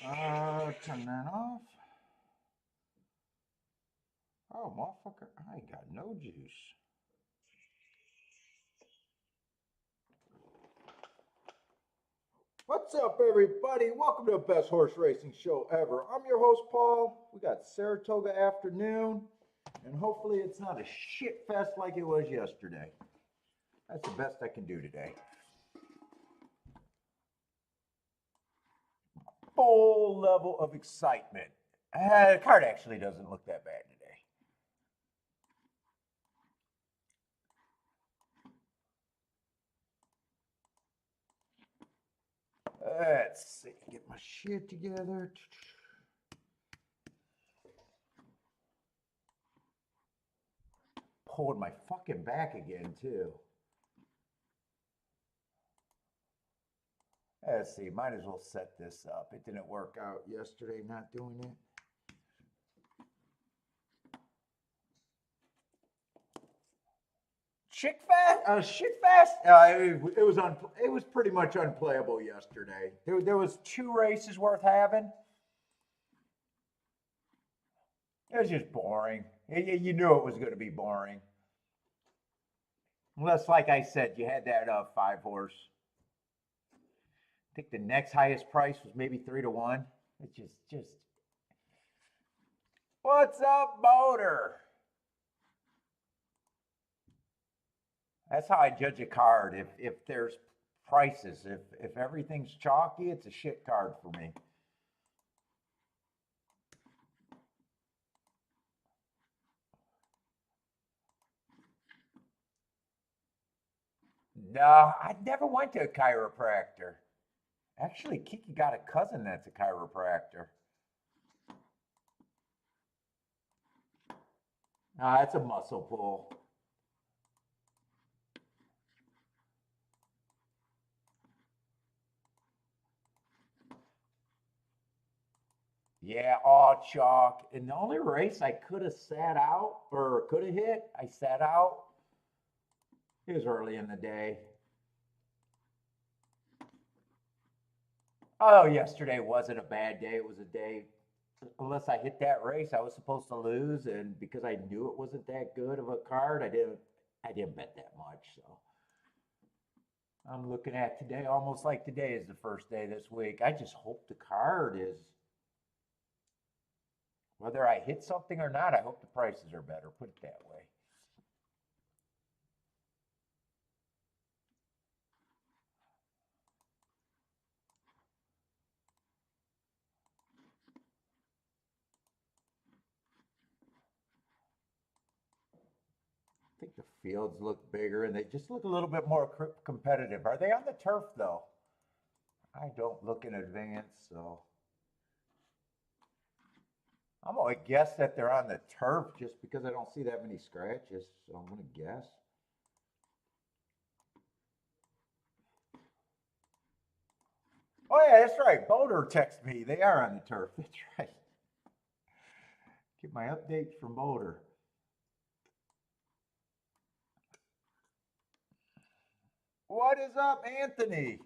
Turn that off. Oh, motherfucker, I got no juice. What's up, everybody? Welcome to the best horse racing show ever. I'm your host, Paul. We got Saratoga afternoon, and hopefully it's not a shit fest like it was yesterday. That's the best I can do today. Full level of excitement. The card actually doesn't look that bad today. Let's see, get my shit together. Pulling my fucking back again, too. Let's see, might as well set this up. It didn't work out yesterday, not doing it. Shit fast. It was pretty much unplayable yesterday. There was 2 races worth having. It was just boring. You knew it was going to be boring. Unless, like I said, you had that 5-horse. I think the next highest price was maybe 3-1. It's just. What's up, motor? That's how I judge a card. If there's prices, if everything's chalky, it's a shit card for me. No, I never went to a chiropractor. Actually, Kiki got a cousin that's a chiropractor. It's a muscle pull. Yeah, all chalk. And the only race I could have sat out or could have hit, I sat out. It was early in the day. Oh, yesterday wasn't a bad day. It was a day, unless I hit that race, I was supposed to lose, and because I knew it wasn't that good of a card, I didn't bet that much. So I'm looking at today, almost like today is the first day this week. I just hope the card is, whether I hit something or not, I hope the prices are better. Put it that way. I think the fields look bigger and they just look a little bit more competitive. Are they on the turf though? I don't look in advance, so I'm gonna guess that they're on the turf just because I don't see that many scratches. So I'm gonna guess. Oh yeah, that's right. Boulder texted me. They are on the turf. That's right. Get my updates from Boulder. What is up, Anthony?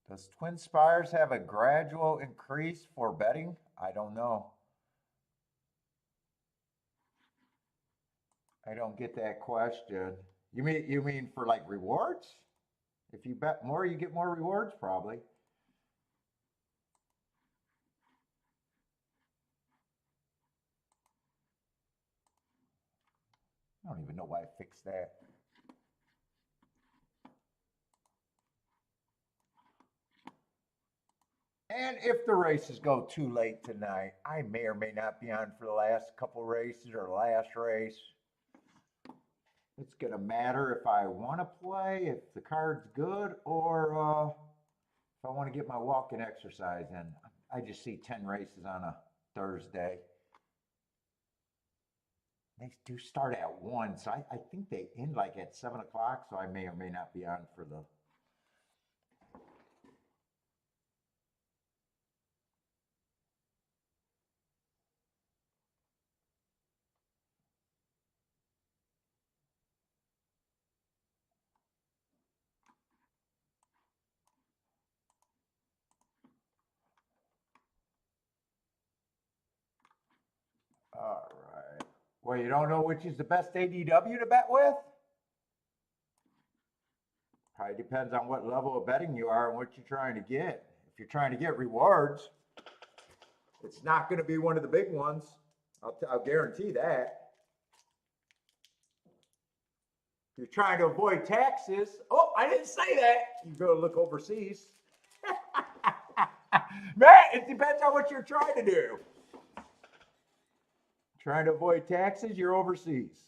Does Twin Spires have a gradual increase for betting? I don't know. I don't get that question. You mean for like rewards? If you bet more, you get more rewards, probably. I don't even know why I fixed that. And if the races go too late tonight, I may or may not be on for the last couple races or last race. It's going to matter if I want to play, if the card's good, or if I want to get my walking exercise in. I just see 10 races on a Thursday. They do start at 1, so I think they end like at 7 o'clock, so I may or may not be on for the. Well, you don't know which is the best ADW to bet with? Probably depends on what level of betting you are and what you're trying to get. If you're trying to get rewards, it's not going to be one of the big ones. I'll guarantee that. If you're trying to avoid taxes, oh, I didn't say that. You go look overseas. Man, it depends on what you're trying to do. Trying to avoid taxes, you're overseas.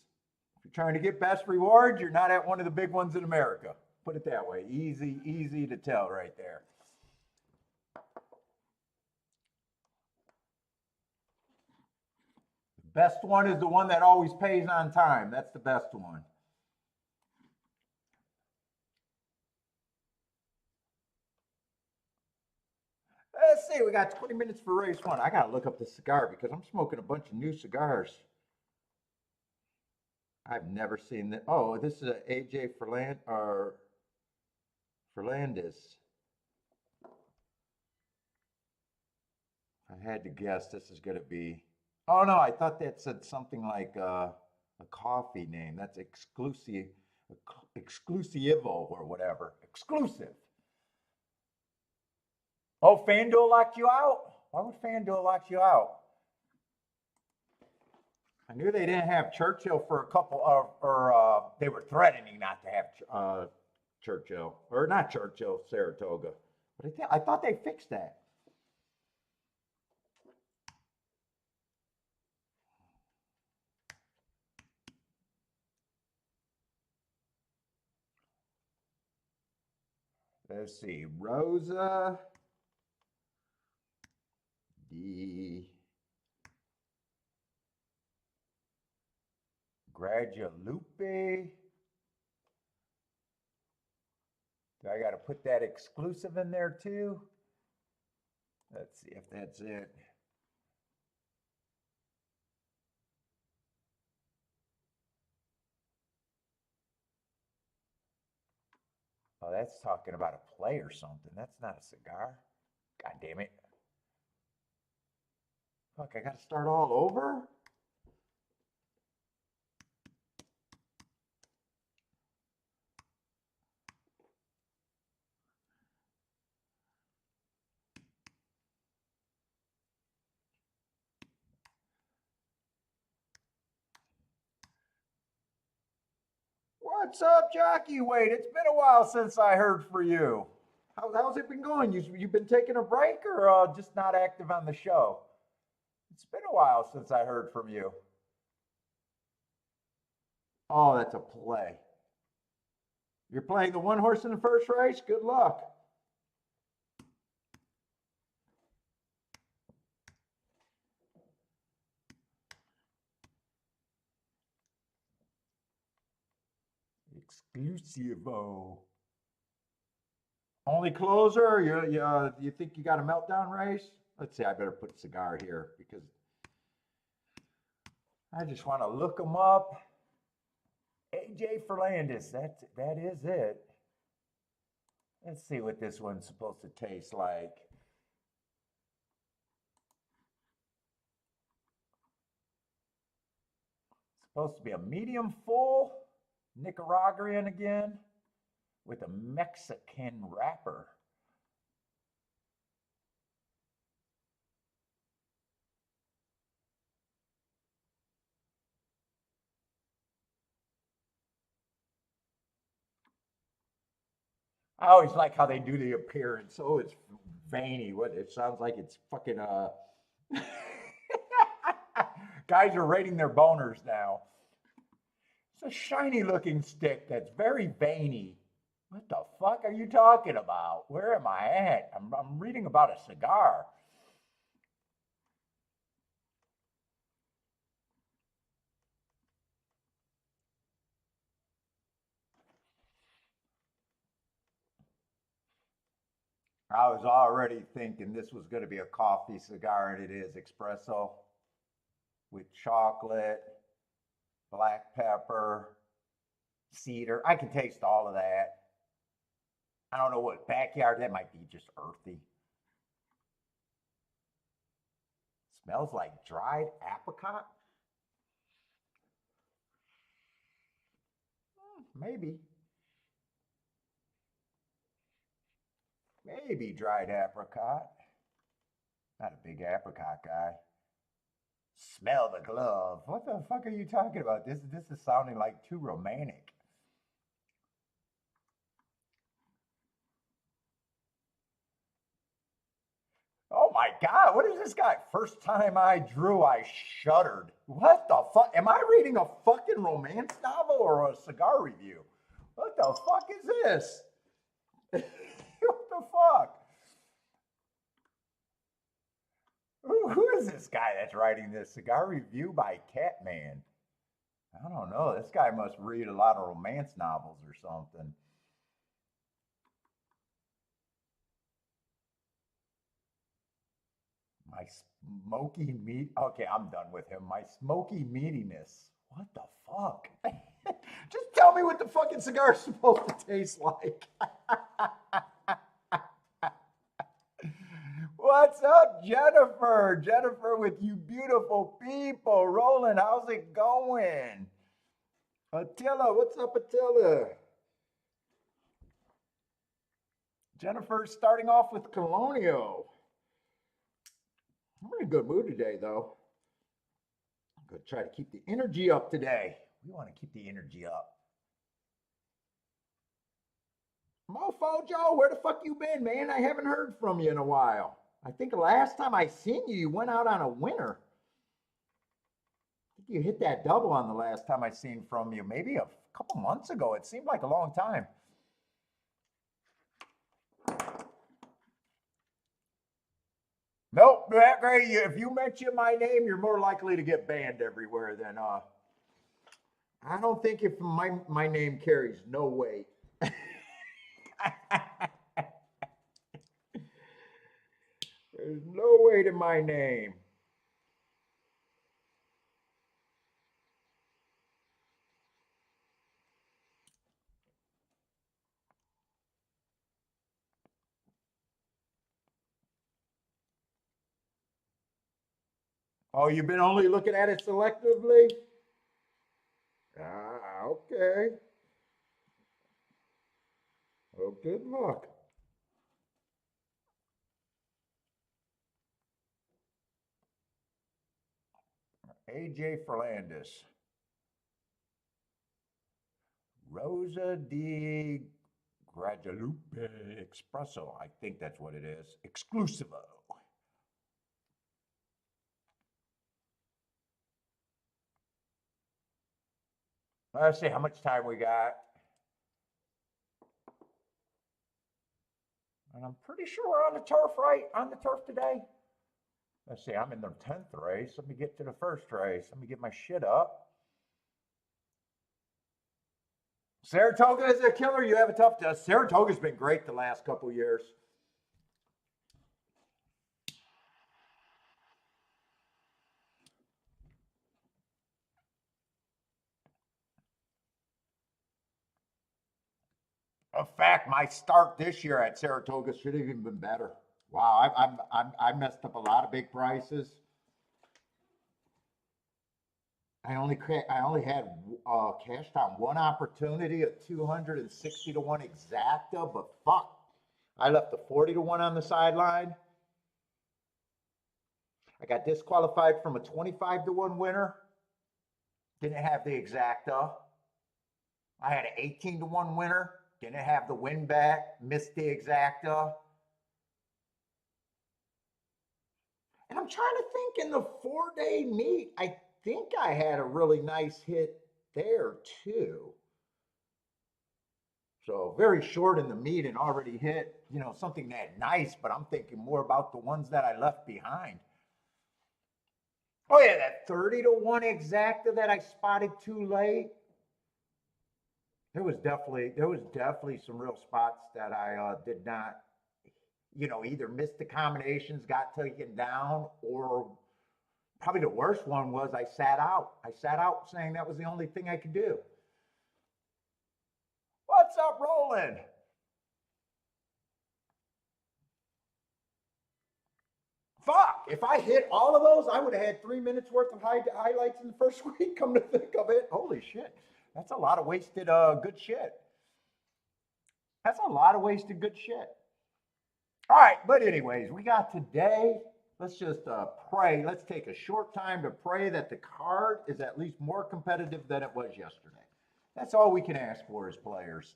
If you're trying to get best rewards, you're not at one of the big ones in America. Put it that way. Easy to tell right there. The best one is the one that always pays on time. That's the best one. Let's see, we got 20 minutes for race one. I gotta look up the cigar because I'm smoking a bunch of new cigars. I've never seen that. Oh, this is a AJ Ferlandis. I had to guess this is gonna be. Oh no, I thought that said something like a coffee name. That's exclusivo or whatever. Exclusive. Oh, FanDuel locked you out? Why would FanDuel lock you out? I knew they didn't have Churchill for a couple of, or they were threatening not to have Churchill, or not Churchill, Saratoga. But I thought they fixed that. Let's see, Rosa, Gradualupe. Do I got to put that exclusive in there too? Let's see if that's it. Oh, that's talking about a play or something. That's not a cigar. God damn it. Fuck, I got to start all over? What's up, Jockey? Wait, it's been a while since I heard from you. How's it been going? You been taking a break or just not active on the show? It's been a while since I heard from you. Oh, that's a play. You're playing the one horse in the first race? Good luck. Exclusivo. Only closer? You think you got a meltdown race? Let's see, I better put Cigar here because I just want to look them up. AJ Ferlandis, that is it. Let's see what this one's supposed to taste like. It's supposed to be a medium full, Nicaraguan again, with a Mexican wrapper. I always like how they do the appearance. Oh, it's veiny. What it sounds like it's fucking guys are rating their boners now. It's a shiny looking stick that's very veiny. What the fuck are you talking about? Where am I at? I'm reading about a cigar. I was already thinking this was going to be a coffee cigar, and it is espresso with chocolate, black pepper, cedar. I can taste all of that. I don't know what backyard, that might be just earthy. Smells like dried apricot. Maybe. Maybe dried apricot. Not a big apricot guy. Smell the glove. What the fuck are you talking about? This is sounding like too romantic. Oh my God, what is this guy? First time I drew, I shuddered. What the fuck? Am I reading a fucking romance novel or a cigar review? What the fuck is this? What the fuck? Who is this guy that's writing this cigar review by Catman? I don't know. This guy must read a lot of romance novels or something. My smoky meat. Okay, I'm done with him. My smoky meatiness. What the fuck? Just tell me what the fucking cigar is supposed to taste like. What's up, Jennifer? Jennifer with you beautiful people. Roland, how's it going? Attila, what's up, Attila? Jennifer's starting off with Colonial. I'm in a good mood today, though. I'm going to try to keep the energy up today. We want to keep the energy up. Mofo Joe, where the fuck you been, man? I haven't heard from you in a while. I think the last time I seen you, you went out on a winner. I think you hit that double on the last time I seen from you. Maybe a couple months ago. It seemed like a long time. Nope, that great. If you mention my name, you're more likely to get banned everywhere than I don't think if my name carries no weight. There's no weight in my name. Oh, you've been only looking at it selectively? Ah, okay. Well, good luck. AJ Fernandez. Rosa di Guadalupe Espresso. I think that's what it is. Exclusivo. Let's see how much time we got. And I'm pretty sure we're on the turf, right? On the turf today. Let's see, I'm in the 10th race. Let me get to the first race. Let me get my shit up. Saratoga is a killer. You have a tough test. Saratoga's been great the last couple years. In fact, my start this year at Saratoga should have even been better. Wow, I messed up a lot of big prices. I only had cashed on one opportunity at 260 to 1 exacta, but fuck. I left the 40 to 1 on the sideline. I got disqualified from a 25 to 1 winner. Didn't have the exacta. I had an 18 to 1 winner. Didn't have the win back. Missed the exacta. And I'm trying to think in the 4-day meet, I think I had a really nice hit there too. So very short in the meet and already hit, something that nice, but I'm thinking more about the ones that I left behind. Oh yeah, that 30 to 1 exacta that I spotted too late. There was definitely some real spots that I did not, either missed the combinations, got taken down, or probably the worst one was I sat out. I sat out saying that was the only thing I could do. What's up, Roland? Fuck, if I hit all of those, I would have had 3 minutes worth of highlights in the first week, come to think of it. Holy shit. That's a lot of wasted good shit. That's a lot of wasted good shit. All right, but anyways, we got today. Let's just pray. Let's take a short time to pray that the card is at least more competitive than it was yesterday. That's all we can ask for as players.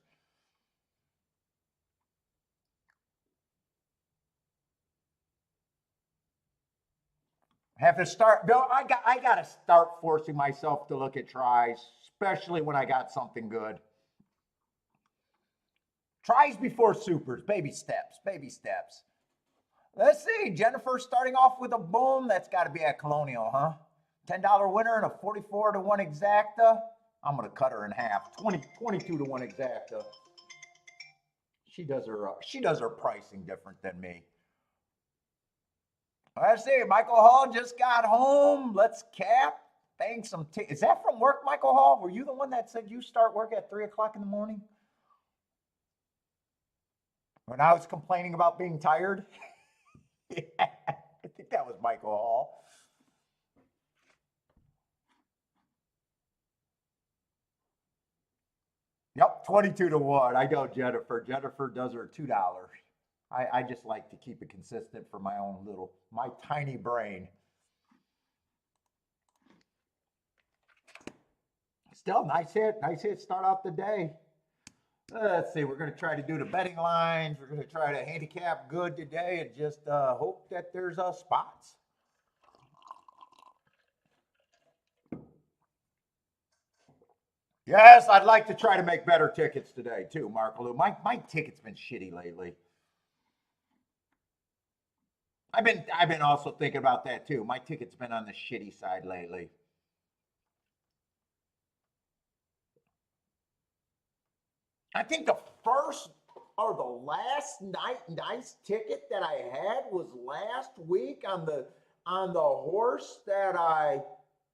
Have to start, Bill. I got to start forcing myself to look at tries, especially when I got something good. Tries before supers, baby steps, baby steps. Let's see, Jennifer starting off with a boom. That's got to be at Colonial, huh? $10 winner and a 44 to 1 exacta. I'm going to cut her in half. 22 to 1 exacta. She does her pricing different than me. Let's see, Michael Hall just got home. Let's cap. Bang some Is that from work, Michael Hall? Were you the one that said you start work at 3 o'clock in the morning? When I was complaining about being tired? Yeah, I think that was Michael Hall. Yep, 22 to 1. I know Jennifer. Jennifer does her $2. I just like to keep it consistent for my tiny brain. Still, nice hit. Nice hit. Start off the day. Let's see. We're going to try to do the betting lines. We're going to try to handicap good today and just hope that there's spots. Yes, I'd like to try to make better tickets today too, Mark Lou. My ticket's been shitty lately. I've been also thinking about that too. My ticket's been on the shitty side lately. I think the first or the last nice ticket that I had was last week on the horse that I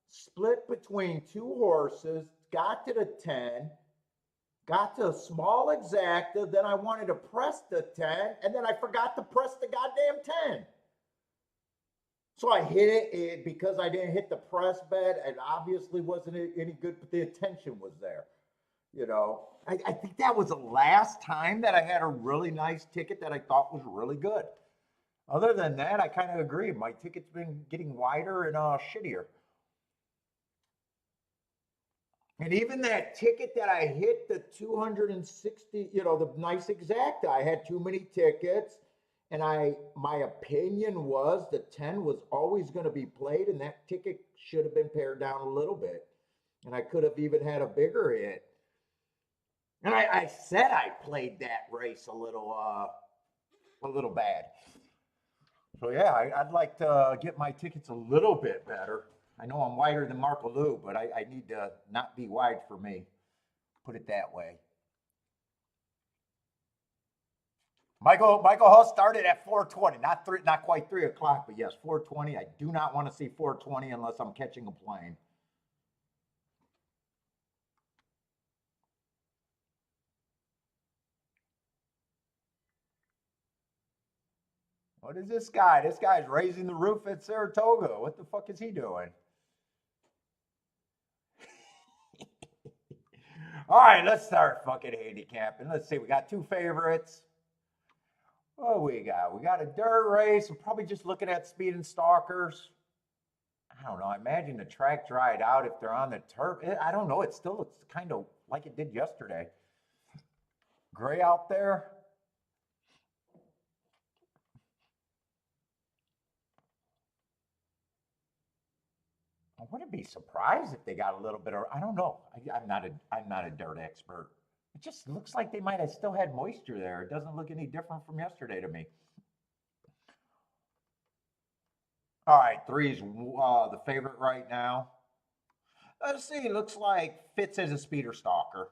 split between two horses, got to the 10, got to a small exacta, then I wanted to press the 10, and then I forgot to press the goddamn 10. So I hit it because I didn't hit the press bet. It obviously wasn't any good, but the attention was there. You know, I think that was the last time that I had a really nice ticket that I thought was really good. Other than that, I kind of agree. My ticket's been getting wider and shittier. And even that ticket that I hit, the 260, the nice exacta, I had too many tickets. And my opinion was the 10 was always going to be played, and that ticket should have been pared down a little bit. And I could have even had a bigger hit. And I said I played that race a little bad. So yeah, I'd like to get my tickets a little bit better. I know I'm wider than Marco Lou, but I need to not be wide for me. Put it that way. Michael Hull started at 4:20, not quite 3 o'clock, but yes, 4:20. I do not want to see 4:20 unless I'm catching a plane. What is this guy? This guy's raising the roof at Saratoga. What the fuck is he doing? All right, let's start fucking handicapping. Let's see. We got two favorites. What we got? We got a dirt race. We're probably just looking at speed and stalkers. I don't know. I imagine the track dried out if they're on the turf. I don't know. It still looks kind of like it did yesterday. Gray out there. I wouldn't be surprised if they got a little bit of. I don't know. I'm not a dirt expert. It just looks like they might have still had moisture there. It doesn't look any different from yesterday to me. All right, three's the favorite right now. Let's see. Looks like fits as a speeder stalker.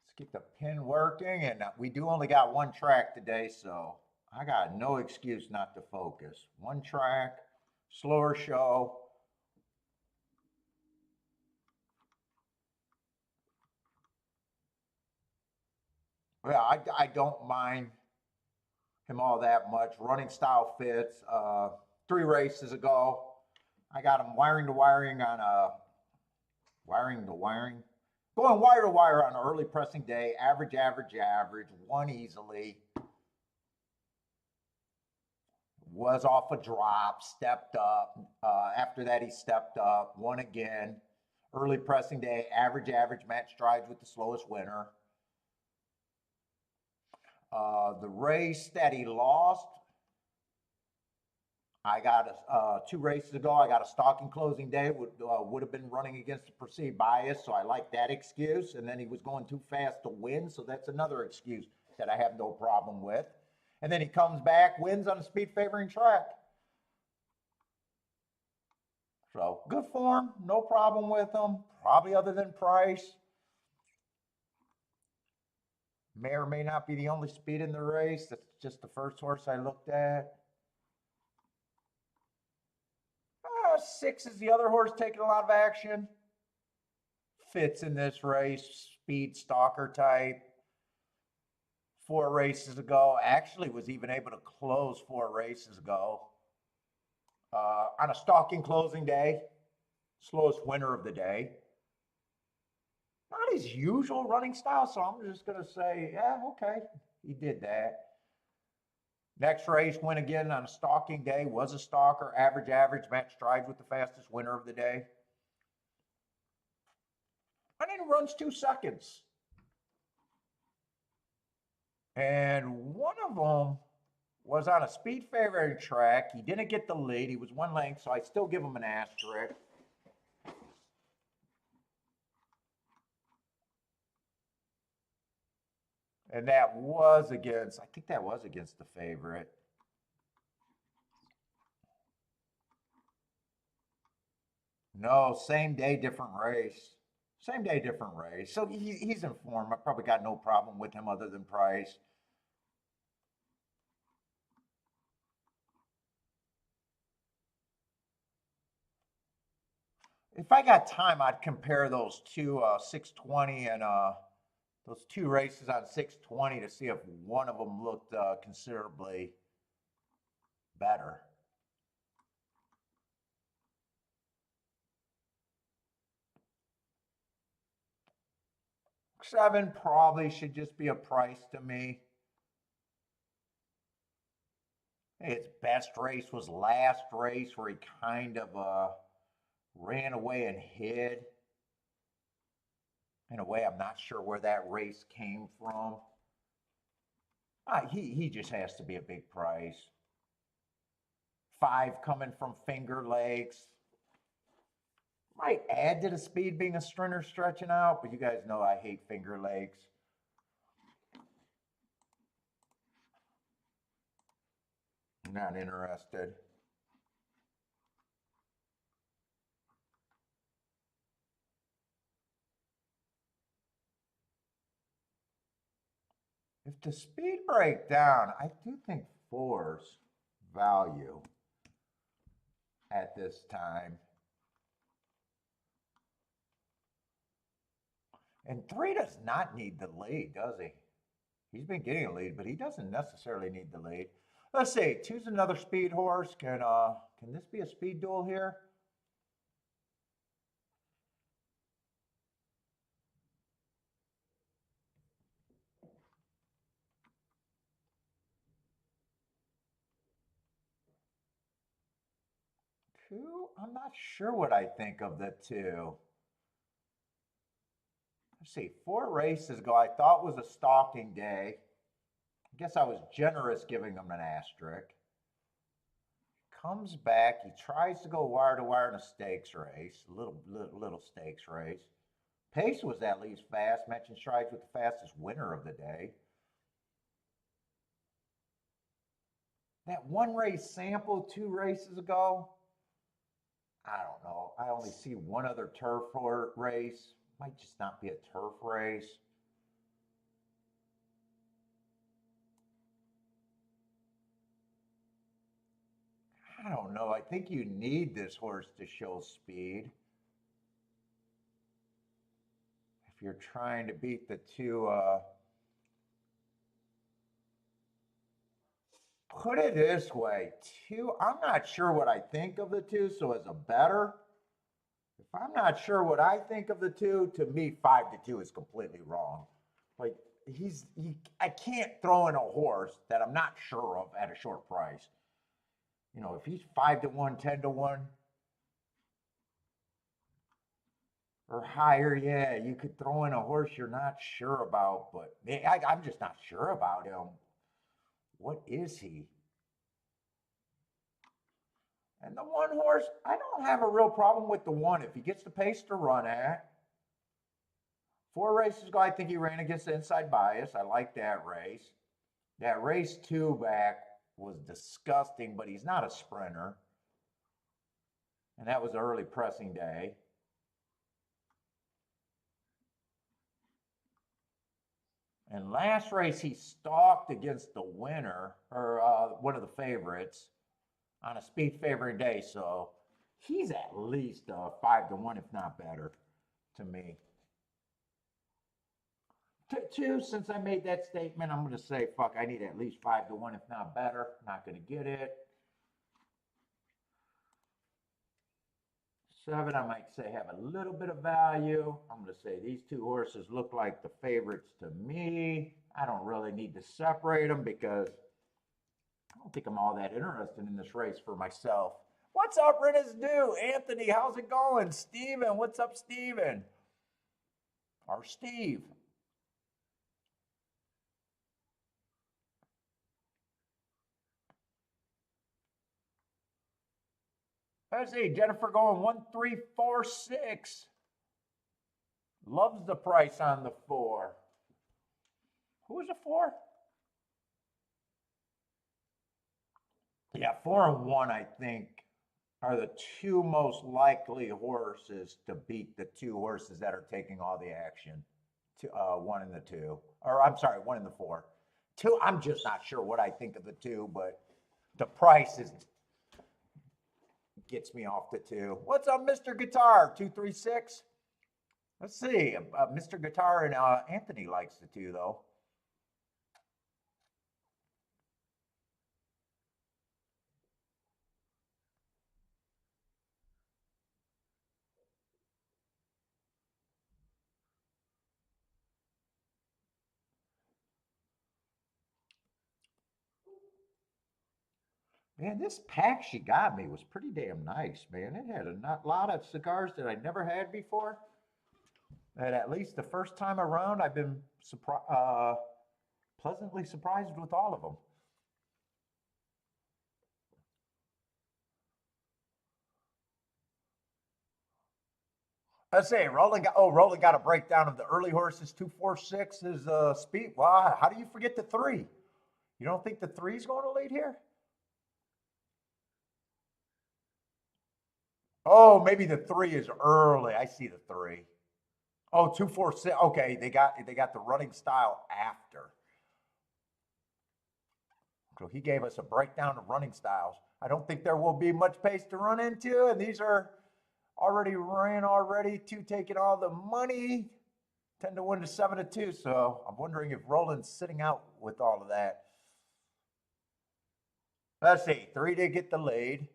Let's get the pin working, and we do only got one track today, so I got no excuse not to focus. One track, slower show. Yeah, I don't mind him all that much. Running style fits. 3 races ago, I got him wiring to wiring on a Wiring to wiring. Going wire to wire on an early pressing day. Average, average, average. Won easily. Was off a drop. Stepped up. After that, he stepped up. Won again. Early pressing day. Average, average. Match strides with the slowest winner. The race that he lost, I got 2 races ago. I got a stalking closing day. Would have been running against the perceived bias, so I like that excuse. And then he was going too fast to win, so that's another excuse that I have no problem with. And then he comes back, wins on a speed favoring track. So good form, no problem with him. Probably other than price. May or may not be the only speed in the race. That's just the first horse I looked at. 6 is the other horse taking a lot of action. Fits in this race, speed stalker type. 4 races ago, actually was even able to close 4 races ago. On a stalking closing day, slowest winner of the day. Not his usual running style, so I'm just going to say, yeah, okay, he did that. Next race, win again on a stalking day, was a stalker, average, average, match strides with the fastest winner of the day. And then runs 2 seconds. And one of them was on a speed favoring track. He didn't get the lead. He was 1 length, so I still give him an asterisk. And that was against, I think that was against the favorite. No, same day, different race. Same day, different race. So he's in form. I probably got no problem with him other than price. If I got time, I'd compare those two 620 and those 2 races on 620 to see if one of them looked considerably better. Seven probably should just be a price to me. Its best race was last race where he kind of ran away and hid. In a way, I'm not sure where that race came from. He just has to be a big price. 5 coming from Finger Lakes. Might add to the speed being a sprinter stretching out, but you guys know I hate Finger Lakes. Not interested. If the speed break down, I do think 4's value at this time. And 3 does not need the lead, does he? He's been getting a lead, but he doesn't necessarily need the lead. Let's see. 2's another speed horse. Can this be a speed duel here? Two? I'm not sure what I think of the 2. Let's see. 4 races ago, I thought was a stalking day. I guess I was generous giving him an asterisk. Comes back. He tries to go wire to wire in a stakes race, little stakes race. Pace was at least fast, matching strides with the fastest winner of the day. That 1 race sample 2 races ago, I don't know. I only see 1 other turf race. Might just not be a turf race. I don't know. I think you need this horse to show speed. If you're trying to beat the 2, put it this way, 2, I'm not sure what I think of the 2, so as a bettor, If I'm not sure what I think of the two, to me, 5-2 is completely wrong. Like I can't throw in a horse that I'm not sure of at a short price. You know, if he's 5-1, 10-1, or higher, yeah, you could throw in a horse you're not sure about, but I'm just not sure about him. What is he? And the one horse, I don't have a real problem with the one if he gets the pace to run at. 4 races ago, I think he ran against the inside bias. I like that race. That race 2 back was disgusting, but he's not a sprinter. And that was early pressing day. And last race, he stalked against the winner, or one of the favorites, on a speed favoring day. So he's at least 5-1, if not better, to me. Two, since I made that statement, I'm going to say, fuck, I need at least 5-1, if not better. Not going to get it. 7, I might say, have a little bit of value. I'm going to say these 2 horses look like the favorites to me. I don't really need to separate them because I don't think I'm all that interested in this race for myself. What's up, Rennes Do? Anthony, how's it going? Steven, what's up, Steven? Or Steve. Let's see, Jennifer going 1, 3, 4, 6. Loves the price on the 4. Who was the 4? Yeah, 4 and 1, I think, are the 2 most likely horses to beat the 2 horses that are taking all the action. 1 and the 2. Or I'm sorry, 1 and the 4. 2, I'm just not sure what I think of the 2, but the price gets me off the 2. What's up, Mr. Guitar? 236. Let's see. Mr. Guitar and Anthony likes the 2, though. Man, this pack she got me was pretty damn nice, man. It had a lot of cigars that I never had before. And at least the first time around, I've been pleasantly surprised with all of them. Let's say Roland got a breakdown of the early horses. 246 is speed. Wow, how do you forget the 3? You don't think the 3's going to lead here? Oh, maybe the 3 is early. I see the 3. Oh, 246. Okay, they got the running style after. So he gave us a breakdown of running styles. I don't think there will be much pace to run into, and these are already ran already. 2 taking all the money. 10-1 to 7-2. So I'm wondering if Roland's sitting out with all of that. Let's see. 3 did get the lead.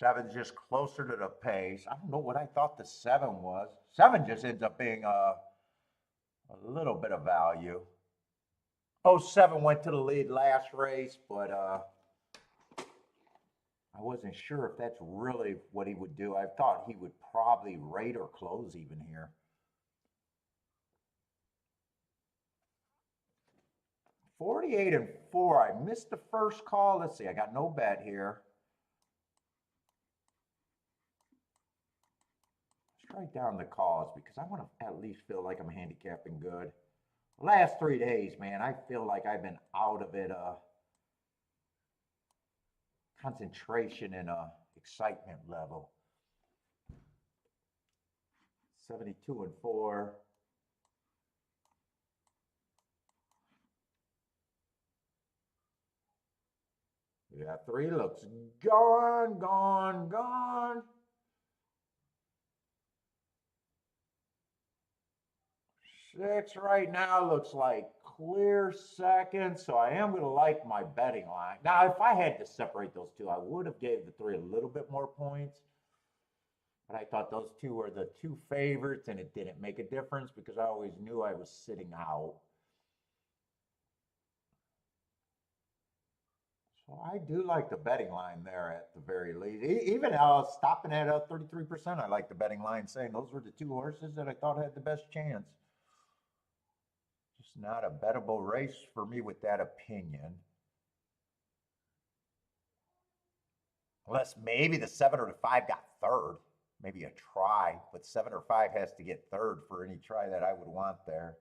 7's just closer to the pace. I don't know what I thought the 7 was. 7 just ends up being a little bit of value. Oh, 7 went to the lead last race, but I wasn't sure if that's really what he would do. I thought he would probably rate or close even here. 48-4. I missed the first call. Let's see. I got no bet here. Let's write down the calls because I want to at least feel like I'm handicapping good. Last 3 days, man, I feel like I've been out of it. Concentration and excitement level. 72-4. Yeah, 3 looks gone, gone, gone. 6 right now looks like clear second, so I am going to like my betting line. Now, if I had to separate those two, I would have gave the three a little bit more points. But I thought those two were the two favorites, and it didn't make a difference because I always knew I was sitting out. So I do like the betting line there at the very least. Even stopping at 33%, I like the betting line, saying those were the two horses that I thought had the best chance. Just not a bettable race for me with that opinion. Unless maybe the 7 or the 5 got third. Maybe a try, but 7 or 5 has to get third for any try that I would want there.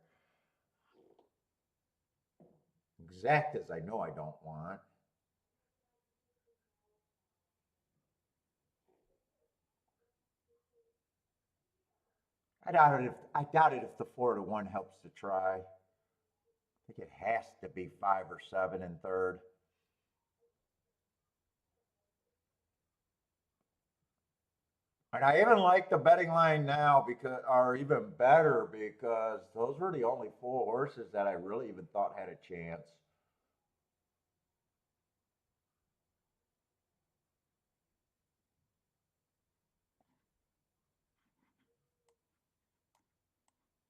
Exact as I know I don't want. I doubt it if the 4 to 1 helps to try. I think it has to be 5 or 7 in third. And I even like the betting line now because, or even better, because those were the only 4 horses that I really even thought had a chance.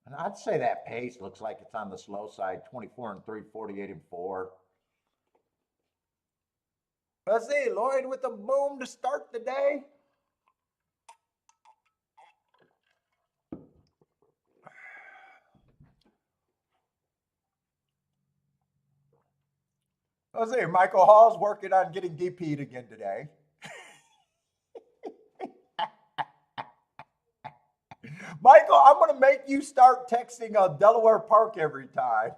And I'd say that pace looks like it's on the slow side, 24 and 3, 48 and 4. Let's see, Lloyd with the boom to start the day. Let's see, Michael Hall's working on getting DP'd again today. Michael, I'm going to make you start texting Delaware Park every time.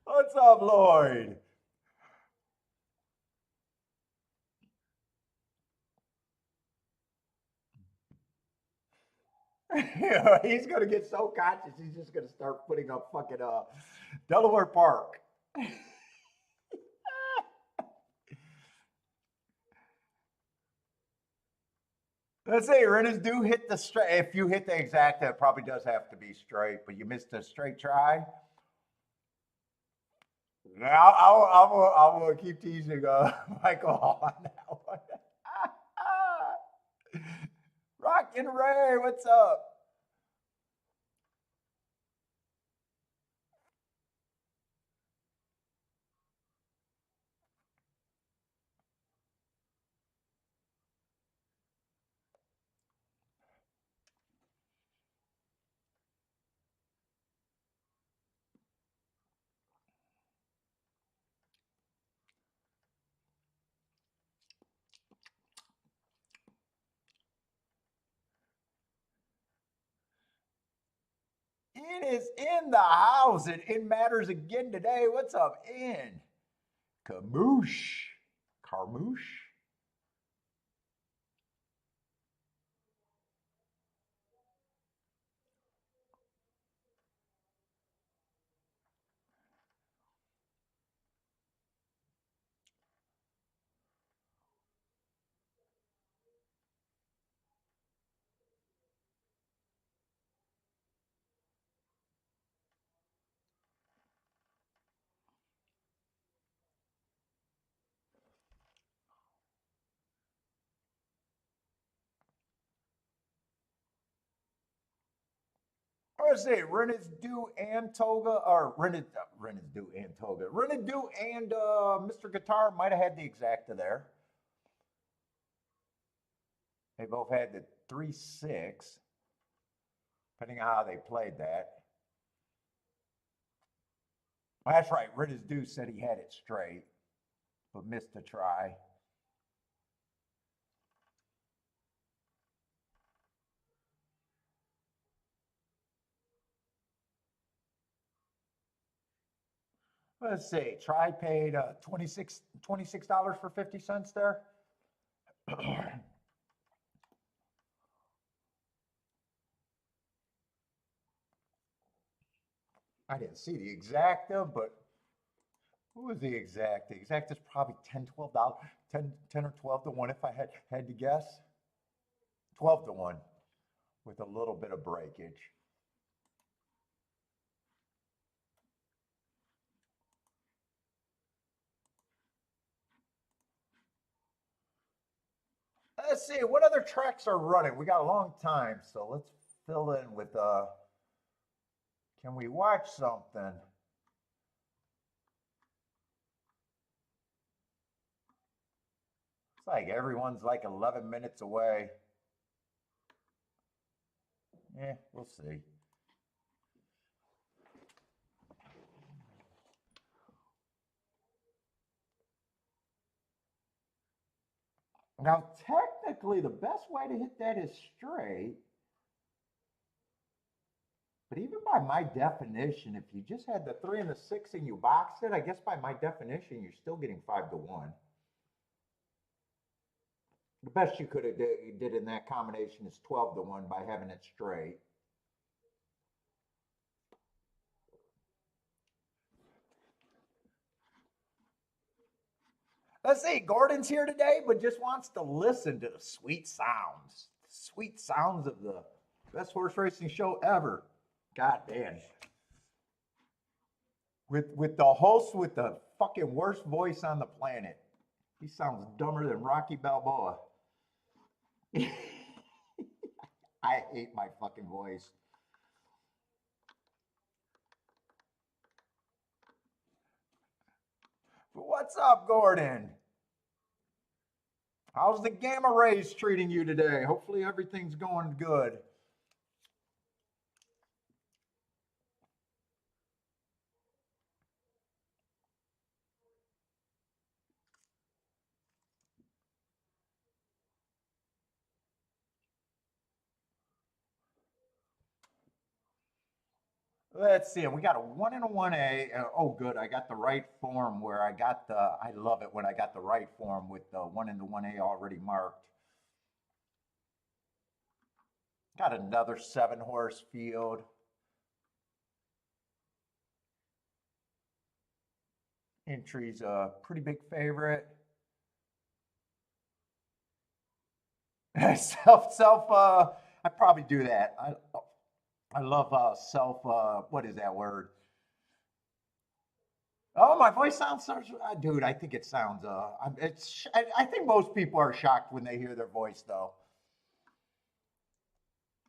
What's up, Lloyd? He's going to get so conscious, he's just going to start putting up fucking Delaware Park. Let's say Rennes do hit the straight. If you hit the exact, that probably does have to be straight, but you missed a straight try. Now I will keep teasing Michael Hall on that one. Rockin' Ray, what's up? It is in the house and it matters again today. What's up, in? Camoosh. Carmouche? Let's see, Rennes Do and Toga, or Rennes Do and Toga. Rennes Do and Mr. Guitar might have had the exacta there. They both had the 3-6, depending on how they played that. Well, that's right. Rennes Do said he had it straight, but missed a try. Let's see. Try paid $26 for 50 cents there. I didn't see the exacta, but what was the exact? The exact is probably 10, $12, 10 or 12 to 1 if I had to guess. 12 to 1. with a little bit of breakage. Let's see, what other tracks are running? We got a long time, so let's fill in with, can we watch something? It's like everyone's like 11 minutes away. Yeah, we'll see. Now, technically, the best way to hit that is straight. But even by my definition, if you just had the 3 and the 6 and you boxed it, I guess by my definition, you're still getting 5-1. The best you could have did in that combination is 12-1 by having it straight. Let's see, Gordon's here today, but just wants to listen to the sweet sounds of the best horse racing show ever. God damn. With the host with the fucking worst voice on the planet. He sounds dumber than Rocky Balboa. I hate my fucking voice. But what's up, Gordon? How's the gamma rays treating you today? Hopefully everything's going good. Let's see. We got a 1 and a 1A. Oh, good. I got the right form where I got the. I love it when I got the right form with the 1 and the 1A already marked. Got another 7-horse field. Entry's a pretty big favorite. I probably do that. I love what is that word? Oh, my voice sounds so, dude, I think it sounds, I think most people are shocked when they hear their voice, though.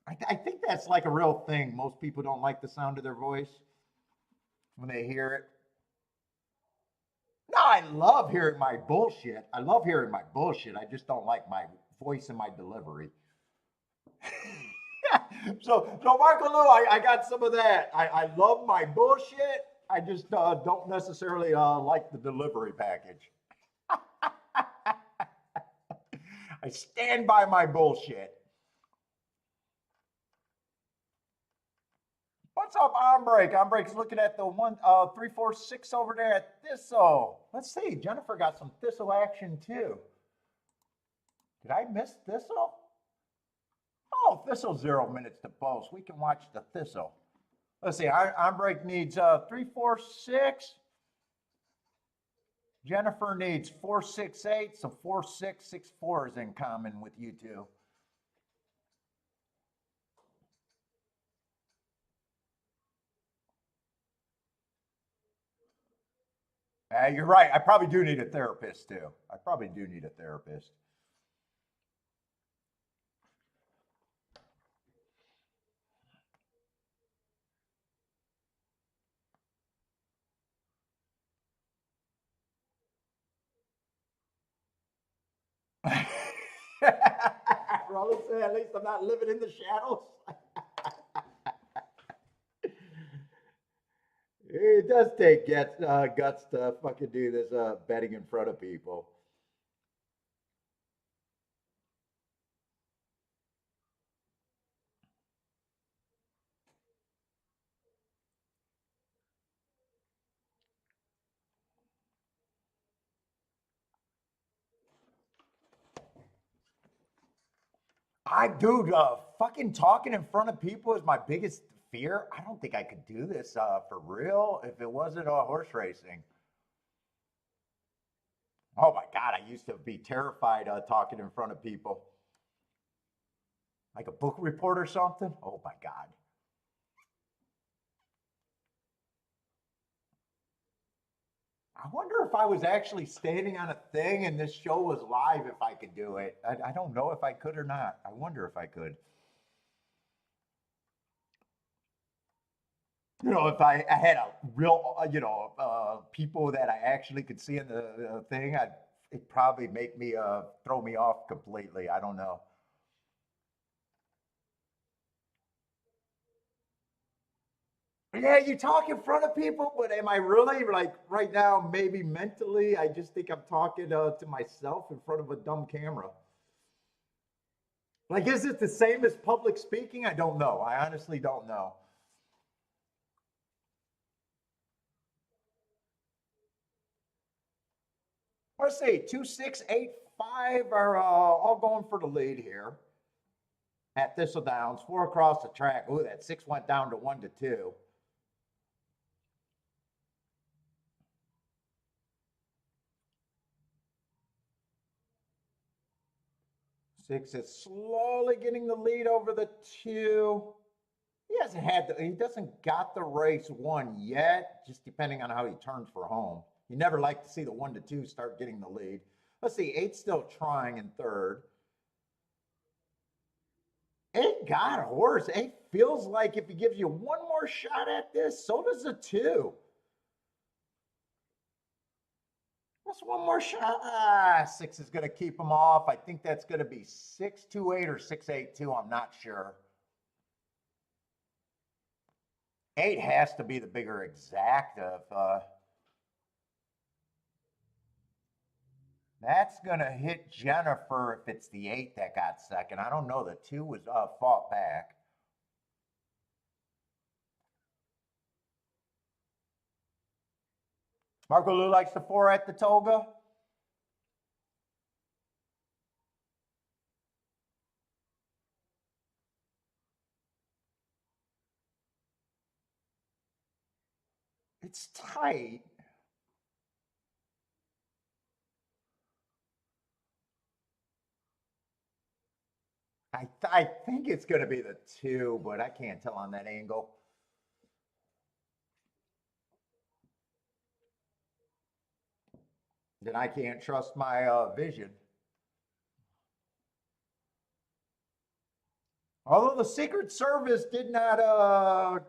I think that's like a real thing. Most people don't like the sound of their voice when they hear it. No, I love hearing my bullshit. I love hearing my bullshit. I just don't like my voice and my delivery. so Michael Lou, I got some of that. I love my bullshit. I just don't necessarily like the delivery package. I stand by my bullshit. What's up, Ombrake? Ombreke's looking at the 346 over there at Thistle. Let's see. Jennifer got some Thistle action too. Did I miss Thistle? Oh, Thistle 0 minutes to post. We can watch the Thistle. Let's see. Ombrake needs 346. Jennifer needs 468. So 4664 is in common with you two. You're right. I probably do need a therapist too. I probably do need a therapist. Roland said, at least I'm not living in the shadows. It does take guts to fucking do this betting in front of people. Dude, fucking talking in front of people is my biggest fear. I don't think I could do this for real if it wasn't horse racing. Oh my God, I used to be terrified talking in front of people. Like a book report or something? Oh my God. I wonder if I was actually standing on a thing and this show was live, if I could do it. I don't know if I could or not. I wonder if I could. If I had a real, people that I actually could see in the thing, it'd probably make me, throw me off completely. I don't know. Yeah, you talk in front of people, but am I really like right now? Maybe mentally, I just think I'm talking to myself in front of a dumb camera. Like, is it the same as public speaking? I don't know. I honestly don't know. Let's see, 2, 6, 8, 5 are all going for the lead here at Thistle Downs. 4 across the track. Ooh, that 6 went down to 1 to 2. 6 is slowly getting the lead over the 2. He doesn't got the race won yet, just depending on how he turns for home. You never like to see the 1 to 2 start getting the lead. Let's see, 8's still trying in third. 8 got a horse. 8 feels like if he gives you one more shot at this, so does the 2. Just one more shot. 6 is going to keep him off. I think that's going to be 6-2-8 or 6-8-2. I'm not sure. 8 has to be the bigger exact of. That's going to hit Jennifer if it's the 8 that got second. I don't know. The 2 was fought back. Marco Lou likes the 4 at the Toga. It's tight. I think it's going to be the 2, but I can't tell on that angle. Then I can't trust my vision. Although the Secret Service did not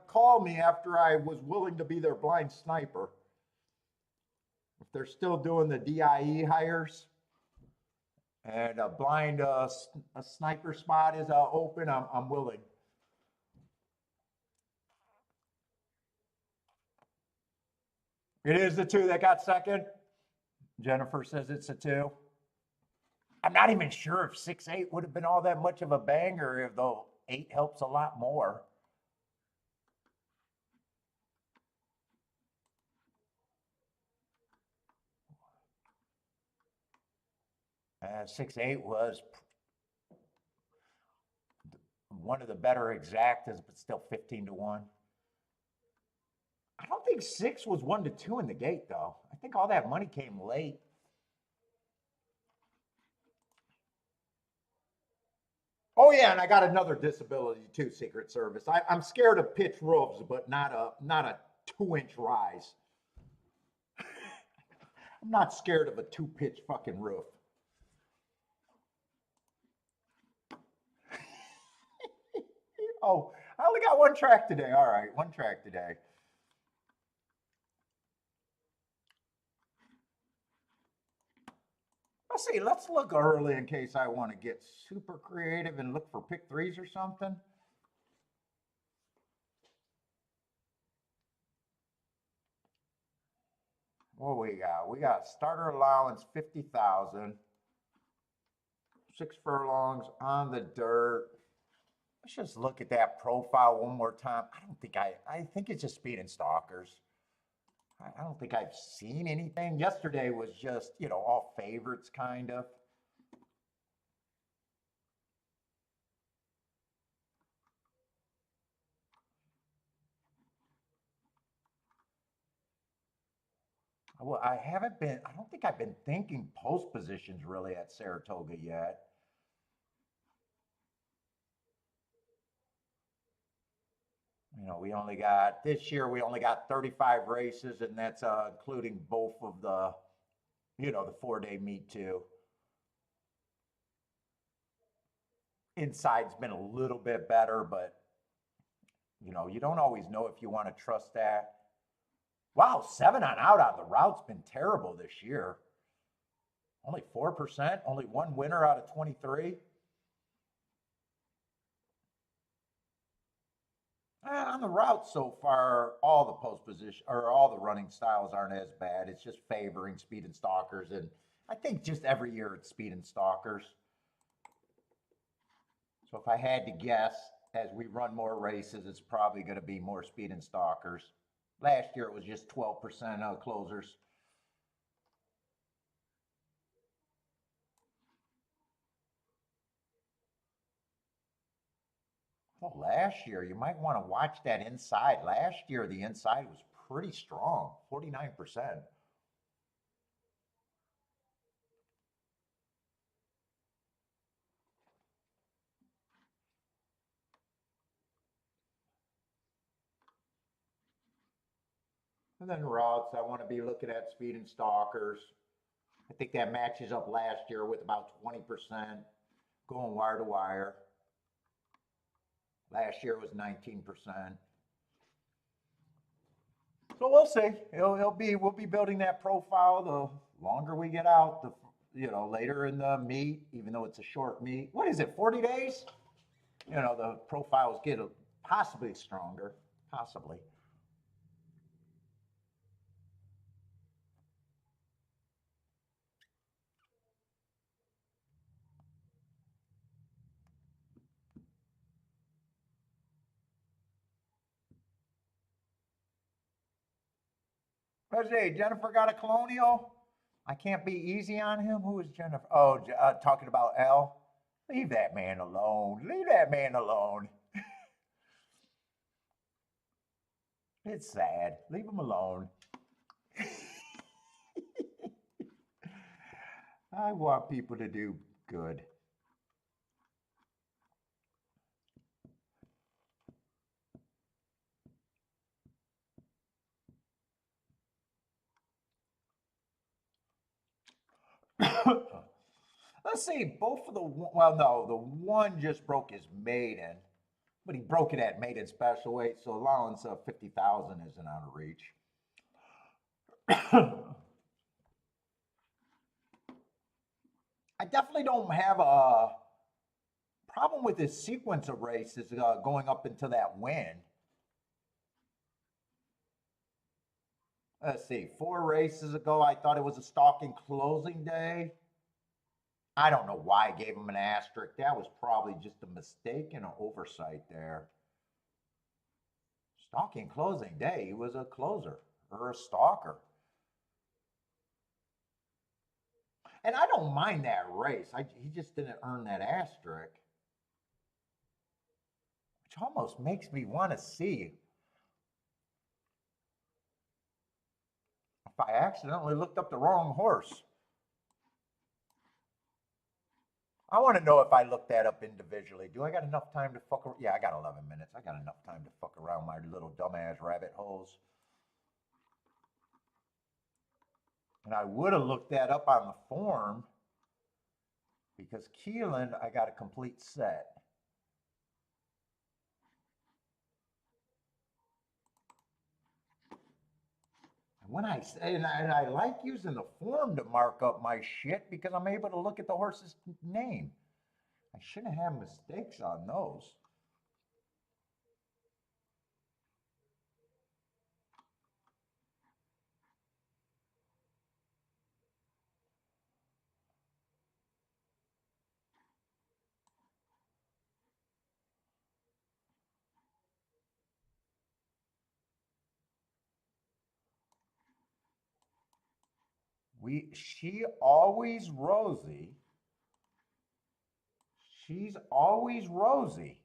call me after I was willing to be their blind sniper. If they're still doing the DIE hires and a blind a sniper spot is open, I'm willing. It is the 2 that got second. Jennifer says it's a 2. I'm not even sure if 6-8 would have been all that much of a banger if the 8 helps a lot more. 6-8 was one of the better exactas, but still 15-1. I don't think 6 was 1 to 2 in the gate, though. I think all that money came late. Oh yeah, and I got another disability too, Secret Service. I'm scared of pitch roofs, but not a 2-inch rise. I'm not scared of a 2-pitch fucking roof. Oh, I only got one track today. All right, one track today. Let's see. Let's look early in case I want to get super creative and look for pick threes or something. What we got? We got starter allowance 50,000. 6 furlongs on the dirt. Let's just look at that profile one more time. I think it's just speed and stalkers. I don't think I've seen anything. Yesterday was just, all favorites kind of. Well, I don't think I've been thinking post positions really at Saratoga yet. You know, we only got this year. We only got 35 races, and that's including both of the, you know, the 4-day meet too. Inside's been a little bit better, but you know, you don't always know if you want to trust that. Wow, 7 on out on the route's been terrible this year. Only 4%, only one winner out of 23. On the route so far, all the post position or all the running styles aren't as bad. It's just favoring speed and stalkers, and I think just every year it's speed and stalkers. So if I had to guess, as we run more races, it's probably going to be more speed and stalkers. Last year it was just 12% of closers. Well, last year you might want to watch that inside. Last year the inside was pretty strong, 49%. And then routes, I want to be looking at speed and stalkers. I think that matches up last year with about 20% going wire to wire. Last year was 19%. So we'll see. We'll be building that profile the longer we get out, the you know, later in the meet, even though it's a short meet. What is it, 40 days? You know, the profiles get possibly stronger, possibly. Let's see, Jennifer got a Colonial. I can't be easy on him. Who is Jennifer? Oh, talking about L. Leave that man alone. Leave that man alone. It's sad. Leave him alone. I want people to do good. Let's see, both of the, well, no, the one just broke his maiden, but he broke it at maiden special weight, so allowance of 50,000 isn't out of reach. I definitely don't have a problem with this sequence of races going up into that win. Let's see, 4 races ago, I thought it was a stalking closing day. I don't know why I gave him an asterisk. That was probably just a mistake and an oversight there. Stalking closing day, he was a closer or a stalker. And I don't mind that race. He just didn't earn that asterisk, which almost makes me want to see if I accidentally looked up the wrong horse. I want to know if I looked that up individually. Do I got enough time to fuck around? Yeah, I got 11 minutes. I got enough time to fuck around my little dumbass rabbit holes. And I would have looked that up on the form because Keelan, I got a complete set. When I say, and I like using the form to mark up my shit because I'm able to look at the horse's name. I shouldn't have mistakes on those. She always Rosie. She's always Rosie.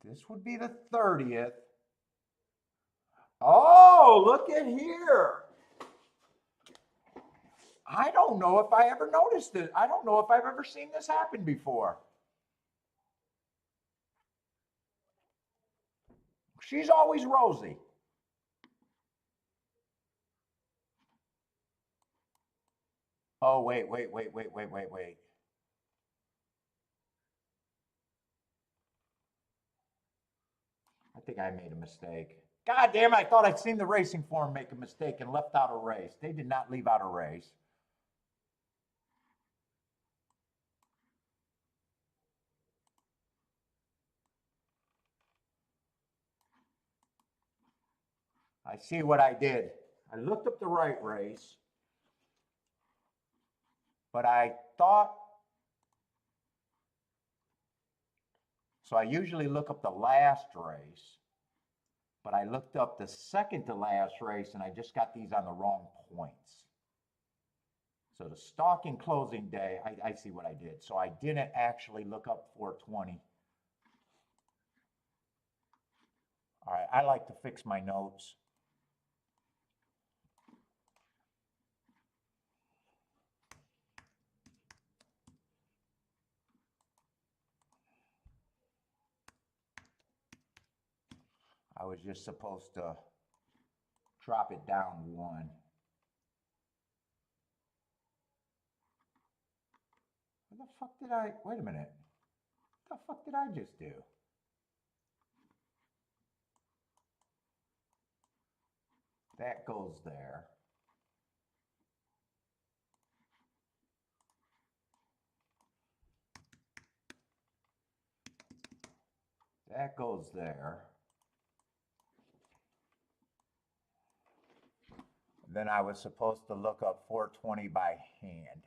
This would be the 30th. Oh, look at here. I don't know if I ever noticed it. I don't know if I've ever seen this happen before. She's always rosy. Oh, wait. I think I made a mistake. God damn, I thought I'd seen the racing form make a mistake and left out a race. They did not leave out a race. I see what I did. I looked up the right race, but I thought, so I usually look up the last race, but I looked up the second to last race and I just got these on the wrong points. So the stalking closing day, I see what I did. So I didn't actually look up 420. All right, I like to fix my notes. I was just supposed to drop it down one. What the fuck did I, wait a minute. What the fuck did I just do? That goes there. That goes there. Then I was supposed to look up 420 by hand.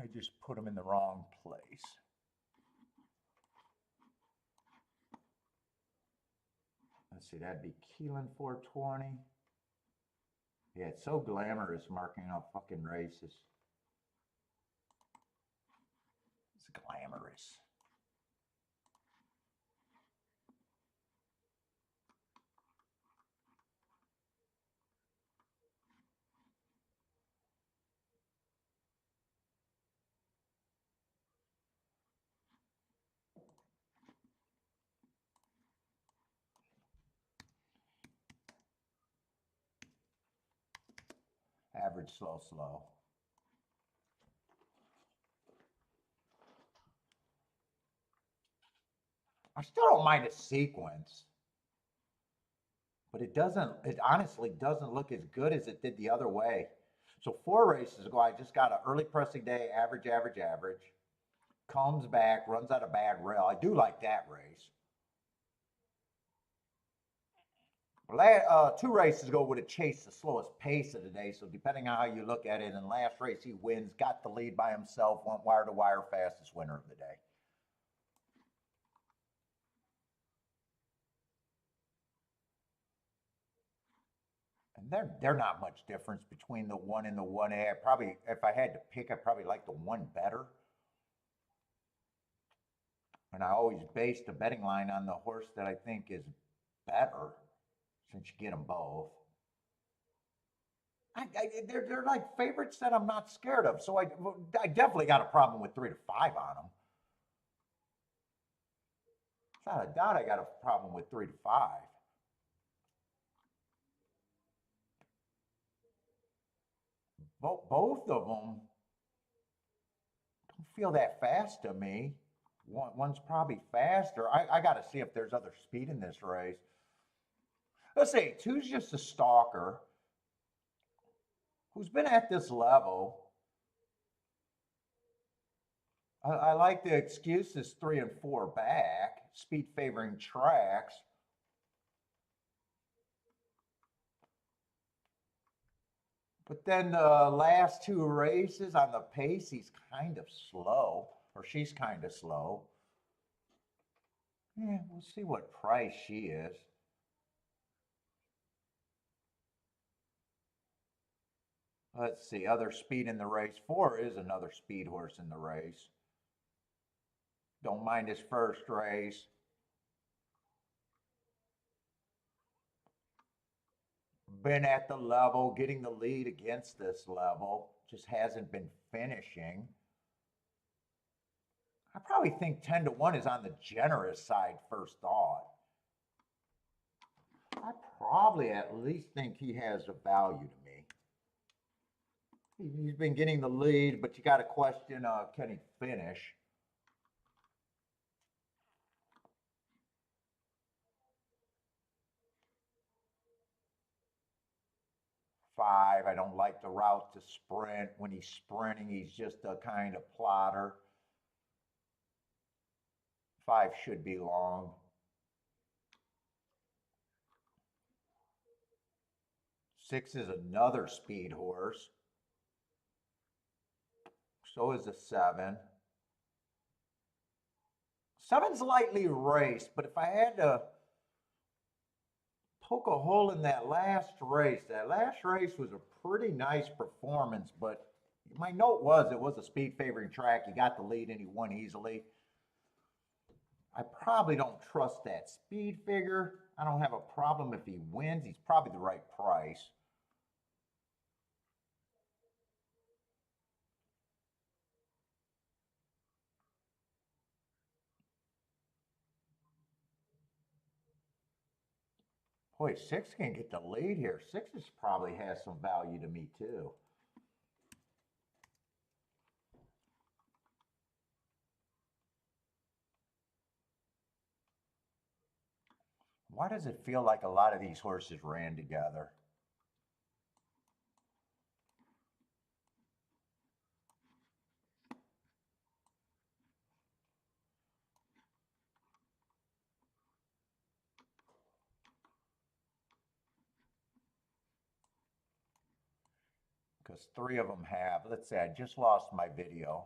I just put them in the wrong place. Let's see, that'd be Keelan 420. Yeah, it's so glamorous marking out fucking races. It's glamorous. Average, slow. I still don't mind a sequence, but it honestly doesn't look as good as it did the other way. So 4 races ago, I just got an early pressing day, average. Comes back, runs out a bad rail. I do like that race. 2 races ago would have chased the slowest pace of the day. So depending on how you look at it, in the last race he wins, got the lead by himself, went wire to wire, fastest winner of the day. And they're not much difference between the 1 and the 1A. I probably, if I had to pick, I probably like the 1 better. And I always base the betting line on the horse that I think is better, since you get them both. They're like favorites that I'm not scared of. So I definitely got a problem with 3 to 5 on them. Without a doubt, I got a problem with 3 to 5. Both of them don't feel that fast to me. One's probably faster. I got to see if there's other speed in this race. Let's see, 2's just a stalker who's been at this level. I like the excuses 3 and 4 back, speed favoring tracks. But then the last 2 races on the pace, he's kind of slow, or she's kind of slow. Yeah, we'll see what price she is. Let's see, other speed in the race. 4 is another speed horse in the race. Don't mind his first race. been at the level, getting the lead against this level, just hasn't been finishing. I probably think 10-1 is on the generous side, first thought. I probably at least think he has a value to me. He's been getting the lead, but you got to question, can he finish? Five, I don't like the route to sprint. When he's sprinting, he's just a kind of plotter. Five should be long. Six is another speed horse. So is a seven. Seven's lightly raced, but if I had to poke a hole in that last race was a pretty nice performance, but my note was it was a speed favoring track. He got the lead and he won easily. I probably don't trust that speed figure. I don't have a problem if he wins. He's probably the right price. Boy, six can get the lead here. Six probably has some value to me too. Why does it feel like a lot of these horses ran together? Because three of them have. Let's say I just lost my video.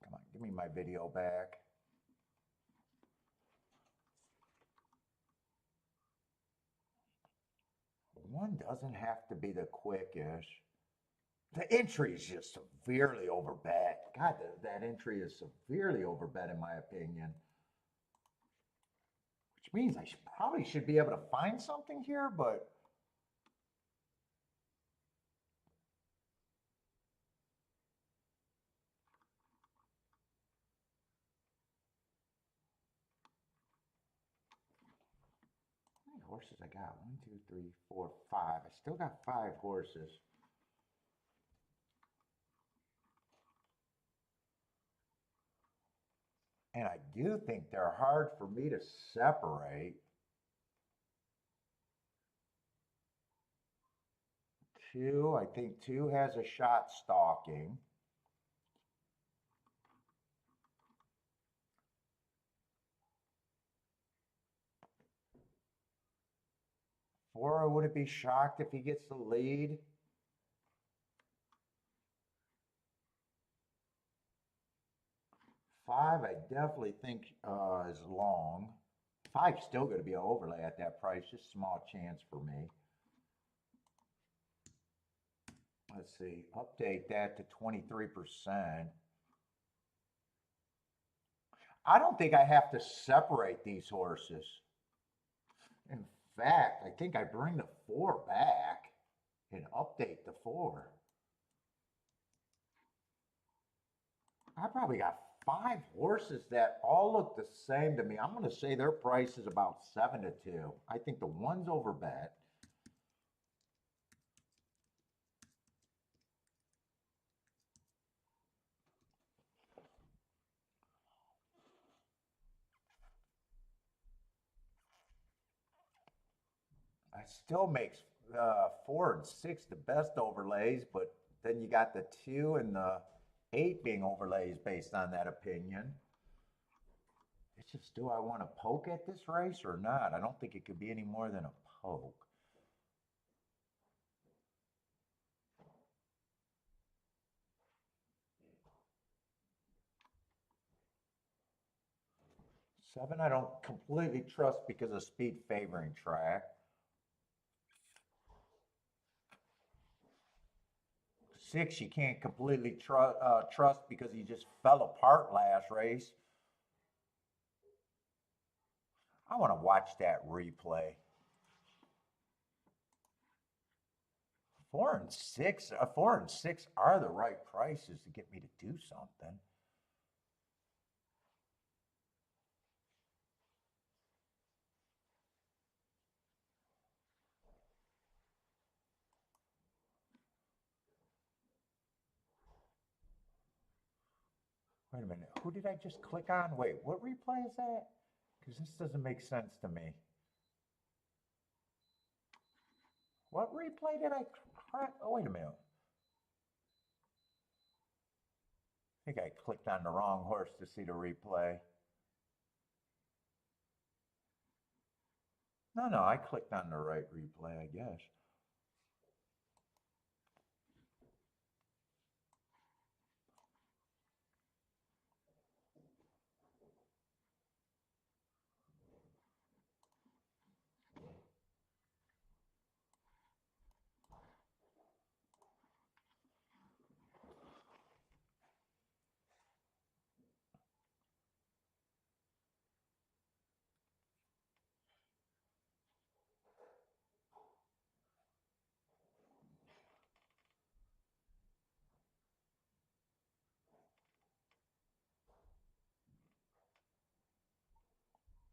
Come on, give me my video back. One doesn't have to be the quickest. The entry is just severely overbet. God, that entry is severely overbet in my opinion. Which means I probably should be able to find something here, but how many horses I got? 1, 2, 3, 4, 5. I still got 5 horses. And I do think they're hard for me to separate. Two, I think two has a shot stalking. Four, I wouldn't be shocked if he gets the lead. Five, I definitely think is long. Five's still going to be an overlay at that price, just small chance for me. Let's see, update that to 23%. I don't think I have to separate these horses. In fact, I think I bring the four back and update the four. I probably got 5 horses that all look the same to me. I'm going to say their price is about 7-2. I think the one's overbet. It still makes 4 and 6 the best overlays, but then you got the 2 and the 8 being overlays based on that opinion. It's just, do I want to poke at this race or not? I don't think it could be any more than a poke. Seven, I don't completely trust because of speed favoring track. Six, you can't completely trust because he just fell apart last race. I want to watch that replay. Four and six are the right prices to get me to do something. Wait a minute. Who did I just click on? Wait, what replay is that? Because this doesn't make sense to me. What replay did I crack? Oh, wait a minute. I think I clicked on the wrong horse to see the replay. No, I clicked on the right replay, I guess.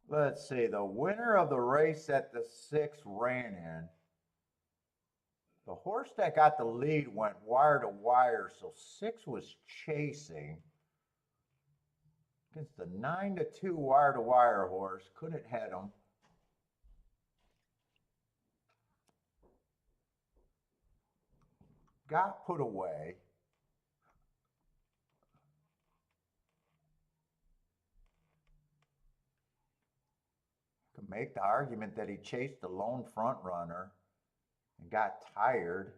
Let's see, the winner of the race that the 6 ran in, the horse that got the lead went wire to wire, so 6 was chasing against the 9-2 wire to wire horse. Couldn't head him. Got put away. Could make the argument that he chased the lone front runner and got tired.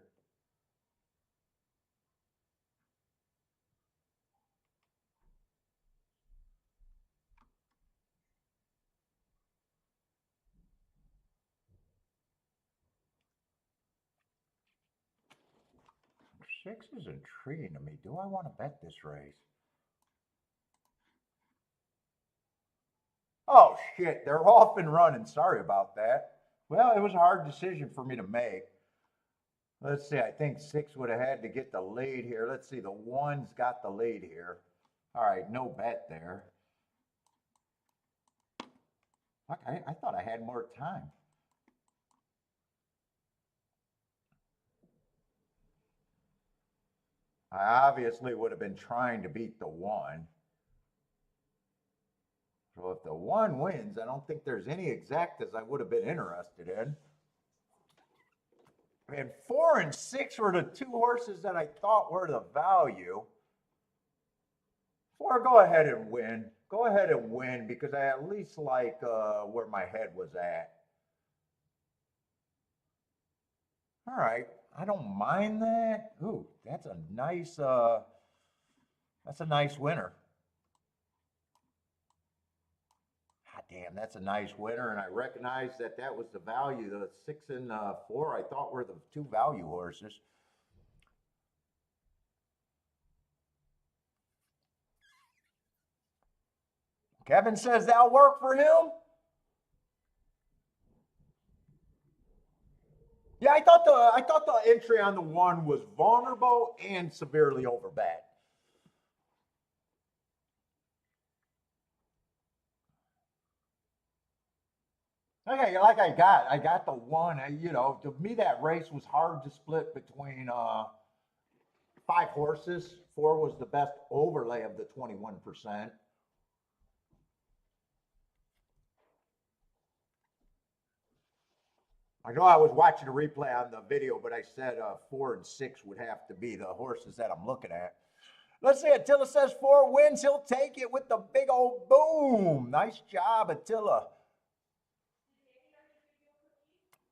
Six is intriguing to me. Do I want to bet this race? Oh, shit. They're off and running. Sorry about that. Well, it was a hard decision for me to make. Let's see. I think 6 would have had to get the lead here. Let's see. The 1's got the lead here. All right. No bet there. Okay, I thought I had more time. I obviously would have been trying to beat the 1. So if the 1 wins, I don't think there's any exactas I would have been interested in. And 4 and 6 were the 2 horses that I thought were the value. 4, go ahead and win. Go ahead and win because I at least like where my head was at. All right, I don't mind that. Ooh, that's a nice winner. God damn, that's a nice winner, and I recognize that that was the value. The 6 and 4 I thought were the 2 value horses. Kevin says that'll work for him. Yeah, I thought the entry on the 1 was vulnerable and severely overbet. Okay, like I got the 1. You know, to me that race was hard to split between 5 horses. 4 was the best overlay of the 21%. I know I was watching a replay on the video, but I said 4 and 6 would have to be the horses that I'm looking at. Let's see, Attila says 4 wins. He'll take it with the big old boom. Nice job, Attila.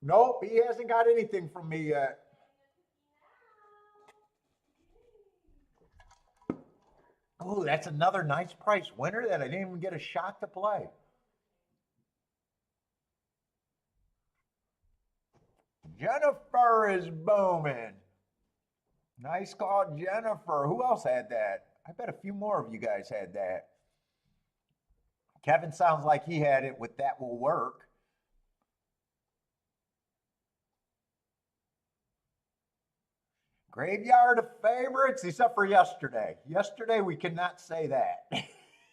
Nope, he hasn't got anything from me yet. Oh, that's another nice price winner that I didn't even get a shot to play. Jennifer is booming. Nice call, Jennifer. Who else had that? I bet a few more of you guys had that. Kevin sounds like he had it with That Will Work. Graveyard of favorites, except for yesterday. Yesterday we cannot say that.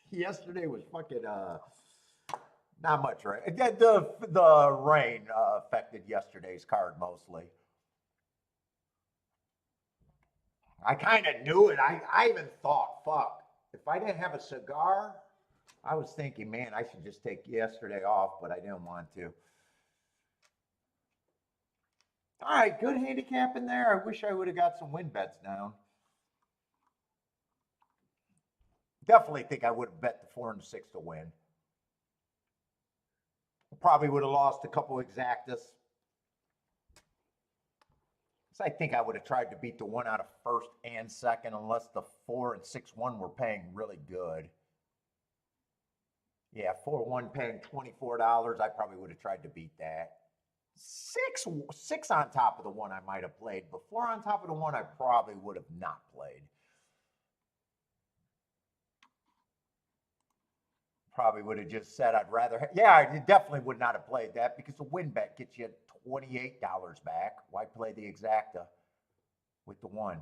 Yesterday was fucking not much rain. The rain affected yesterday's card mostly. I kind of knew it. I even thought, fuck, if I didn't have a cigar, I was thinking, man, I should just take yesterday off, but I didn't want to. All right, good handicap in there. I wish I would have got some win bets down. Definitely think I would have bet the 4 and 6 to win. Probably would have lost a couple exactas. So I think I would have tried to beat the 1 out of first and second, unless the 4 and 6-1 were paying really good. Yeah, 4-1 paying $24. I probably would have tried to beat that. Six on top of the 1 I might have played, but 4 on top of the 1 I probably would have not played. Probably would have just said I'd rather. Yeah, I definitely would not have played that because the win bet gets you $28 back. Why play the exacta with the 1?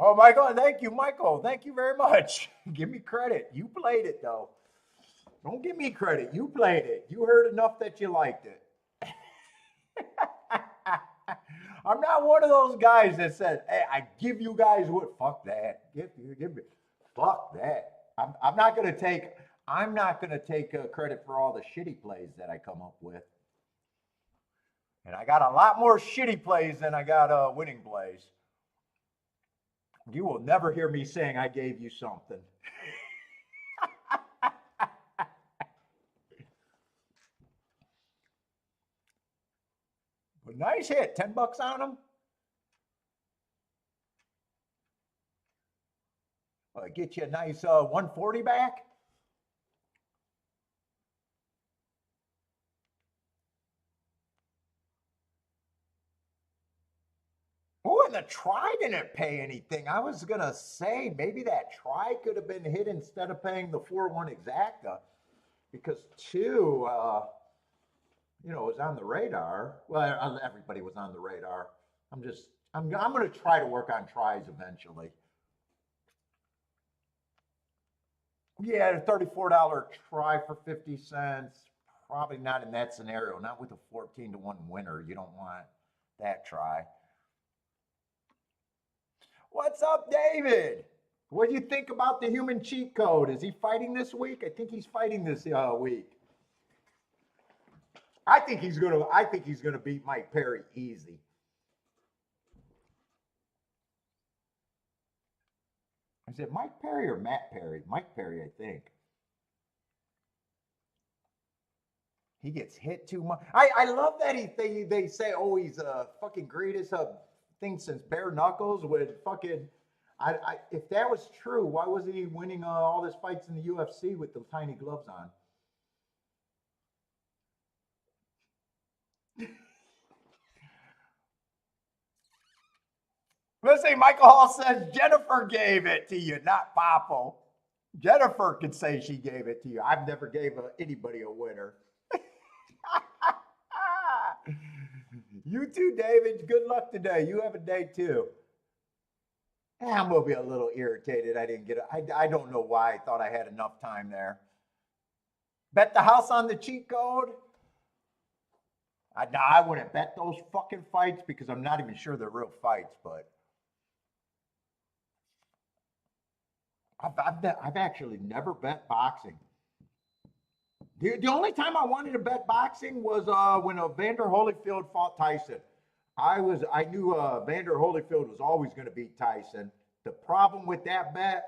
Oh, Michael, thank you, Michael. Thank you very much. Give me credit. You played it, though. Don't give me credit. You played it. You heard enough that you liked it. I'm not one of those guys that said, hey, I give you guys what. Fuck that. Give me. Fuck that. I'm not going to take credit for all the shitty plays that I come up with. And I got a lot more shitty plays than I got winning plays. You will never hear me saying I gave you something. But nice hit. $10 on them. Get you a nice 140 back. Oh, and the try didn't pay anything. I was going to say maybe that try could have been hit instead of paying the 4-1 exacta because 2, was on the radar. Well, everybody was on the radar. I'm going to try to work on tries eventually. Yeah, a $34 try for 50 cents. Probably not in that scenario. Not with a 14-1 winner. You don't want that try. What's up, David? What do you think about the human cheat code? Is he fighting this week? I think he's fighting this week. I think he's gonna beat Mike Perry easy. Is it Mike Perry or Matt Perry? Mike Perry, I think. He gets hit too much. I love that they say, oh, he's a fucking greatest thing since bare knuckles with fucking. If that was true, why wasn't he winning all his fights in the UFC with the tiny gloves on? Let's say Michael Hall says Jennifer gave it to you, not Papo. Jennifer could say she gave it to you. I've never gave anybody a winner. You too, David. Good luck today. You have a day too. I'm gonna be a little irritated. I didn't get it. I don't know why I thought I had enough time there. Bet the house on the cheat code. I wouldn't bet those fucking fights because I'm not even sure they're real fights, but I've actually never bet boxing. The only time I wanted to bet boxing was when Evander Holyfield fought Tyson. I knew Evander Holyfield was always going to beat Tyson. The problem with that bet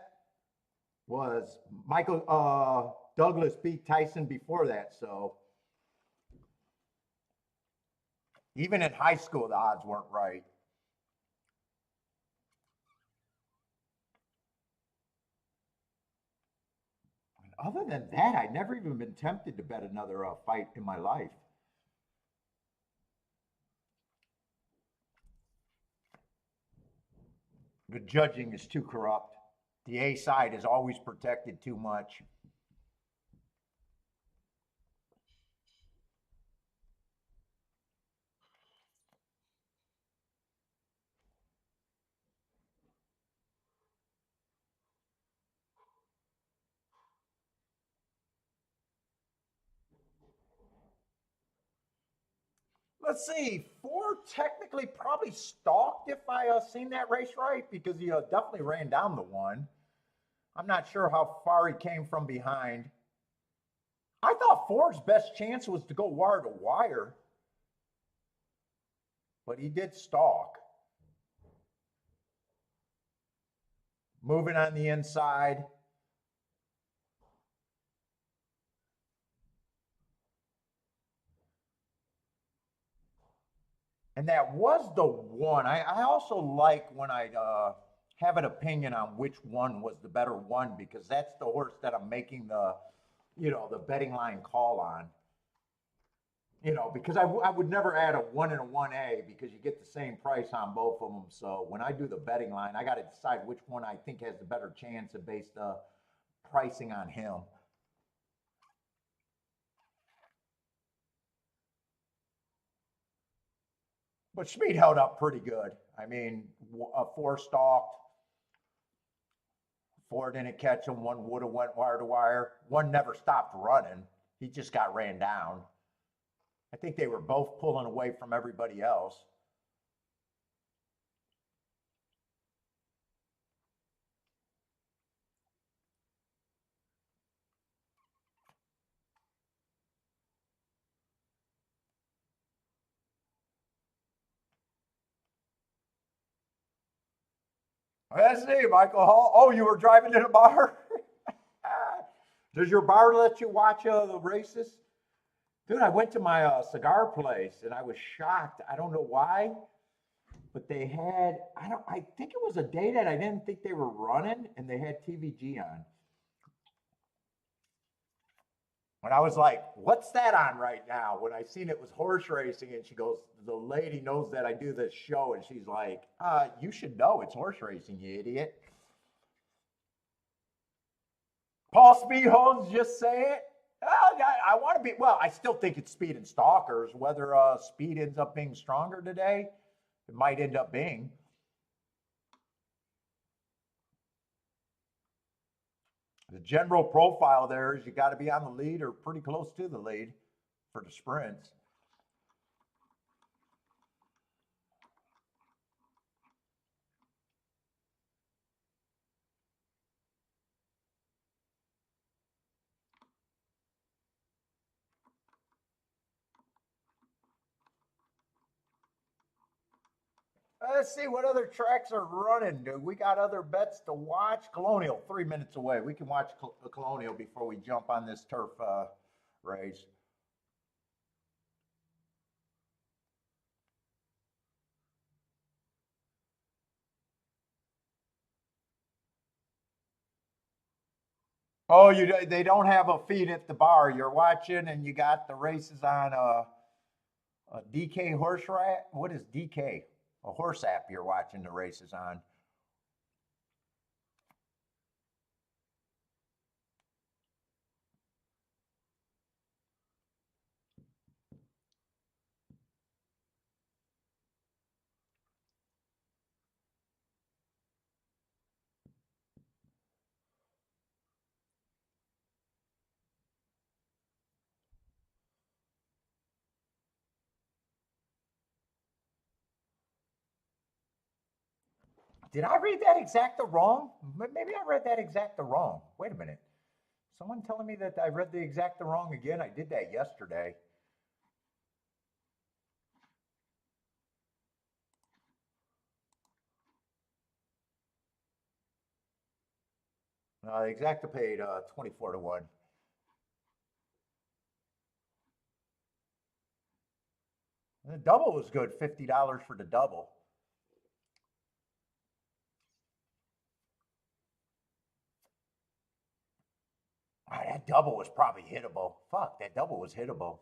was Michael Douglas beat Tyson before that, so even in high school the odds weren't right. Other than that, I'd never even been tempted to bet another fight in my life. The judging is too corrupt. The A side is always protected too much. Let's see, four technically probably stalked if I seen that race right because he definitely ran down the one. I'm not sure how far he came from behind. I thought four's best chance was to go wire to wire, but he did stalk. Moving on the inside. And that was the one. I also like when I have an opinion on which one was the better one because that's the horse that I'm making the betting line call on. Because I would never add a 1 and a 1A because you get the same price on both of them. So when I do the betting line, I got to decide which one I think has the better chance and base the pricing on him. But Schmid held up pretty good. I mean, four stalked, four didn't catch him, one would have went wire to wire, one never stopped running. He just got ran down. I think they were both pulling away from everybody else. Let's see, Michael Hall. Oh, you were driving to the bar? Does your bar let you watch the races? Dude, I went to my cigar place and I was shocked. I don't know why, but they had, I think it was a day that I didn't think they were running and they had TVG on. And I was like, what's that on right now? When I seen it was horse racing, and she goes, the lady knows that I do this show, and she's like, you should know it's horse racing, you idiot. Paul Speedhone's just say it. I want to be, well, I still think it's Speed and Stalkers. Whether Speed ends up being stronger today, it might end up being. The general profile there is you got to be on the lead or pretty close to the lead for the sprints. Let's see what other tracks are running. Do we got other bets to watch? Colonial, 3 minutes away. We can watch Colonial before we jump on this turf race. Oh, they don't have a feed at the bar. You're watching, and you got the races on a DK horse rat. What is DK? A horse app you're watching the races on. Did I read that exacta wrong? Maybe I read that exacta wrong. Wait a minute. Someone telling me that I read the exacta wrong again? I did that yesterday. The exacta paid 24 to 1. And the double was good, $50 for the double. That double was probably hittable. Fuck, that double was hittable.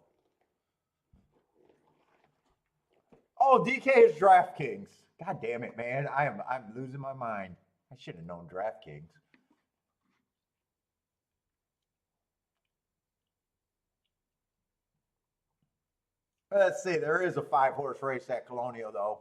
Oh, DK is DraftKings. God damn it, man. I'm losing my mind. I should have known DraftKings. Let's see. There is a 5-horse race at Colonial, though.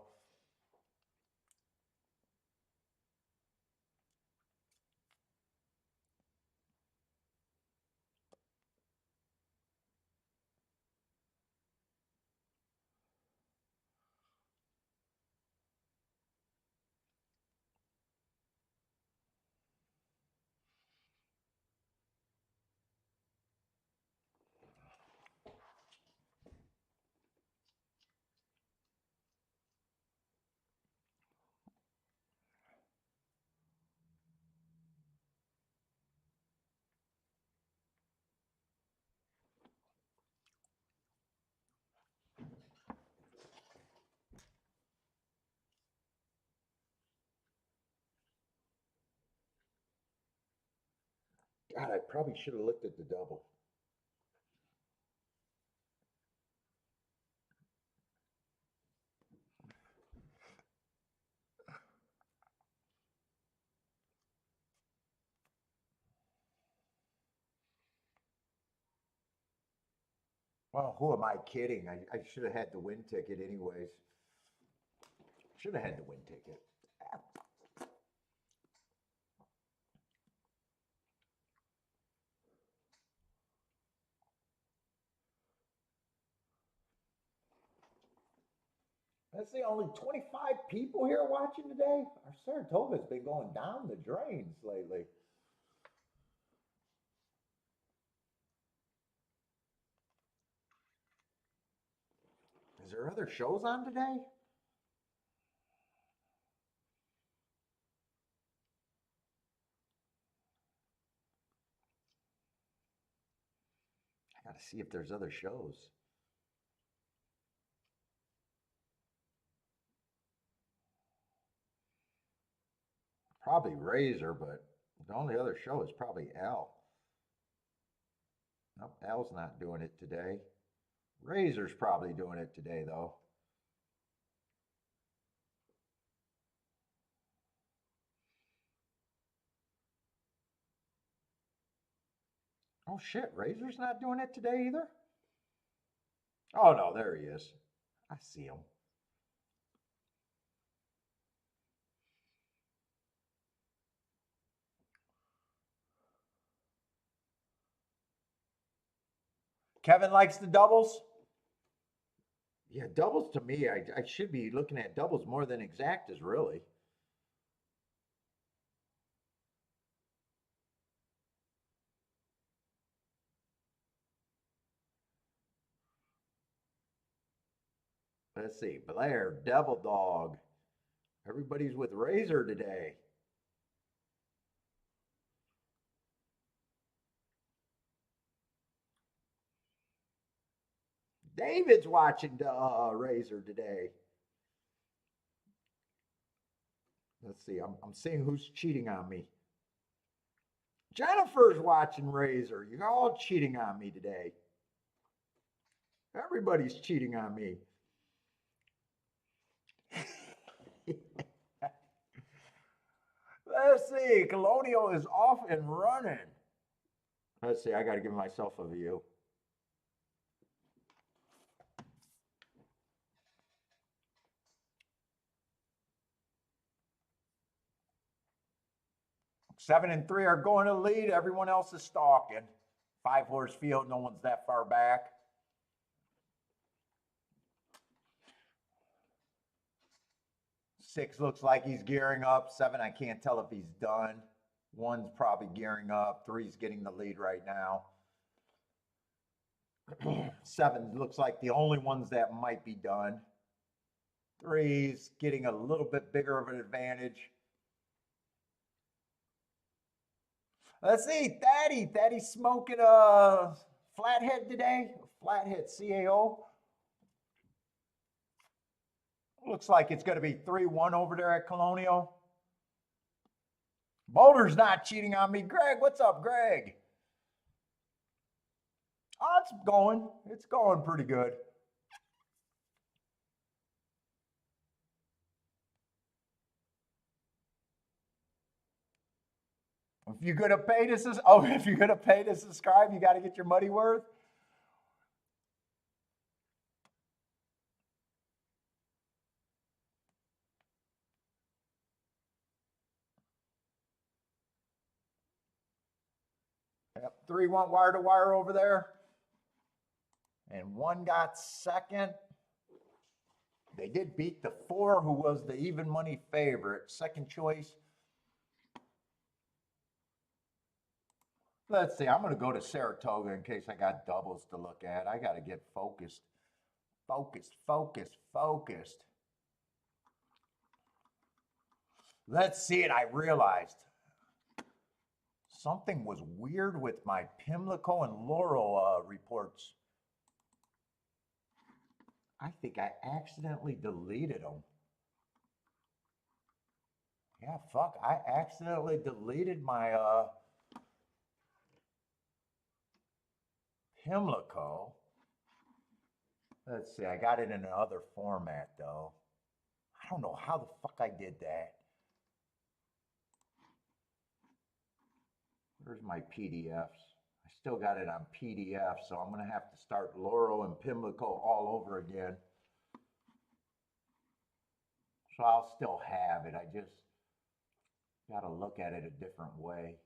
God, I probably should have looked at the double. Well, who am I kidding? I should have had the win ticket anyways. Should have had the win ticket. Let's see, only 25 people here watching today. Our Saratoga's been going down the drains lately. Is there other shows on today? I gotta see if there's other shows. Probably Razor, but the only other show is probably L. Nope, L's not doing it today. Razor's probably doing it today, though. Oh shit, Razor's not doing it today either? Oh no, there he is. I see him. Kevin likes the doubles? Yeah, doubles to me, I should be looking at doubles more than exactas, really. Let's see, Blair, Devil Dog. Everybody's with Razor today. David's watching Razor today. Let's see, I'm seeing who's cheating on me. Jennifer's watching Razor. You're all cheating on me today. Everybody's cheating on me. Let's see, Colonial is off and running. Let's see, I got to give myself a view. Seven and three are going to lead. Everyone else is stalking. 5-horse field, no one's that far back. Six looks like he's gearing up. Seven, I can't tell if he's done. One's probably gearing up. Three's getting the lead right now. Seven looks like the only ones that might be done. Three's getting a little bit bigger of an advantage. Let's see, Thaddy's smoking a flathead today. Flathead CAO. Looks like it's going to be 3-1 over there at Colonial. Boulder's not cheating on me. Greg, what's up, Greg? Oh, it's going. It's going pretty good. If you're gonna pay to if you're gonna pay to subscribe, you got to get your money worth. Yep, 3 went wire to wire over there, and 1 got second. They did beat the 4, who was the even money favorite, second choice. Let's see, I'm going to go to Saratoga in case I got doubles to look at. I got to get focused. Focused. Let's see it. I realized something was weird with my Pimlico and Laurel reports. I think I accidentally deleted them. Yeah, fuck. I accidentally deleted my Pimlico. Let's see, I got it in another format though. I don't know how the fuck I did that. Where's my PDFs? I still got it on PDF, so I'm gonna have to start Laurel and Pimlico all over again. So I'll still have it. I just gotta look at it a different way.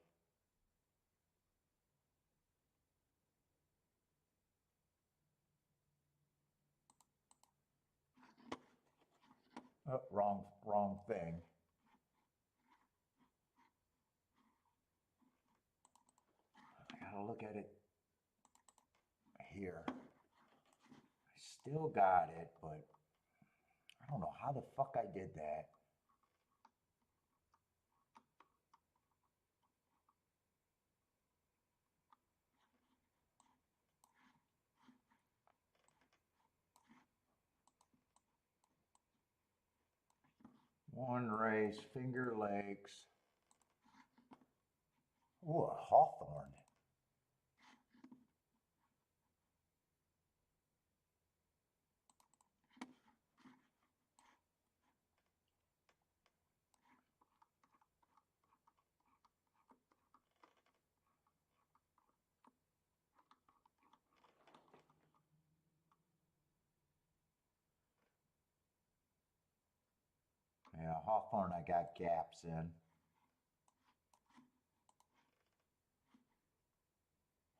Oh, wrong thing. I gotta look at it here. I still got it, but I don't know how the fuck I did that. One race, Finger Lakes. Ooh, a Hawthorne. Yeah, Hawthorne I got gaps in.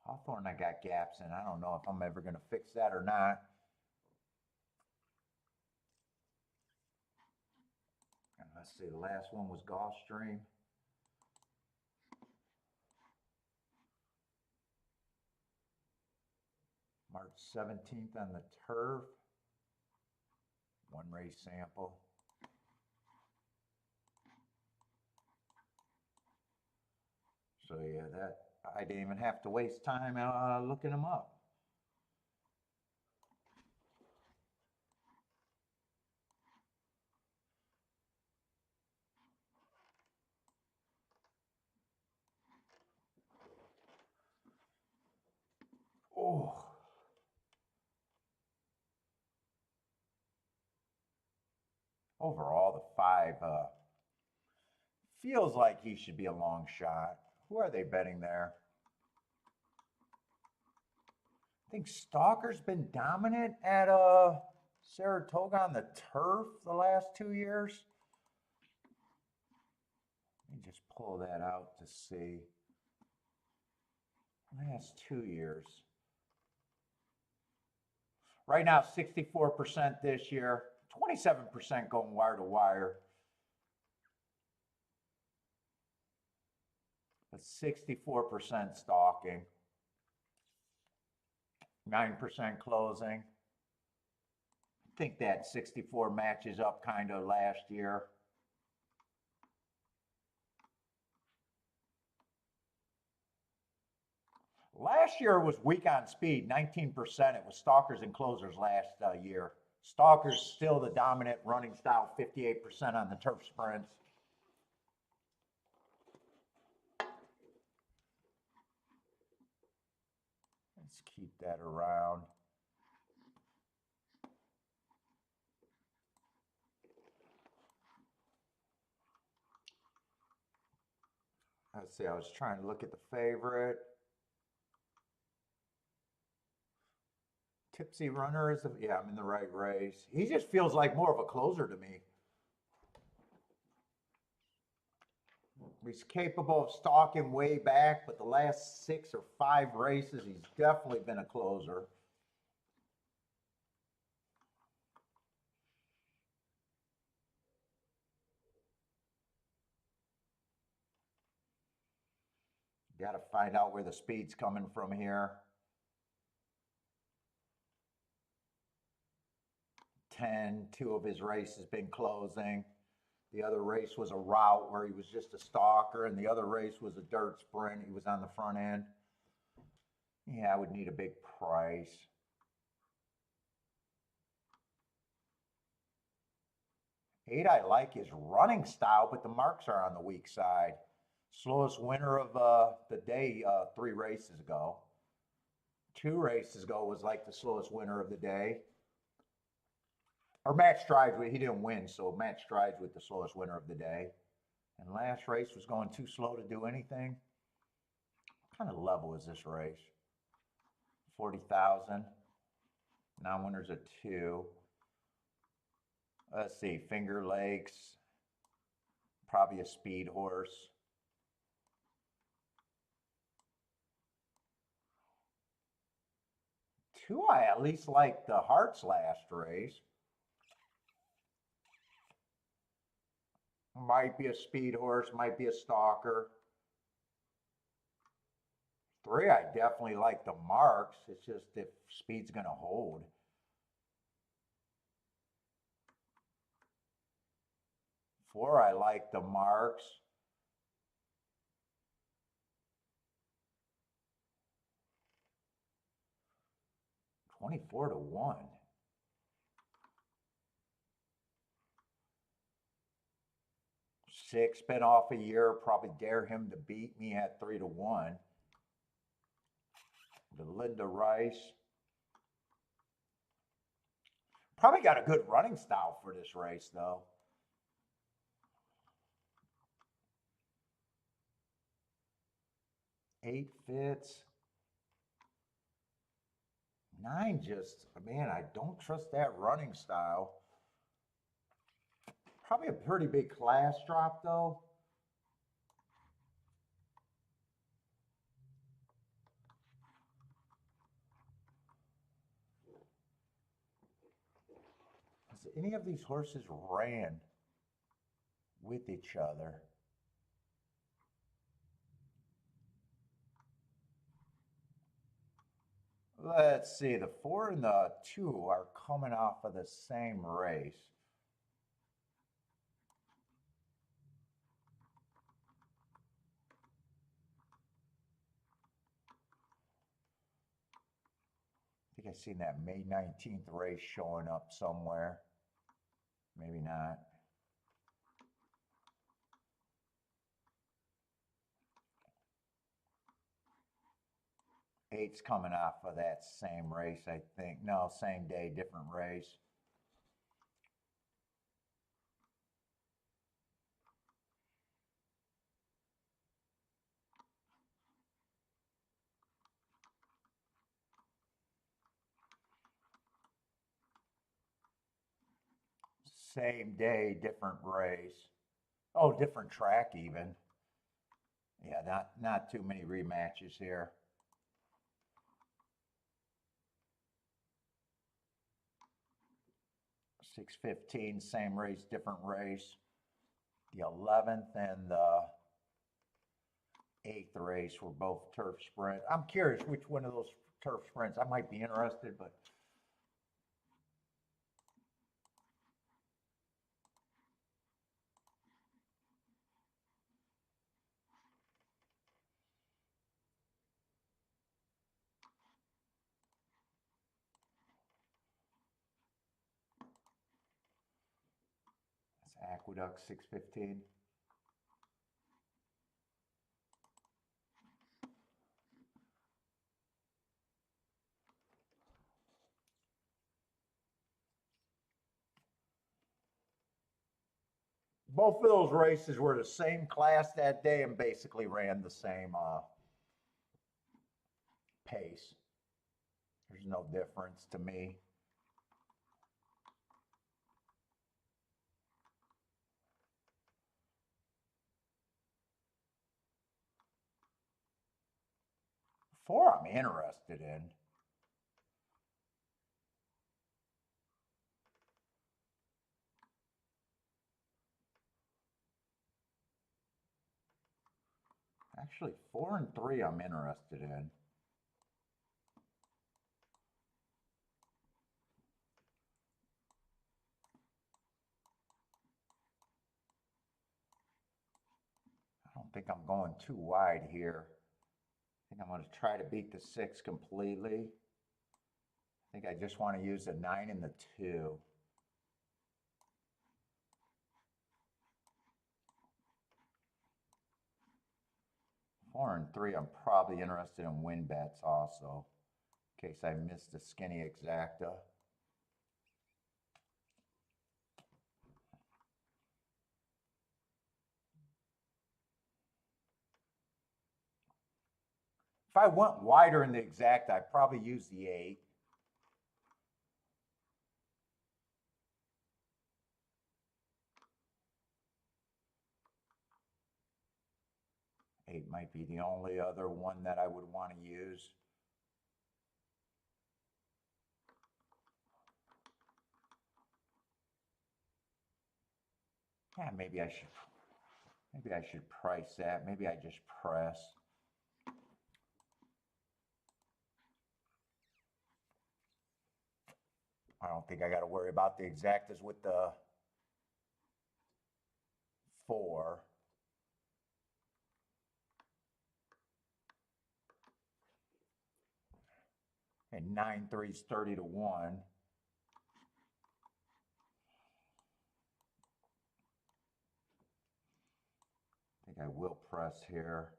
Hawthorne I got gaps in. I don't know if I'm ever going to fix that or not. And let's see, the last one was Gulfstream. March 17th on the turf. 1 race sample. So yeah, that I didn't even have to waste time looking them up. Oh. Overall, the 5 feels like he should be a long shot. Who are they betting there? I think Stalker's been dominant at Saratoga on the turf the last 2 years. Let me just pull that out to see. Last 2 years. Right now, 64% this year, 27% going wire to wire. But 64% stalking. 9% closing. I think that 64 matches up kind of last year. Last year was weak on speed, 19%. It was stalkers and closers last year. Stalkers still the dominant running style, 58% on the turf sprints. Let's keep that around. Let's see, I was trying to look at the favorite. Tipsy Runner is, yeah, I'm in the right race. He just feels like more of a closer to me. He's capable of stalking way back, but the last 6 or 5 races, he's definitely been a closer. Got to find out where the speed's coming from here. 10, 2 of his races been closing. The other race was a route where he was just a stalker, and the other race was a dirt sprint. He was on the front end. Yeah, I would need a big price. 8, I like his running style, but the marks are on the weak side. Slowest winner of the day 3 races ago. 2 races ago was like the slowest winner of the day. Or match strides with, he didn't win, so match strides with the slowest winner of the day. And last race was going too slow to do anything. What kind of level is this race? 40,000. Non-winners are 2. Let's see, Finger Lakes. Probably a speed horse. 2, I at least like the Hearts last race. Might be a speed horse, might be a stalker. 3, I definitely like the marks. It's just if speed's going to hold. 4, I like the marks. 24-1. 6, been off a year. Probably dare him to beat me at 3-1. The Linda Rice. Probably got a good running style for this race, though. 8 fits. 9 just, man, I don't trust that running style. Probably a pretty big class drop, though. Has any of these horses ran with each other? Let's see, the 4 and the 2 are coming off of the same race. I think I've seen that May 19th race showing up somewhere. Maybe not. Eight's coming off of that same race, I think. No, same day, different race. Same day, different race. Oh, different track even. Yeah, not too many rematches here. 6:15, same race, different race. The 11th and the 8th race were both turf sprint. I'm curious which one of those turf sprints. I might be interested, but it's Aqueduct 6:15. Both of those races were the same class that day and basically ran the same pace. There's no difference to me. Four I'm interested in. Actually, 4 and 3 I'm interested in. I don't think I'm going too wide here. I think I'm going to try to beat the 6 completely. I think I just want to use the 9 and the 2. 4 and 3, I'm probably interested in win bets also, in case I missed the skinny exacta. If I went wider in the exacta, I'd probably use the 8. Eight might be the only other one that I would want to use. Yeah, maybe I should price that. Maybe I just press. I don't think I got to worry about the exactas with the 4. And 9-3 is 30 to 1. I think I will press here.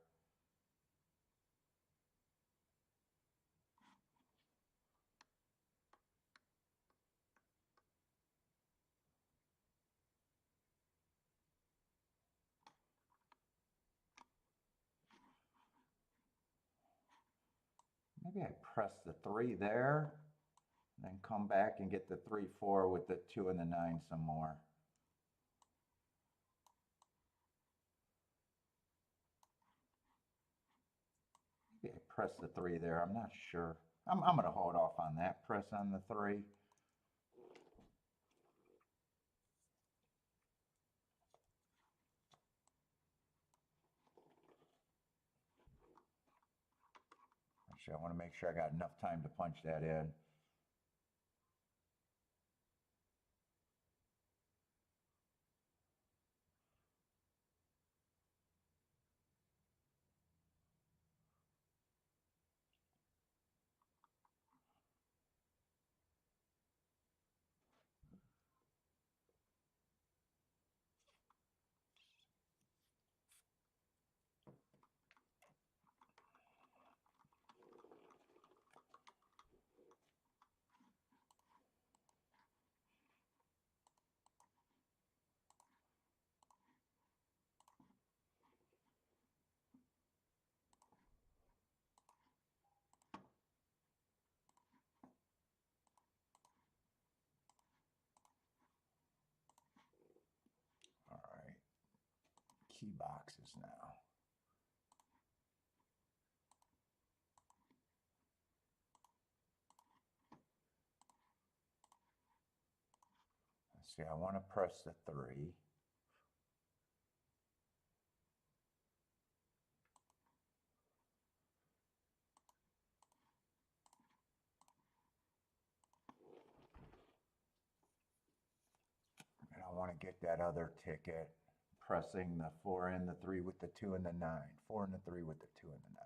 Maybe I press the 3 there, then come back and get the 3-4 with the 2 and the 9 some more. Maybe I press the 3 there. I'm not sure. I'm going to hold off on that. Press on the 3. Actually, I want to make sure I got enough time to punch that in. All right. Key boxes now. Let's see, I want to press the 3. And I want to get that other ticket, pressing the 4 and the 3 with the 2 and the 9. 4 and the 3 with the 2 and the 9.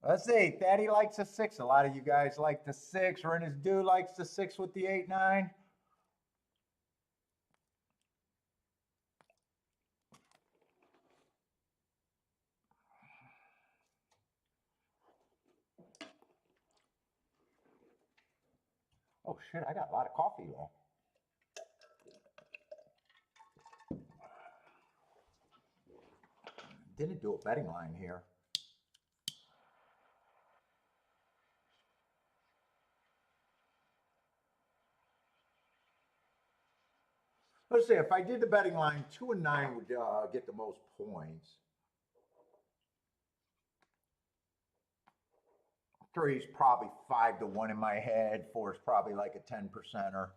Let's see. Thaddy likes a 6. A lot of you guys like the 6. Ren's Dude likes the 6 with the 8-9. Oh shit, I got a lot of coffee left. Didn't do a betting line here. Let's see, if I did the betting line, 2 and 9 would get the most points. 3 is probably 5 to 1 in my head. 4 is probably like a 10%er.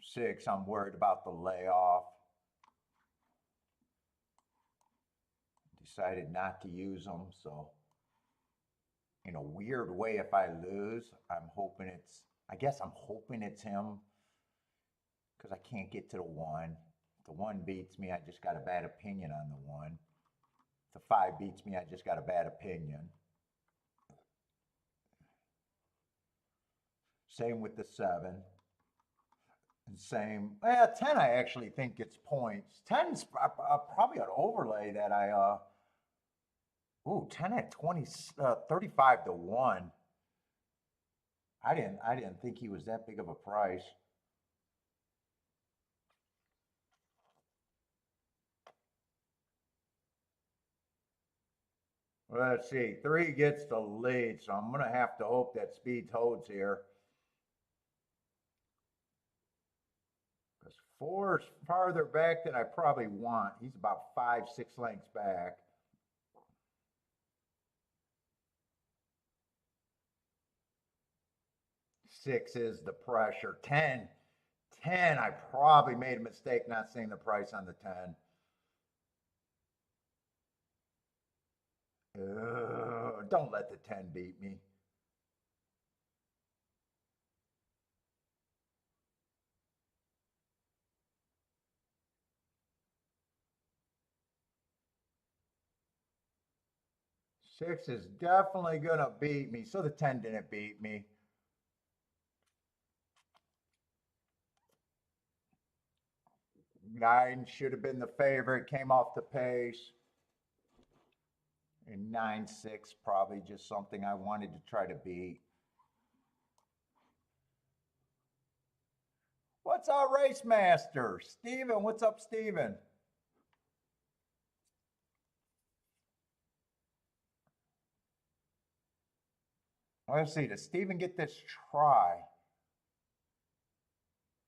Six, I'm worried about the layoff. Decided not to use them, so in a weird way, if I lose, I guess I'm hoping it's him because I can't get to the 1. If the 1 beats me, I just got a bad opinion on the 1. If the 5 beats me, I just got a bad opinion. Same with the 7. And same, 10 I actually think gets points. 10's probably an overlay that I, 10 at 20, 35 to 1. I didn't think he was that big of a price. Let's see, 3 gets the lead, so I'm gonna have to hope that speed holds here. Because 4 is farther back than I probably want. He's about 5, 6 lengths back. Six is the pressure. 10, I probably made a mistake not seeing the price on the 10. Don't let the 10 beat me. Six is definitely gonna beat me, so the 10 didn't beat me. Nine should have been the favorite, came off the pace. And 9-6, probably just something I wanted to try to beat. What's our race master? Steven, what's up, Steven? Let's see, does Steven get this try?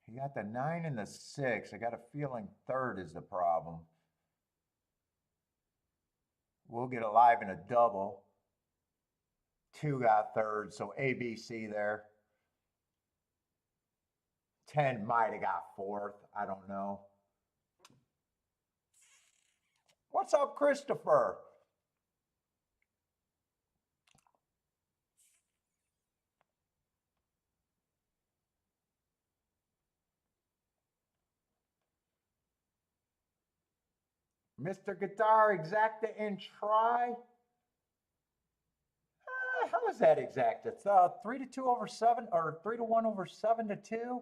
He got the 9 and the 6. I got a feeling 3rd is the problem. We'll get alive in a double. 2 got 3rd, so ABC there. 10 might have got 4th. I don't know. What's up, Christopher? Mr. Guitar, exacta and try. How is that exact? It's 3 to 2 over 7, or 3 to 1 over 7 to 2.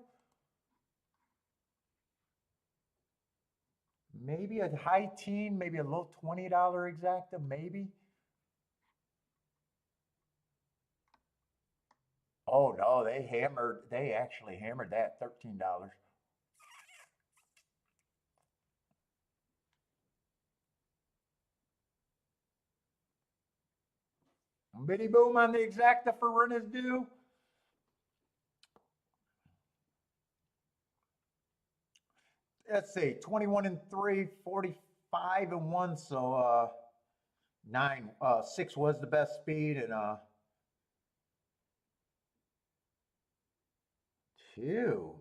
Maybe a high teen, maybe a low $20 exacta, maybe. Oh no, they actually hammered that $13. Biddy boom on the exacta for Renner's due. Let's see, 21 and 3, 45 and 1. So 6 was the best speed, and 2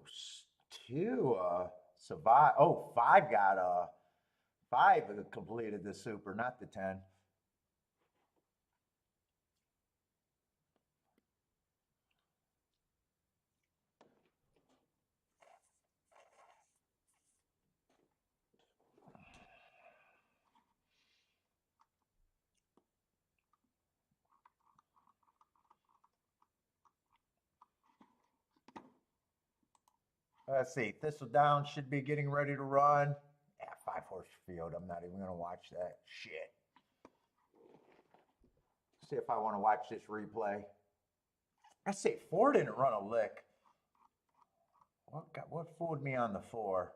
survive. Oh, 5 got 5 completed the super, not the 10. Let's see, Thistledown should be getting ready to run. Yeah, 5-4 horse field. I'm not even going to watch that shit. See if I want to watch this replay. I say 4 didn't run a lick. What fooled me on the 4?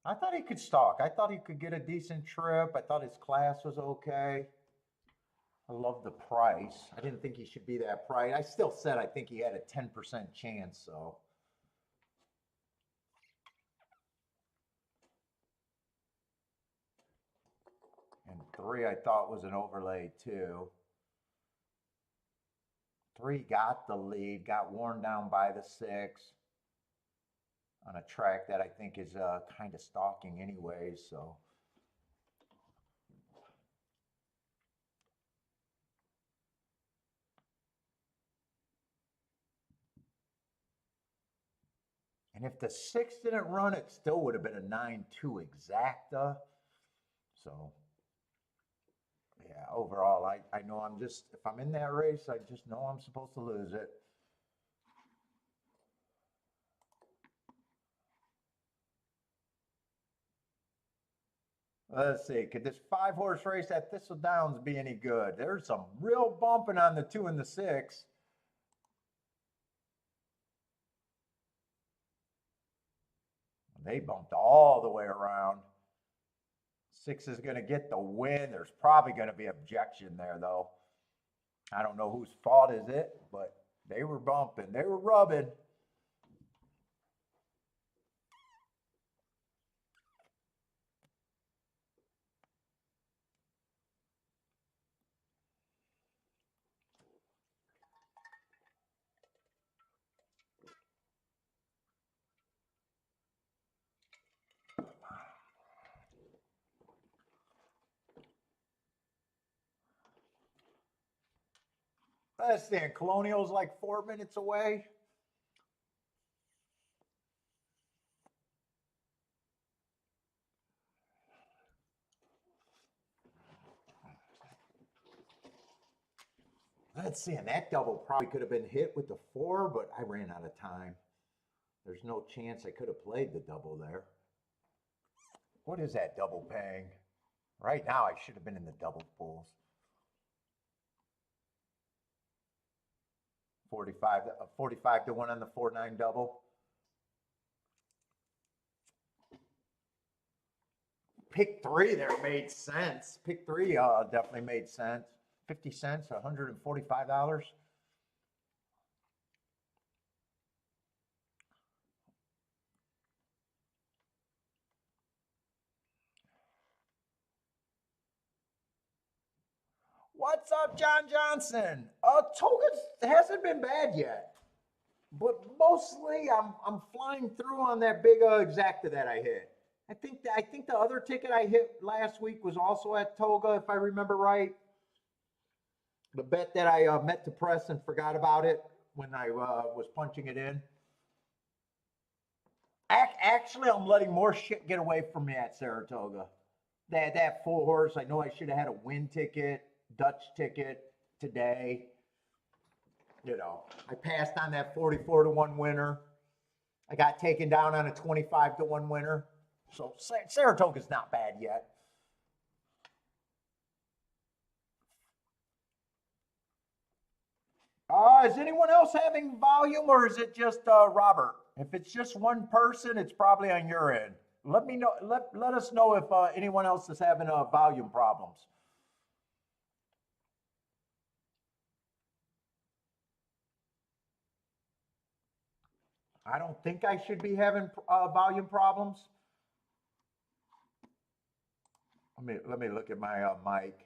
I thought he could stalk. I thought he could get a decent trip. I thought his class was okay. I love the price. I didn't think he should be that price. I still said I think he had a 10% chance, so. And 3 I thought was an overlay too. 3 got the lead, got worn down by the 6 on a track that I think is kind of stalking anyways, so. And if the 6 didn't run, it still would have been a 9-2 exacta. So, yeah, overall, I know if I'm in that race, I just know I'm supposed to lose it. Let's see, could this 5-horse race at Thistle Downs be any good? There's some real bumping on the 2 and the 6. They bumped all the way around. 6 is going to get the win. There's probably going to be objection there, though. I don't know whose fault is it, but they were bumping. They were rubbing. Let's see, Colonial's like 4 minutes away. Let's see, and that double probably could have been hit with the 4, but I ran out of time. There's no chance I could have played the double there. What is that double paying? Right now, I should have been in the double pools. 45 to 1 on the 4-9 double. Pick 3 there made sense. Pick 3 definitely made sense. 50 cents, $145. What's up, John Johnson? Toga hasn't been bad yet, but mostly I'm flying through on that big exacta that I hit. I think the other ticket I hit last week was also at Toga, if I remember right. The bet that I meant to press and forgot about it when I was punching it in. Actually, I'm letting more shit get away from me at Saratoga. That 4-horse, I know I should have had a win ticket, Dutch ticket today. You know, I passed on that 44 to 1 winner. I got taken down on a 25 to 1 winner. So Saratoga's not bad yet. Is anyone else having volume, or is it just Robert? If it's just one person, it's probably on your end. Let me know. Let us know if anyone else is having volume problems. I don't think I should be having volume problems. Let me look at my mic.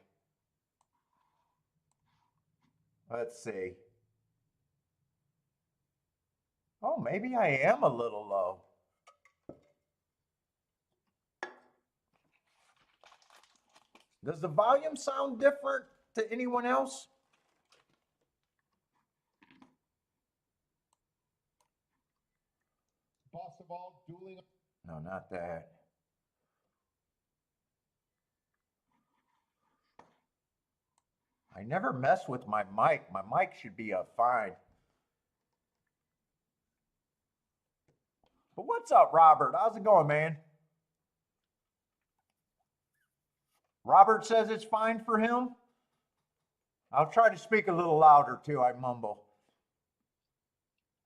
Let's see. Oh, maybe I am a little low. Does the volume sound different to anyone else? Boss of all dueling. No, not that. I never mess with my mic. My mic should be fine. But what's up, Robert? How's it going, man? Robert says it's fine for him. I'll try to speak a little louder too. I mumble.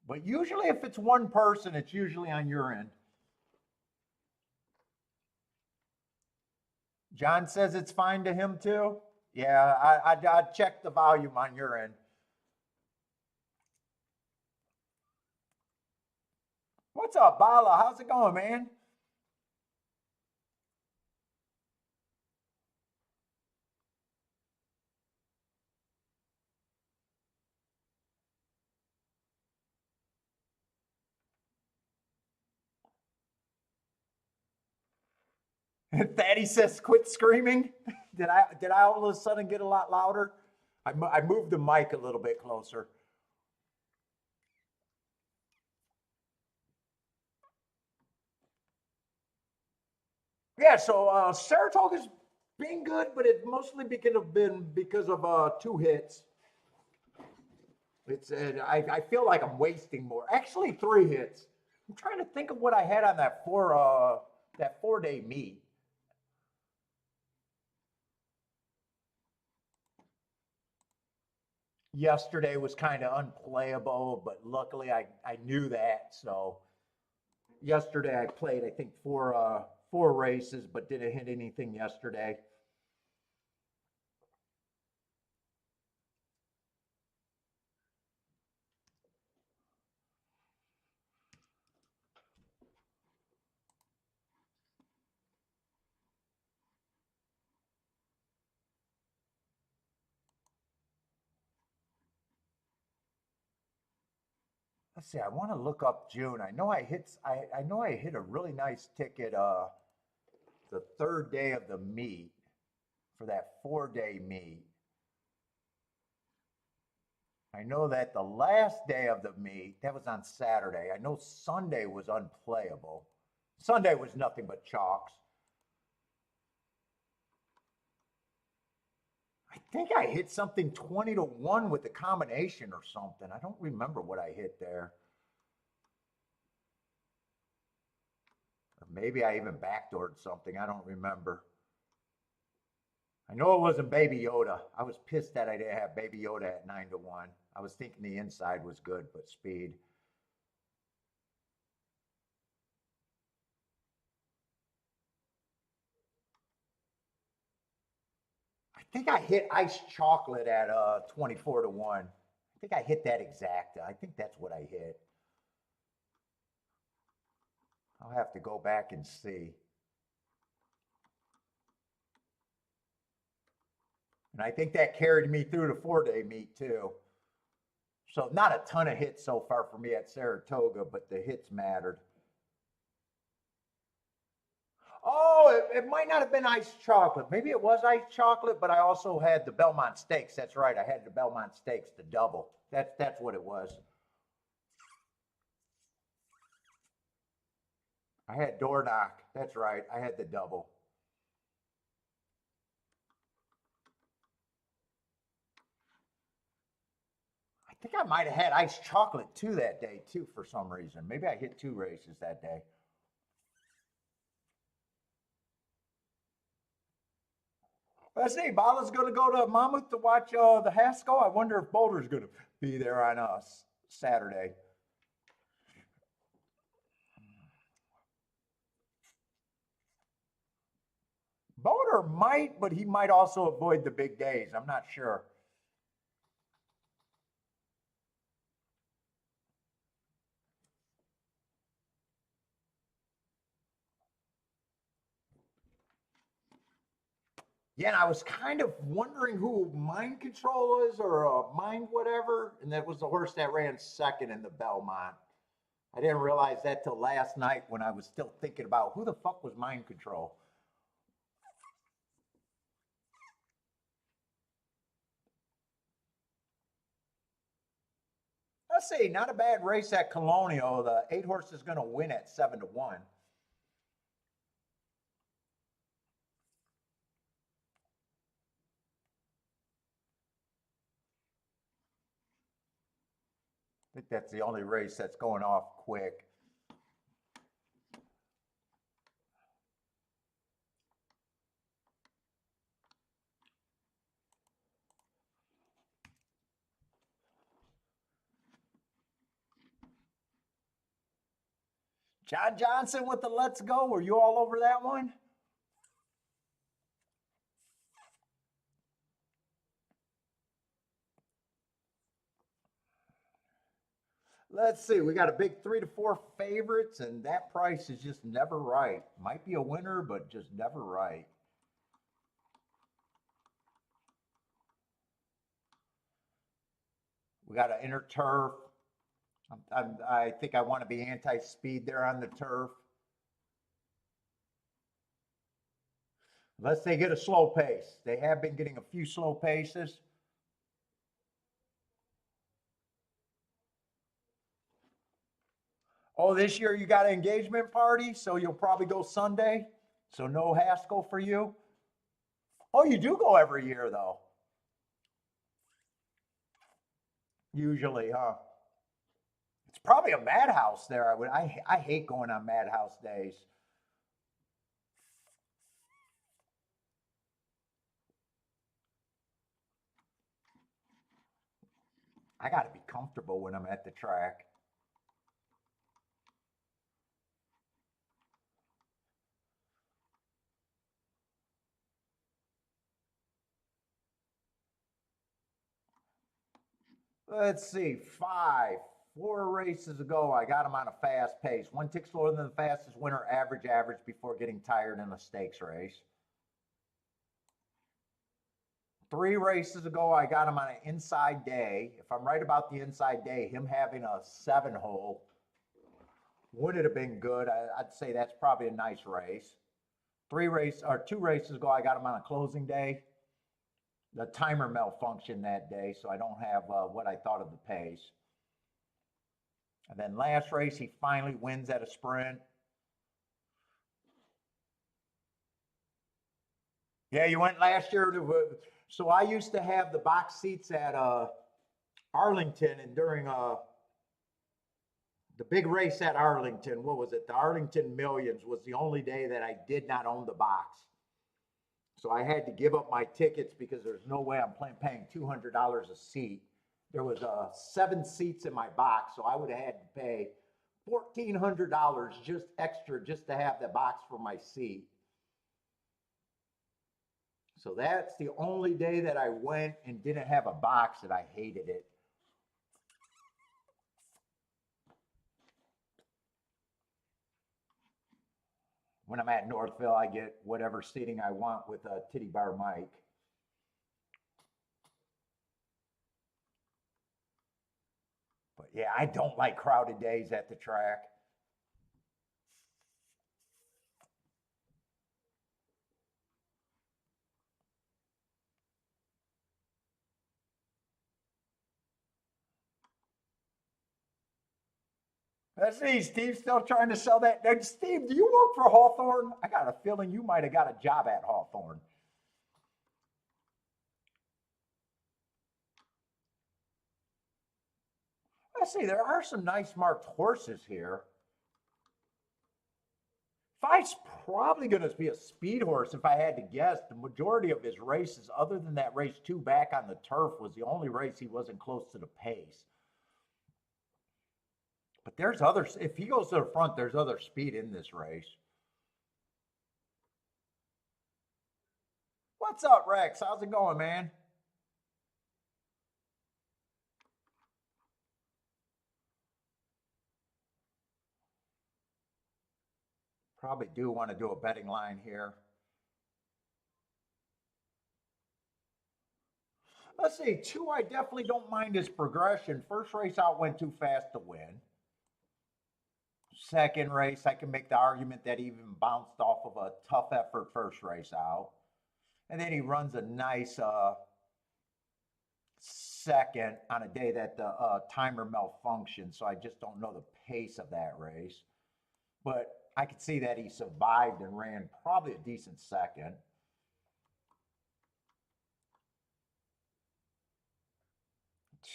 But usually, if it's one person, it's usually on your end. John says it's fine to him too. Yeah, I checked the volume on your end. What's up, Bala? How's it going, man? Thaddy says, "Quit screaming." Did I all of a sudden get a lot louder? I moved the mic a little bit closer. Yeah, so Saratoga's been good, but it mostly because of two hits. It's I feel like I'm wasting more. Actually, three hits. I'm trying to think of what I had on that 4 day meet. Yesterday was kind of unplayable, but luckily I knew that. So yesterday I played I think four races, but didn't hit anything yesterday. Let's see. I want to look up June. I know I hit a really nice ticket the third day of the meet for that 4 day meet. I know that the last day of the meet, that was on Saturday. I know Sunday was unplayable. Sunday was nothing but chalks. I think I hit something 20 to 1 with the combination or something. I don't remember what I hit there. Or maybe I even backdoored something. I don't remember. I know it wasn't Baby Yoda. I was pissed that I didn't have Baby Yoda at 9 to 1. I was thinking the inside was good, but speed. I think I hit iced chocolate at 24 to 1. I think I hit that exact. I think that's what I hit. I'll have to go back and see. And I think that carried me through the 4 day meet too. So not a ton of hits so far for me at Saratoga, but the hits mattered. Oh, it might not have been iced chocolate. Maybe it was iced chocolate, but I also had the Belmont Steaks. That's right. I had the Belmont Steaks, the double. That's what it was. I had door knock. That's right. I had the double. I think I might have had iced chocolate too that day too for some reason. Maybe I hit two races that day. Let's see. Bala's going to go to Monmouth to watch the Haskell. I wonder if Boulder's going to be there on us Saturday. Boulder might, but he might also avoid the big days. I'm not sure. Yeah, and I was kind of wondering who Mind Control is or Mind whatever, and that was the horse that ran second in the Belmont. I didn't realize that till last night when I was still thinking about who the fuck was Mind Control. Let's see, not a bad race at Colonial. The 8 horse is going to win at 7 to 1. I think that's the only race that's going off quick. John Johnson with the let's go. Were you all over that one? Let's see. We got a big 3 to 4 favorites, and that price is just never right. Might be a winner, but just never right. We got an inner turf. I think I want to be anti-speed there on the turf. Unless they get a slow pace. They have been getting a few slow paces. Oh, this year you got an engagement party, so you'll probably go Sunday. So no Haskell for you. Oh, you do go every year though. Usually, huh? It's probably a madhouse there. I hate going on madhouse days. I got to be comfortable when I'm at the track. Let's see, 4 races ago, I got him on a fast pace. 1 tick slower than the fastest winner, average before getting tired in a stakes race. 3 races ago, I got him on an inside day. If I'm right about the inside day, him having a 7-hole, would it have been good? I'd say that's probably a nice race. 2 races ago, I got him on a closing day. The timer malfunctioned that day, so I don't have what I thought of the pace. And then last race, he finally wins at a sprint. Yeah, you went last year. So I used to have the box seats at Arlington, and during the big race at Arlington, what was it? The Arlington Millions was the only day that I did not own the box. So I had to give up my tickets because there's no way I'm paying $200 a seat. There was 7 seats in my box, so I would have had to pay $1,400 just extra just to have the box for my seat. So that's the only day that I went and didn't have a box that I hated it. When I'm at Northville, I get whatever seating I want with a titty bar mic. But yeah, I don't like crowded days at the track. Let's see, Steve's still trying to sell that. Steve, do you work for Hawthorne? I got a feeling you might have got a job at Hawthorne. Let's see, there are some nice marked horses here. Fight's probably going to be a speed horse if I had to guess. The majority of his races, other than that race 2 back on the turf, was the only race he wasn't close to the pace. But there's others. If he goes to the front, there's other speed in this race. What's up, Rex? How's it going, man? Probably do want to do a betting line here. Let's see, 2, I definitely don't mind his progression. First race out went too fast to win. Second race, I can make the argument that he even bounced off of a tough effort first race out. And then he runs a nice second on a day that the timer malfunctioned. So I just don't know the pace of that race. But I could see that he survived and ran probably a decent second.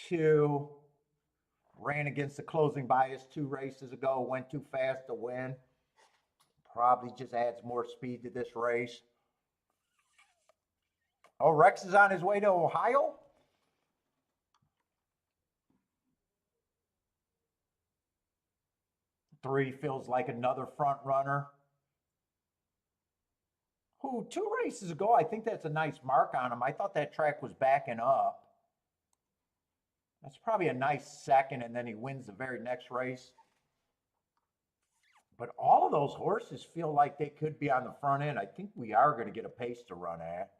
Two, ran against the closing bias 2 races ago, went too fast to win. Probably just adds more speed to this race. Oh, Rex is on his way to Ohio? 3 feels like another front runner. Who 2 races ago, I think that's a nice mark on him. I thought that track was backing up. That's probably a nice second, and then he wins the very next race. But all of those horses feel like they could be on the front end. I think we are going to get a pace to run at.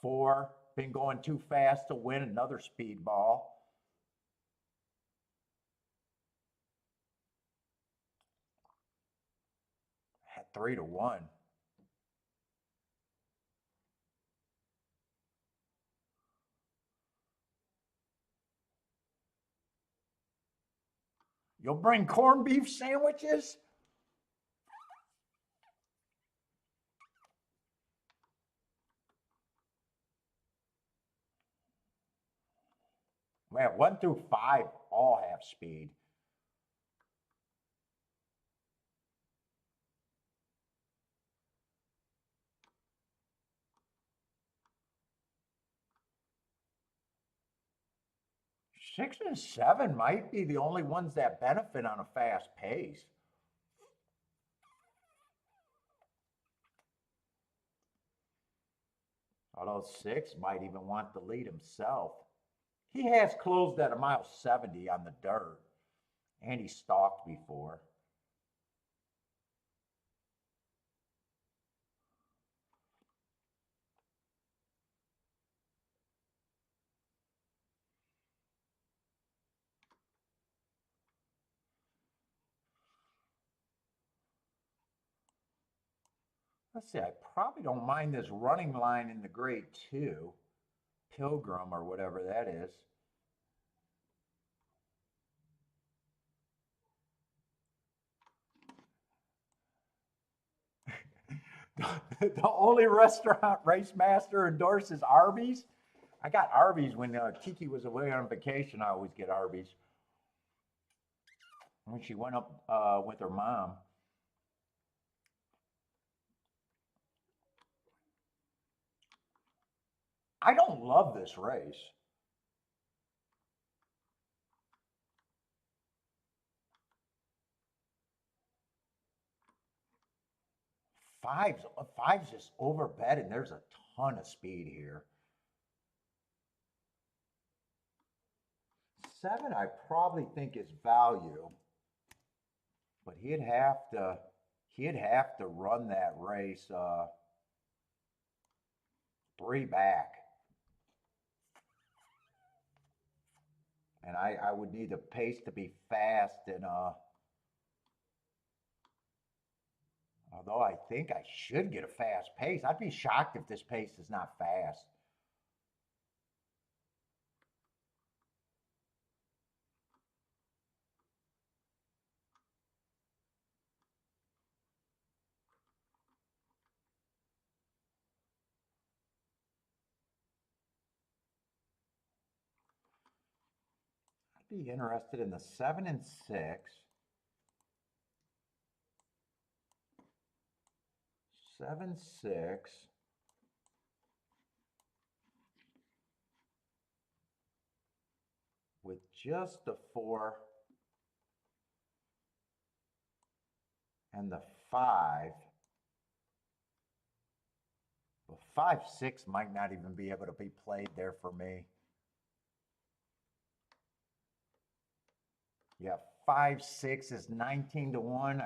4, been going too fast to win, another speed ball. At 3-1. You'll bring corned beef sandwiches? Man, 1 through 5 all have speed. Six and 7 might be the only ones that benefit on a fast pace. Although 6 might even want the lead himself. He has closed at a mile 70 on the dirt, and he stalked before. Let's see, I probably don't mind this running line in the grade 2, Pilgrim or whatever that is. The only restaurant Race Master endorses Arby's. I got Arby's when Kiki was away on vacation. I always get Arby's. When she went up with her mom. I don't love this race. Five's just overbet, and there's a ton of speed here. 7, I probably think is value, but he'd have to run that race 3 back, and I would need the pace to be fast, and although I think I should get a fast pace, I'd be shocked if this pace is not fast. I'd be interested in the 7 and 6. 7, 6. With just the 4 and the 5. Well, 5, 6 might not even be able to be played there for me. Yeah, 5, 6 is 19-1.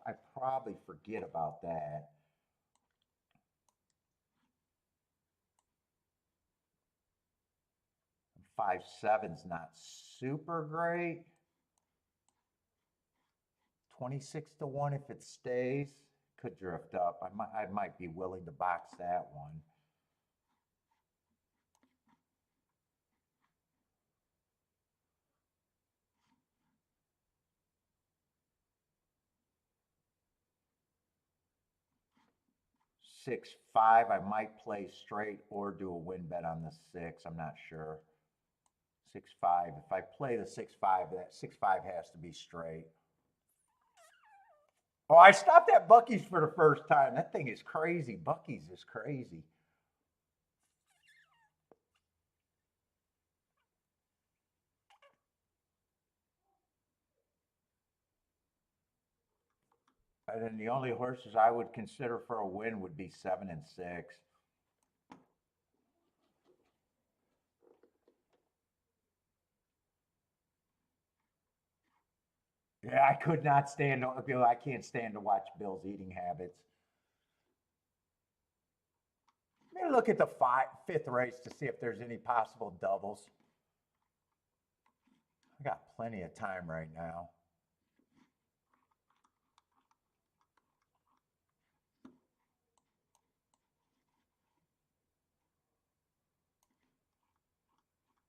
I probably forget about that. 5, 7's not super great. 26-1 if it stays. Could drift up. I might be willing to box that one. Six, 5, I might play straight or do a win bet on the 6. I'm not sure. 6, 5. If I play the 6, 5, that 6, 5 has to be straight. Oh, I stopped at Buc-ee's for the first time. That thing is crazy. Buc-ee's is crazy. And then the only horses I would consider for a win would be 7 and 6. Yeah, I could not stand to, Bill. I can't stand to watch Bill's eating habits. Let me look at the fifth race to see if there's any possible doubles. I got plenty of time right now.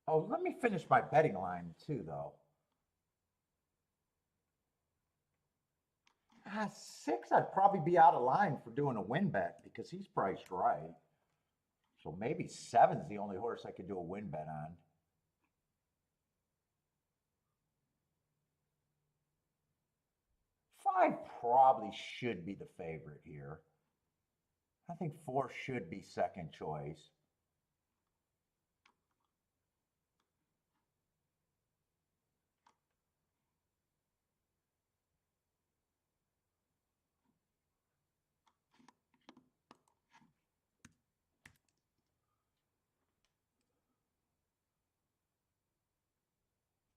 Oh, let me finish my betting line too, though. 6, I'd probably be out of line for doing a win bet because he's priced right. So maybe 7's the only horse I could do a win bet on. 5 probably should be the favorite here. I think 4 should be second choice.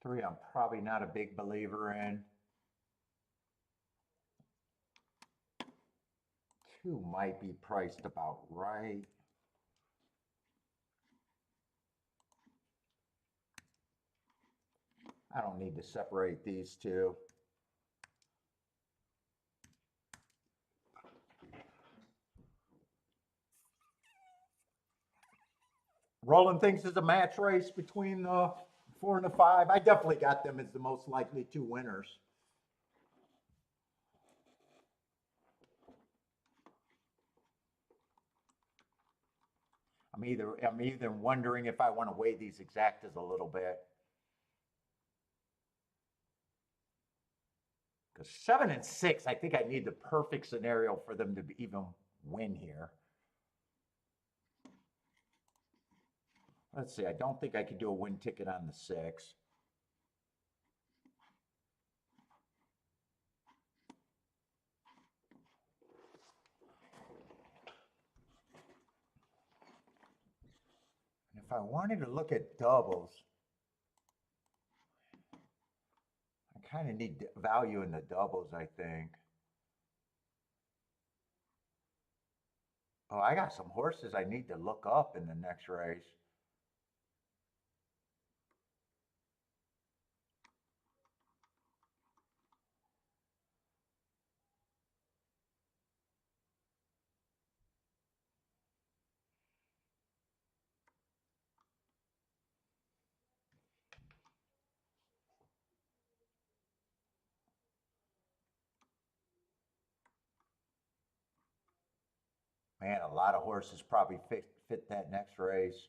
Three, I'm probably not a big believer in. 2 might be priced about right. I don't need to separate these two. Roland thinks it's a match race between the 4 and the 5. I definitely got them as the most likely 2 winners. I'm either wondering if I want to weigh these exactas a little bit. Because 7 and 6, I think I need the perfect scenario for them to even win here. Let's see, I don't think I could do a win ticket on the 6. And if I wanted to look at doubles, I kind of need value in the doubles, I think. Oh, I got some horses I need to look up in the next race. Man, a lot of horses probably fit that next race.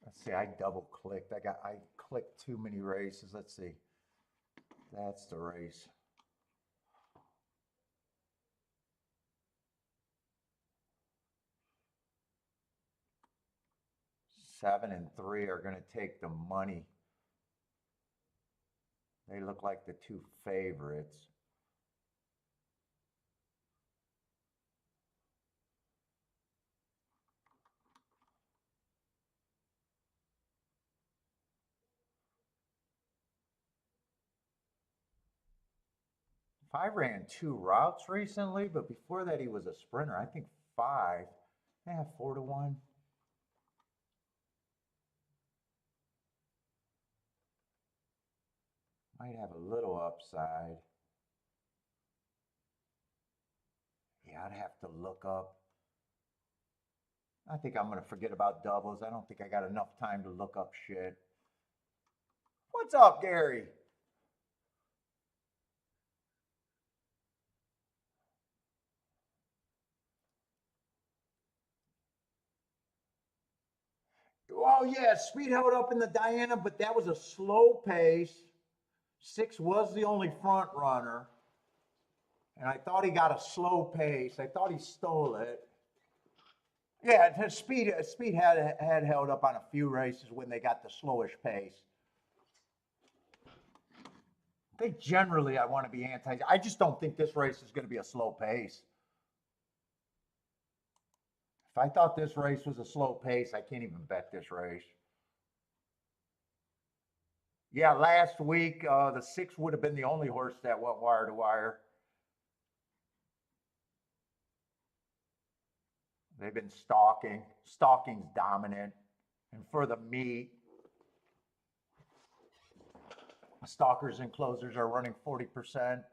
Let's see, I double clicked. I clicked too many races. Let's see. That's the race. Seven and 3 are going to take the money. They look like the 2 favorites. Five ran 2 routes recently, but before that he was a sprinter. I think 5. Yeah, 4 to 1. Might have a little upside. Yeah, I'd have to look up. I think I'm going to forget about doubles. I don't think I got enough time to look up shit. What's up, Gary? Oh, yeah, speed held up in the Diana, but that was a slow pace. 6 was the only front runner. And I thought he got a slow pace. I thought he stole it. Yeah, speed had held up on a few races when they got the slowish pace. I think generally I want to be anti. I just don't think this race is going to be a slow pace. If I thought this race was a slow pace, I can't even bet this race. Yeah, last week the 6 would have been the only horse that went wire to wire. They've been stalking. Stalking's dominant. And for the meet, stalkers and closers are running 40%.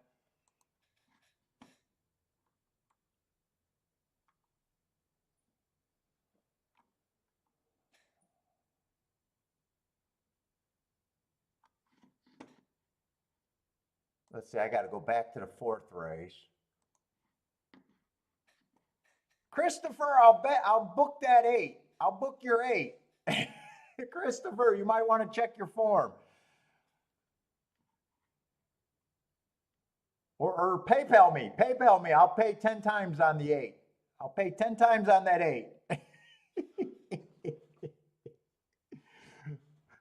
Let's see, I got to go back to the 4th race. Christopher, I'll book that 8. I'll book your 8. Christopher, you might want to check your form. Or PayPal me. PayPal me. I'll pay 10 times on the 8. I'll pay 10 times on that 8.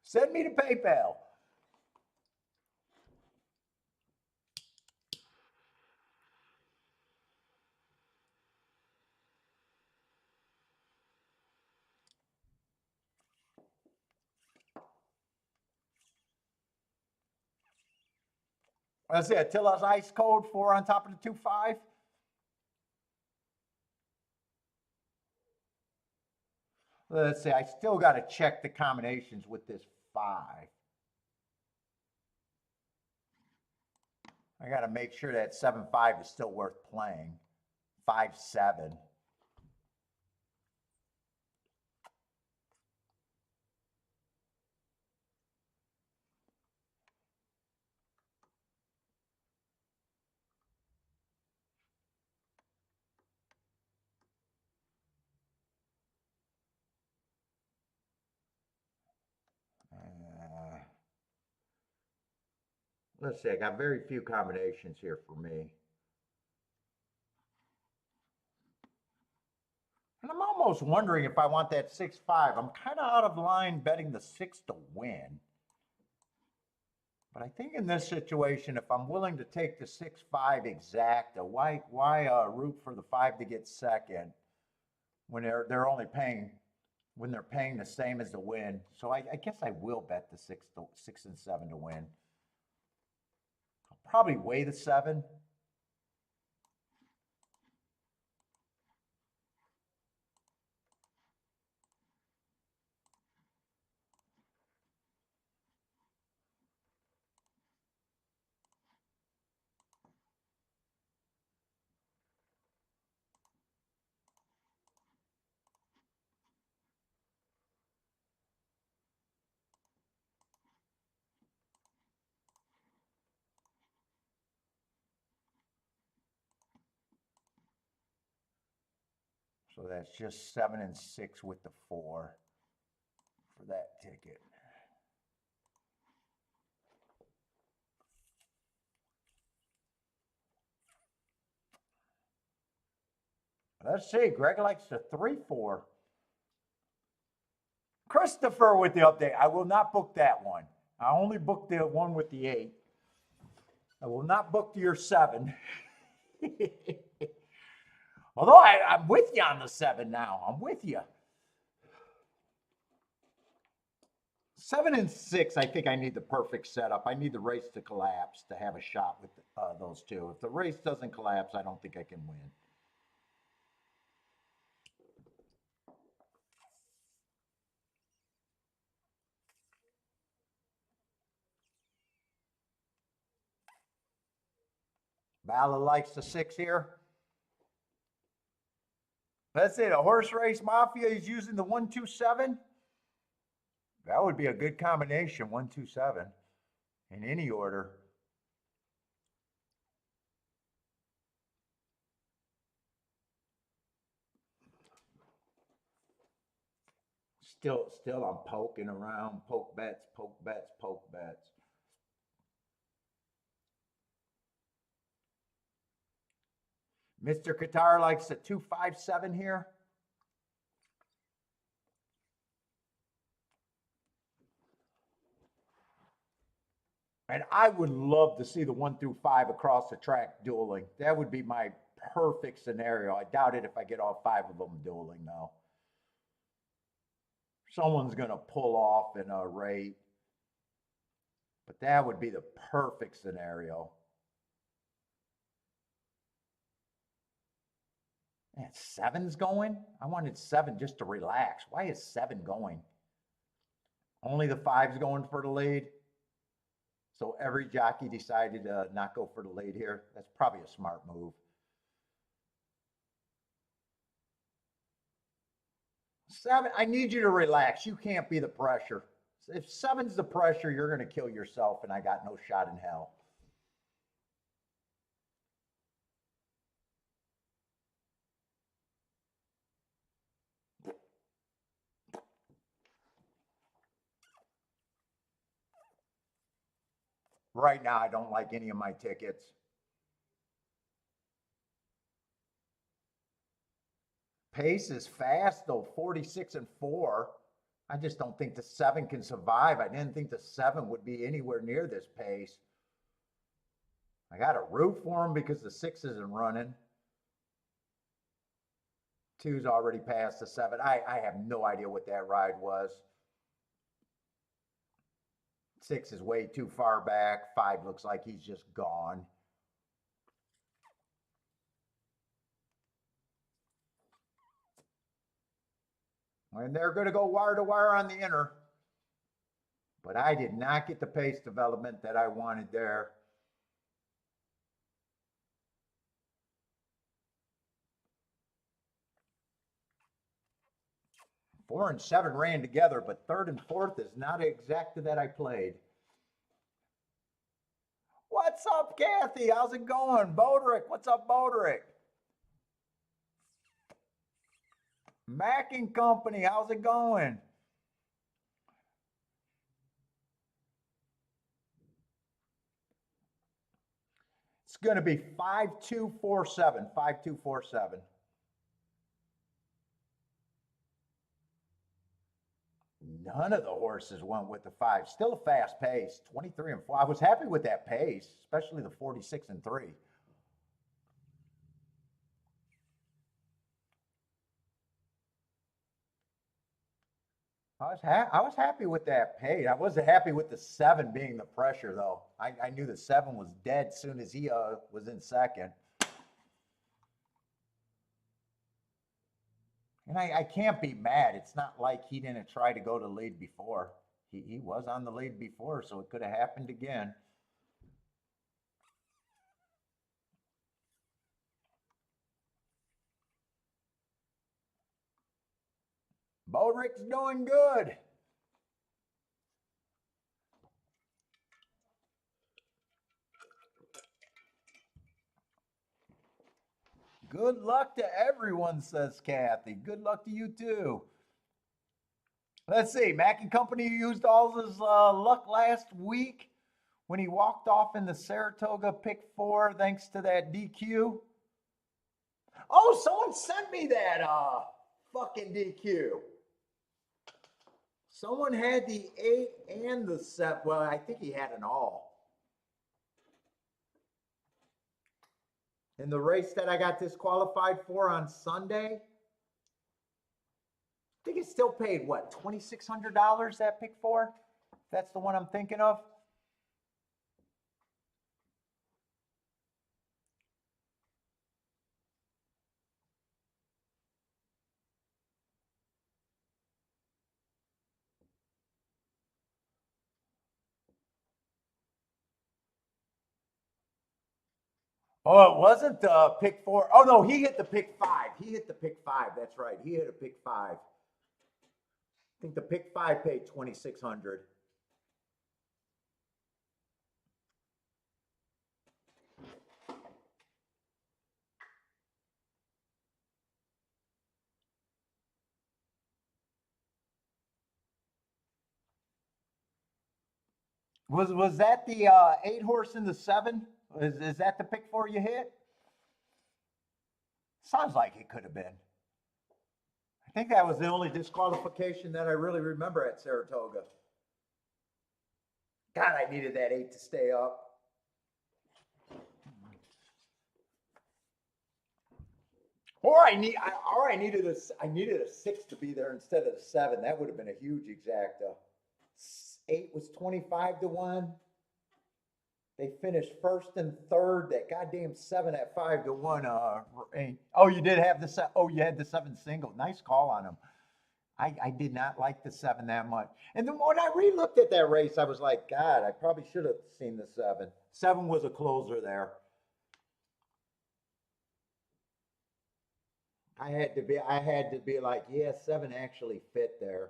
Send me to PayPal. Let's see, Attila's ice cold 4 on top of the 2-5. Let's see, I still got to check the combinations with this 5. I got to make sure that 7-5 is still worth playing. 5-7. Let's see, I got very few combinations here for me. And I'm almost wondering if I want that 6-5. I'm kind of out of line betting the 6 to win. But I think in this situation, if I'm willing to take the 6-5 exacta, why root for the 5 to get second when they're only paying when they're paying the same as the win? So I guess I will bet the 6 and 7 to win. I'll probably weigh the 7. So that's just 7 and 6 with the 4 for that ticket. Let's see. Greg likes the 3-4. Christopher with the update. I will not book that one. I only booked the one with the 8. I will not book your 7. Although I'm with you on the 7 now. I'm with you. 7 and 6, I think I need the perfect setup. I need the race to collapse to have a shot with those two. If the race doesn't collapse, I don't think I can win. Bala likes the 6 here. Let's say the horse race mafia is using the 1-2-7. That would be a good combination, 1-2-7, in any order. Still, I'm poking around, poke bets, poke bets, poke bets. Mr. Qatar likes the 2-5-7 here. And I would love to see the 1 through 5 across the track dueling. That would be my perfect scenario. I doubt it if I get all 5 of them dueling, though. Someone's going to pull off in a rate, but that would be the perfect scenario. Man, 7's going? I wanted 7 just to relax. Why is 7 going? Only the 5's going for the lead. So every jockey decided to not go for the lead here. That's probably a smart move. 7, I need you to relax. You can't be the pressure. If 7's the pressure, you're going to kill yourself, and I got no shot in hell. Right now, I don't like any of my tickets. Pace is fast, though, 46-4. I just don't think the 7 can survive. I didn't think the 7 would be anywhere near this pace. I got to root for him because the 6 isn't running. 2's already past the 7. I have no idea what that ride was. 6 is way too far back. 5 looks like he's just gone. And they're going to go wire to wire on the inner. But I did not get the pace development that I wanted there. Four and 7 ran together, but 3rd and 4th is not exactly that I played. What's up, Kathy? How's it going? Boderick, what's up, Boderick? Mac and Company, how's it going? It's going to be 5247. 5247. None of the horses went with the 5. Still a fast pace, 23-4. I was happy with that pace, especially the 46-3. I was happy with that pace. I wasn't happy with the 7 being the pressure, though. I knew the 7 was dead as soon as he was in second. And I can't be mad. It's not like he didn't try to go to lead before. He was on the lead before, so it could have happened again. Boderick's doing good. Good luck to everyone, says Kathy. Good luck to you too. Let's see. Mac and Company used all his luck last week when he walked off in the Saratoga pick 4 thanks to that DQ. Oh, someone sent me that fucking DQ. Someone had the 8 and the 7. Well, I think he had an all. In the race that I got disqualified for on Sunday, I think it still paid, what, $2,600 that pick 4? That's the one I'm thinking of. Oh, it wasn't pick 4. Oh, no, he hit the pick 5. He hit the pick 5. That's right. He hit a pick 5. I think the pick 5 paid $2,600. Was that the 8 horse in the 7? Is that the pick 4 you hit? Sounds like it could have been. I think that was the only disqualification that I really remember at Saratoga. God, I needed that 8 to stay up. Or I needed a 6 to be there instead of the 7. That would have been a huge exacta. 8 was 25 to 1. They finished first and third. That goddamn 7 at 5 to 1. Oh, you did have oh, you had the 7 single. Nice call on him. I did not like the 7 that much. And then when I re-looked at that race, I was like, God, I probably should have seen the 7. 7 was a closer there. I had to be like, yeah, 7 actually fit there.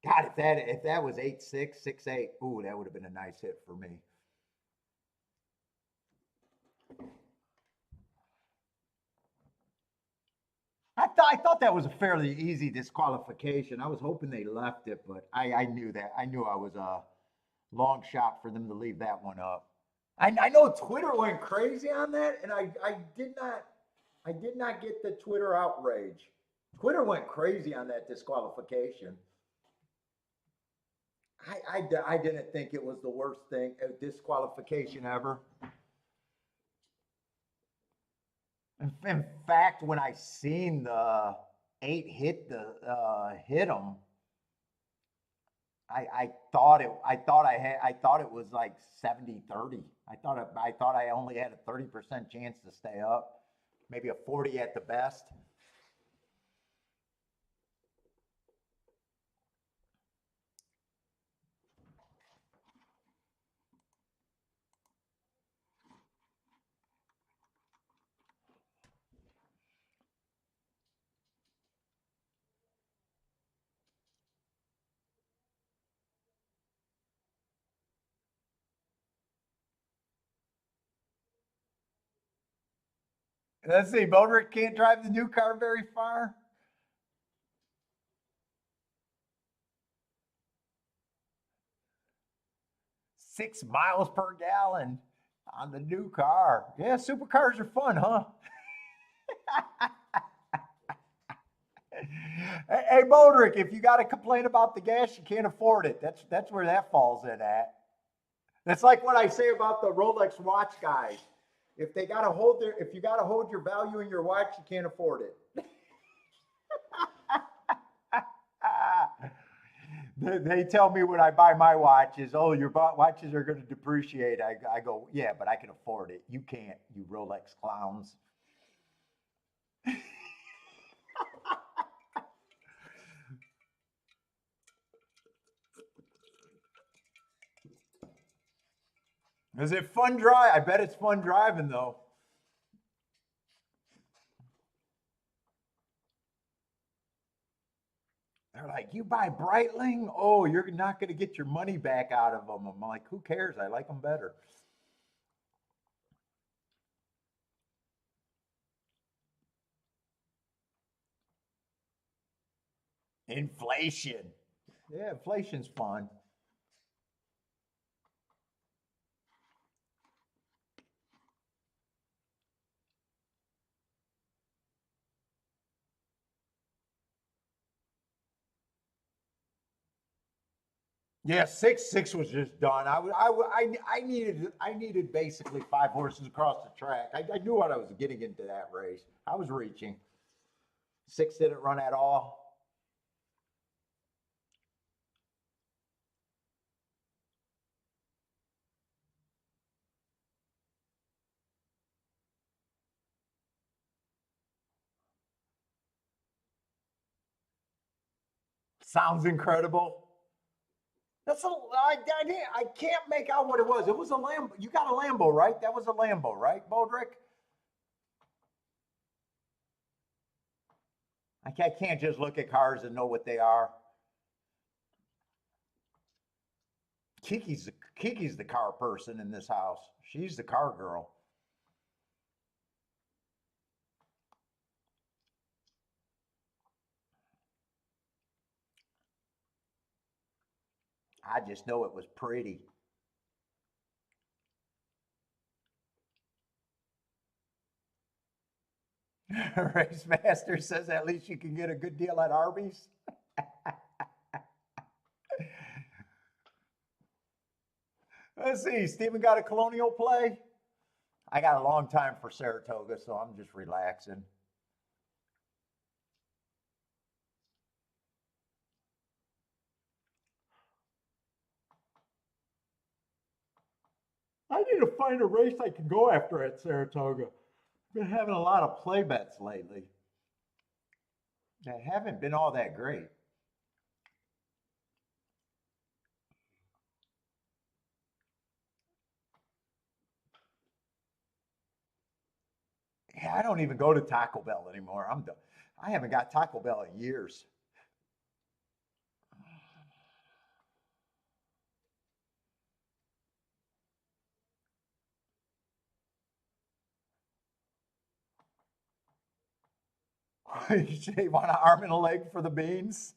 God, if that was 8-6, 6-8, ooh, that would have been a nice hit for me. I thought that was a fairly easy disqualification. I was hoping they left it, but I knew that. I knew I was a long shot for them to leave that one up. I know Twitter went crazy on that, and I did not get the Twitter outrage. Twitter went crazy on that disqualification. I didn't think it was the worst thing, disqualification ever. In fact, when I seen the 8 hit him, I thought it was like 70-30. I thought I only had a 30% chance to stay up, maybe a 40 at the best. Let's see, Bodrick can't drive the new car very far. 6 miles per gallon on the new car. Yeah, supercars are fun, huh? Hey, Bodrick, if you got to complain about the gas, you can't afford it. That's where that falls in at. That's like what I say about the Rolex watch guys. If you gotta hold your value in your watch, you can't afford it. They tell me when I buy my watches, oh, your watches are going to depreciate. I go, yeah, but I can afford it. You can't, you Rolex clowns. Is it fun drive? I bet it's fun driving though. They're like, you buy Breitling? Oh, you're not going to get your money back out of them. I'm like, who cares? I like them better. Inflation. Yeah, inflation's fun. Yeah, 6-6 was just done. I needed basically 5 horses across the track. I knew what I was getting into that race. I was reaching. 6 didn't run at all. Sounds incredible. I can't make out what it was. It was a Lambo. You got a Lambo, right? That was a Lambo, right, Bodrick? I can't just look at cars and know what they are. Kiki's the car person in this house. She's the car girl. I just know it was pretty. Race Master says at least you can get a good deal at Arby's. Let's see, Steven got a Colonial play? I got a long time for Saratoga, so I'm just relaxing. I need to find a race I can go after at Saratoga. I've been having a lot of play bets lately that haven't been all that great. Yeah, I don't even go to Taco Bell anymore. I'm done. I haven't got Taco Bell in years. You want an arm and a leg for the beans?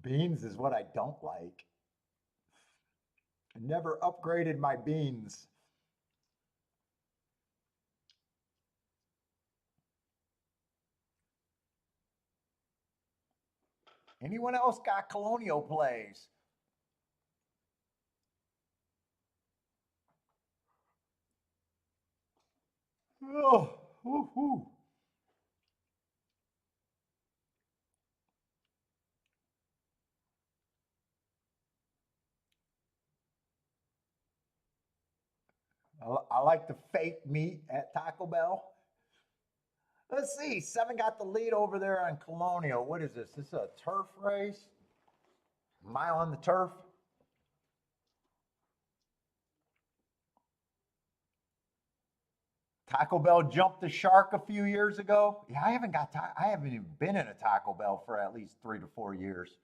Beans is what I don't like. I never upgraded my beans. Anyone else got Colonial plays? Oh, woo-hoo. I like the fake meat at Taco Bell. Let's see. Seven got the lead over there on Colonial. What is this? This is a turf race? Mile on the turf? Taco Bell jumped the shark a few years ago. Yeah, I haven't even been in a Taco Bell for at least 3 to 4 years.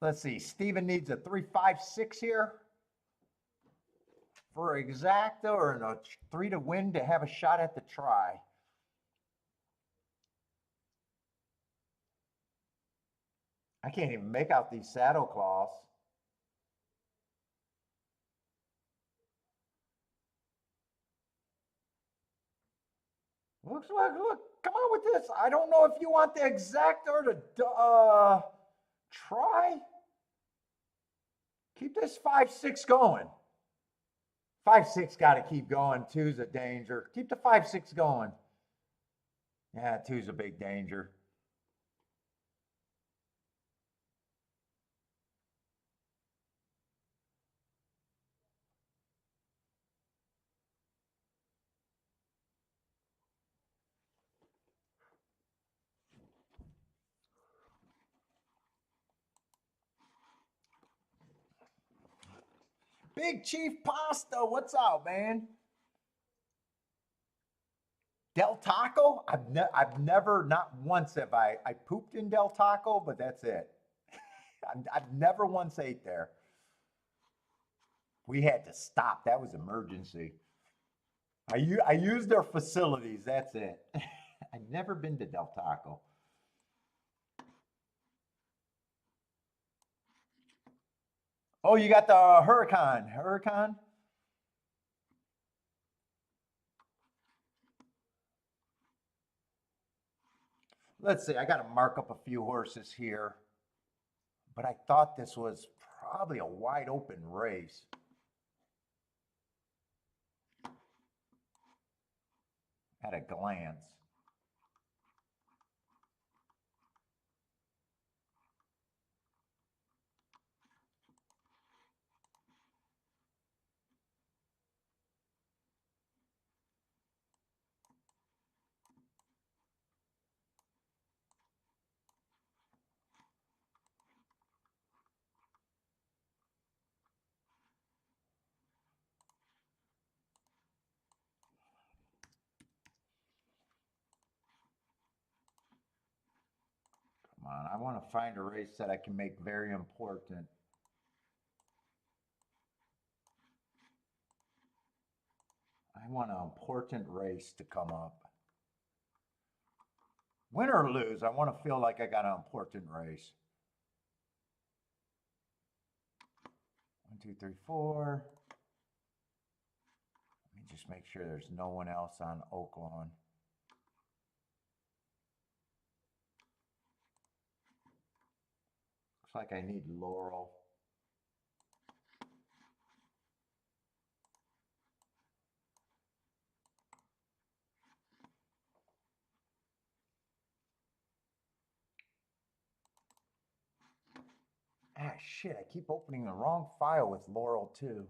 Let's see. Steven needs a 3-5-6 here for exacta or a 3 to win to have a shot at the try. I can't even make out these saddle cloths. Looks like, look, come on with this. I don't know if you want the exacta or the try. Keep this 5-6 going. 5-6 got to keep going. Two's a danger. Keep the 5-6 going. Yeah, two's a big danger. Big Chief Pasta, what's up, man? Del Taco? I've never, not once have I pooped in Del Taco, but that's it. I've never once ate there. We had to stop. That was emergency. I used their facilities. That's it. I've never been to Del Taco. Oh, you got the Huracan. Huracan? Let's see. I got to mark up a few horses here, but I thought this was probably a wide open race. At a glance. Come on, I want to find a race that I can make very important. I want an important race to come up. Win or lose, I want to feel like I got an important race. 2, 3, 4. Let me just make sure there's no one else on Oaklawn. Looks like I need Laurel. Ah, shit, I keep opening the wrong file with Laurel too.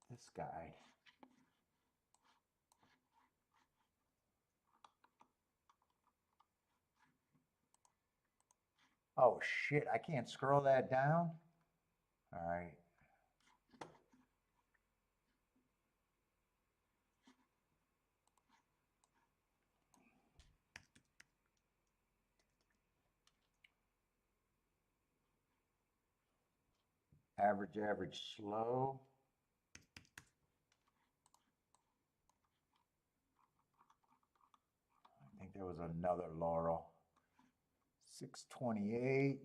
This guy. Oh shit, I can't scroll that down. All right. Average, slow. I think there was another Laurel. 628.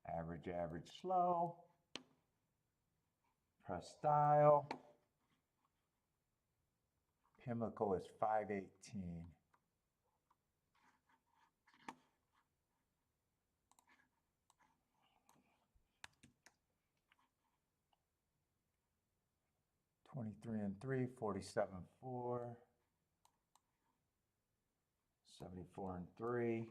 Average, slow. Press style. Pimlico is 518. (23 and 3), 47.4, 74 and 3.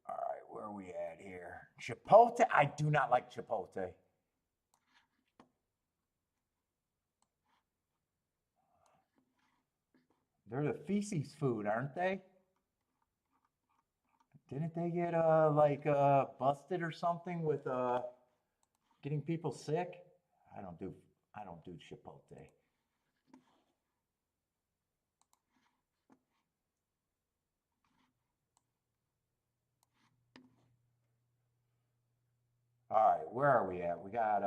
All right, where are we at here? Chipotle? I do not like Chipotle. They're the feces food, aren't they? Didn't they get busted or something with getting people sick? I don't do Chipotle. All right, where are we at? We got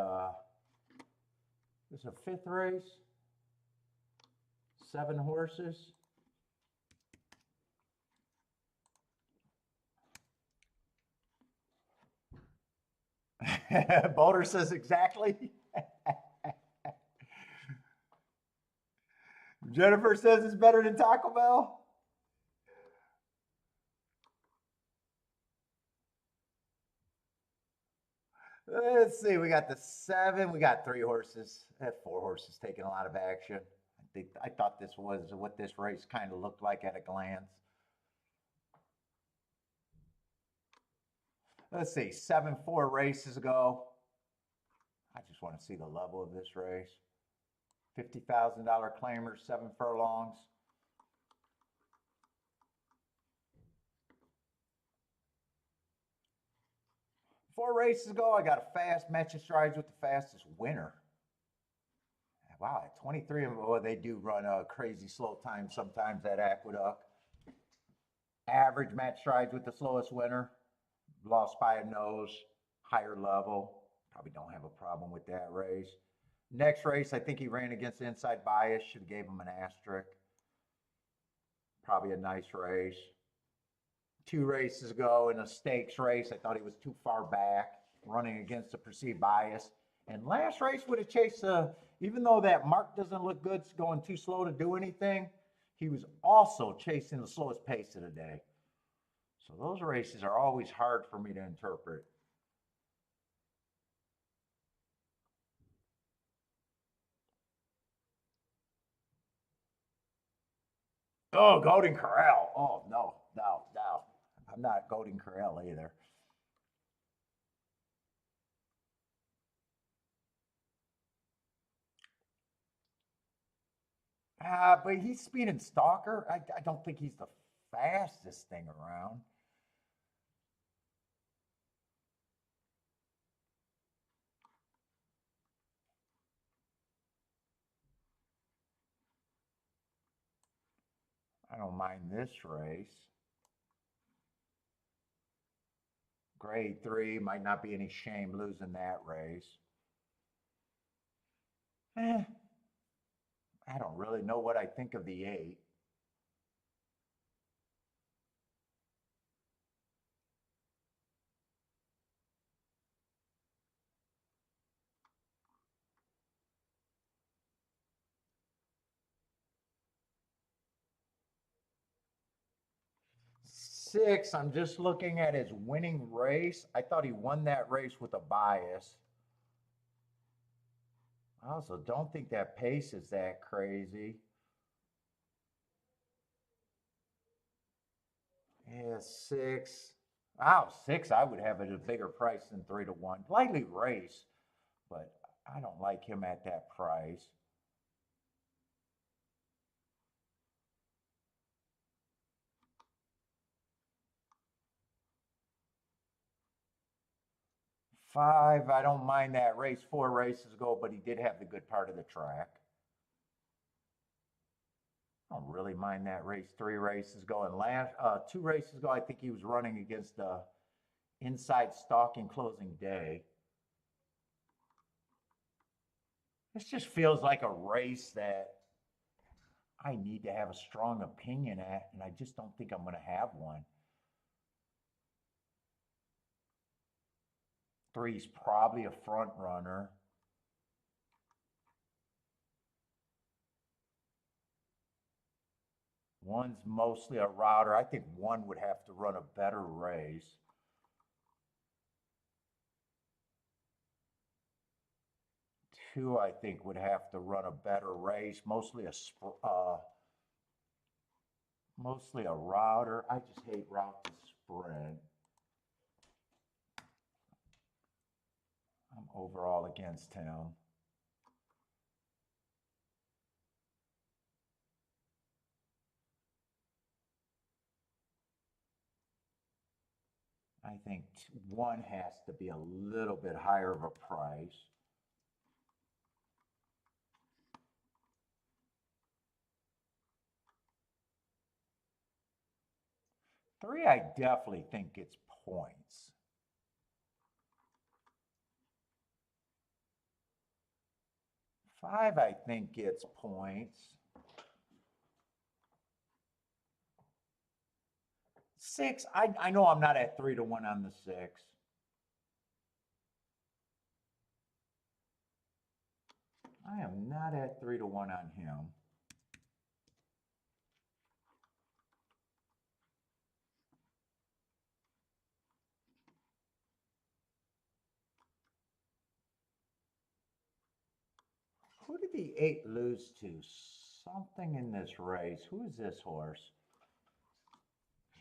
this is a 5th race. 7 horses. Boulder says exactly. Jennifer says it's better than Taco Bell. Let's see. We got the 7. We got 3 horses. 4 horses taking a lot of action. I thought this was what this race kind of looked like at a glance. Let's see. 7-4 races ago. I just want to see the level of this race. $50,000 claimers, 7 furlongs. Four races ago, I got a fast match of strides with the fastest winner. Wow, at 23, well, they do run a crazy slow time sometimes at Aqueduct. Average match strides with the slowest winner. Lost by a nose, higher level. Probably don't have a problem with that race. Next race, I think he ran against inside bias. Should have gave him an asterisk. Probably a nice race. 2 races ago in a stakes race, I thought he was too far back, running against the perceived bias. And last race would have chased even though that mark doesn't look good, it's going too slow to do anything, he was also chasing the slowest pace of the day. So those races are always hard for me to interpret. Oh, Golden Corral. Oh, no. I'm not Golden Corral either. But he's speeding Stalker. I don't think he's the fastest thing around. I don't mind this race. Grade 3, might not be any shame losing that race. Eh, I don't really know what I think of the 8. Six, I'm just looking at his winning race. I thought he won that race with a bias. I also don't think that pace is that crazy. Yeah, six. Wow, six, I would have it at a bigger price than 3-1. Lightly race, but I don't like him at that price. Five, I don't mind that race 4 races ago, but he did have the good part of the track. I don't really mind that race 3 races ago. And last 2 races ago, I think he was running against inside stalking closing day. This just feels like a race that I need to have a strong opinion at, and I just don't think I'm going to have one. 3's probably a front runner. One's mostly a router. I think 1 would have to run a better race. 2, I think, would have to run a better race. Mostly a router. I just hate route to sprint. I'm overall against him. I think 1 has to be a little bit higher of a price. 3, I definitely think it's points. 5, I think gets points. 6, I know I'm not at 3-1 on the 6. I am not at 3-1 on him. Who did the 8 lose to? Something in this race. Who is this horse?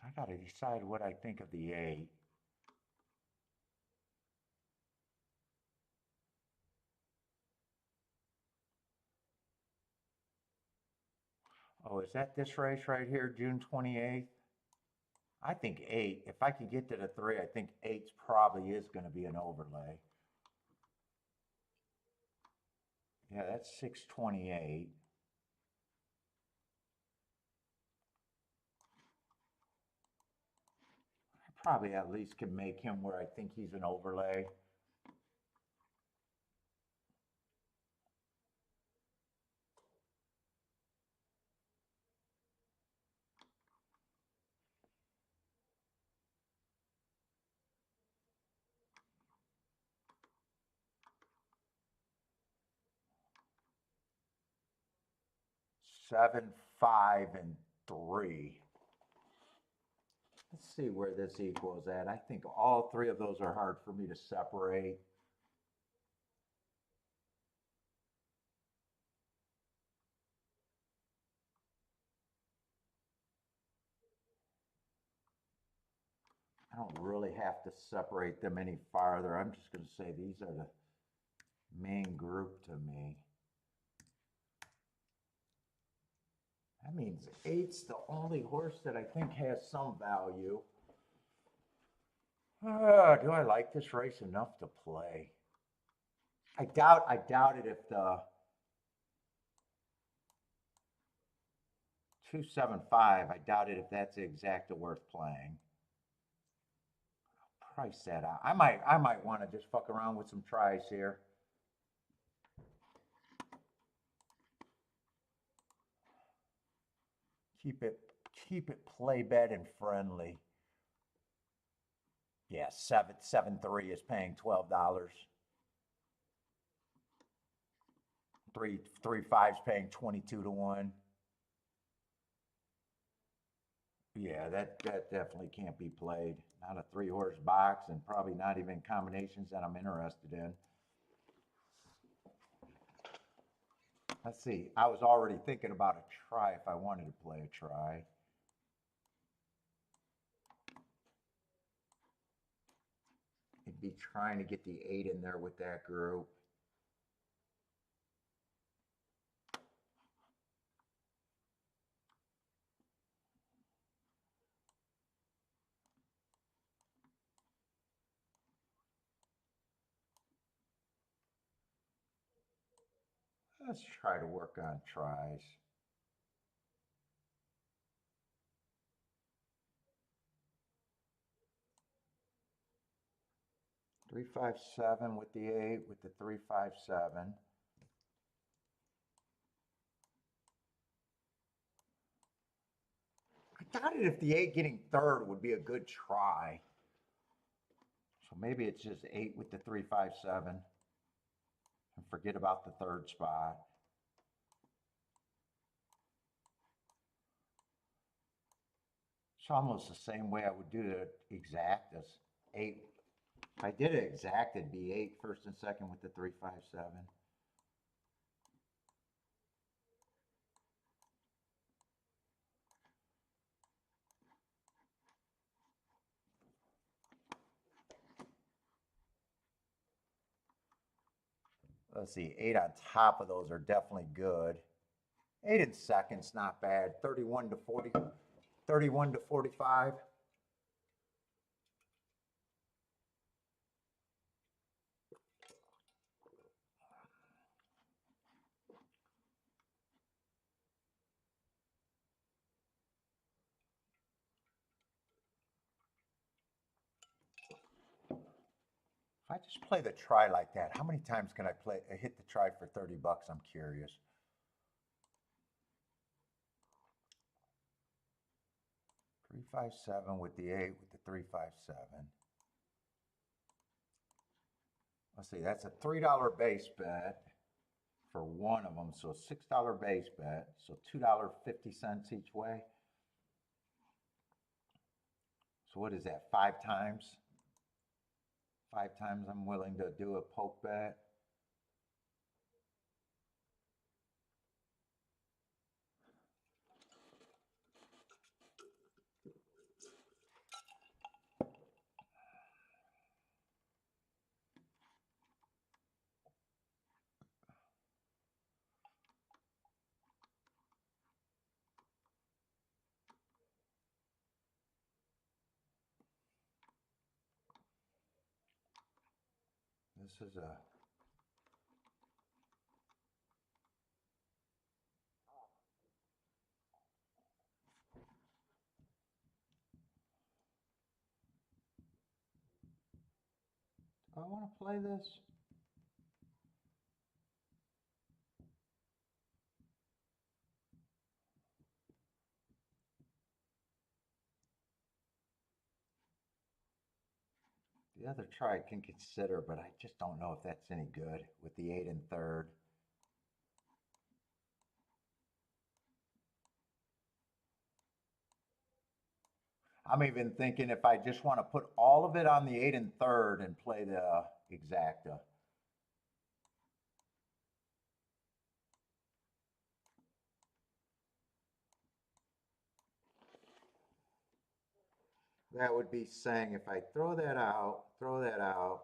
I got to decide what I think of the 8. Oh, is that this race right here, June 28th? I think 8. If I could get to the 3, I think 8 probably is going to be an overlay. Yeah, that's 628. I probably at least can make him where I think he's an overlay. Seven, 5, and 3. Let's see where this equals at. I think all 3 of those are hard for me to separate. I don't really have to separate them any farther. I'm just going to say these are the main group to me. That means 8's the only horse that I think has some value. Do I like this race enough to play? I doubt it if the 275, I doubt it if that's the exacta worth playing. price that out. I might want to just fuck around with some tries here. Keep it play bet and friendly. Yeah, 773 is paying $12. Three five's paying 22 to 1. Yeah, that definitely can't be played. Not a 3-horse box, and probably not even combinations that I'm interested in. Let's see. I was already thinking about a try if I wanted to play a try. It'd be trying to get the 8 in there with that group. Let's try to work on tries. Three, 5, 7 with the 8, with the 3, 5, 7. I doubted if the 8 getting third would be a good try. So maybe it's just 8 with the 3, 5, 7. And forget about the third spot. It's almost the same way I would do the exact as 8. If I did it exact, it'd be 8 first and second with the 3, 5, 7. Let's see, 8 on top of those are definitely good. 8 in second's not bad. 31 to 40, 31 to 45. If I just play the try like that, how many times can I hit the try for 30 bucks? I'm curious. Three, 5, 7 with the 8 with the 3, 5, 7. Let's see, that's a $3 base bet for one of them. So $6 base bet. So $2.50 each way. So what is that? 5 times? 5 times I'm willing to do a poke bet. This is a do I want to play this? The other try I can consider, but I just don't know if that's any good with the 8 and third. I'm even thinking if I just want to put all of it on the 8 and third and play the exacta. That would be saying if I throw that out,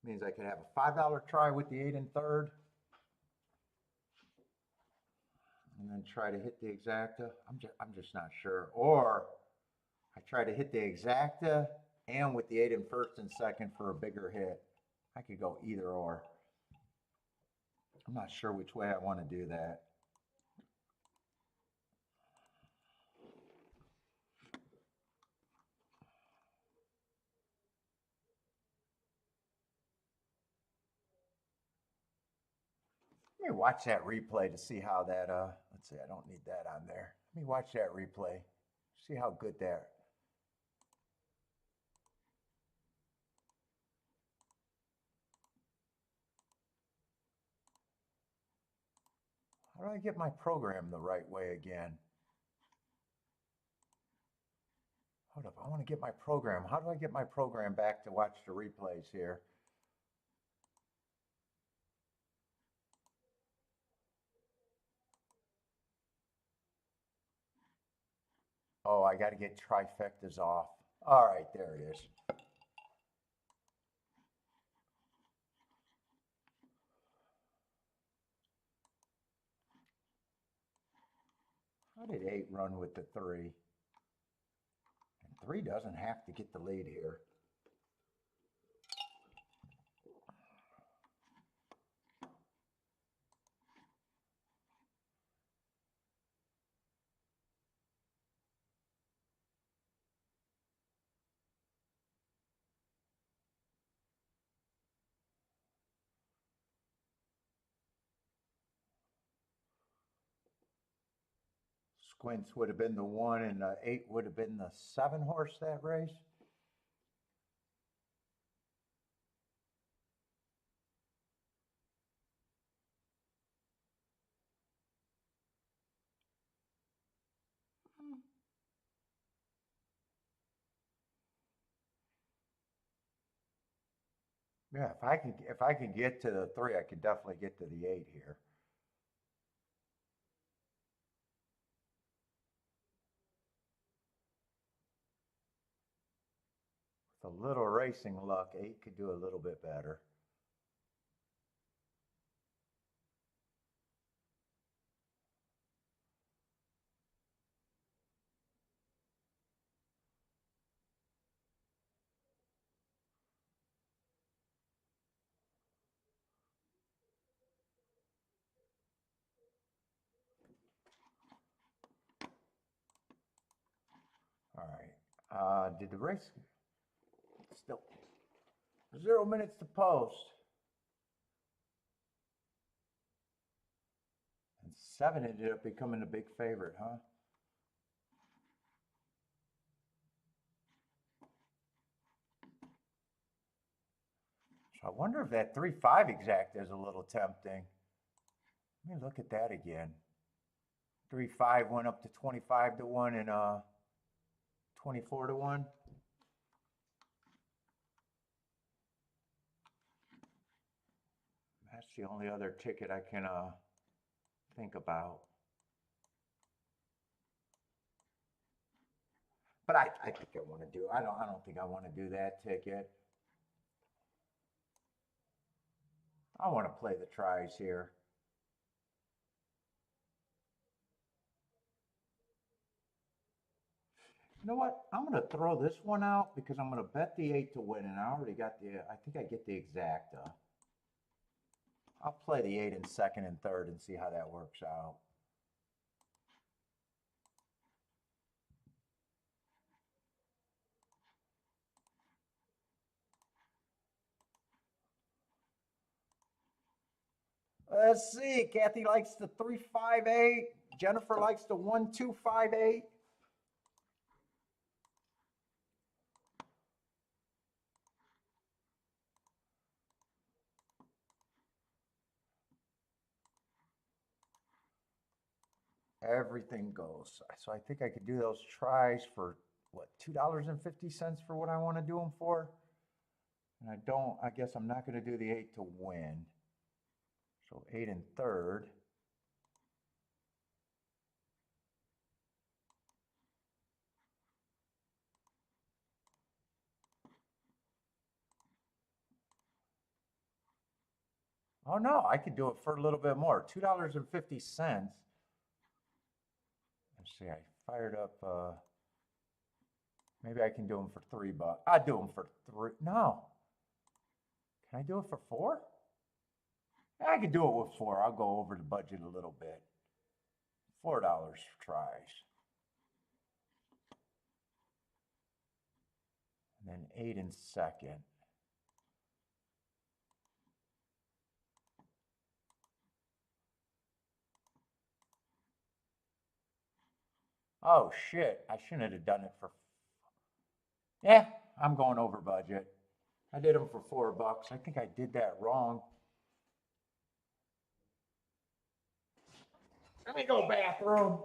means I could have a $5 try with the 8 and third. And then try to hit the exacta. I'm just not sure. Or I try to hit the exacta and with the 8 in first and second for a bigger hit. I could go either or. I'm not sure which way I want to do that. Let me watch that replay to see how that, let's see, I don't need that on there. Let me watch that replay. See how good that. How do I get my program the right way again? Hold up, I want to get my program. How do I get my program back to watch the replays here? Oh, I got to get trifectas off. All right, there it is. How did 8 run with the 3? And 3 doesn't have to get the lead here. Squints would have been the 1 and the 8 would have been the 7 horse that race. Yeah, if I could get to the 3, I could definitely get to the 8 here. With a little racing luck, 8 could do a little bit better. All right. Did the race still 0 minutes to post? And 7 ended up becoming a big favorite, huh? So I wonder if that 3-5 exact is a little tempting. Let me look at that again. 3-5 went up to 25 to 1 and 24 to 1. That's the only other ticket I can think about. But I think I want to do. I don't think I want to do that ticket. I want to play the tries here. You know what? I'm going to throw this one out because I'm going to bet the 8 to win, and I already got the. I think I get the exacta. I'll play the 8 in second and third and see how that works out. Let's see. Kathy likes the 3-5-8. Jennifer likes the 1-2-5-8. Everything goes. So I think I could do those tries for what, $2.50 for what I want to do them for. And I guess I'm not going to do the 8 to win. So 8 in third. Oh no, I could do it for a little bit more. $2.50. Let's see, I fired up, maybe I can do them for $3. I'll do them for 3. No. Can I do it for 4? I could do it with 4. I'll go over the budget a little bit. $4 tries. And then 8 in second. Oh shit, I shouldn't have done it for. Yeah, I'm going over budget. I did them for $4. I think I did that wrong. Let me go bathroom.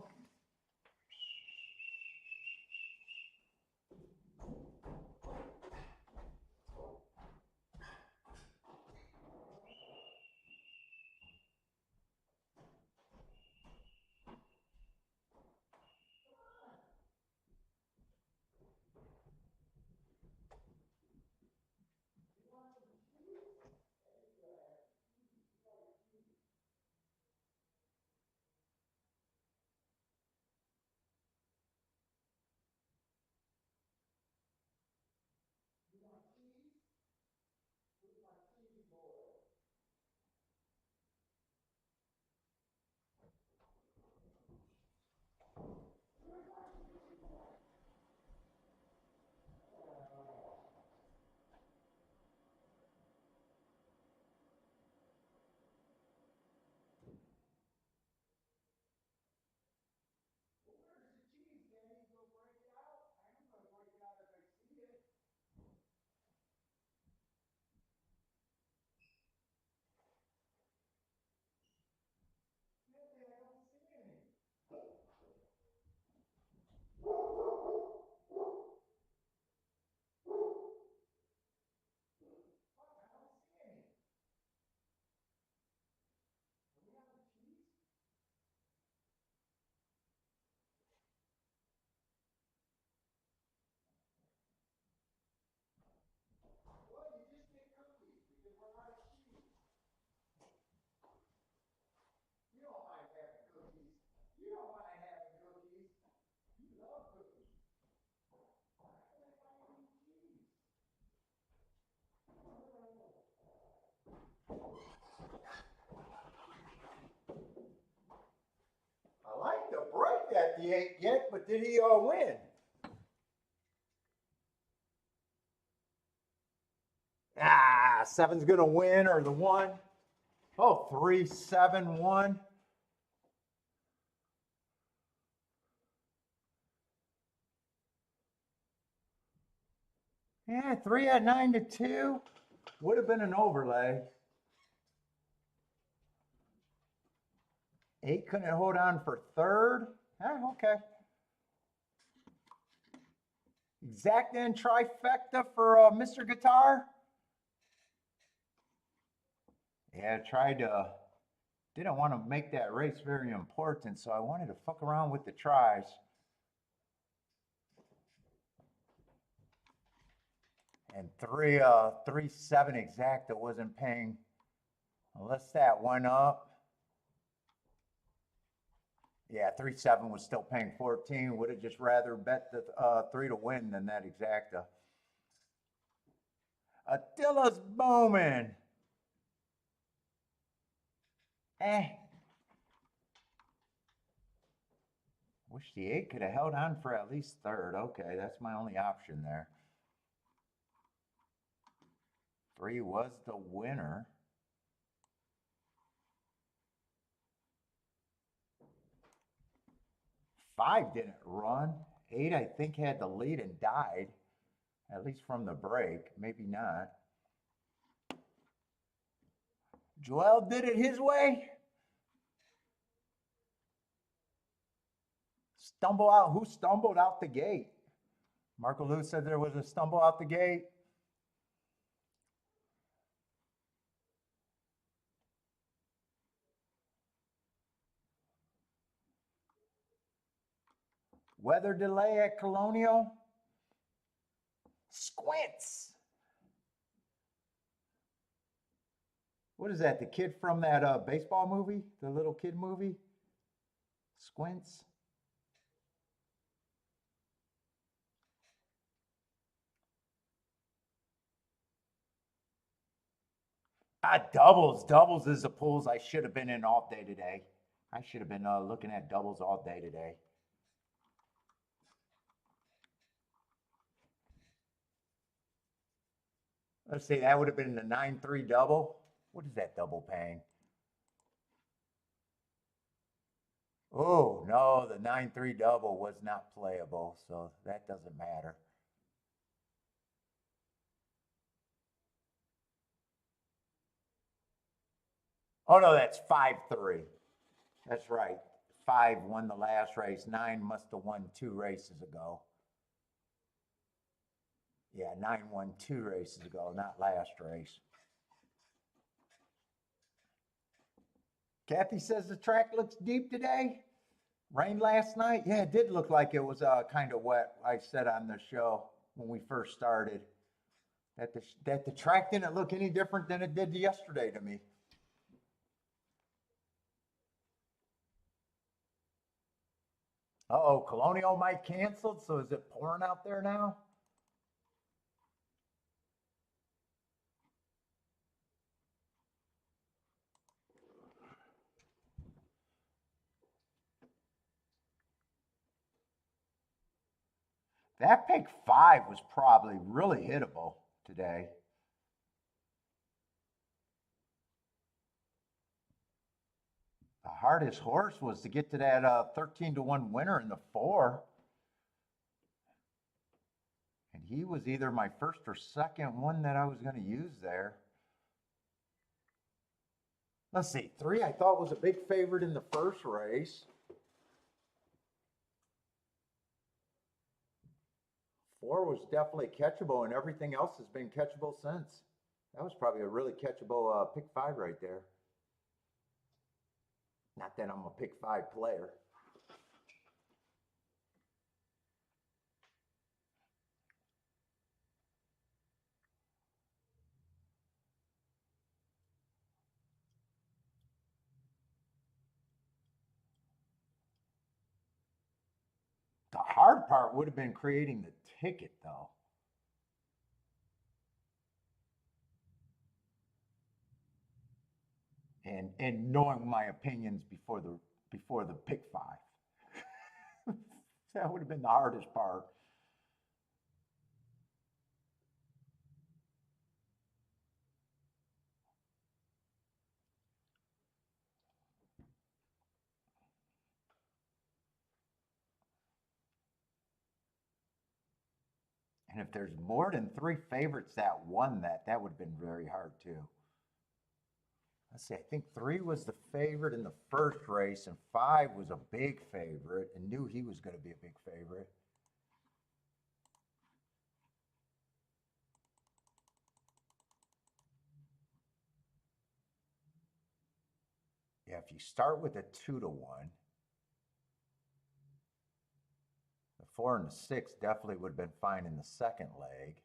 I like the break that he ain't yet, but did he win? Ah, seven's gonna win or the one. Oh, 3-7-1. Yeah, 3 at 9-2. Would have been an overlay. 8 couldn't hold on for third. Okay. Exact and trifecta for Mr. Guitar. Yeah, tried to. Didn't want to make that race very important, so I wanted to fuck around with the tries. And 3-7 exact that wasn't paying. Unless that went up. Yeah, 3-7 was still paying 14. Would have just rather bet the 3 to win than that exacta. Attila's Bowman. Eh. Wish the 8 could have held on for at least third. Okay, that's my only option there. 3 was the winner. 5 didn't run. 8, I think, had the lead and died, at least from the break. Maybe not. Joel did it his way. Stumble out. Who stumbled out the gate? Marco Lou said there was a stumble out the gate. Weather delay at Colonial. Squints. What is that? The kid from that baseball movie? The little kid movie? Squints. Doubles. Doubles is the pools I should have been in all day today. I should have been looking at doubles all day today. Let's see, that would have been the 9-3 double. What is that double paying? Oh, no, the 9-3 double was not playable, so that doesn't matter. Oh, no, that's 5-3. That's right. 5 won the last race. 9 must have won 2 races ago. Yeah, 9 won 2 races ago, not last race. Kathy says the track looks deep today. Rained last night? Yeah, it did look like it was kind of wet. I said on the show when we first started that the track didn't look any different than it did yesterday to me. Uh-oh, Colonial might cancel, so is it pouring out there now? That pick 5 was probably really hittable today. The hardest horse was to get to that 13-1 winner in the 4. And he was either my first or second one that I was going to use there. Let's see, 3 I thought was a big favorite in the first race. 4 was definitely catchable, and everything else has been catchable since. That was probably a really catchable pick 5 right there. Not that I'm a pick 5 player. The hard part would have been creating the ticket, though. And knowing my opinions before the pick 5. That would have been the hardest part. And if there's more than 3 favorites that won that would have been very hard too. Let's see, I think 3 was the favorite in the first race, and 5 was a big favorite and knew he was going to be a big favorite. Yeah, if you start with a 2-1, the 4 and the 6 definitely would have been fine in the second leg.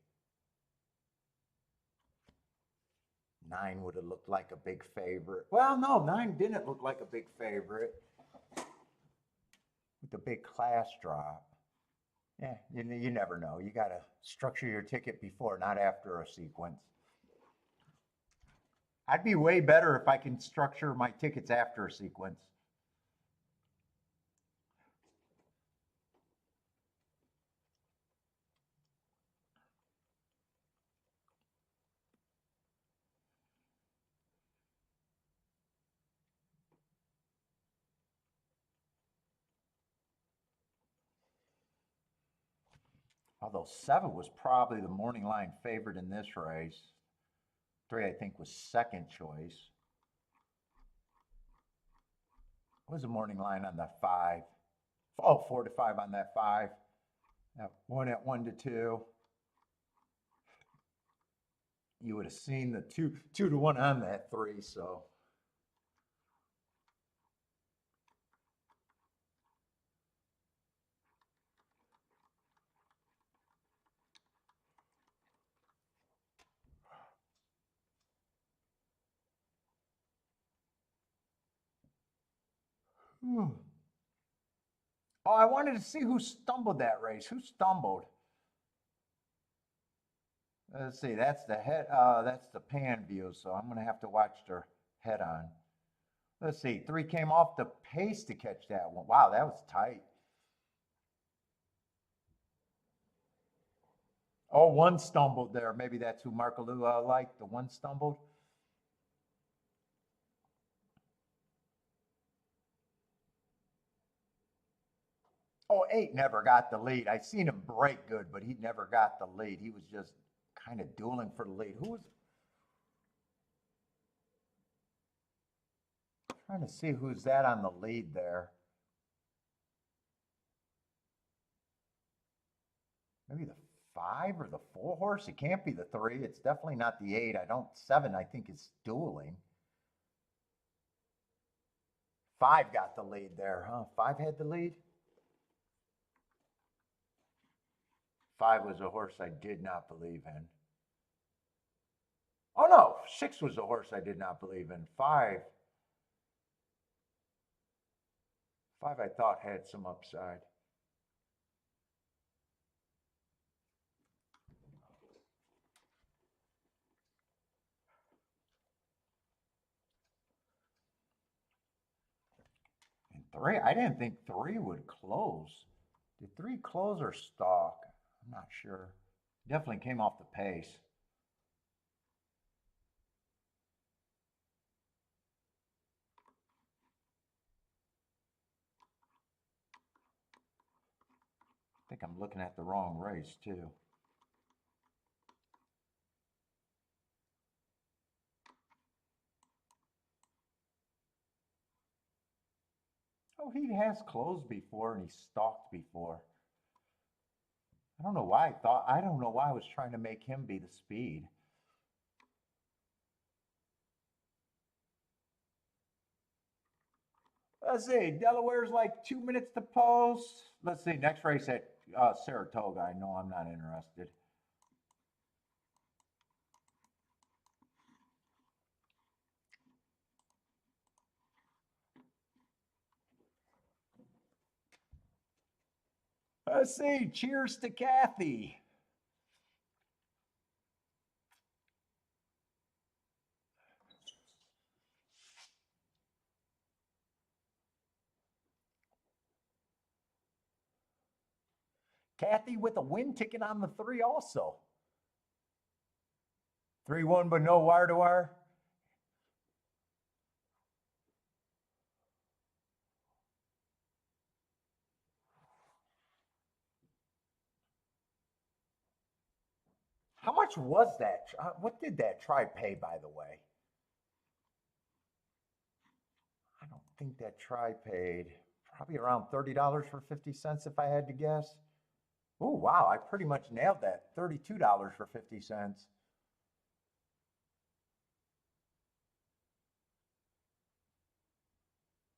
9 would have looked like a big favorite. Well, no, 9 didn't look like a big favorite with the big class drop. Yeah, you never know. You got to structure your ticket before, not after a sequence. I'd be way better if I can structure my tickets after a sequence. Although 7 was probably the morning line favorite in this race. 3, I think, was second choice. What was the morning line on that 5? Oh, 4-5 on that 5. That 1 at 1-2. You would have seen the 2-1 on that 3, so. Hmm. Oh, I wanted to see who stumbled that race. Who stumbled? Let's see. That's the head. That's the pan view. So I'm gonna have to watch their head on. Let's see. 3 came off the pace to catch that one. Wow, that was tight. Oh, 1 stumbled there. Maybe that's who Markaloo liked. The 1 stumbled. Oh, 8 never got the lead. I seen him break good, but he never got the lead. He was just kind of dueling for the lead. Who was trying to see who's that on the lead there? Maybe the 5 or the 4 horse? It can't be the 3. It's definitely not the 8. I don't, 7 I think is dueling. 5 got the lead there, huh? 5 had the lead? 5 was a horse I did not believe in. Oh no, 6 was a horse I did not believe in. 5 I thought had some upside. And 3, I didn't think 3 would close. Did 3 close or stalk? I'm not sure. Definitely came off the pace. I think I'm looking at the wrong race too. Oh, he has closed before and he stalked before. I don't know why I don't know why I was trying to make him be the speed. Let's see, Delaware's like 2 minutes to post. Let's see, next race at Saratoga. I know I'm not interested. Let's see, cheers to Kathy. Kathy with a win ticket on the 3 also. 3-1, but no wire to wire. How much was that? What did that try pay, by the way? I don't think that try paid. Probably around $30 for 50 cents if I had to guess. Oh, wow, I pretty much nailed that. $32 for 50 cents.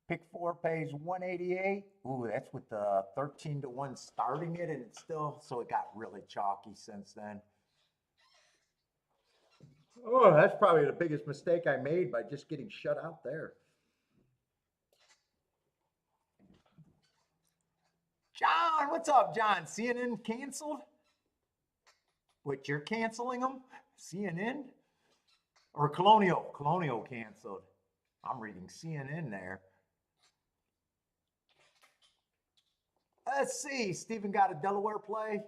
Pick 4 pays 188. Ooh, that's with the 13-1 starting it, and it's still, so it got really chalky since then. Oh, that's probably the biggest mistake I made by just getting shut out there. John, what's up, John? CNN canceled? What, you're canceling them? CNN? Or Colonial? Colonial canceled. I'm reading CNN there. Let's see. Stephen got a Delaware play.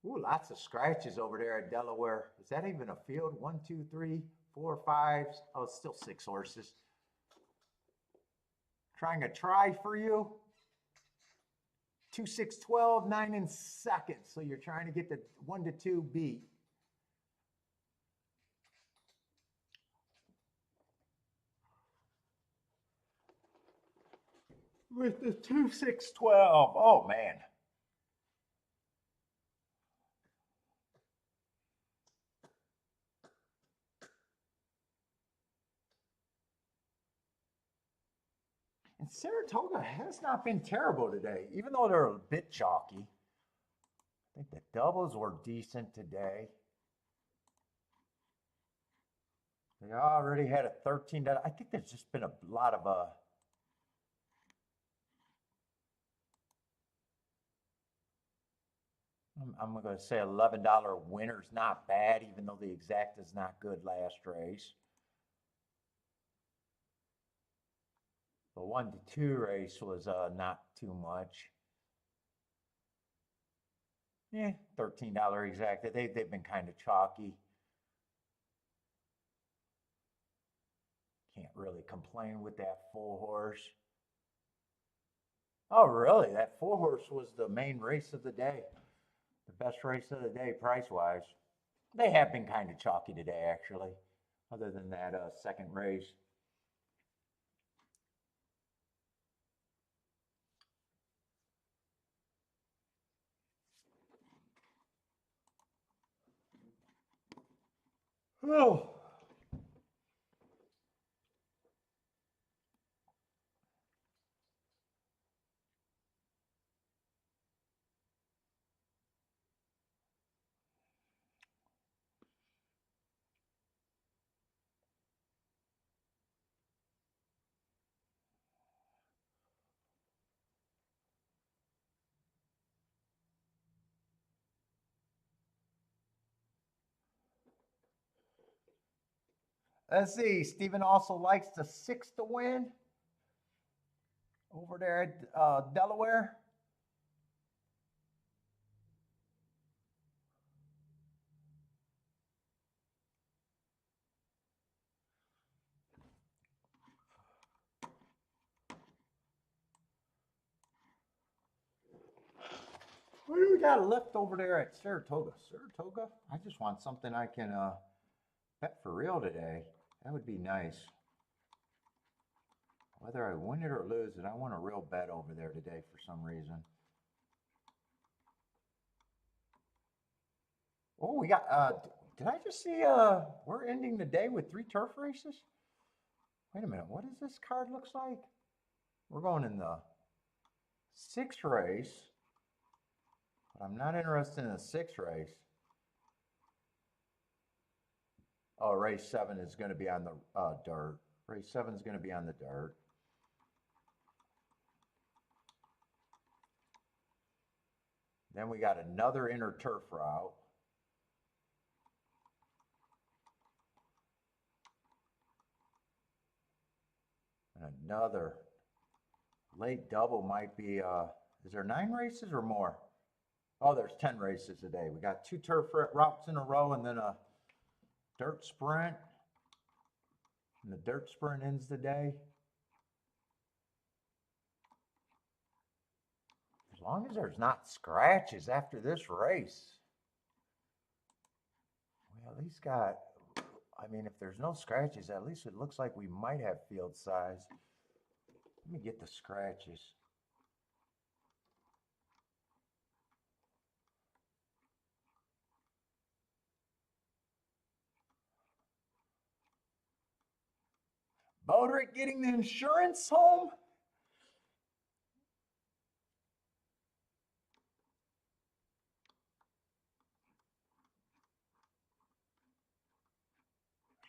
Ooh, lots of scratches over there at Delaware. Is that even a field? 1, 2, 3, 4, 5. Oh, it's still 6 horses. Trying a try for you. 2, 6, 12, 9 in second. So you're trying to get the 1 to 2 beat. With the 2, 6, 12. Oh, man. And Saratoga has not been terrible today, even though they're a bit chalky. I think the doubles were decent today. They already had a 13. I think there's just been a lot of I'm going to say $11 winner's not bad, even though the exact is not good last race. The 1 to 2 race was not too much. Yeah, $13 exact. They've been kind of chalky. Can't really complain with that full horse. Oh, really? That full horse was the main race of the day. The best race of the day, price-wise. They have been kind of chalky today, actually, other than that second race. Oh. Let's see. Steven also likes the 6 to win over there at Delaware. What do we got left over there at Saratoga? Saratoga? I just want something I can bet for real today. That would be nice. Whether I win it or lose it, I want a real bet over there today for some reason. Oh, we got, did I just see, we're ending the day with 3 turf races? Wait a minute, what does this card looks like? We're going in the 6th race, but I'm not interested in the 6th race. Oh, race 7 is going to be on the dirt. Race 7 is going to be on the dirt. Then we got another inner turf route. And another late double might be, is there 9 races or more? Oh, there's 10 races a day. We got 2 turf routes in a row and then a dirt sprint. And the dirt sprint ends the day. As long as there's not scratches after this race. We at least got, I mean, if there's no scratches, at least it looks like we might have field size. Let me get the scratches. Bodrick getting the insurance home?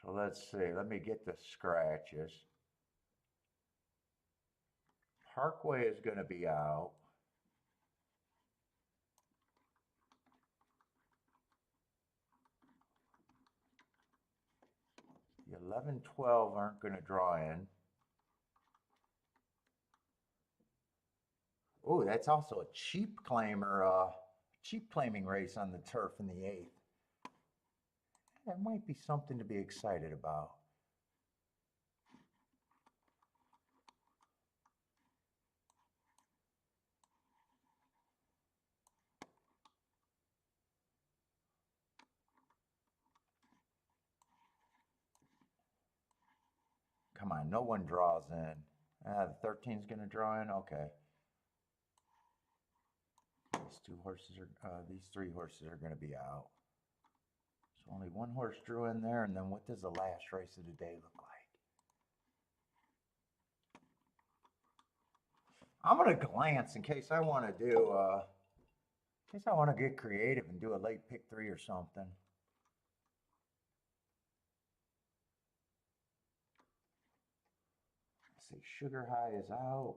So let's see, let me get the scratches. Parkway is going to be out. The 11, 12 aren't going to draw in. Oh, that's also a cheap claimer, cheap claiming race on the turf in the 8th. That might be something to be excited about. Come on, no one draws in. The 13 is going to draw in? Okay. These 3 horses are going to be out. So only 1 horse drew in there, and then what does the last race of the day look like? I'm going to glance in case I want to do, in case I want to get creative and do a late pick 3 or something. Let's see, Sugar High is out.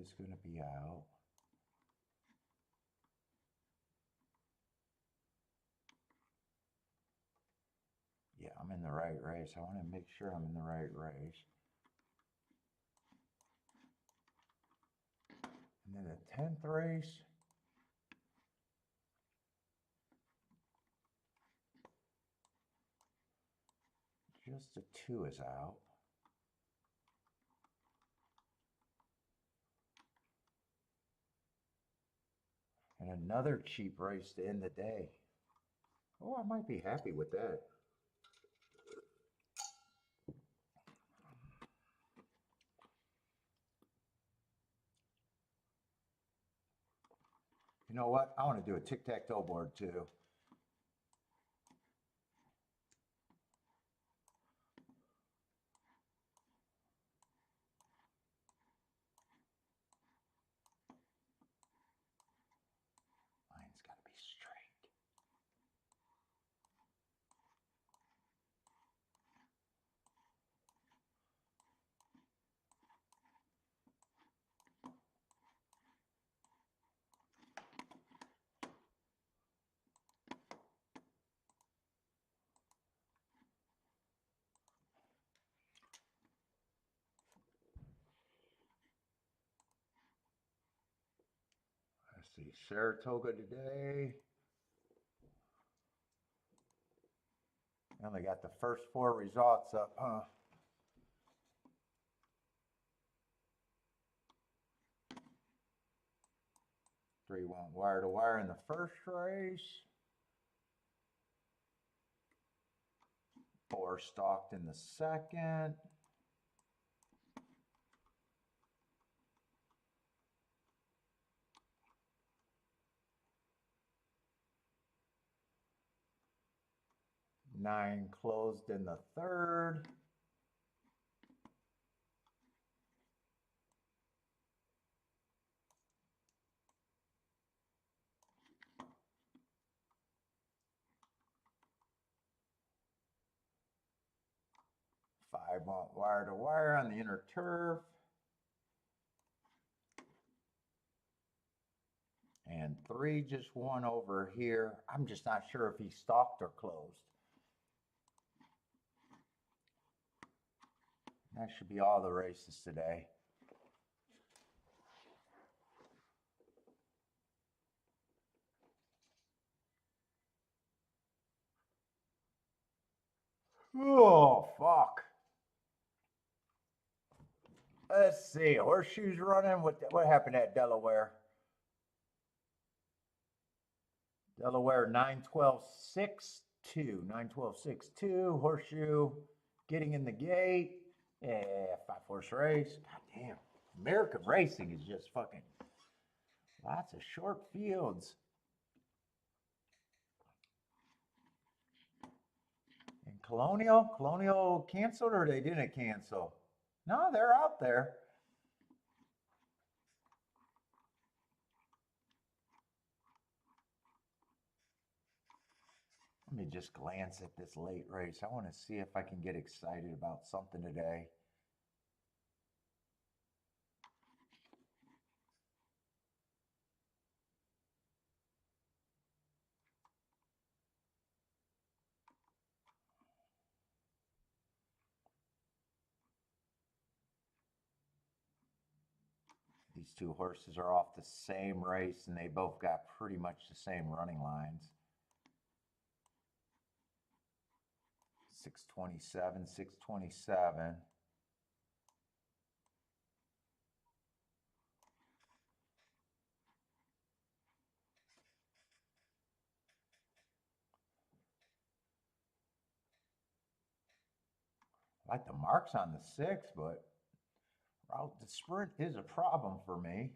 Is going to be out. Yeah, I'm in the right race. I want to make sure I'm in the right race. And then the 10th race. Just a 2 is out. And another cheap race to end the day. Oh, I might be happy with that. You know what? I want to do a tic-tac-toe board too. Line's got to be straight. Let's see, Saratoga today. I only got the first 4 results up, huh? Three went wire to wire in the first race. 4 stalked in the second. Nine closed in the third. Five went wire to wire on the inner turf. And 3 just won over here. I'm just not sure if he stalked or closed. That should be all the races today. Oh, fuck. Let's see. Horseshoes running. What happened at Delaware? Delaware 9-12-6-2. 9-12-6-2. Horseshoe getting in the gate. Yeah, 5-horse race. God damn. American racing is just fucking lots of short fields. And Colonial canceled or they didn't cancel? No, they're out there. Let me just glance at this late race. I want to see if I can get excited about something today. These 2 horses are off the same race and they both got pretty much the same running lines. 627, 627. I like the marks on the 6, but the sprint is a problem for me.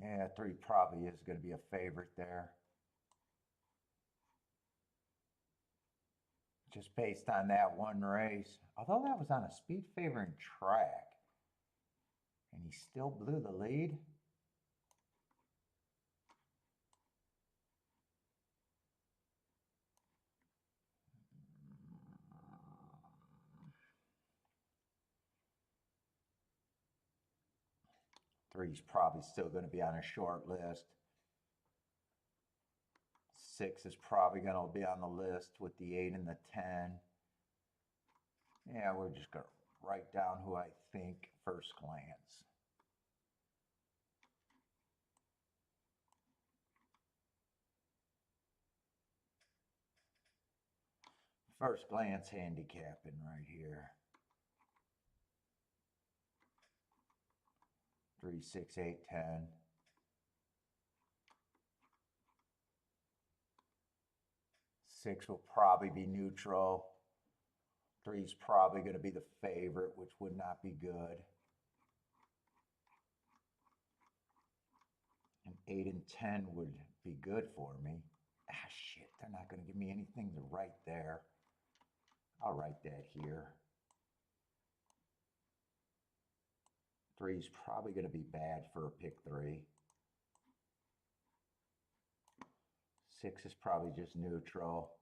Yeah, 3 probably is going to be a favorite there. Just based on that one race. Although that was on a speed favoring track. And he still blew the lead. Three's probably still going to be on a short list. 6 is probably going to be on the list with the 8 and the 10. Yeah, we're just going to write down who I think first glance. First glance handicapping right here. 3, 6, 8, 10. 6 will probably be neutral. 3 is probably going to be the favorite, which would not be good. And 8 and 10 would be good for me. Ah, shit, they're not going to give me anything to write there. I'll write that here. 3 is probably going to be bad for a pick 3. 6 is probably just neutral.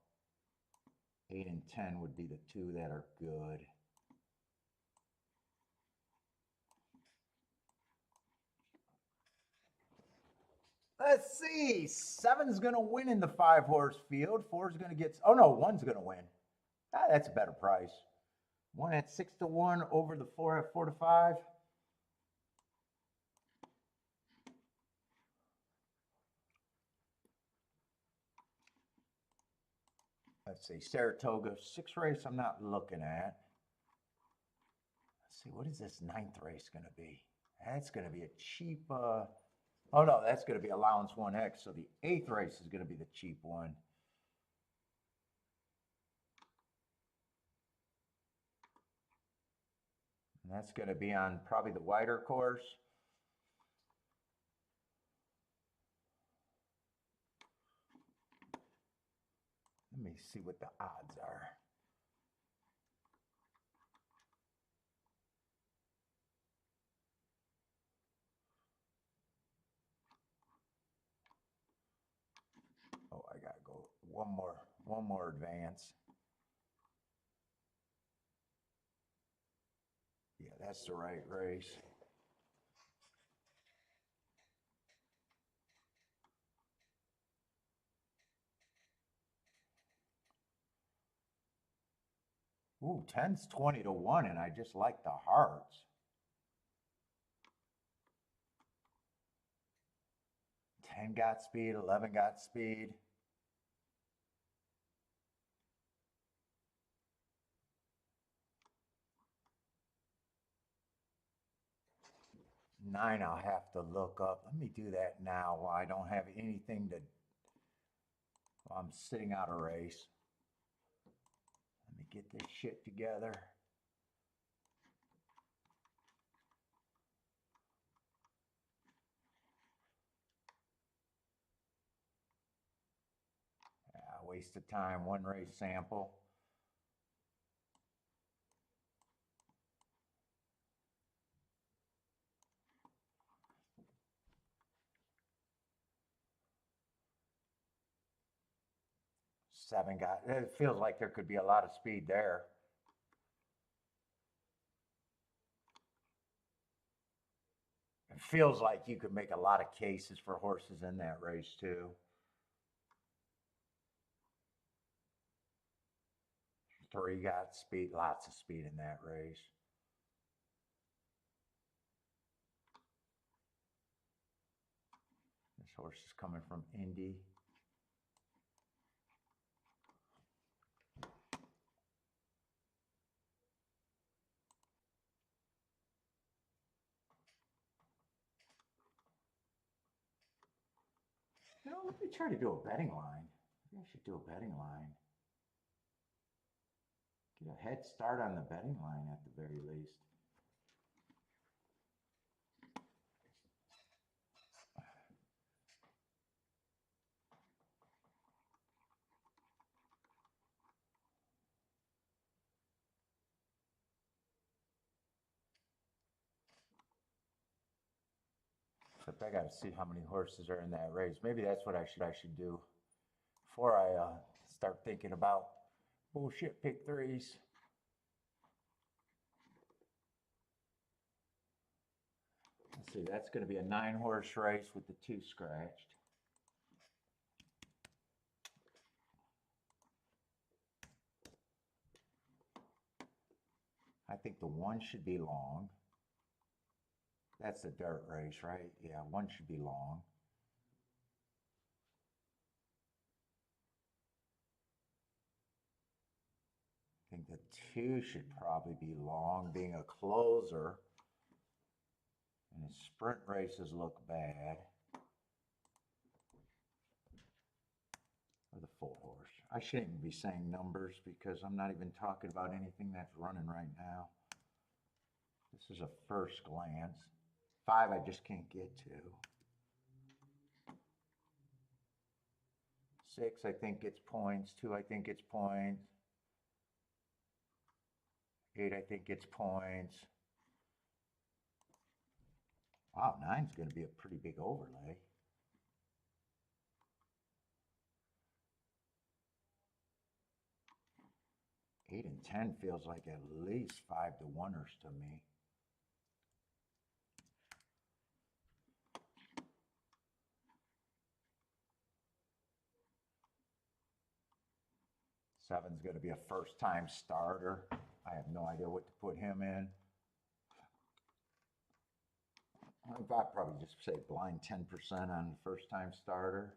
8 and 10 would be the 2 that are good. Let's see. 7's going to win in the 5-horse field. 4's going to get... Oh, no, 1's going to win. Ah, that's a better price. 1 at 6 to 1 over the 4 at 4 to 5. Let's see. Saratoga 6 race I'm not looking at. Let's see. What is this 9th race going to be? That's going to be a cheap... Oh, no, that's going to be allowance 1X. So the 8th race is going to be the cheap one. And that's going to be on probably the wider course. Let me see what the odds are. Oh, I gotta go one more advance. Yeah, that's the right race. Ooh, 10's 20 to 1, and I just like the hearts. 10 got speed, 11 got speed. 9 I'll have to look up. Let me do that now while I don't have anything to, while I'm sitting out a race. Let me get this shit together. Waste of time, one race sample. Seven got, it feels like there could be a lot of speed there. It feels like you could make a lot of cases for horses in that race too. 3 got speed, lots of speed in that race. This horse is coming from Indy. You know, let me try to do a betting line. Maybe I should do a betting line. Get a head start on the betting line at the very least. Except I got to see how many horses are in that race. Maybe that's what I should do before I start thinking about bullshit pick 3s. Let's see, that's going to be a 9-horse race with the 2 scratched. I think the 1 should be long. That's the dirt race, right? Yeah, 1 should be long. I think the 2 should probably be long, being a closer. And his sprint races look bad. Or the 4 horse. I shouldn't even be saying numbers because I'm not even talking about anything that's running right now. This is a first glance. 5 I just can't get to. 6 I think gets points. 2 I think gets points. 8 I think gets points. Wow, 9's going to be a pretty big overlay. 8 and 10 feels like at least 5 to 1ers to me. Seven's going to be a first-time starter. I have no idea what to put him in. I'd probably just say blind 10% on first-time starter.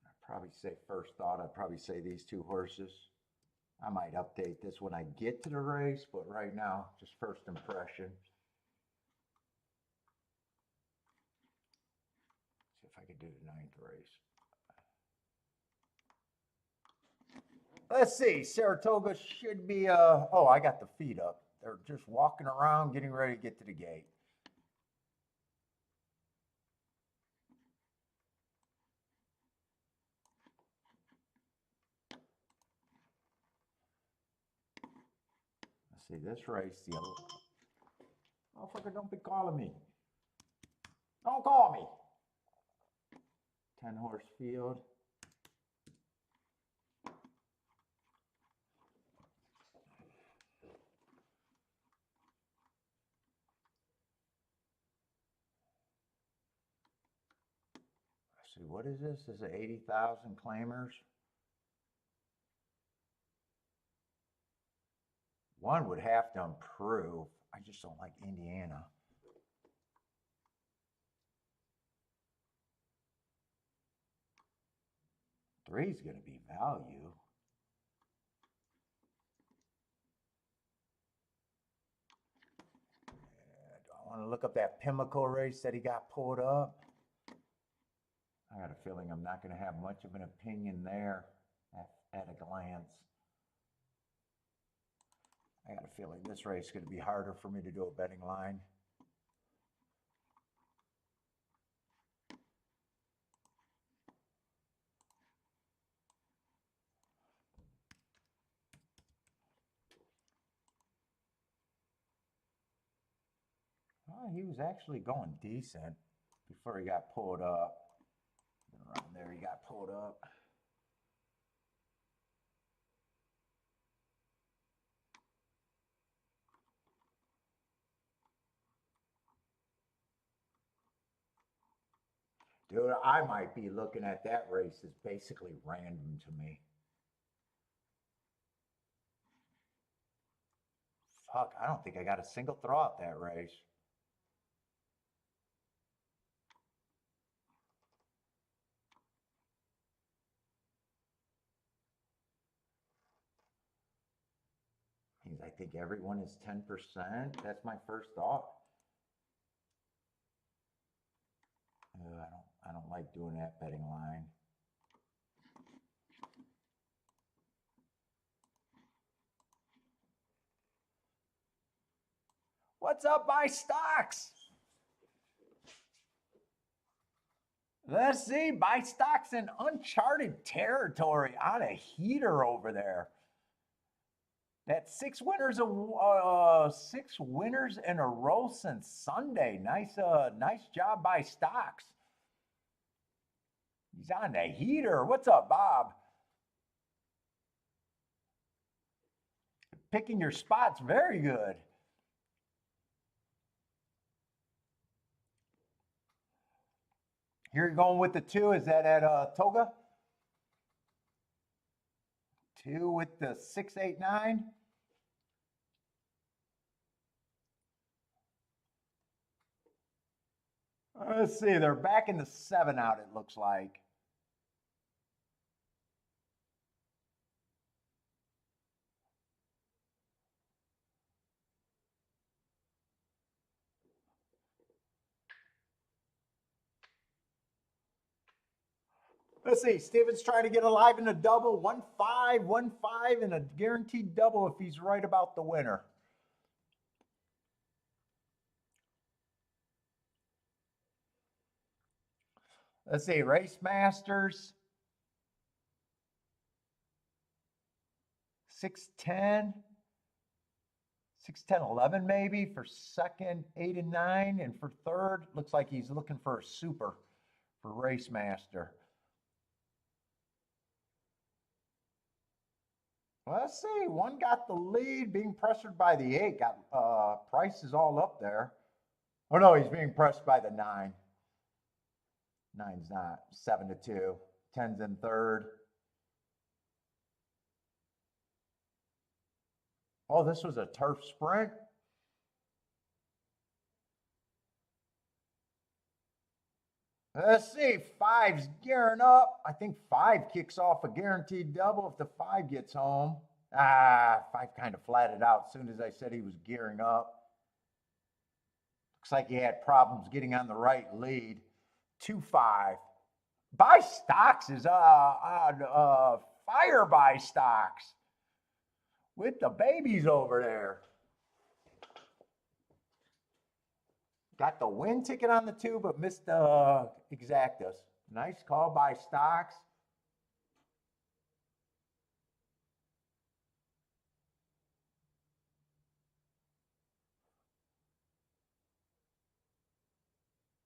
I'd probably say first thought, I'd probably say these 2 horses. I might update this when I get to the race, but right now, just first impression. See if I can do the 9th race. Let's see, Saratoga should be, oh, I got the feet up. They're just walking around, getting ready to get to the gate. Let's see, this race, the other. Motherfucker, don't be calling me. Don't call me. 10-horse field. See, what is this? This is 80,000 claimers. 1 would have to improve. I just don't like Indiana. Three's going to be value. Do I want to look up that Pimlico race that he got pulled up? I got a feeling I'm not going to have much of an opinion there at a glance. I got a feeling this race is going to be harder for me to do a betting line. Oh, he was actually going decent before he got pulled up. Around there, he got pulled up. Dude, I might be looking at that race as basically random to me. Fuck, I don't think I got a single throw out that race. Means I think everyone is 10%. That's my first thought. I don't like doing that betting line. What's up, my stocks? Let's see, buy stocks in uncharted territory on a heater over there. That's 6 winners, 6 winners in a row since Sunday. Nice job by stocks. He's on the heater. What's up, Bob? Picking your spots, very good. Here you're going with the 2. Is that at Toga? 2 with the 6, 8, 9. Let's see, they're back in the 7 out, it looks like. Let's see, Steven's trying to get alive in a double. 1-5, 1-5, and a guaranteed double if he's right about the winner. Let's see, Race Masters. 6-10. 6-10, 11 maybe for second, 8 and 9. And for third, looks like he's looking for a super for Race Master. Let's see, 1 got the lead, being pressured by the 8. Got prices all up there. Oh no, he's being pressed by the 9. 9's not. 7-2. 10's in third. Oh, this was a turf sprint. Let's see, 5's gearing up. I think 5 kicks off a guaranteed double if the 5 gets home. 5 kind of flatted out as soon as I said he was gearing up. Looks like he had problems getting on the right lead. 2-5. Buy Stocks is on fire by Stocks with the babies over there. Got the win ticket on the 2, but missed the exactas. Nice call by Stocks.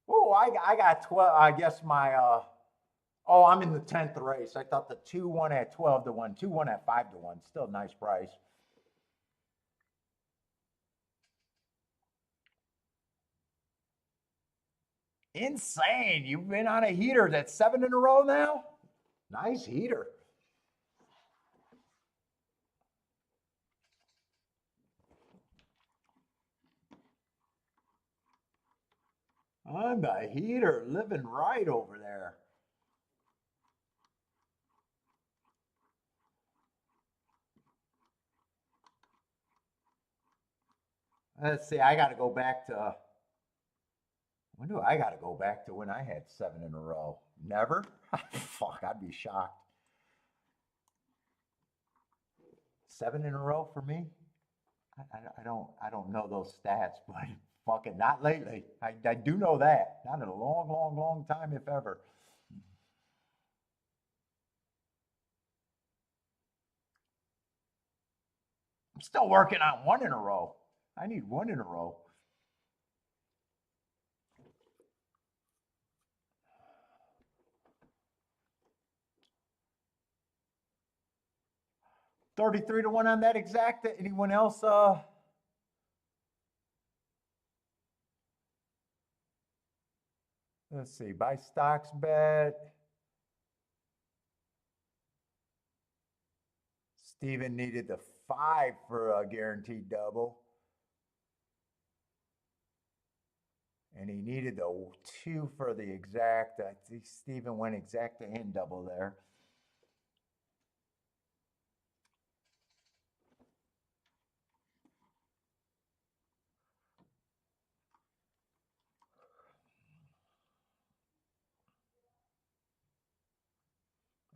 Oh, I got 12. I guess my oh, I'm in the 10th race. I thought the 2 won at 12-1, 2 won at 5-1. Still a nice price. Insane. You've been on a heater. That's 7 in a row now. Nice heater. On the heater, living right over there. Let's see, I got to go back to, when do I got to go back to when I had 7 in a row? Never? Fuck, I'd be shocked. 7 in a row for me? I don't know those stats, but fucking not lately. I do know that. Not in a long, long, long time, if ever. I'm still working on 1 in a row. I need 1 in a row. $33-1 on that exacta. Anyone else? Let's see. Buy Stocks bet. Steven needed the 5 for a guaranteed double. And he needed the 2 for the exact. I think Steven went exacta and double there.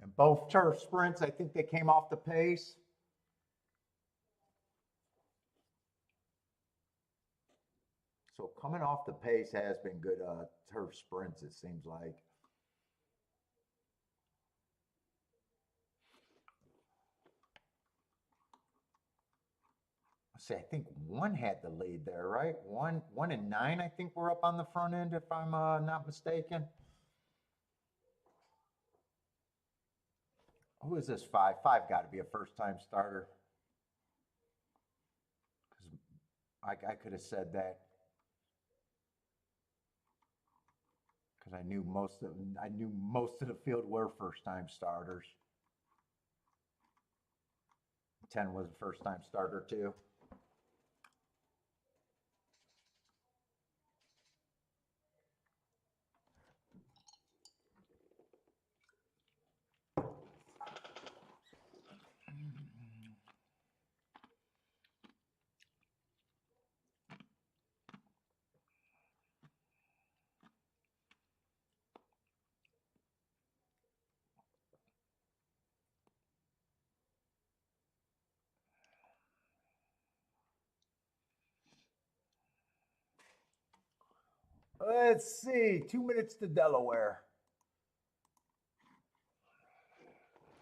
And both turf sprints, I think they came off the pace. So coming off the pace has been good turf sprints, it seems like. Let's see, I think 1 had the lead there, right? 1 and 9, I think we're up on the front end, if I'm not mistaken. Who is this 5? 5 got to be a first-time starter. Because I could have said that. Because I knew most of the field were first-time starters. 10 was a first time starter too. Let's see, 2 minutes to Delaware.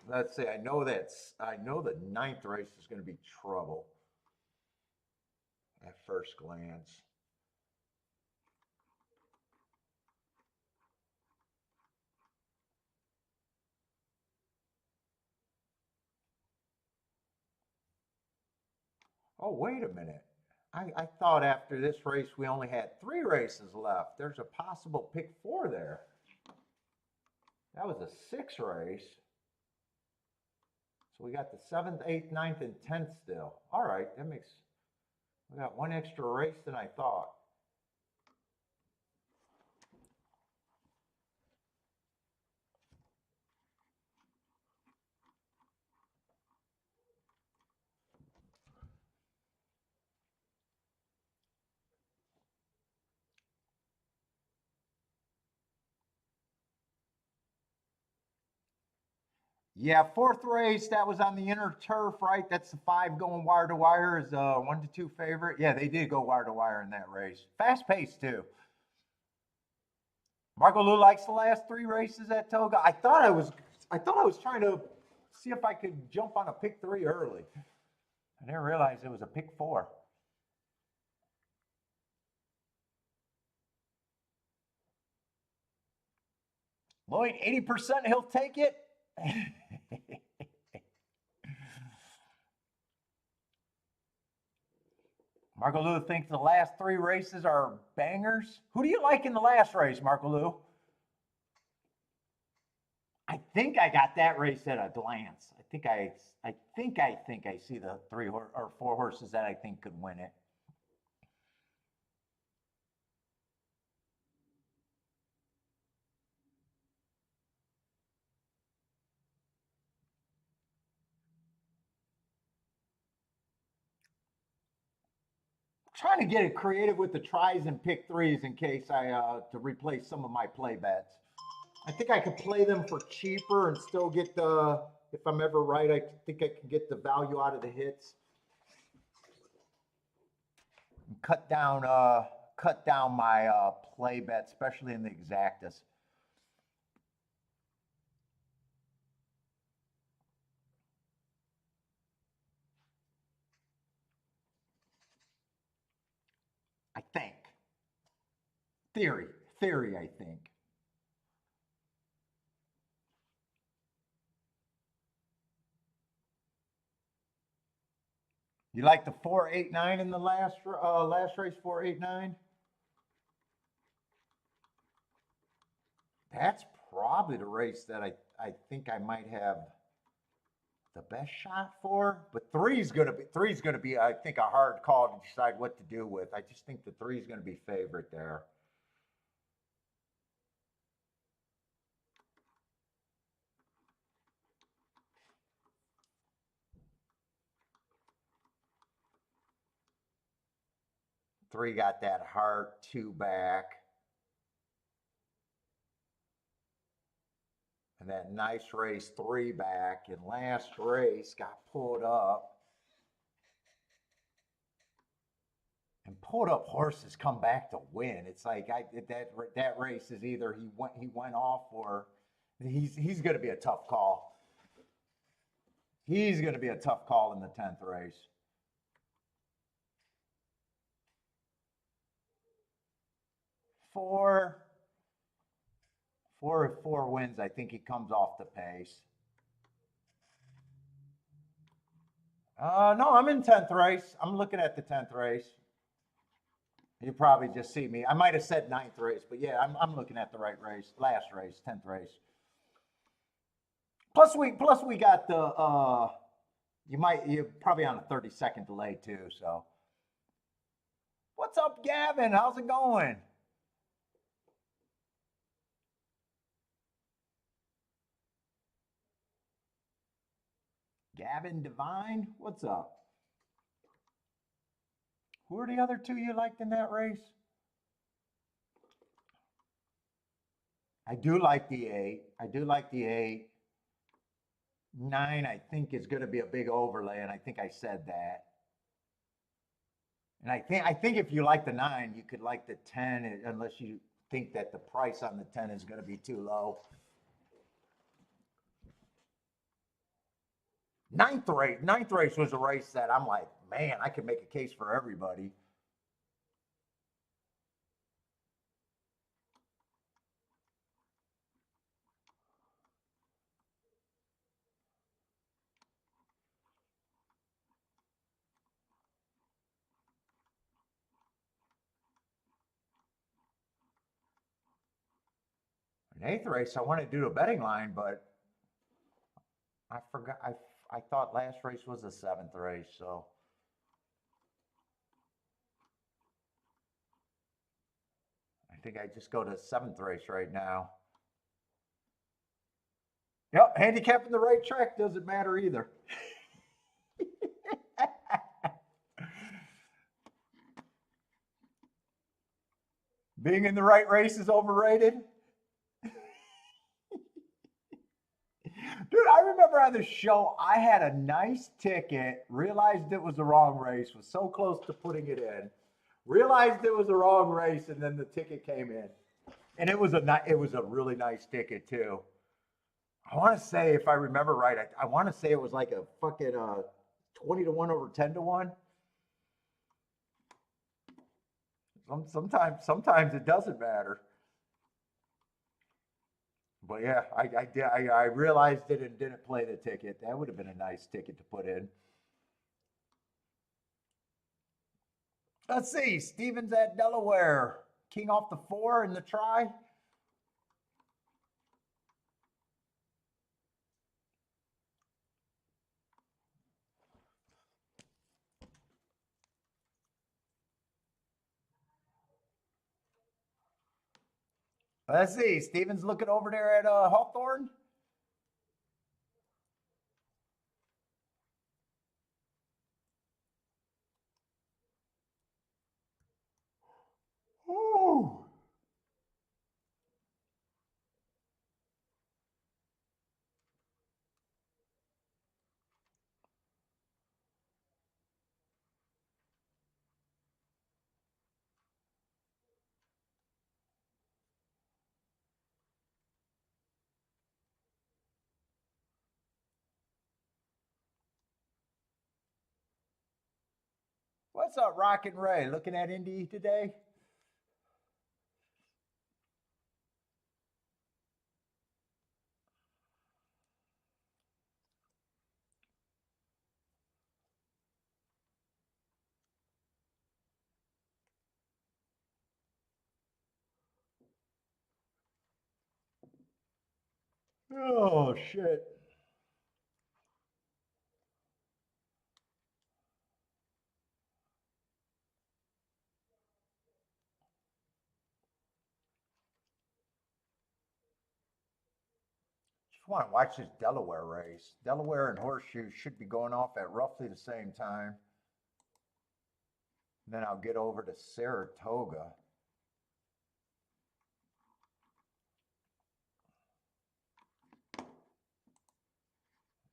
Let's see, I know the ninth race is going to be trouble at first glance. Oh, wait a minute. I thought after this race we only had 3 races left. There's a possible pick 4 there. That was a 6 race. So we got the 7th, 8th, 9th, and 10th still. All right, we got 1 extra race than I thought. Yeah, 4th race, that was on the inner turf, right? That's the 5 going wire to wire is 1 to 2 favorite. Yeah, they did go wire to wire in that race. Fast pace too. Marco Lou likes the last 3 races at Toga. I thought I was trying to see if I could jump on a pick 3 early. I didn't realize it was a pick 4. Lloyd, 80% he'll take it. Marco Lou thinks the last 3 races are bangers. Who do you like in the last race, Marco Lou? I think I got that race at a glance. I think I see the 3 or 4 horses that I think could win it. Trying to get it creative with the tries and pick 3s in case to replace some of my play bets. I think I could play them for cheaper and still get the, if I'm ever right, I think I can get the value out of the hits. And cut down my play bet, especially in the exactas. I think. Theory, I think. You like the 4-8-9 in the last race, 4-8-9? That's probably the race that I think I might have the best shot for. But three's gonna be I think a hard call to decide what to do with. I just think the 3's gonna be favorite there. Three got that heart, 2 back. And that nice race, 3 back. And last race got pulled up. And pulled up horses come back to win. It's like that race is either he went off or he's going to be a tough call. He's going to be a tough call in the 10th race. 4 wins. I think he comes off the pace. No, I'm in 10th race. I'm looking at the 10th race. You probably just see me. I might have said 9th race, but yeah, I'm looking at the right race. Last race, 10th race. Plus we got the you're probably on a 30-second delay too. So, what's up, Gavin? How's it going? Gavin Devine, what's up? Who are the other two you liked in that race? I do like the eight. I do like the eight. Nine, I think, is going to be a big overlay, and I think I said that. And I think if you like the nine, you could like the 10, unless you think that the price on the 10 is going to be too low. Ninth race was a race that I'm like, man, I could make a case for everybody. An eighth race, I wanted to do a betting line, but I forgot. I thought last race was the seventh race, so I think I just go to seventh race right now. Yep, handicapping the right track doesn't matter either. Being in the right race is overrated. Dude, I remember on the show, I had a nice ticket, realized it was the wrong race, was so close to putting it in, realized it was the wrong race, and then the ticket came in. And it was a really nice ticket too. I want to say, if I remember right, I want to say it was like a fucking 20 to 1 over 10 to 1. Sometimes it doesn't matter. But yeah, I realized it and didn't play the ticket. That would have been a nice ticket to put in. Let's see. Stevens at Delaware. King off the 4 in the try. Let's see. Stevens looking over there at Hawthorne. Ooh. What's up, Rockin' Ray? Looking at Indy today? Oh, shit. Just want to watch this Delaware race. Delaware and Horseshoe should be going off at roughly the same time. Then I'll get over to Saratoga.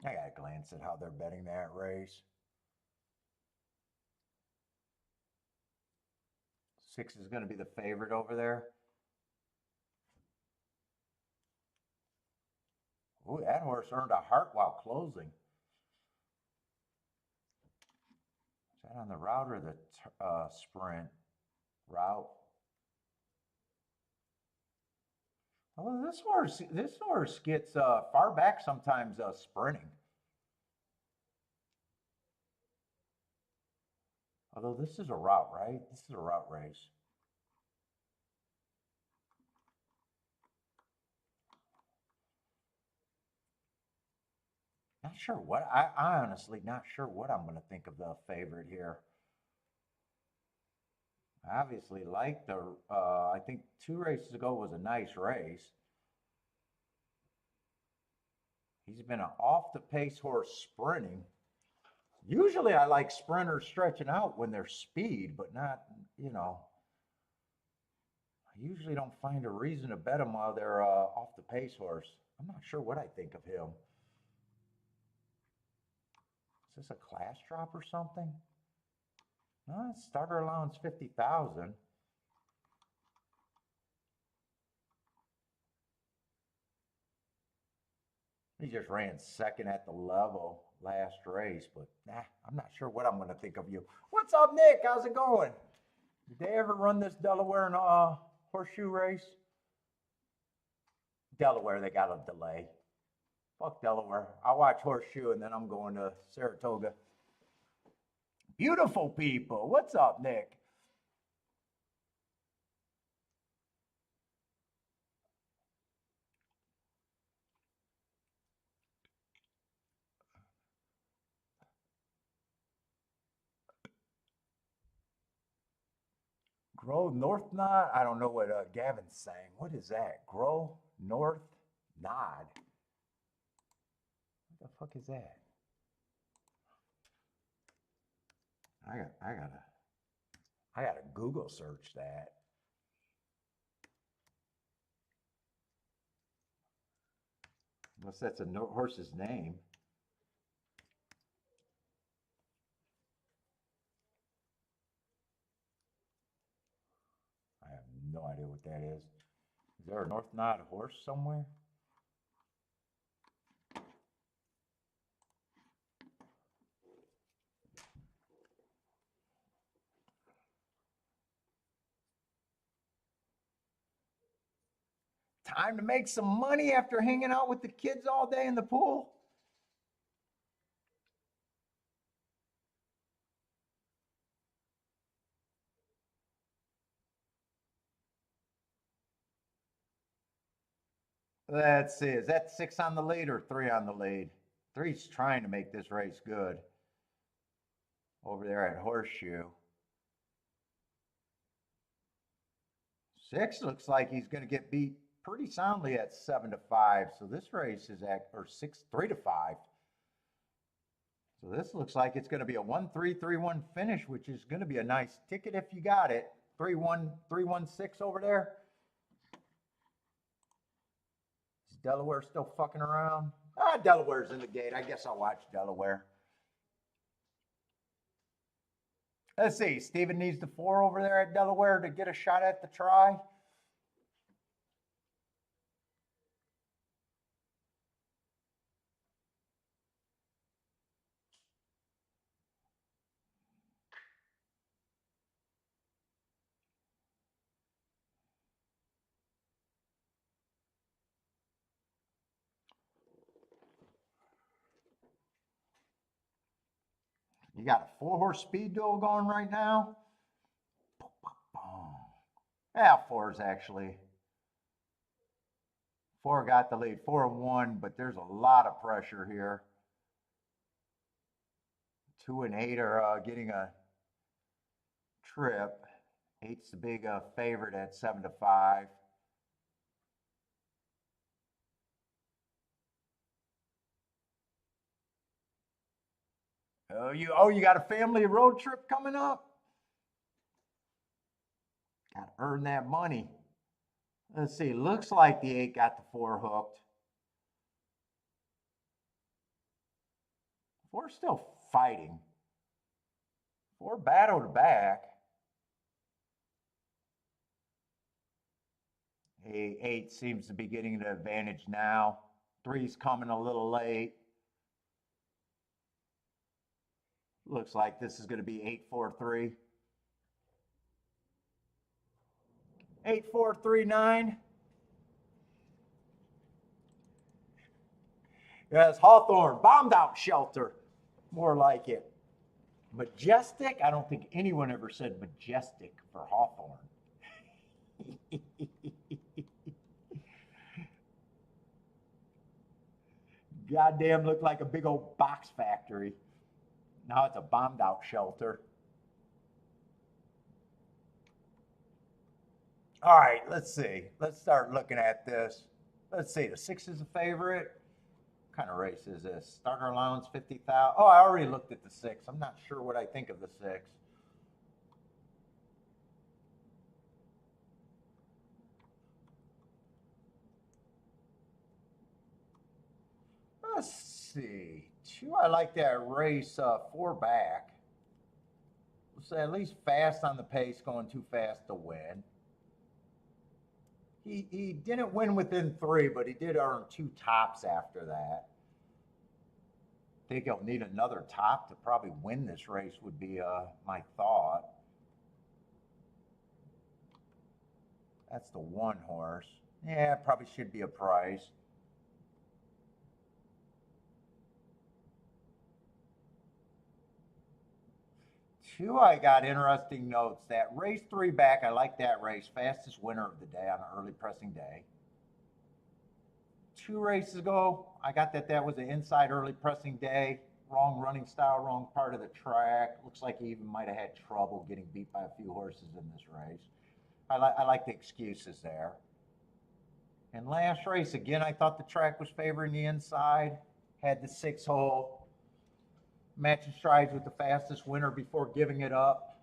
I got to glance at how they're betting that race. 6 is going to be the favorite over there. Ooh, that horse earned a heart while closing. Is that on the route or the sprint? Route. Oh, this horse gets far back sometimes sprinting. Although this is a route, right? This is a route race. Not sure what I honestly not sure what I'm going to think of the favorite here. I obviously like the. I think 2 races ago was a nice race. He's been an off the pace horse sprinting. Usually I like sprinters stretching out when they're speed, but not, I usually don't find a reason to bet them while they're off the pace horse. I'm not sure what I think of him. Is this a class drop or something? No, starter allowance 50,000. He just ran second at the level last race, but I'm not sure what I'm going to think of you. What's up, Nick? How's it going? Did they ever run this Delaware in a horseshoe race? Delaware, they got a delay. Fuck Delaware. I'll watch horseshoe and then I'm going to Saratoga. Beautiful people. What's up, Nick? Grow North Nod? I don't know what Gavin's saying. What is that? Grow North Nod? What the fuck is that? I gotta Google search that. Unless that's a horse's name. I have no idea what that is. Is there a North Nod horse somewhere? Time to make some money after hanging out with the kids all day in the pool. Let's see. Is that 6 on the lead or 3 on the lead? 3's trying to make this race good. Over there at Horseshoe. 6 looks like he's going to get beat pretty soundly at 7-5. So this race is at, or 3-5. So this looks like it's going to be a 1-3-3-1 finish, which is going to be a nice ticket if you got it. 3-1, 3-1-6 over there. Is Delaware still fucking around? Delaware's in the gate. I guess I'll watch Delaware. Let's see. Steven needs the 4 over there at Delaware to get a shot at the try. You got a 4-horse speed duel going right now. Yeah, 4's actually. 4 got the lead, 4-1, but there's a lot of pressure here. 2 and 8 are getting a trip. 8's the big favorite at 7-5. You got a family road trip coming up? Got to earn that money. Let's see. Looks like the 8 got the 4 hooked. 4's still fighting. 4 battled back. 8 seems to be getting an advantage now. 3's coming a little late. Looks like this is going to be 8-4-3. 8-4-3-9. Yes, Hawthorne, bombed out shelter. More like it. Majestic? I don't think anyone ever said majestic for Hawthorne. Goddamn, looked like a big old box factory. Now it's a bombed out shelter. All right, let's see. Let's start looking at this. Let's see. The 6 is a favorite. What kind of race is this? Starter allowance 50,000. Oh, I already looked at the 6. I'm not sure what I think of the 6. Let's see. 2, I like that race 4 back. Let's say at least fast on the pace, going too fast to win. He didn't win within 3, but he did earn 2 tops after that. I think he'll need another top to probably win this race would be my thought. That's the 1 horse. Yeah, probably should be a price. Two, I got interesting notes. That race 3 back, I like that race. Fastest winner of the day on an early pressing day. 2 races ago, I got that was an inside early pressing day. Wrong running style, wrong part of the track. Looks like he even might have had trouble getting beat by a few horses in this race. I like the excuses there. And last race, again, I thought the track was favoring the inside. Had the 6 hole. Matching strides with the fastest winner before giving it up.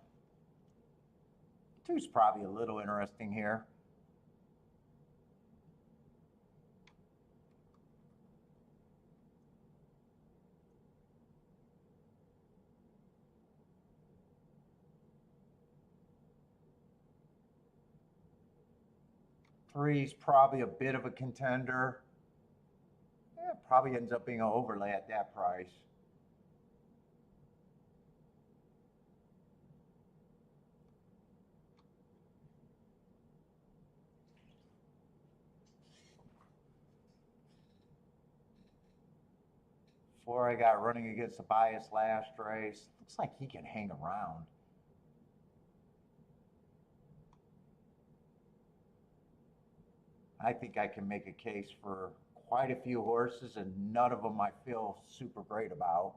2's probably a little interesting here. Three's probably a bit of a contender. Yeah, probably ends up being an overlay at that price. Four, I got running against the bias last race. Looks like he can hang around. I think I can make a case for quite a few horses, and none of them I feel super great about.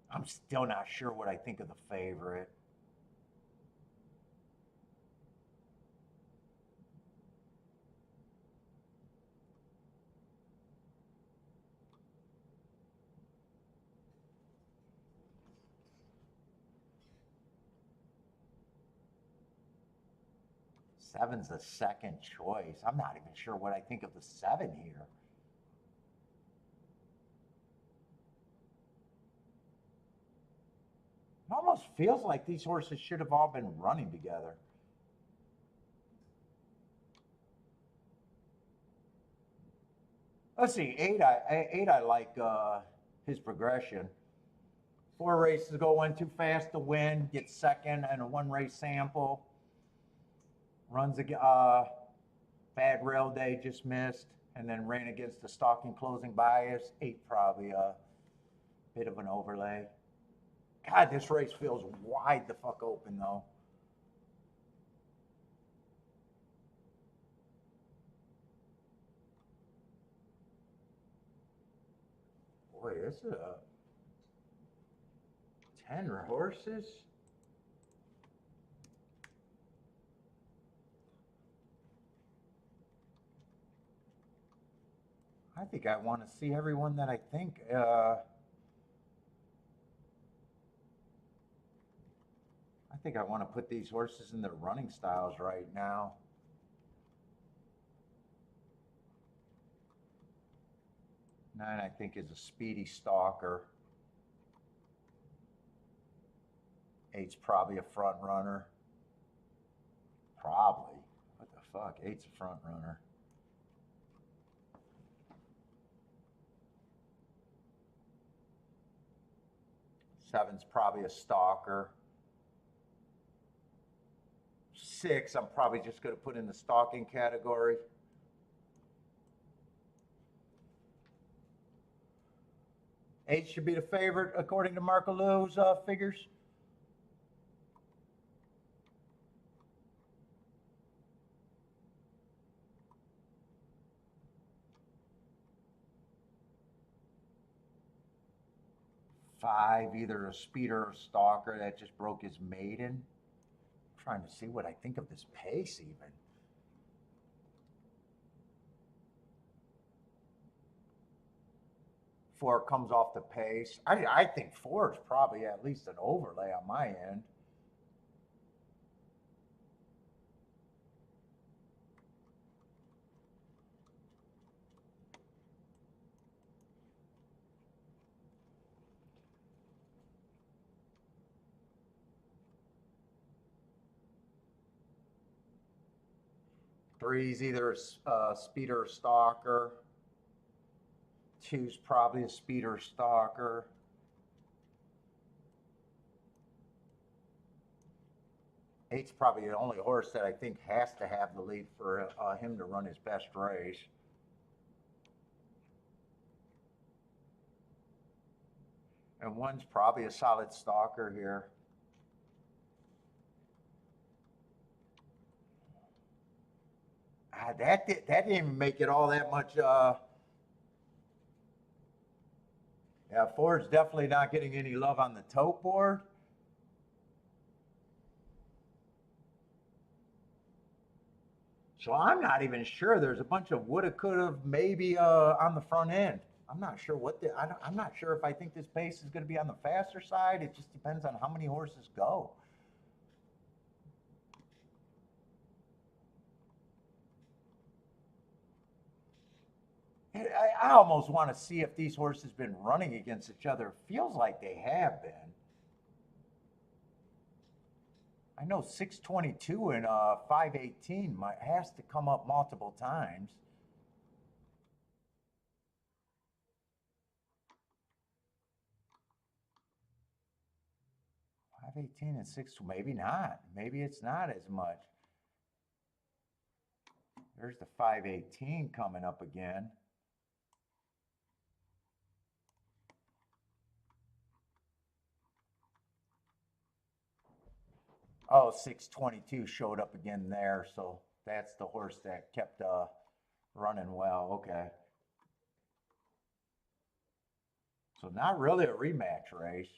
I'm still not sure what I think of the favorite. Seven's the second choice. I'm not even sure what I think of the 7 here. It almost feels like these horses should have all been running together. Let's see, eight. I like his progression. 4 races ago, went too fast to win. Gets second and a 1 race sample. Runs a bad rail day, just missed, and then ran against the stalking closing bias. 8 probably a bit of an overlay. God, this race feels wide the fuck open though. Boy, this is a 10 horses. I think I want to see everyone that I think. I think I want to put these horses in their running styles right now. 9, I think, is a speedy stalker. 8's probably a front runner. Probably. What the fuck? 8's a front runner. Seven's probably a stalker. 6, I'm probably just going to put in the stalking category. Eight should be the favorite according to Marco Lou's figures. 5, either a speeder or stalker that just broke his maiden. I'm trying to see what I think of this pace even. 4 comes off the pace. I think 4 is probably at least an overlay on my end. Three's either a speeder or stalker. 2's probably a speeder or stalker. 8's probably the only horse that I think has to have the lead for him to run his best race. And 1's probably a solid stalker here. That didn't even make it all that much. Yeah, 4's definitely not getting any love on the tote board. So I'm not even sure. There's a bunch of woulda, coulda, maybe on the front end. I'm not sure what I'm not sure if I think this pace is going to be on the faster side. It just depends on how many horses go. I almost want to see if these horses been running against each other. Feels like they have been. I know 622 and 518 has to come up multiple times. 518 and 6, maybe not. Maybe it's not as much. There's the 518 coming up again. Oh, 622 showed up again there, so that's the horse that kept running well. Okay. So not really a rematch race.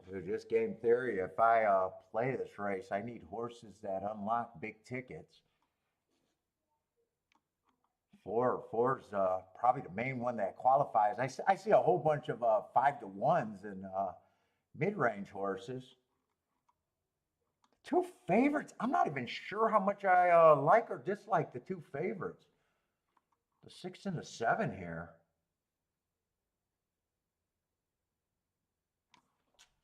So just game theory, if I play this race, I need horses that unlock big tickets. Four's probably the main one that qualifies. I see a whole bunch of 5-to-1s and mid-range horses. 2 favorites. I'm not even sure how much I like or dislike the 2 favorites. The 6 and the 7 here.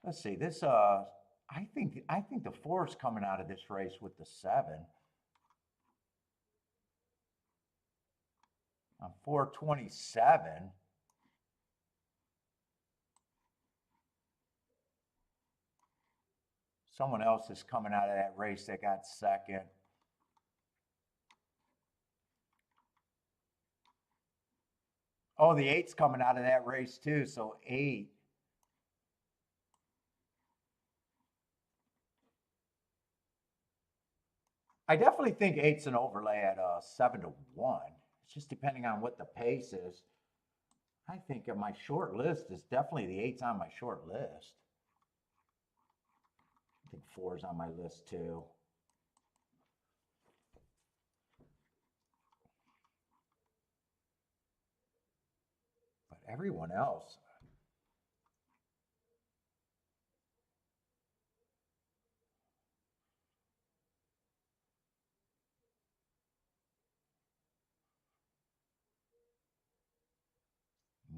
Let's see. This I think the 4 is coming out of this race with the 7. On 427. Someone else is coming out of that race that got second. Oh, the 8's coming out of that race too. So 8. I definitely think 8's an overlay at 7-to-1. It's just depending on what the pace is. I think my short list is definitely the 8's on my short list. I think 4's on my list too. But everyone else.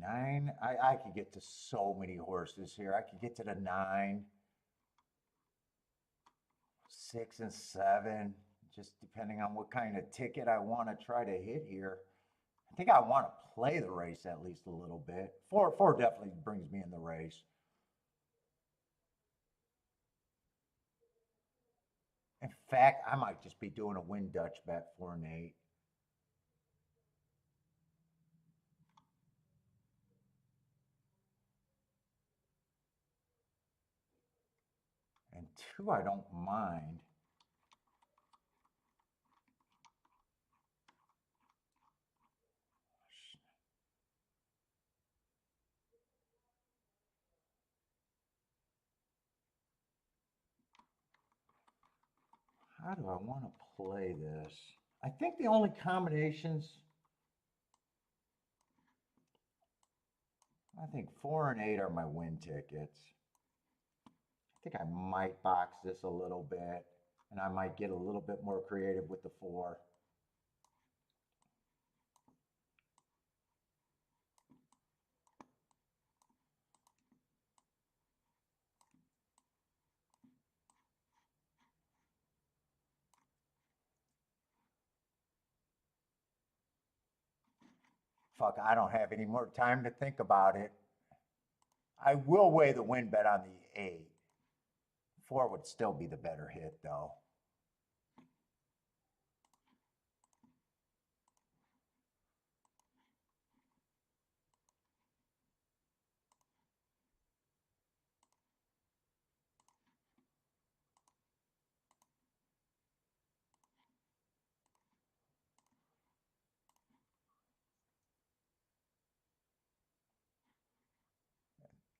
Nine, I could get to so many horses here. I could get to the 9, 6 and 7, just depending on what kind of ticket I want to try to hit here. I think I want to play the race at least a little bit. 4 definitely brings me in the race. fact, I might just be doing a win Dutch bet 4 and 8. And 2, I don't mind. How do I want to play this? I think the only combinations, I think 4 and 8 are my win tickets. I think I might box this a little bit, and I might get a little bit more creative with the 4. Fuck, I don't have any more time to think about it. I will weigh the win bet on the 8. 4 would still be the better hit, though.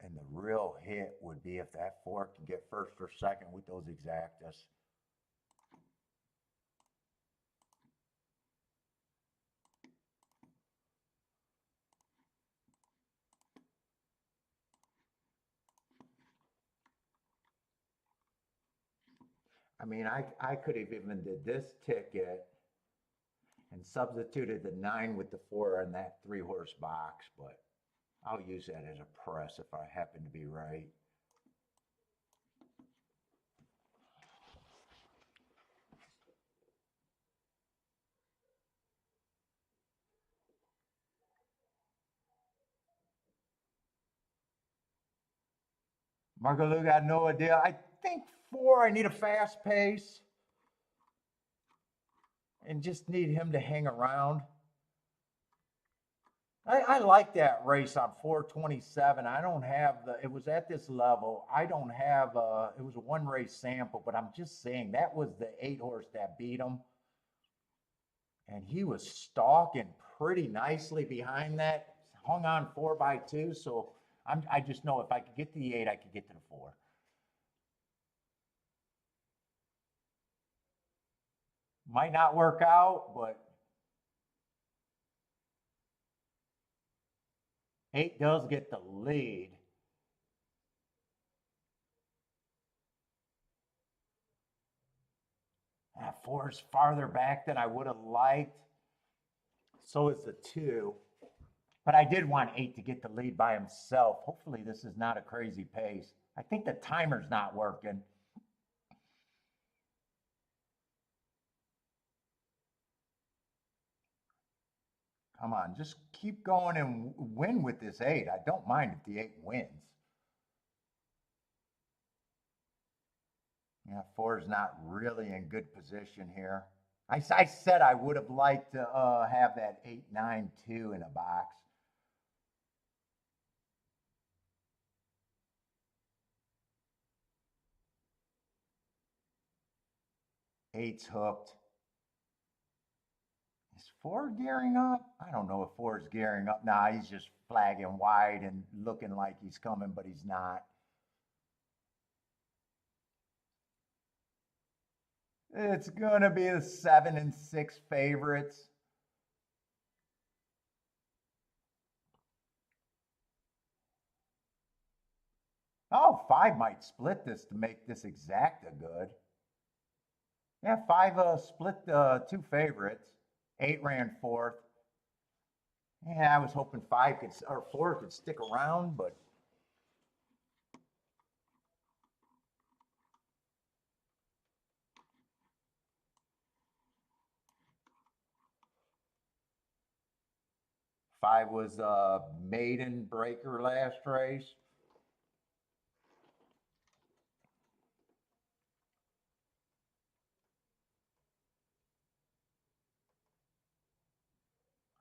And the real hit would be if that 4 can get first or second with those exactas. I mean, I could have even did this ticket and substituted the 9 with the 4 in that 3-horse box, but I'll use that as a press if I happen to be right. Margaloo got no idea. I think 4, I need a fast pace and just need him to hang around. I like that race on 427. I don't have it was at this level. I don't have, it was a 1 race sample, but I'm just saying that was the 8-horse that beat him. And he was stalking pretty nicely behind that, hung on 4x2. So I just know if I could get to the 8, I could get to the 4. Might not work out, but 8 does get the lead. That 4 is farther back than I would have liked. So is the 2. But I did want 8 to get the lead by himself. Hopefully this is not a crazy pace. I think the timer's not working. Come on, just keep going and win with this 8. I don't mind if the 8 wins. Yeah, 4 is not really in good position here. I said I would have liked to have that 8-9-2 in a box. 8's hooked. Is 4 gearing up? I don't know if 4 is gearing up. Nah, he's just flagging wide and looking like he's coming, but he's not. It's going to be the 7 and 6 favorites. Oh, 5 might split this to make this exacta good. Yeah, 5 split 2 favorites. 8 ran 4th. Yeah, I was hoping 5 could, or 4 could stick around, but five was a maiden breaker last race.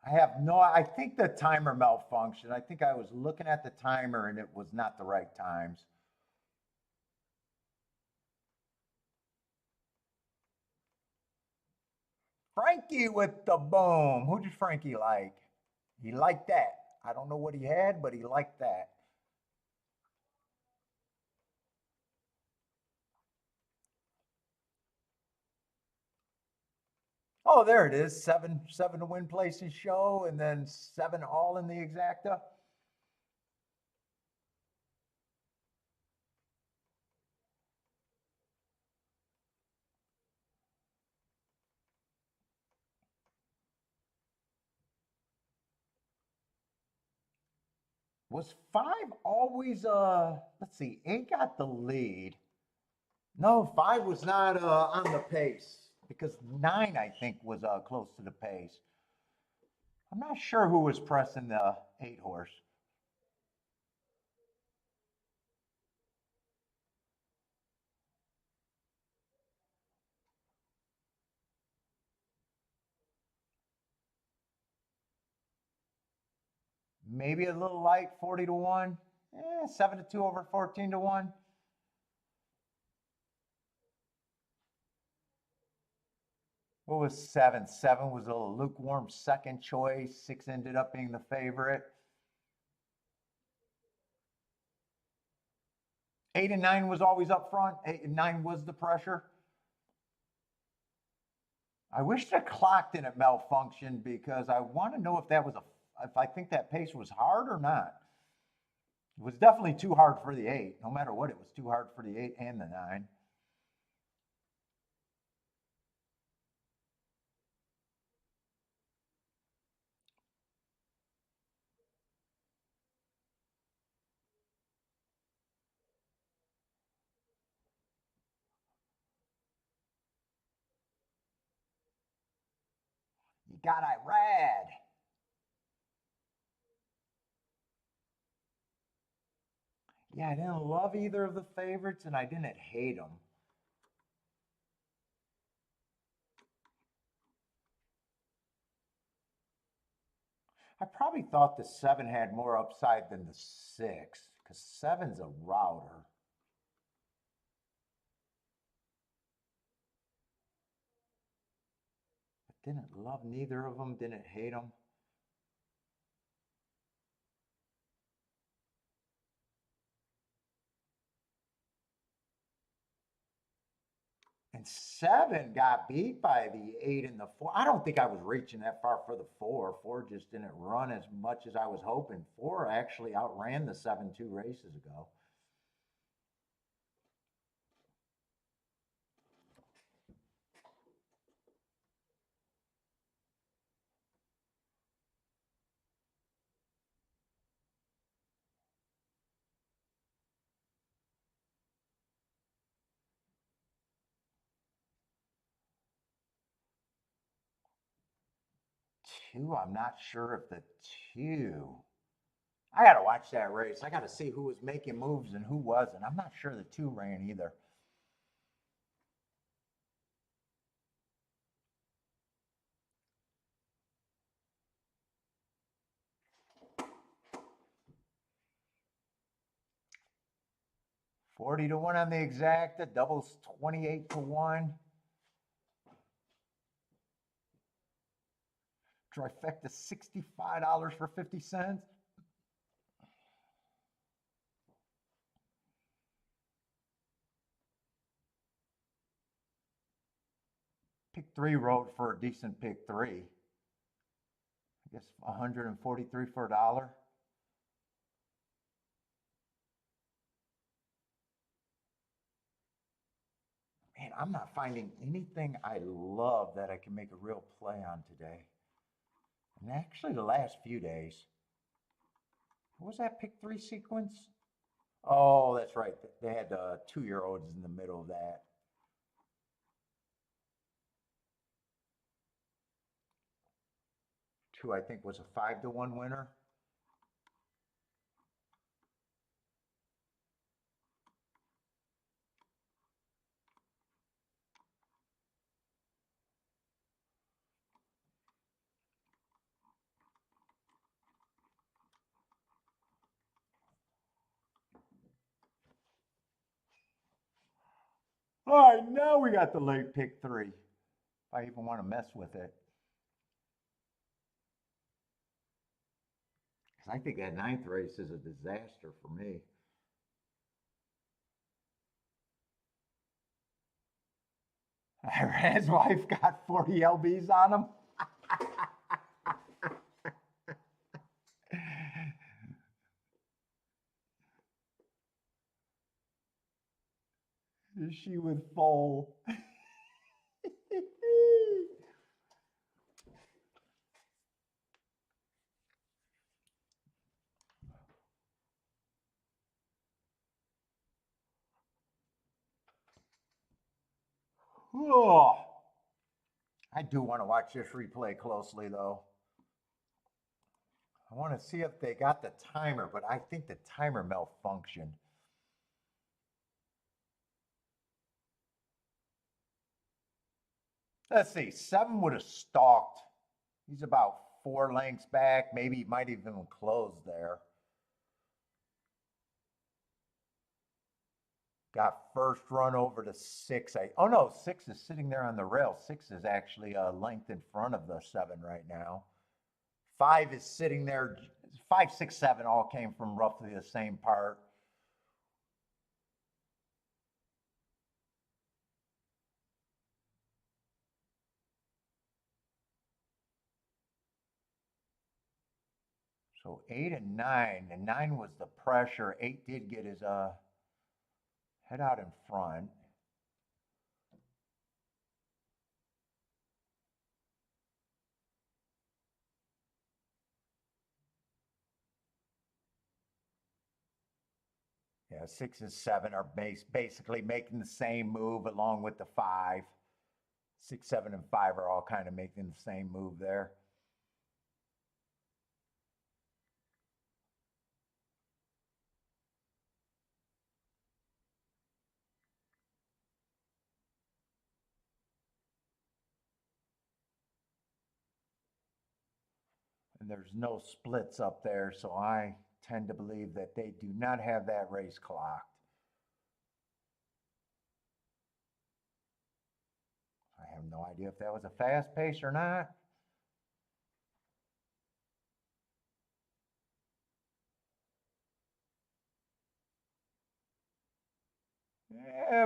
I have no, I think the timer malfunctioned. I think I was looking at the timer and it was not the right times. Frankie with the boom. Who did Frankie like? He liked that. I don't know what he had, but he liked that. Oh, there it is. Seven to win places show, and then seven all in the exacta. Was five always let's see, eight got the lead. No, five was not on the pace because nine, I think, was close to the pace. I'm not sure who was pressing the eight horse. Maybe a little light, 40 to 1. 7 to 2 over 14 to 1. What was seven? Seven was a lukewarm second choice. Six ended up being the favorite. Eight and nine was always up front. Eight and nine was the pressure. I wish the clock didn't malfunction because I want to know if that was a, if I think that pace was hard or not. It was definitely too hard for the eight. No matter what, it was too hard for the eight and the nine. You got Irad. Yeah, I didn't love either of the favorites, and I didn't hate them. I probably thought the seven had more upside than the six, because seven's a router. But didn't love neither of them, didn't hate them. And seven got beat by the eight and the four. I don't think I was reaching that far for the four. Four just didn't run as much as I was hoping. Four actually outran the 7 2 races ago. Two, I'm not sure if the two. I got to watch that race. I got to see who was making moves and who wasn't. I'm not sure the two ran either. 40 to 1 on the exacta, doubles 28 to 1. Trifecta $65 for 50 cents. Pick three wrote for a decent pick three. I guess 143 for a dollar. Man, I'm not finding anything I love that I can make a real play on today. And actually, the last few days. What was that pick three sequence? Oh, that's right. They had 2 year olds in the middle of that. Two, I think, was a 5 to 1 winner. All right, now we got the late pick 3. If I even want to mess with it. Because I think that 9th race is a disaster for me. His wife got 40 LBs on him. She was full. Oh, I do want to watch this replay closely, though. I want to see if they got the timer, but I think the timer malfunctioned. Let's see, 7 would have stalked. He's about 4 lengths back. Maybe he might even close there. Got first run over to 6. Oh no, 6 is sitting there on the rail. 6 is actually a length in front of the 7 right now. 5 is sitting there. 5, 6, 7 all came from roughly the same part. So 8 and 9, and 9 was the pressure. 8 did get his head out in front. Yeah, 6 and 7 are basically making the same move along with the 5. 6, 7, and 5 are all kind of making the same move there. And there's no splits up there, so I tend to believe that they do not have that race clocked. I have no idea if that was a fast pace or not.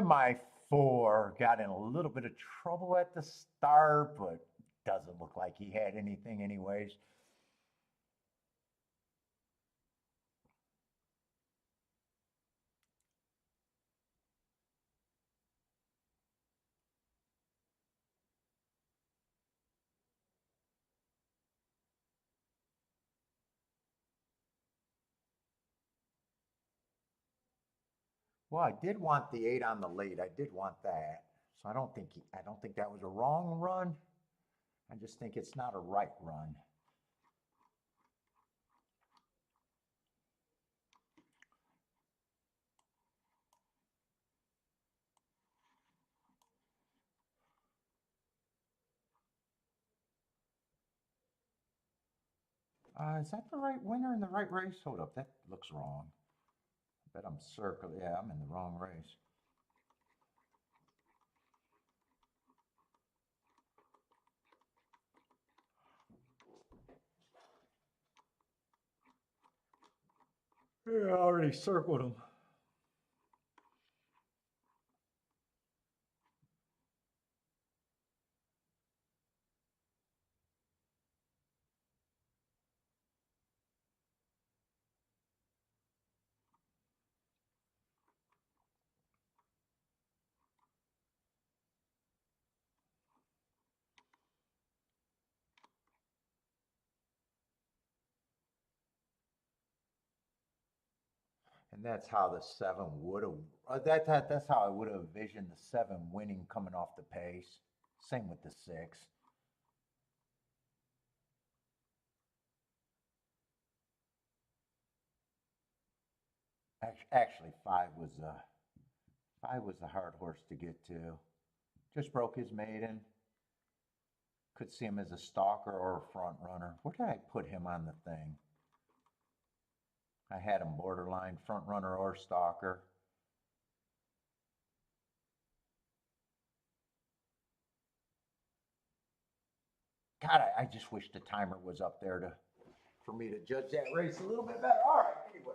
My 4 got in a little bit of trouble at the start, but doesn't look like he had anything anyways. Well, I did want the 8 on the late. I did want that. So I don't think that was a wrong run. I just think it's not a right run. Is that the right winner in the right race? Hold up, that looks wrong. I bet I'm circling. Yeah, I'm in the wrong race. Yeah, I already circled them. And that's how the 7 would have. That's how I would have envisioned the 7 winning coming off the pace. Same with the 6. Actually, 5 was the hard horse to get to. Just broke his maiden. Could see him as a stalker or a front runner. Where did I put him on the thing? I had him borderline front runner or stalker. God, I just wish the timer was up there for me to judge that race a little bit better. All right, anyways.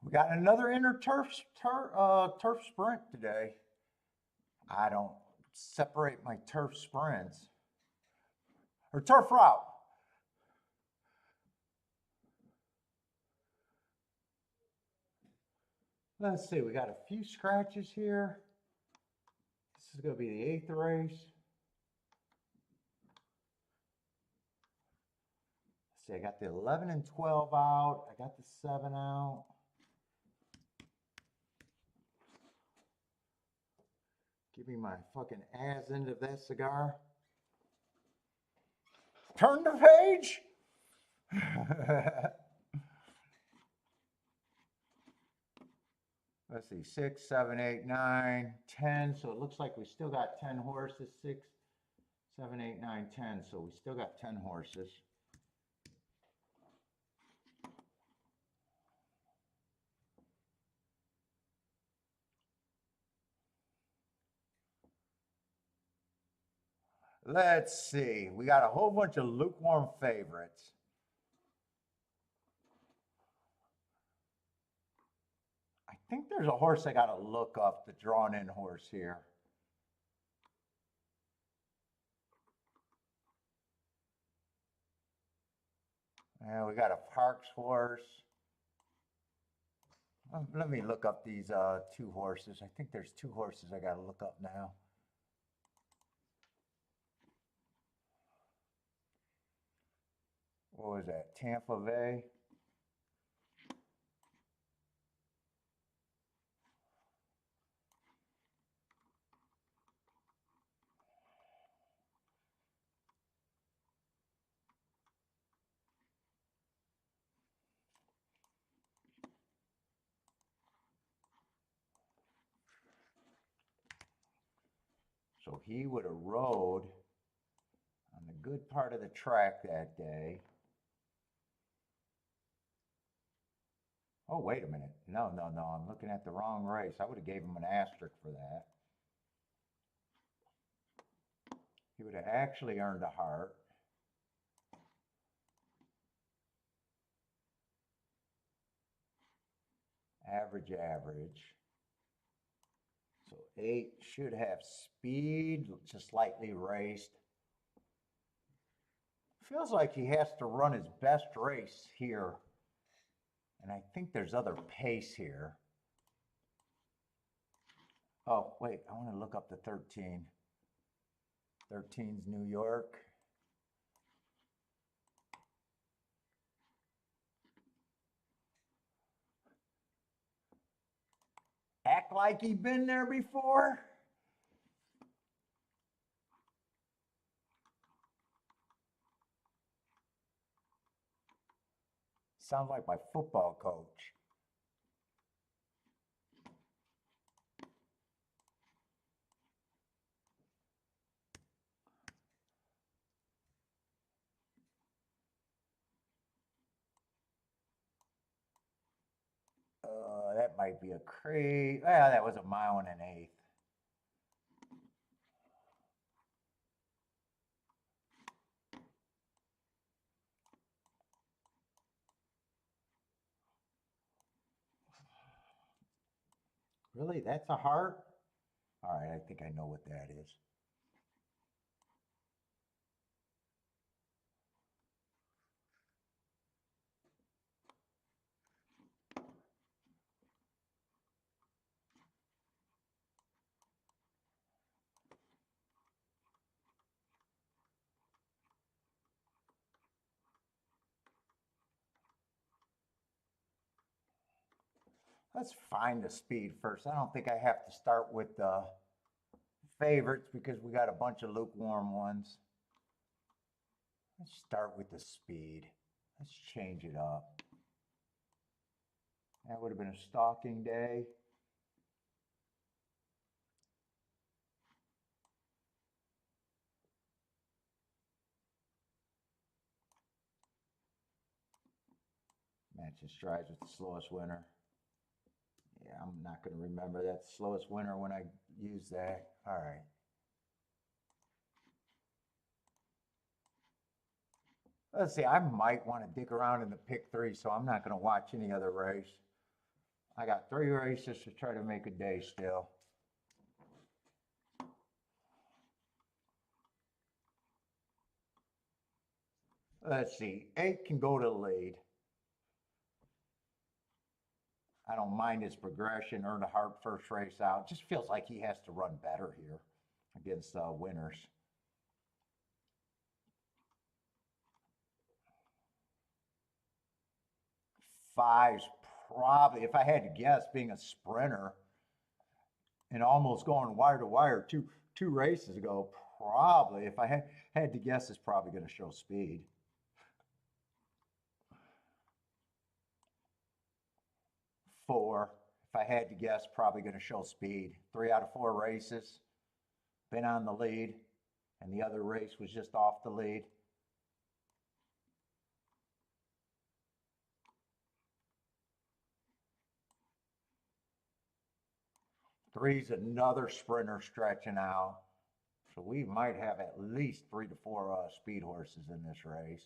We got another turf sprint today. I don't separate my turf sprints or turf route. Let's see, we got a few scratches here. This is going to be the 8th race. Let's see, I got the 11 and 12 out. I got the 7 out. Give me my fucking ass end of that cigar. Turn the page. Let's see, 6, 7, 8, 9, 10. So it looks like we still got 10 horses. 6, 7, 8, 9, 10. So we still got 10 horses. Let's see. We got a whole bunch of lukewarm favorites. I think there's a horse I got to look up, the drawn-in horse here. Yeah, we got a Parks horse. Let me look up these 2 horses. I think there's 2 horses I got to look up now. What was that? Tampa Bay. So he would have rode on the good part of the track that day. Oh, wait a minute. No, I'm looking at the wrong race. I would have gave him an asterisk for that. He would have actually earned a heart. Average. So 8 should have speed, just slightly raced. Feels like he has to run his best race here. And I think there's other pace here. Oh, wait, I want to look up the 13. 13's New York. Act like he'd been there before. Sounds like my football coach. that might be a crazy. Well, that was a mile and an eighth. Really? That's a heart? All right, I think I know what that is. Let's find the speed first. I don't think I have to start with the favorites because we got a bunch of lukewarm ones. Let's start with the speed. Let's change it up. That would have been a stalking day. Matches strides with the slowest winner. Yeah, I'm not going to remember that slowest winner when I use that. All right. Let's see, I might want to dig around in the pick three, so I'm not going to watch any other race. I got 3 races to try to make a day still. Let's see, 8 can go to the lead. I don't mind his progression, earned a heart first race out. Just feels like he has to run better here against winners. 5's probably, if I had to guess, being a sprinter and almost going wire to wire two races ago, probably, if I had to guess, is probably going to show speed. 4, if I had to guess, probably going to show speed. 3 out of 4 races, been on the lead, and the other race was just off the lead. 3's another sprinter stretching out. So we might have at least 3 to 4 speed horses in this race.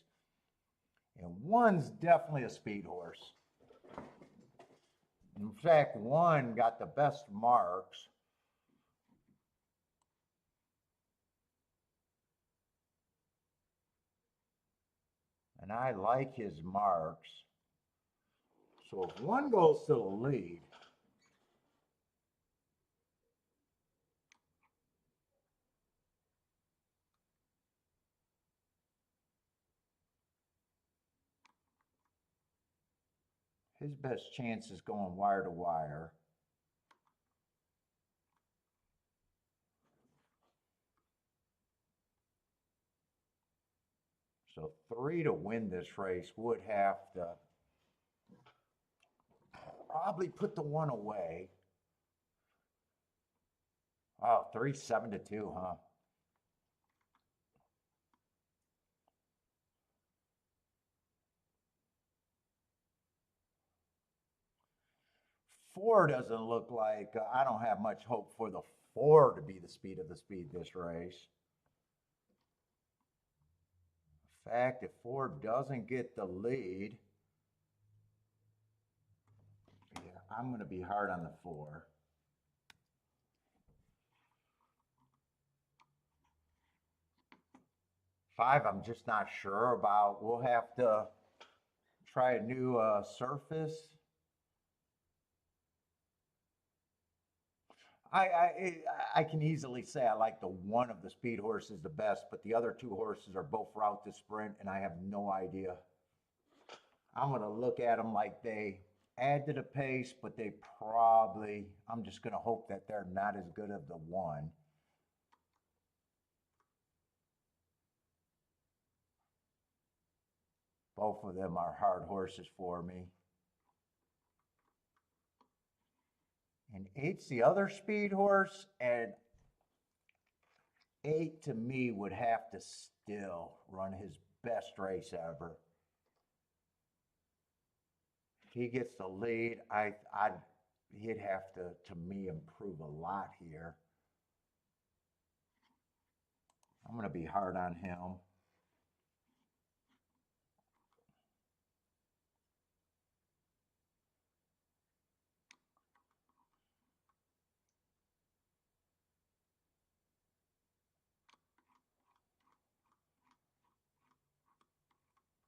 And 1's definitely a speed horse. In fact, 1 got the best marks. And I like his marks. So if 1 goes to the lead, his best chance is going wire to wire. So 3 to win this race would have to probably put the 1 away. Oh, 3, 7 to 2, huh? Four doesn't look like, I don't have much hope for the 4 to be the speed of the speed this race. In fact, if 4 doesn't get the lead, yeah, I'm going to be hard on the 4. 5, I'm just not sure about. We'll have to try a new surface. I can easily say I like the 1 of the speed horses the best, but the other 2 horses are both route to sprint, and I have no idea. I'm going to look at them like they add to the pace, but they probably, I'm just going to hope that they're not as good as the 1. Both of them are hard horses for me. And 8's the other speed horse, and 8 to me would have to still run his best race ever. If he gets the lead, He'd have to me, improve a lot here. I'm going to be hard on him.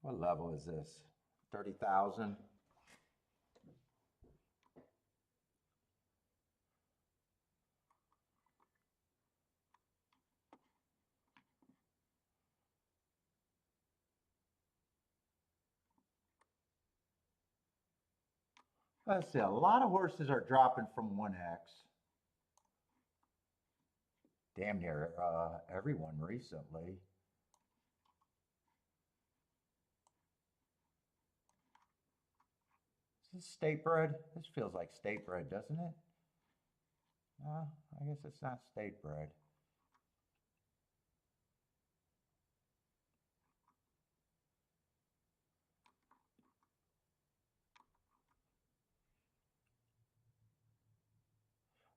What level is this? 30,000? Let's see, a lot of horses are dropping from 1X. Damn near everyone recently. Is this state bred? This feels like state bred, doesn't it? No, I guess it's not state bred.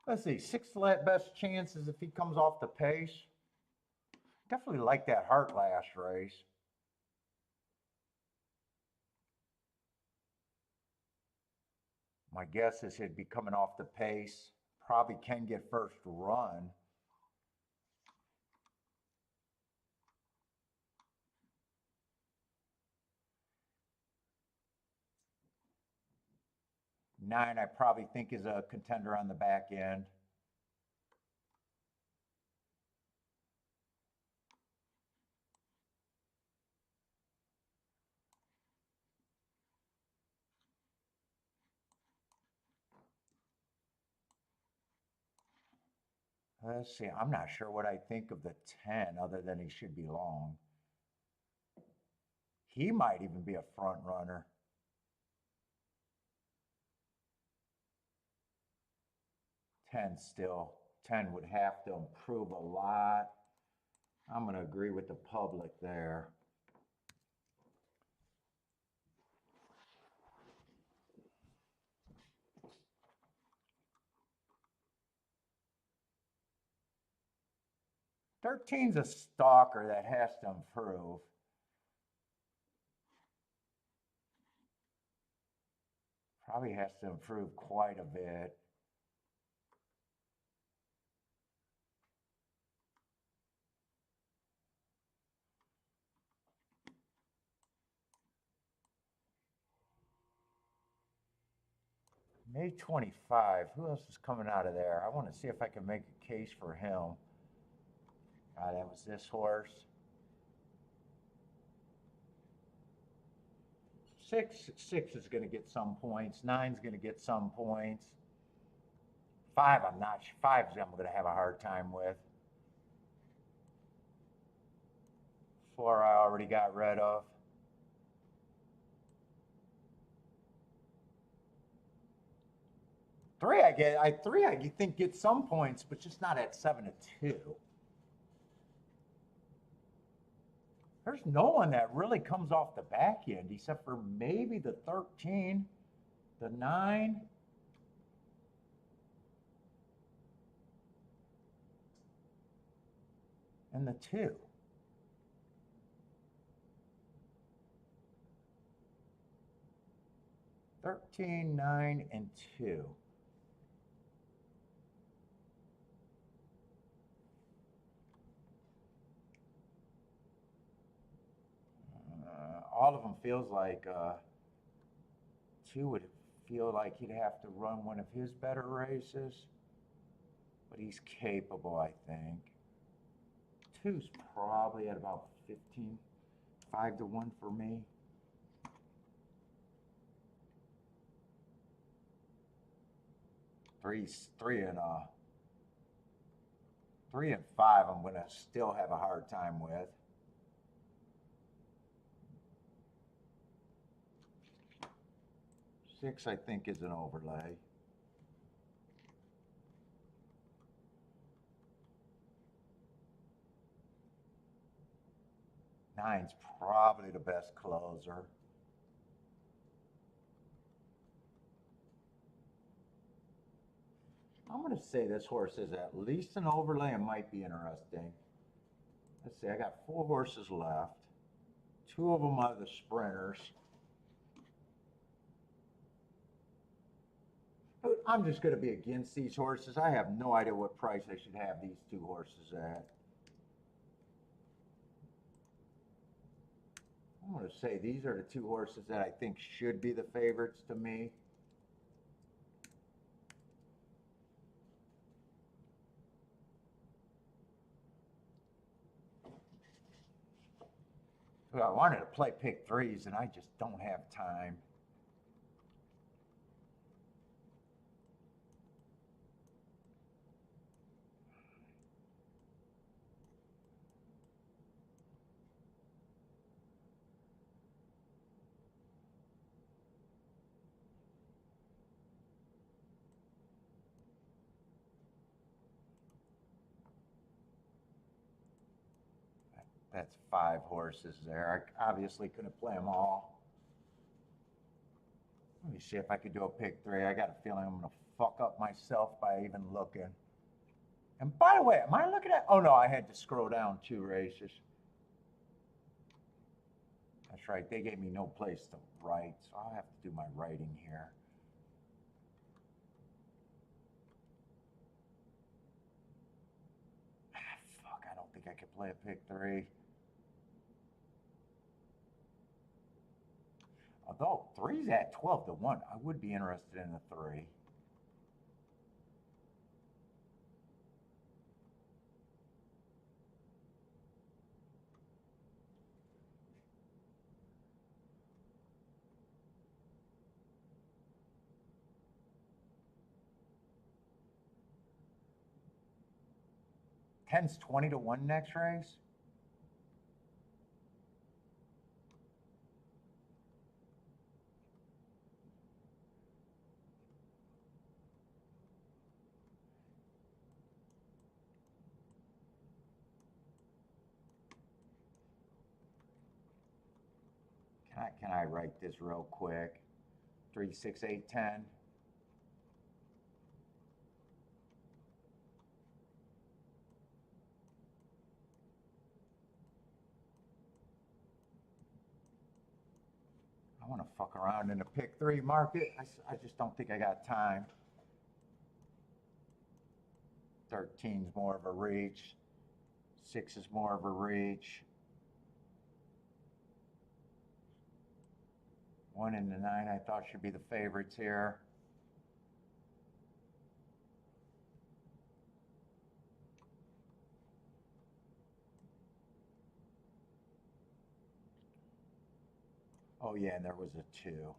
Let's see, sixth best chances if he comes off the pace. Definitely like that Heart last race. My guess is he'd be coming off the pace. Probably can get first run. Nine, I probably think is a contender on the back end. Let's see, I'm not sure what I think of the 10 other than he should be long. He might even be a front runner. 10 still. 10 would have to improve a lot. I'm going to agree with the public there. Thirteen's a stalker that has to improve. Probably has to improve quite a bit. May 25. Who else is coming out of there? I want to see if I can make a case for him. That was this horse. Six is going to get some points. Nine's going to get some points. Five, I'm not. Five's I'm going to have a hard time with. Four, I already got rid of. Three, I think get some points, but just not at 7-2. There's no one that really comes off the back end except for maybe the 13, the 9. And the 2. $13, $9, and $2. All of them feels like 2 would feel like he'd have to run one of his better races, but he's capable, I think. 2's probably at about 15, 5-1 for me. Three and 5 I'm gonna still have a hard time with. 6 I think is an overlay. Nine's probably the best closer. I'm going to say this horse is at least an overlay and might be interesting. Let's see, I got 4 horses left. 2 of them are the sprinters. I'm just going to be against these horses. I have no idea what price I should have these 2 horses at. I'm going to say these are the 2 horses that I think should be the favorites to me. Well, I wanted to play pick 3s and I just don't have time. That's 5 horses there. I obviously couldn't play them all. Let me see if I could do a pick 3. I got a feeling I'm going to fuck up myself by even looking. And by the way, am I looking at? Oh no, I had to scroll down 2 races. That's right, they gave me no place to write, so I'll have to do my writing here. Fuck, I don't think I could play a pick 3. Although 3's at 12 to 1, I would be interested in a 3. Ten's 20 to 1 next race. Can I write this real quick? 3, 6, 8, 10. I want to fuck around in the pick 3 market. I just don't think I got time. 13's more of a reach. 6 is more of a reach. 1 and the 9 I thought should be the favorites here. Oh yeah, and there was a 2.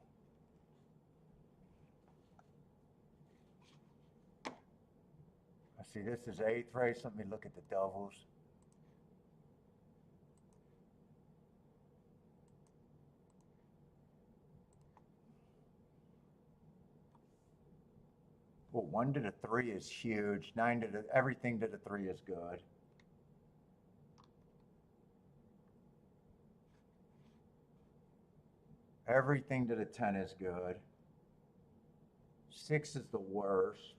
I see this is 8th race. Let me look at the doubles. Well, 1 to the 3 is huge. 9 to the, everything to the 3 is good. Everything to the 10 is good. 6 is the worst.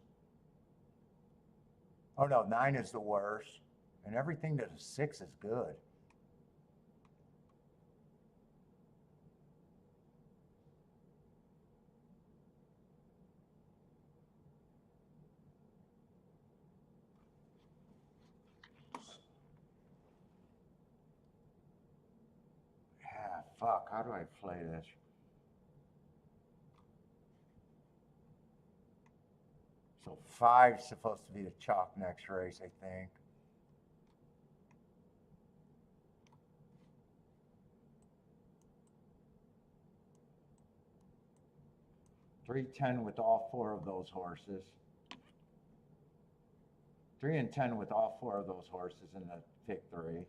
Oh no, 9 is the worst. And everything to the 6 is good. Yeah, fuck, how do I play this? So 5's supposed to be the chalk next race, I think. Three, 10 with all 4 of those horses. 3 and 10 with all 4 of those horses in the pick 3.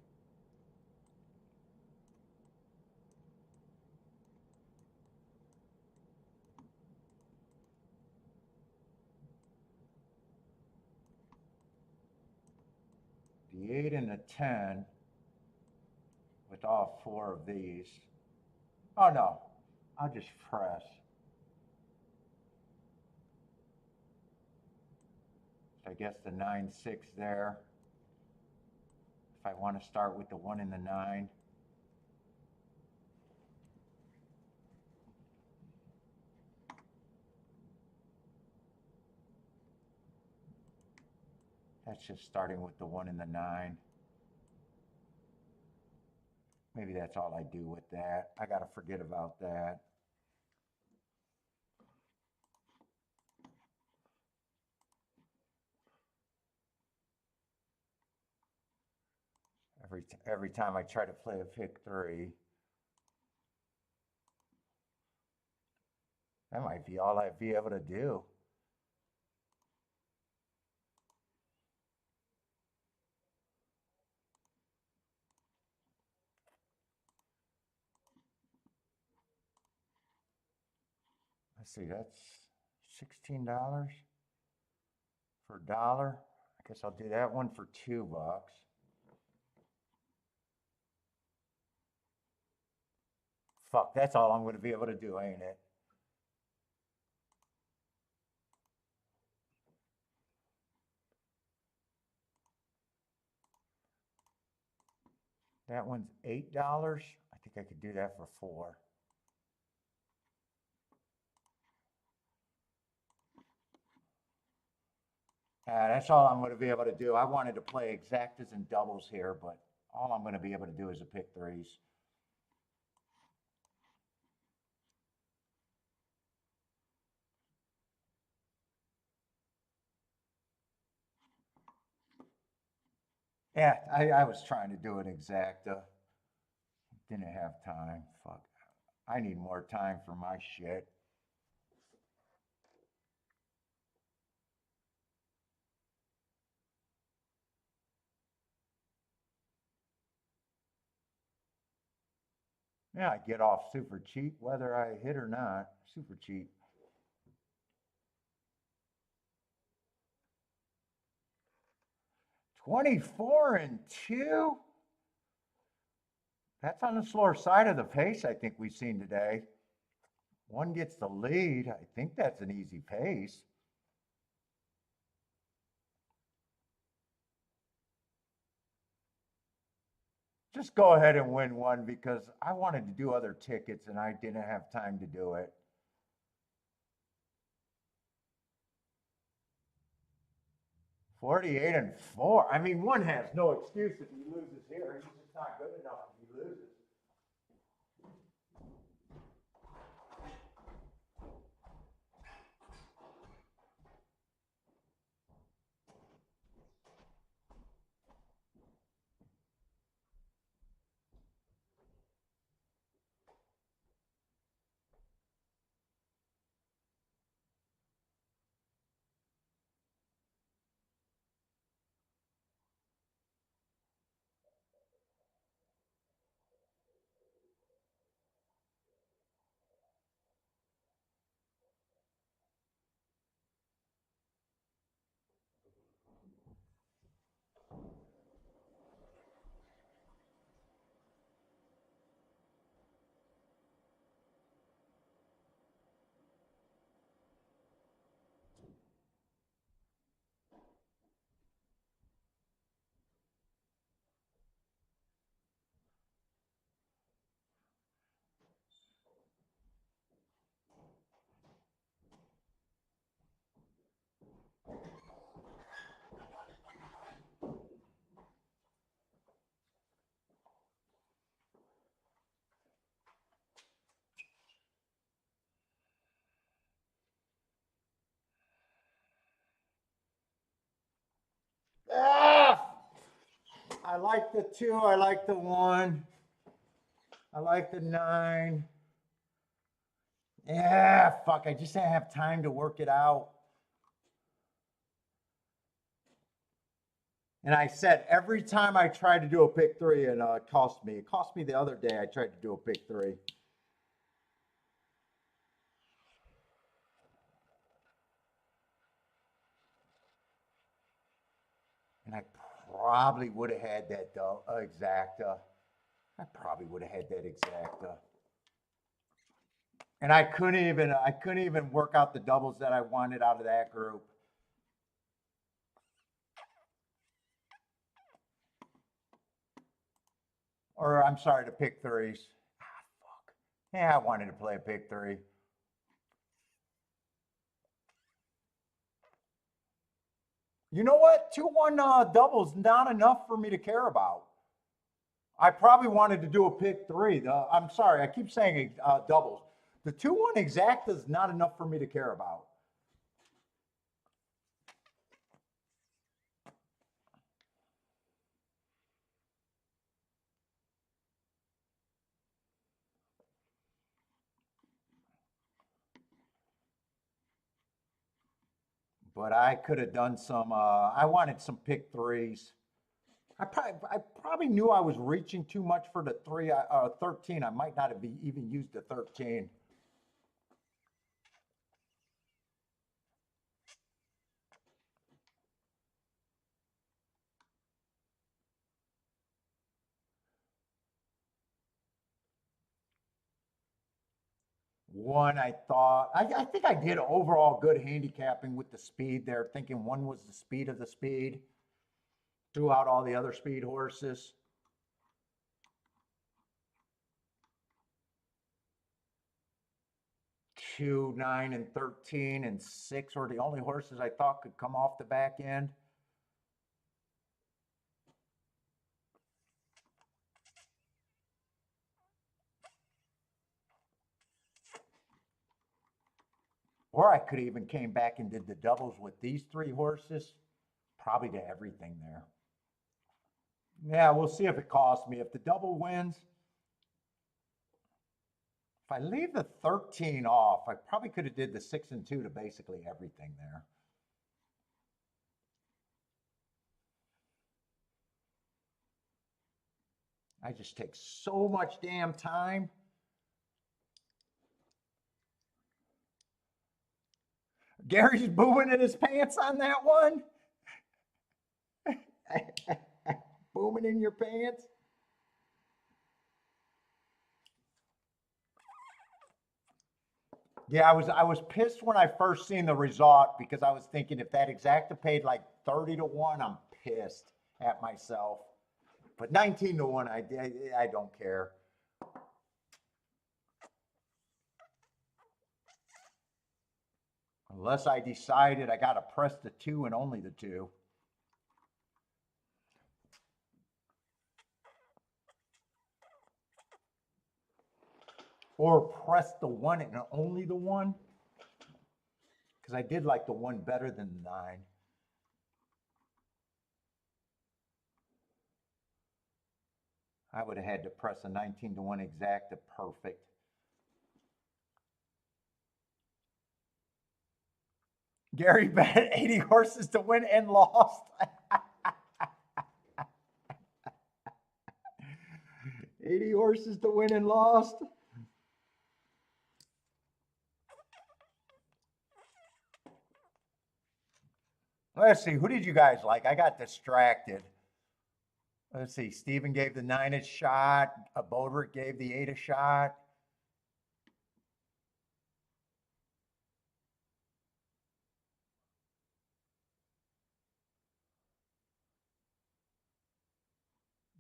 The 8 and the 10 with all 4 of these. Oh no, I'll just press. I guess the 9-6 there. If I want to start with the 1 and the 9. That's just starting with the 1 and the 9. Maybe that's all I do with that. I got to forget about that. Every time I try to play a pick 3. That might be all I'd be able to do. Let's see, that's $16 for $1. I guess I'll do that one for $2. Fuck, that's all I'm going to be able to do, ain't it? That one's $8. I think I could do that for 4. That's all I'm going to be able to do. I wanted to play exactas and doubles here, but all I'm going to be able to do is a pick 3s. Yeah, I was trying to do an exacta. Didn't have time. Fuck. I need more time for my shit. Yeah, I get off super cheap, whether I hit or not. Super cheap. $24-2. That's on the slower side of the pace I think we've seen today. One gets the lead. I think that's an easy pace. Just go ahead and win one because I wanted to do other tickets and I didn't have time to do it. $48-4. I mean, one has no excuse if he loses here. He's just not good enough if he loses. Ah! I like the 2. I like the 1. I like the 9. Yeah, fuck. I just didn't have time to work it out. And I said every time I tried to do a pick 3, and it cost me. It cost me the other day I tried to do a pick 3. And I probably would have had that exacta. I probably would have had that exacta. And I couldn't even work out the doubles that I wanted out of that group. Or I'm sorry, to pick threes. Ah, fuck. Yeah, I wanted to play a pick three. You know what? 2-1 doubles not enough for me to care about. I probably wanted to do a pick three. I'm sorry, I keep saying doubles. The 2-1 exacta is not enough for me to care about. But I could have done some. I wanted some pick threes. I probably knew I was reaching too much for the 13. I might not have even used the 13. One, I thought, I think I did overall good handicapping with the speed there, thinking one was the speed of the speed, threw out all the other speed horses. 2, 9, and 13, and 6 were the only horses I thought could come off the back end. Or I could even came back and did the doubles with these 3 horses. Probably to everything there. Yeah, we'll see if it costs me. If the double wins, if I leave the 13 off, I probably could have did the 6 and 2 to basically everything there. I just take so much damn time. Gary's booming in his pants on that one. Booming in your pants. Yeah, I was pissed when I first seen the result because I was thinking if that exacta paid like 30-1, I'm pissed at myself. But 19-1, I don't care. Unless I decided I got to press the 2 and only the 2. Or press the 1 and only the 1. Because I did like the 1 better than the 9. I would have had to press a 19-1 exacta perfect. Gary bet 80 horses to win and lost. 80 horses to win and lost. Let's see, who did you guys like? I got distracted. Let's see, Steven gave the 9 a shot. Bodrick gave the 8 a shot.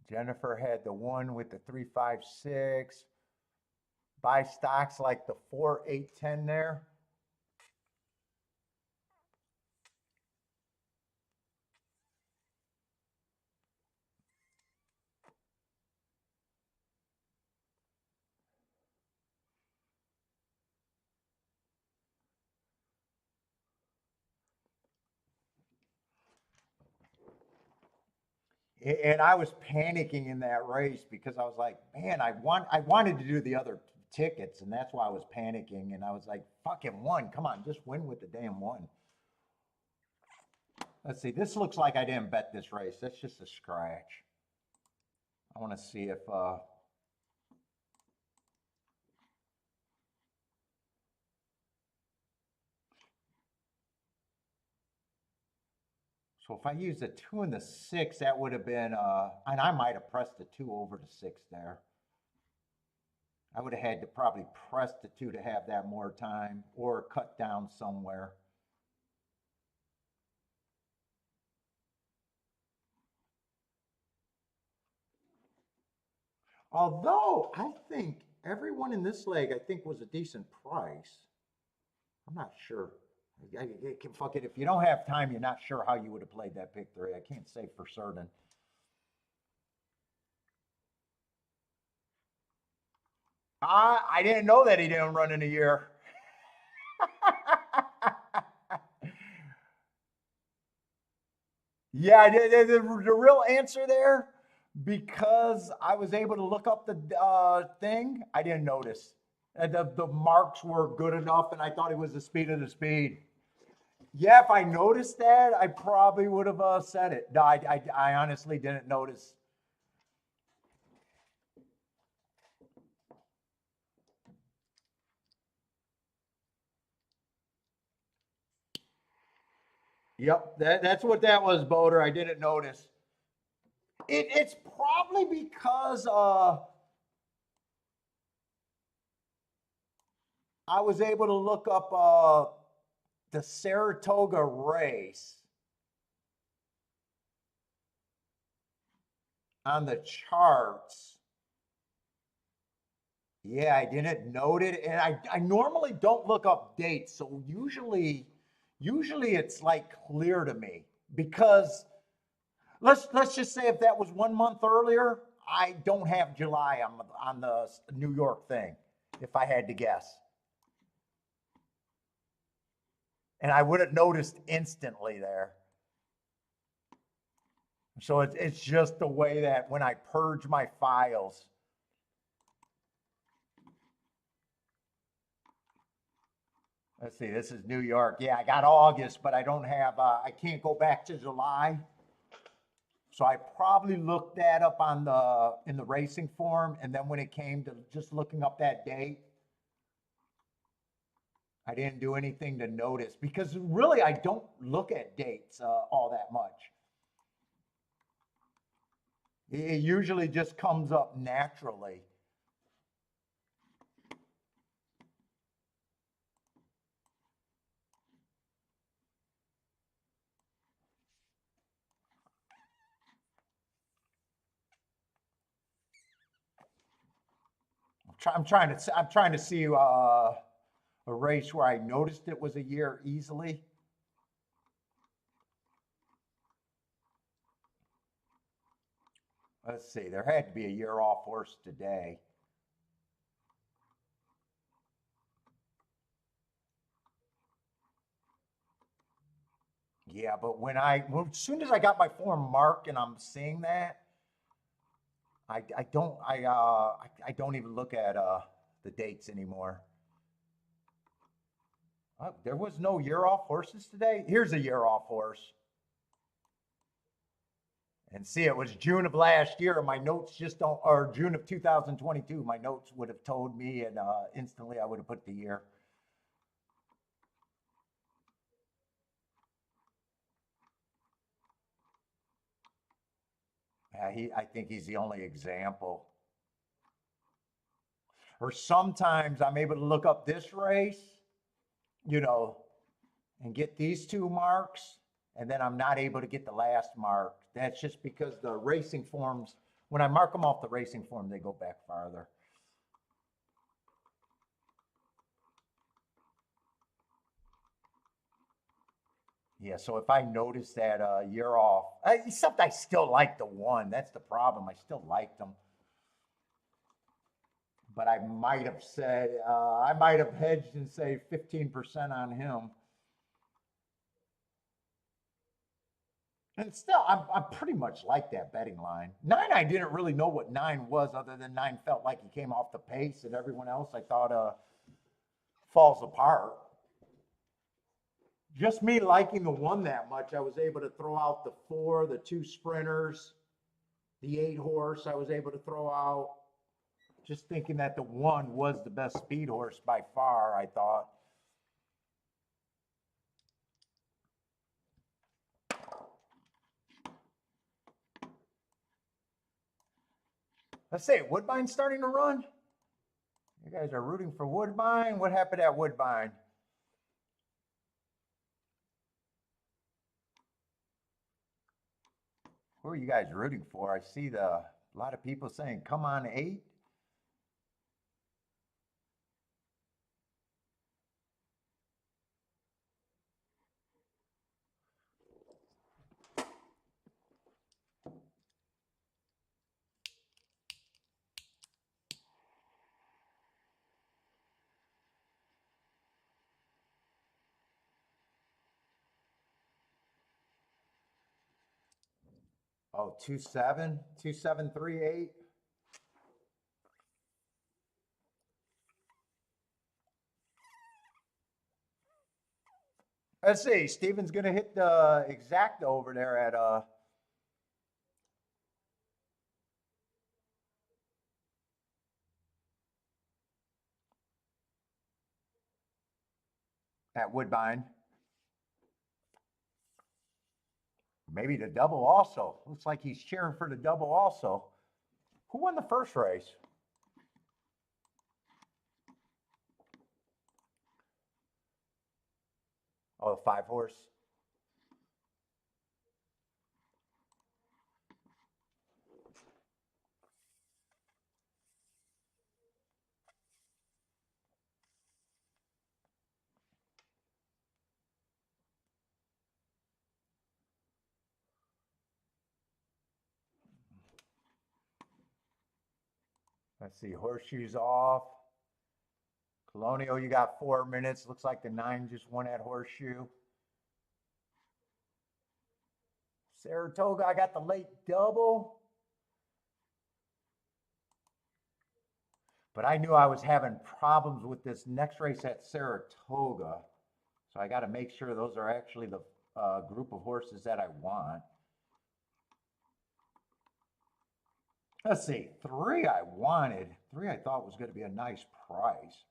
Jennifer had the 1 with the 3, 5, 6. Buy stocks like the 4, 8, 10 there. And I was panicking in that race because I was like, man, I wanted to do the other tickets, and that's why I was panicking. And I was like, fucking 1, come on, just win with the damn 1. Let's see, this looks like I didn't bet this race. That's just a scratch. I want to see if so if I use the 2 and the 6, that would have been and I might have pressed the 2 over the 6 there. I would have had to probably press the 2 to have that more time or cut down somewhere. Although I think everyone in this leg, I think, was a decent price. I'm not sure. Fuck it. If you don't have time, you're not sure how you would have played that pick three. I can't say for certain. I didn't know that he didn't run in a year. Yeah, the real answer there, because I was able to look up the thing, I didn't notice. The marks were good enough, and I thought it was the speed of the speed. Yeah, if I noticed that, I probably would have said it. No, I honestly didn't notice. Yep, that's what that was, Boater. I didn't notice. It's probably because I was able to look up the Saratoga race on the charts. Yeah, I didn't note it, and I normally don't look up dates, so usually it's like clear to me because let's just say if that was 1 month earlier, I don't have July on the New York thing, if I had to guess, and I would have noticed instantly there. So it's just the way that when I purge my files. Let's see, this is New York. Yeah, I got August, but I don't have, I can't go back to July. So I probably looked that up on in the racing form. And then when it came to just looking up that date, I didn't do anything to notice because really I don't look at dates all that much. It usually just comes up naturally. I'm trying to see a race where I noticed it was a year easily. Let's see, there had to be a year off horse today. Yeah, but as soon as I got my form marked and I'm seeing that, I don't even look at the dates anymore. There was no year off horses today. Here's a year off horse. And see, it was June of last year. My notes just don't, or June of 2022. My notes would have told me, and instantly I would have put the year. I think he's the only example. Or sometimes I'm able to look up this race, you know, and get these two marks, and then I'm not able to get the last mark. That's just because the racing forms, when I mark them off the racing form, they go back farther. Yeah, so if I notice that year off, except I still like the one. That's the problem. I still like them. But I might have said, I might have hedged and say 15% on him. And still, I'm pretty much like that betting line. Nine, I didn't really know what nine was, other than nine felt like he came off the pace, and everyone else I thought falls apart. Just me liking the one that much, I was able to throw out the four, the two sprinters, the 8 horse. I was able to throw out, just thinking that the one was the best speed horse by far. I thought. Let's say Woodbine's starting to run. You guys are rooting for Woodbine. What happened at Woodbine? Who are you guys rooting for? I see the A lot of people saying, come on 8. Oh, 2-7, 2-7-3-8. Let's see. Steven's gonna hit the exact over there at Woodbine. Maybe the double also. Looks like he's cheering for the double also. Who won the first race? Oh, the 5-horse. Let's see, horseshoes off. Colonial, you got 4 minutes. Looks like the 9 just won at horseshoe. Saratoga, I got the late double. But I knew I was having problems with this next race at Saratoga. So I got to make sure those are actually the group of horses that I want. Let's see, 3 I wanted. 3 I thought was going to be a nice price.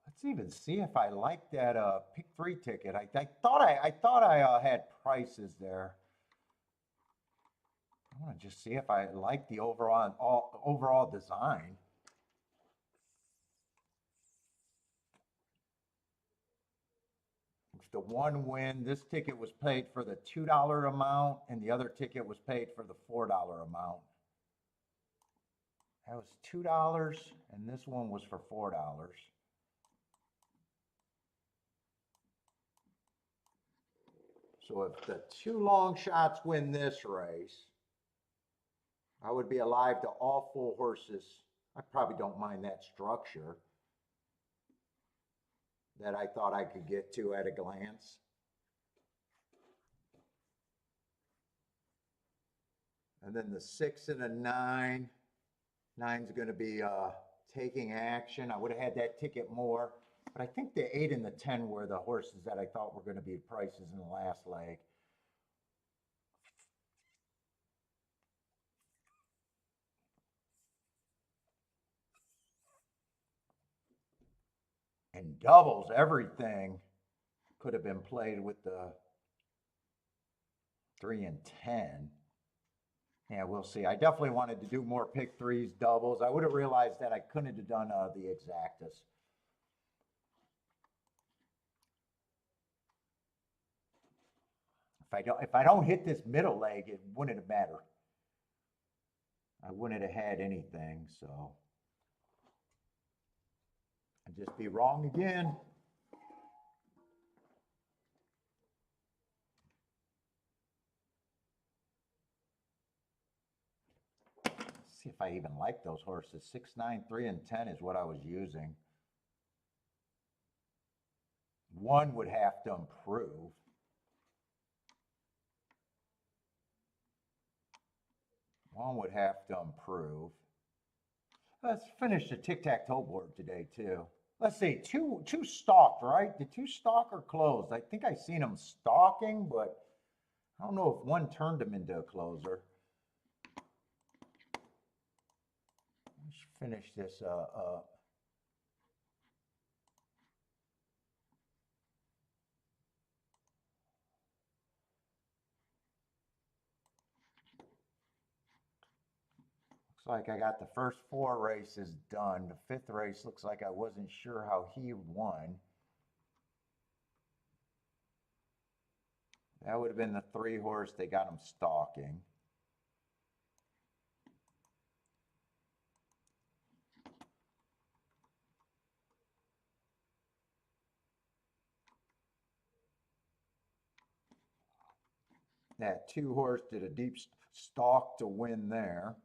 Let's even see if I like that pick 3 ticket. I thought I had prices there. I want to just see if I like the overall design. If the one win, this ticket was paid for the $2 amount, and the other ticket was paid for the $4 amount. That was $2, and this one was for $4. So if the 2 long shots win this race, I would be alive to all 4 horses. I probably don't mind that structure that I thought I could get to at a glance. And then the 6 and a 9. 9's going to be taking action. I would have had that ticket more. But I think the 8 and the 10 were the horses that I thought were going to be prices in the last leg. And doubles, everything could have been played with the 3 and 10. Yeah, we'll see. I definitely wanted to do more pick 3s, doubles. I would have realized that I couldn't have done the exactas. If I don't hit this middle leg, it wouldn't have mattered. I wouldn't have had anything, so I'd just be wrong again. Let's see if I even like those horses. 6, 9, 3, and 10 is what I was using. 1 would have to improve. One would have to improve. Let's finish the tic-tac-toe board today, too. Let's see, two stalked, right? The 2 stalk or closed? I think I seen them stalking, but I don't know if one turned them into a closer. Let's finish this up. Looks like I got the first 4 races done. The 5th race looks like I wasn't sure how he won. That would have been the 3 horse. They got him stalking. That 2 horse did a deep stalk to win there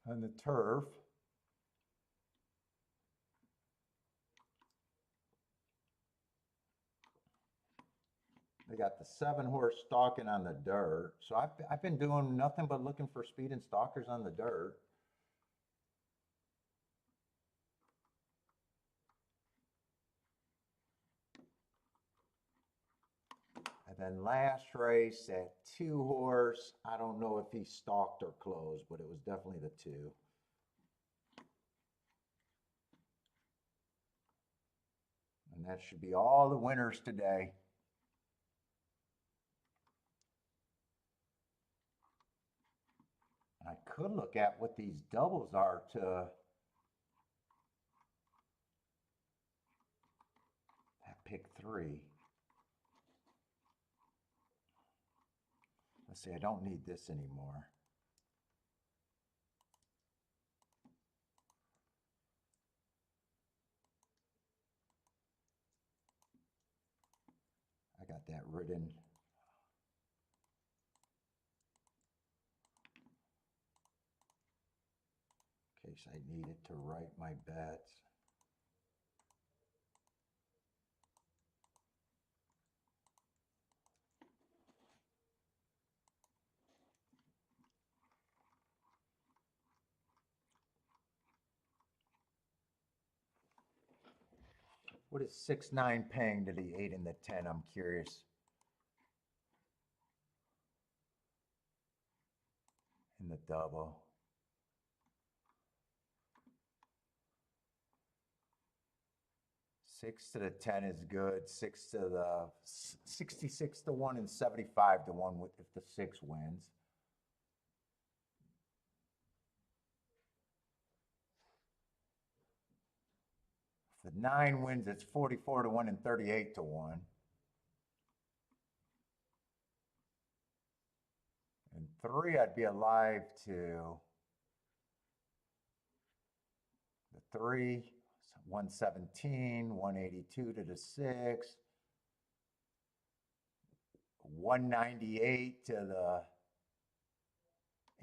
on the turf. They got the 7 horse stalking on the dirt. So I've been doing nothing but looking for speed and stalkers on the dirt. And then last race, that 2 horse, I don't know if he stalked or closed, but it was definitely the 2. And that should be all the winners today. I could look at what these doubles are to pick 3. Let's see, I don't need this anymore. I got that written. In case I needed to write my bets. What is 6-9 paying to the 8 and the 10? I'm curious. In the double. 6 to the 10 is good. 6 to the 66 to 1 and 75 to 1 if the 6 wins. If the 9 wins, it's 44 to 1 and 38 to 1. And 3, I'd be alive to the 3, 117, 182 to the 6, 198 to the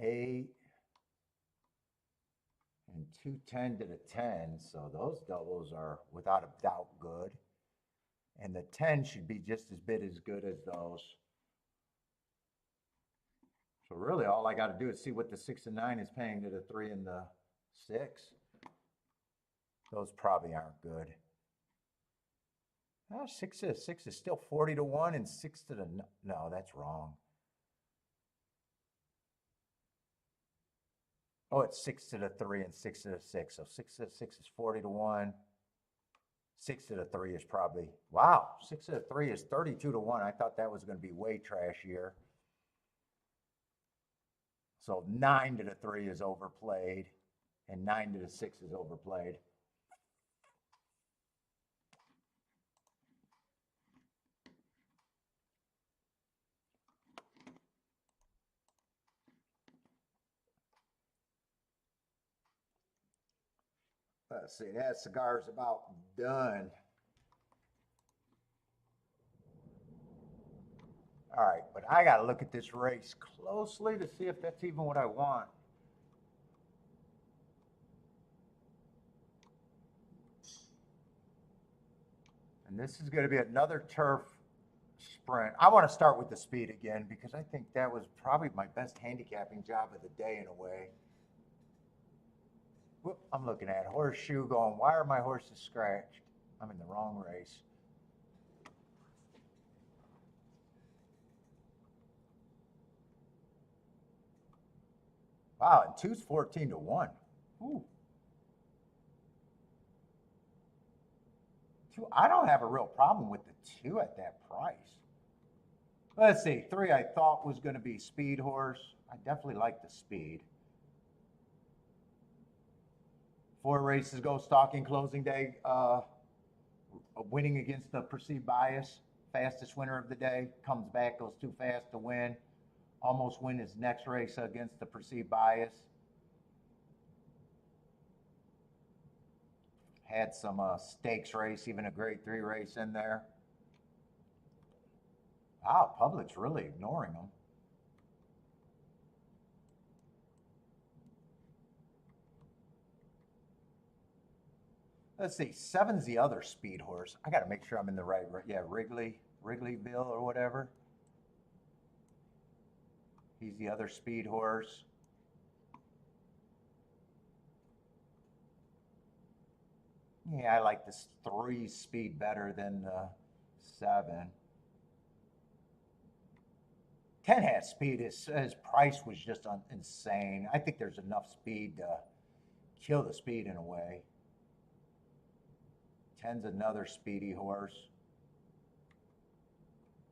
8, and 210 to the 10. So those doubles are without a doubt good. And the 10 should be just as big as good as those. So really all I got to do is see what the 6 and 9 is paying to the 3 and the 6. Those probably aren't good. 6 to the 6 is still 40 to 1 and 6 to the, no, that's wrong. Oh, it's 6 to the 3 and 6 to the 6. So 6 to the 6 is 40 to 1. 6 to the 3 is probably, wow, 6 to the 3 is 32 to 1. I thought that was going to be way trashier. So 9 to the 3 is overplayed, and 9 to the 6 is overplayed. Let's see, that cigar's about done. All right, but I got to look at this race closely to see if that's even what I want. And this is going to be another turf sprint. I want to start with the speed again because I think that was probably my best handicapping job of the day in a way. Whoop, I'm looking at horseshoe going, why are my horses scratched? I'm in the wrong race. Wow, and 2's 14 to 1. Ooh. 2, I don't have a real problem with the 2 at that price. Let's see, 3 I thought was going to be speed horse. I definitely like the speed. 4 races go, stalking, closing day, winning against the perceived bias. fastest winner of the day, comes back, goes too fast to win, almost win his next race against the perceived bias. Had some stakes race, even a grade 3 race in there. Wow, public's really ignoring them. Let's see, 7's the other speed horse. I got to make sure I'm in the right, yeah, Wrigleyville or whatever. He's the other speed horse. Yeah, I like this 3 speed better than the 7. 10 has speed. His price was just insane. I think there's enough speed to kill the speed in a way. 10's another speedy horse.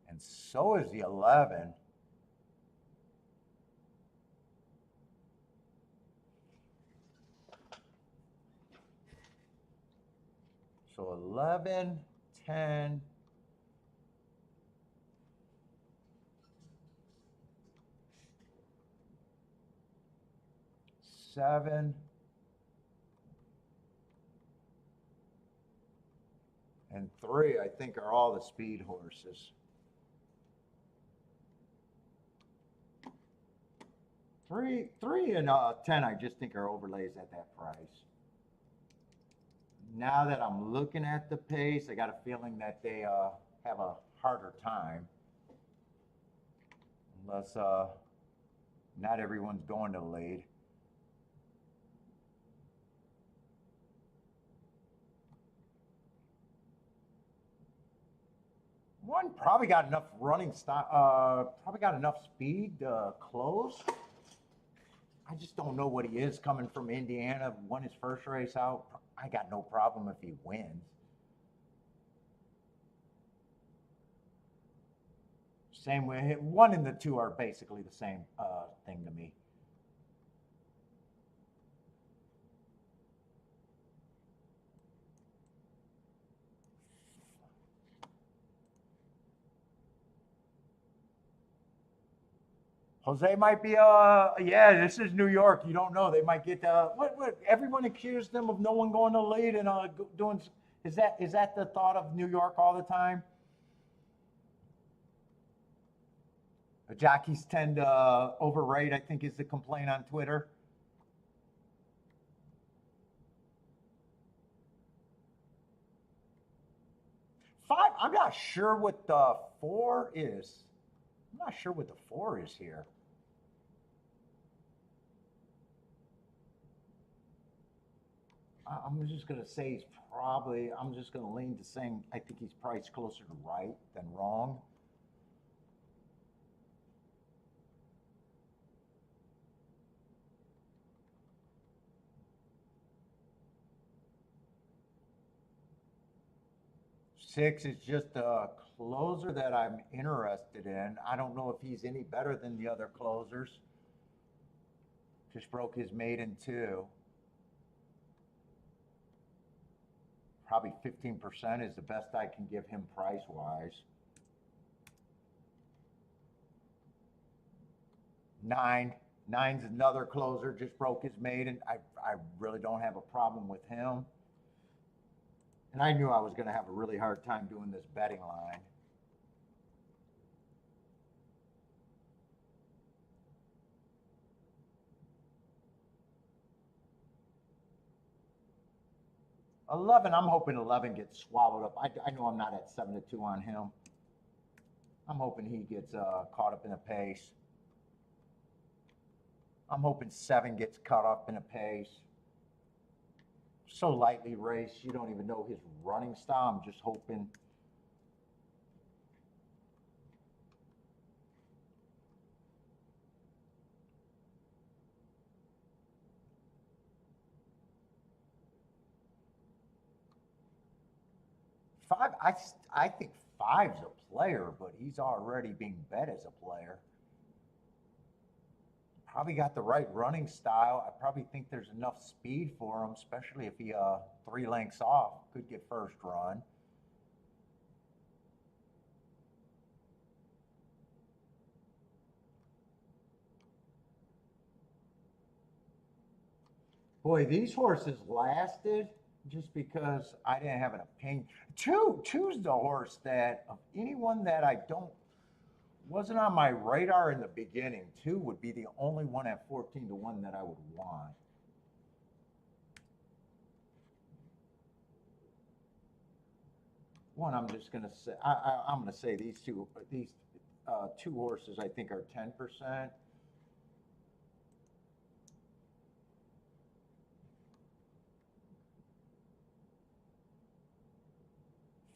And so is the 11. So 11, 10. 7. And 3, I think, are all the speed horses. 3 and 10, I just think are overlays at that price. Now that I'm looking at the pace, I got a feeling that they have a harder time. Unless not everyone's going to the lead. One probably got enough running stop, probably got enough speed to close. I just don't know what he is coming from Indiana. Won his first race out. I got no problem if he wins. Same way. 1 and the 2 are basically the same thing to me. Jose might be, yeah, this is New York. You don't know. They might get, what, everyone accused them of no one going to lead and doing, is that the thought of New York all the time? The jockeys tend to overrate, I think is the complaint on Twitter. Five, I'm not sure what the 4 is. I'm not sure what the 4 is here. I'm just going to say he's probably, I'm just going to lean to saying I think he's priced closer to right than wrong. Six is just a closer that I'm interested in. I don't know if he's any better than the other closers. Just broke his maiden 2. Probably 15% is the best I can give him price-wise. 9. 9's another closer, just broke his maiden. I really don't have a problem with him. And I knew I was going to have a really hard time doing this betting line. $11, I'm hoping 11 gets swallowed up. I know I'm not at 7-2 on him. I'm hoping he gets caught up in a pace. I'm hoping 7 gets caught up in a pace. So lightly raced, you don't even know his running style. I'm just hoping. Five, I think 5's a player, but he's already being bet as a player. Probably got the right running style. I probably think there's enough speed for him, especially if he 3 lengths off, could get first run. Boy, these horses lasted just because I didn't have an opinion. Two's the horse that of anyone that I don't wasn't on my radar in the beginning. Two would be the only one at 14 to 1 that I would want. One, I'm just gonna say I'm gonna say these two horses I think are 10%.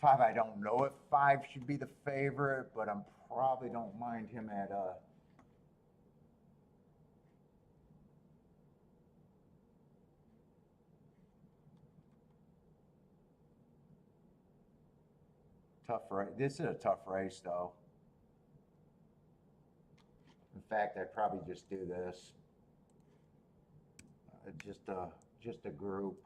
Five, I don't know if five should be the favorite, but I'm probably don't mind him at tough race. This is a tough race though. In fact, I'd probably just do this. Just a group.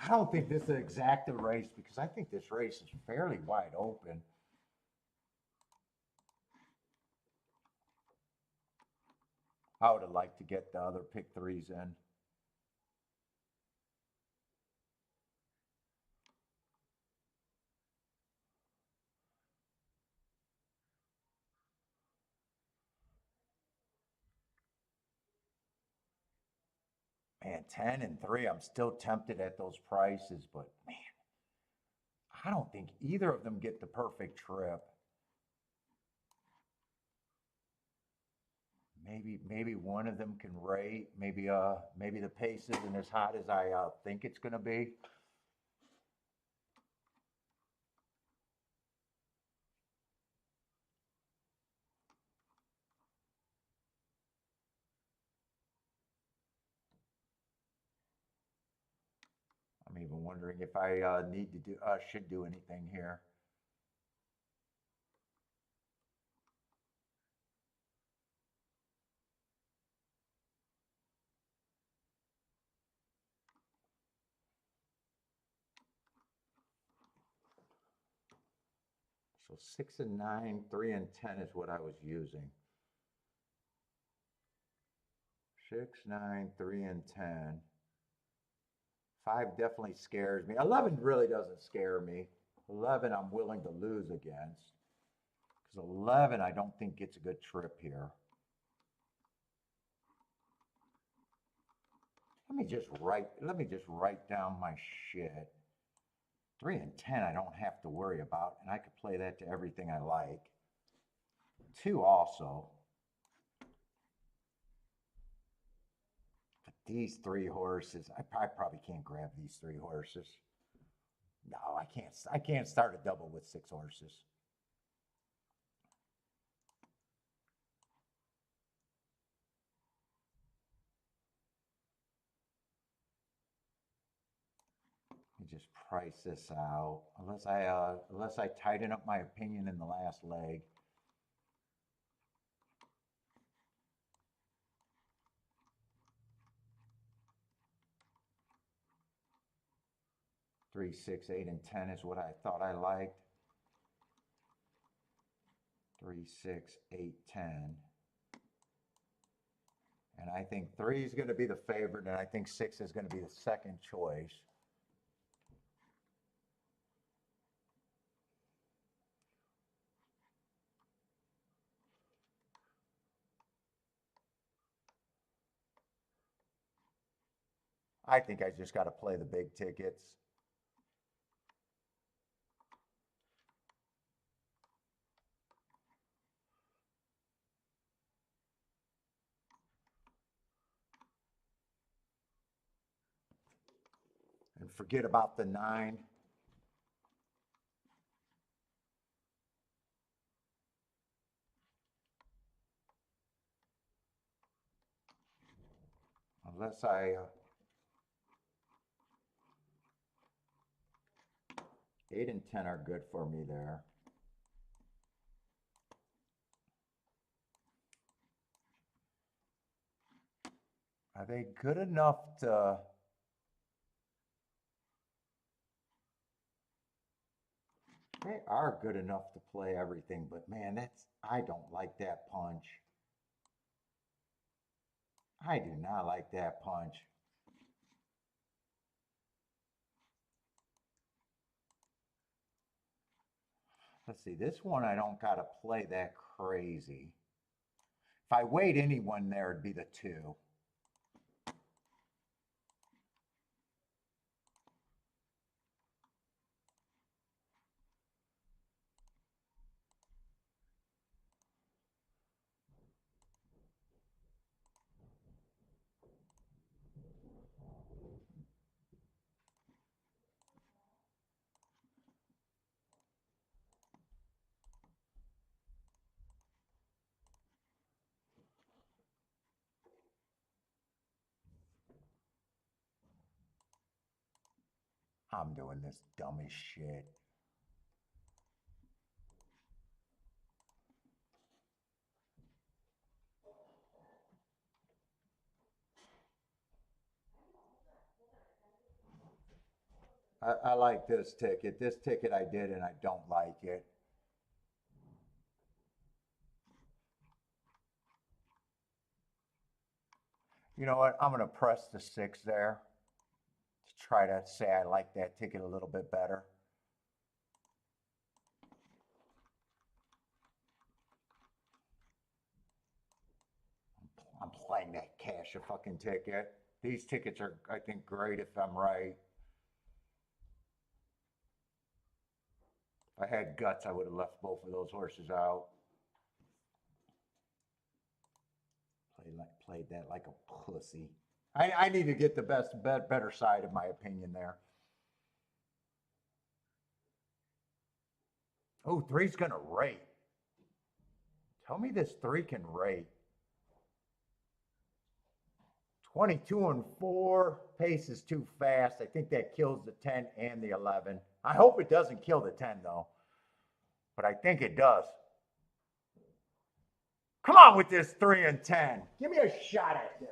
I don't think this is an exacta race because I think this race is fairly wide open. I would have liked to get the other pick threes in. Man, 10 and 3, I'm still tempted at those prices, but man, I don't think either of them get the perfect trip. Maybe one of them can rate. Maybe the pace isn't as hot as I think it's going to be. I'm even wondering if I need to do should do anything here. So 6 and 9, 3 and 10 is what I was using. 6, 9, 3 and 10. 5 definitely scares me. 11 really doesn't scare me. 11 I'm willing to lose against. Because 11 I don't think gets a good trip here. Let me just write down my shit. 3 and 10 I don't have to worry about, and I could play that to everything I like. 2 also. But these 3 horses, I probably can't grab these 3 horses. No, I can't. I can't start a double with 6 horses. Let me just price this out. Unless I tighten up my opinion in the last leg. Three, 6, 8, and 10 is what I thought I liked. 3, 6, 8, 10. And I think 3 is going to be the favorite, and I think 6 is going to be the second choice. I think I just got to play the big tickets. And forget about the 9. Unless 8 and 10 are good for me there. Are they good enough to They are good enough to play everything, but man, I don't like that punch. I do not like that punch. Let's see, this one I don't gotta play that crazy. If I weighed anyone there, it'd be the 2. I'm doing this dumb as shit. I like this ticket. This ticket I did and I don't like it. You know what? I'm going to press the 6 there to try to say I like that ticket a little bit better. I'm playing that cash a fucking ticket. These tickets are, I think, great if I'm right. If I had guts, I would have left both of those horses out. Played that like a pussy. I need to get the better side of my opinion there. Oh, three's gonna rate. Tell me this 3 can rate. 22 and 4. Pace is too fast. I think that kills the 10 and the 11. I hope it doesn't kill the 10 though, but I think it does. Come on with this 3 and 10. Give me a shot at this.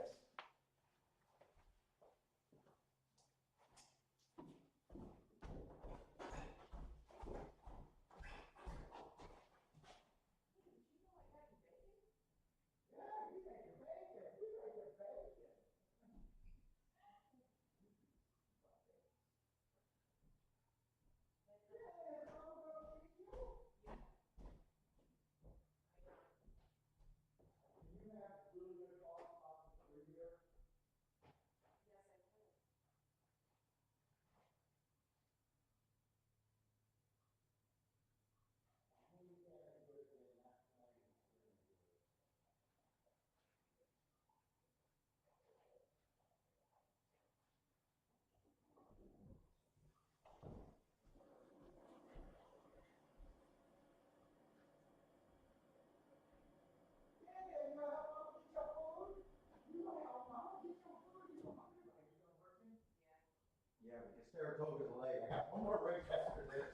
Yeah, because Saratoga's late. I got one more race after this,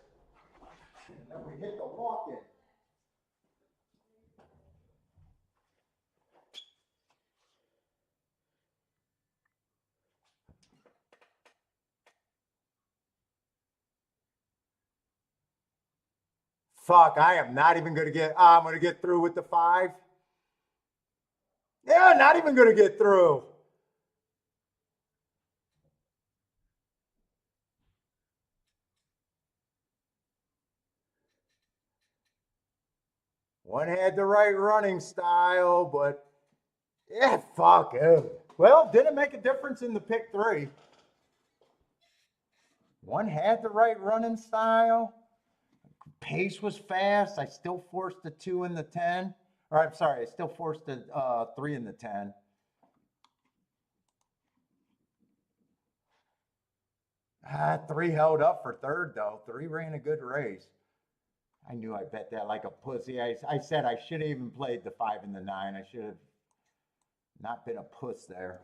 and then we hit the walk-in. Fuck, I am not even going to get, I'm going to get through with the 5. Yeah, not even going to get through. One had the right running style, but yeah, fuck it. Well, didn't make a difference in the pick 3. One had the right running style. Pace was fast. I still forced the 2 and the 10. Or I'm sorry, I still forced the 3 and the 10. Ah, 3 held up for third though. 3 ran a good race. I knew I bet that like a pussy. I said I should have even played the 5 and the 9. I should have not been a puss there.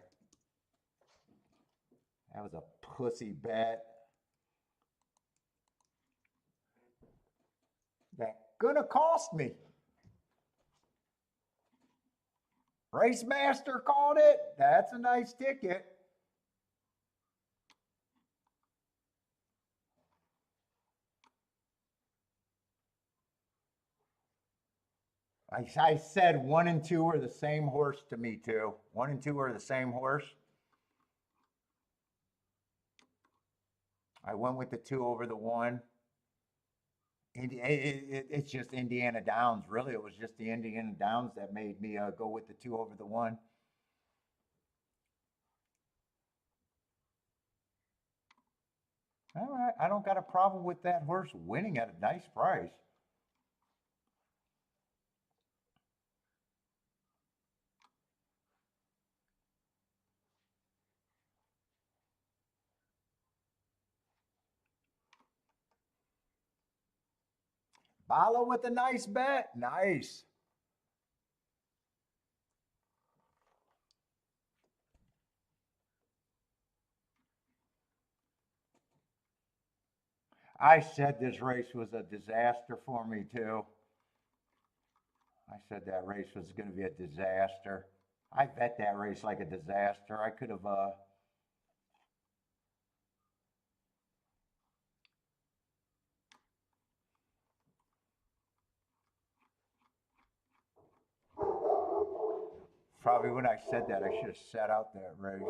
That was a pussy bet. That gonna cost me. Race Master called it. That's a nice ticket. I said 1 and 2 are the same horse to me too. 1 and 2 are the same horse. I went with the 2 over the 1. It's just Indiana Downs. Really, it was just the Indiana Downs that made me go with the 2 over the 1. All right, I don't got a problem with that horse winning at a nice price. Bala with a nice bet. Nice. I said this race was a disaster for me too. I said that race was going to be a disaster. I bet that race like a disaster. I could have probably when I said that, I should have sat out that race.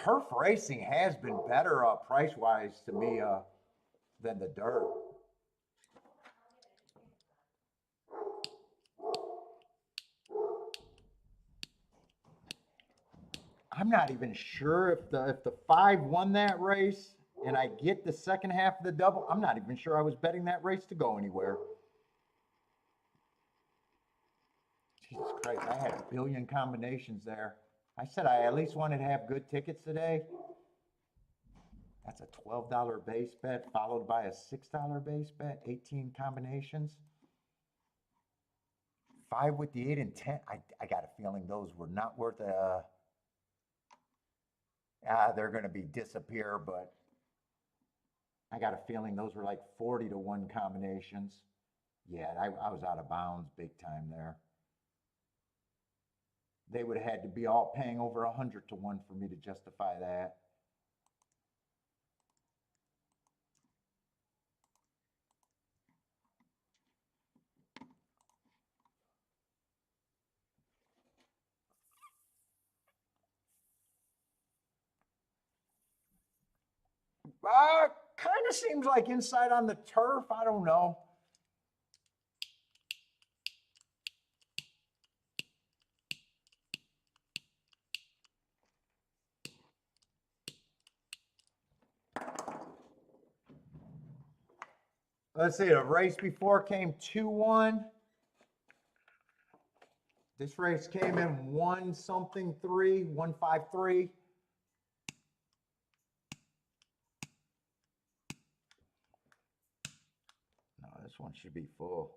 Turf racing has been better price wise to me than the dirt. I'm not even sure if the 5 won that race and I get the second half of the double. I'm not even sure I was betting that race to go anywhere. Jesus Christ, I had a billion combinations there. I said I at least wanted to have good tickets today. That's a $12 base bet followed by a $6 base bet, 18 combinations. 5 with the 8 and 10. I got a feeling those were not worth they're going to be disappear, but I got a feeling those were like 40 to 1 combinations. Yeah, I was out of bounds big time there. They would have had to be all paying over 100 to 1 for me to justify that. Kind of seems like inside on the turf. I don't know. Let's see, the race before came 2-1. This race came in 1 something 3, 153. No, this one should be full.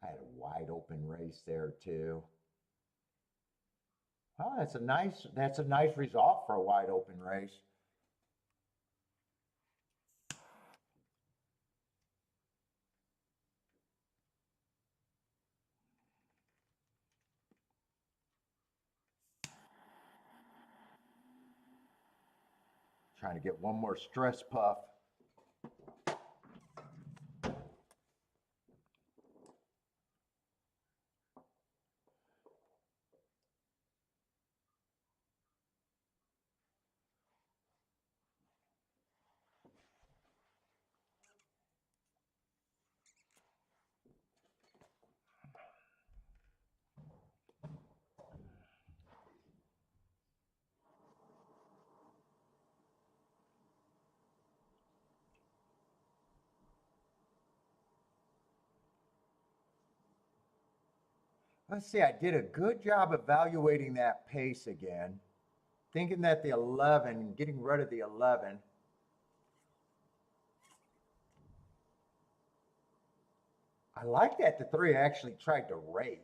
I had a wide open race there too. Oh, that's a nice result for a wide open race. Trying to get one more stress puff. Let's see, I did a good job evaluating that pace again, thinking that the 11, getting rid of the 11. I like that the 3 actually tried to rate.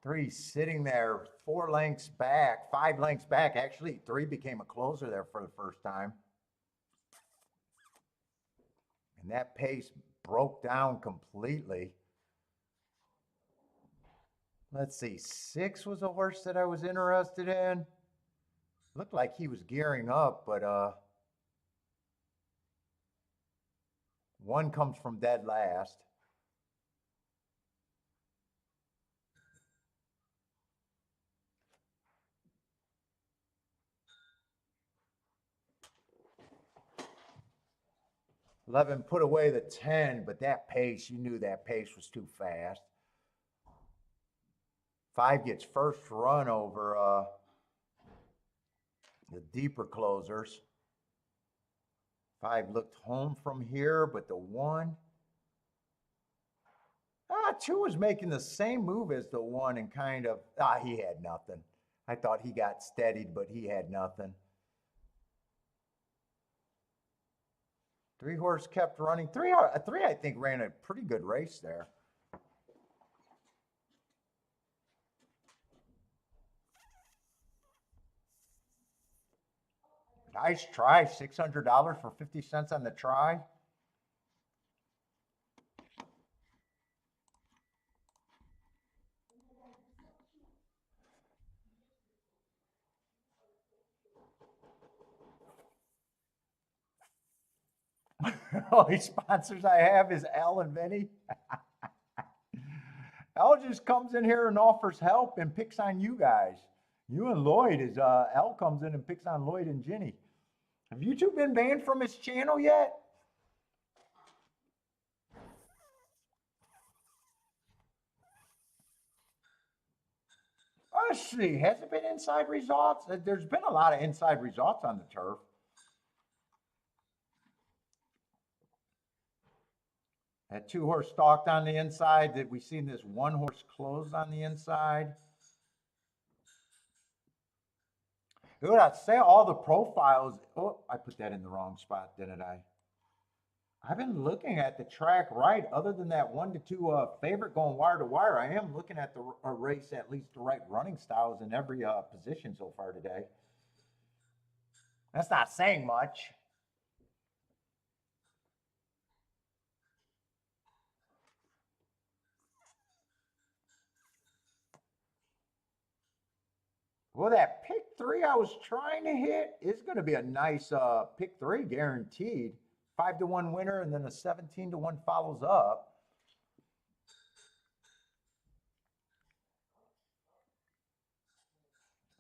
Three sitting there 4 lengths back, 5 lengths back. Actually, three became a closer there for the first time. And that pace broke down completely. Let's see, six was a horse that I was interested in. Looked like he was gearing up, but one comes from dead last. Levin put away the 10, but that pace, you knew that pace was too fast. 5 gets first run over the deeper closers. 5 looked home from here, but the 1. 2 was making the same move as the 1 and kind of, he had nothing. I thought he got steadied, but he had nothing. 3 horse kept running. 3, I think, ran a pretty good race there. Nice try, $600 for 50 cents on the try. Only sponsors I have is Al and Vinny. Al just comes in here and offers help and picks on you guys. You and Lloyd is Al comes in and picks on Lloyd and Ginny. Have you two been banned from his channel yet? Let's see. Has it been inside results? There's been a lot of inside results on the turf. That 2 horse stalked on the inside. Did we see this 1 horse closed on the inside? Dude, I'd say all the profiles. Oh, I put that in the wrong spot, didn't I? I've been looking at the track right. Other than that 1 to 2 favorite going wire to wire, I am looking at the race at least the right running styles in every position so far today. That's not saying much. Well, that pick 3 I was trying to hit is going to be a nice pick 3 guaranteed. 5 to 1 winner and then a 17 to 1 follows up.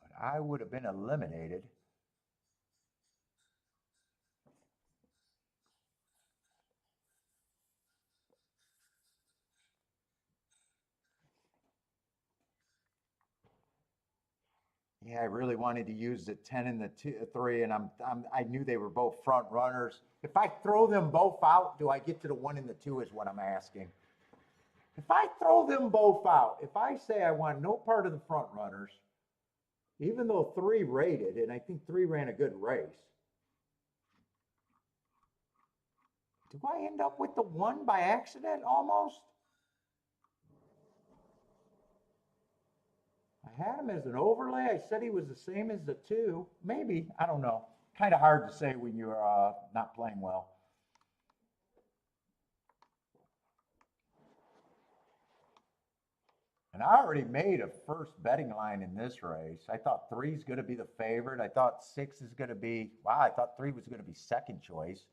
But I would have been eliminated. Yeah, I really wanted to use the 10 and the 3, and I knew they were both front runners. If I throw them both out, do I get to the 1 and the 2 is what I'm asking. If I throw them both out, if I say I want no part of the front runners, even though 3 rated, and I think 3 ran a good race, do I end up with the 1 by accident almost? I had him as an overlay. I said he was the same as the 2. Maybe. I don't know. Kind of hard to say when you're not playing well. And I already made a first betting line in this race. I thought 3 is going to be the favorite. I thought 6 is going to be, wow, I thought 3 was going to be second choice.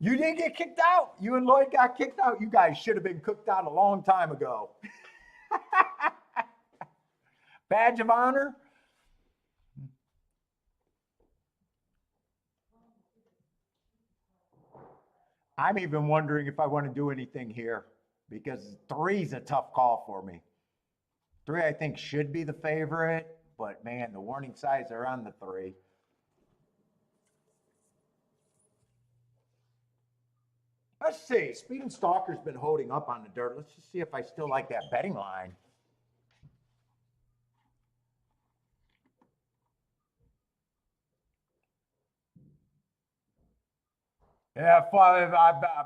You didn't get kicked out. You and Lloyd got kicked out. You guys should have been cooked out a long time ago. Badge of honor. I'm even wondering if I want to do anything here because 3 is a tough call for me. 3, I think, should be the favorite, but man, the warning signs are on the 3. Let's see. Speed and Stalker's been holding up on the dirt. Let's just see if I still like that betting line. Yeah,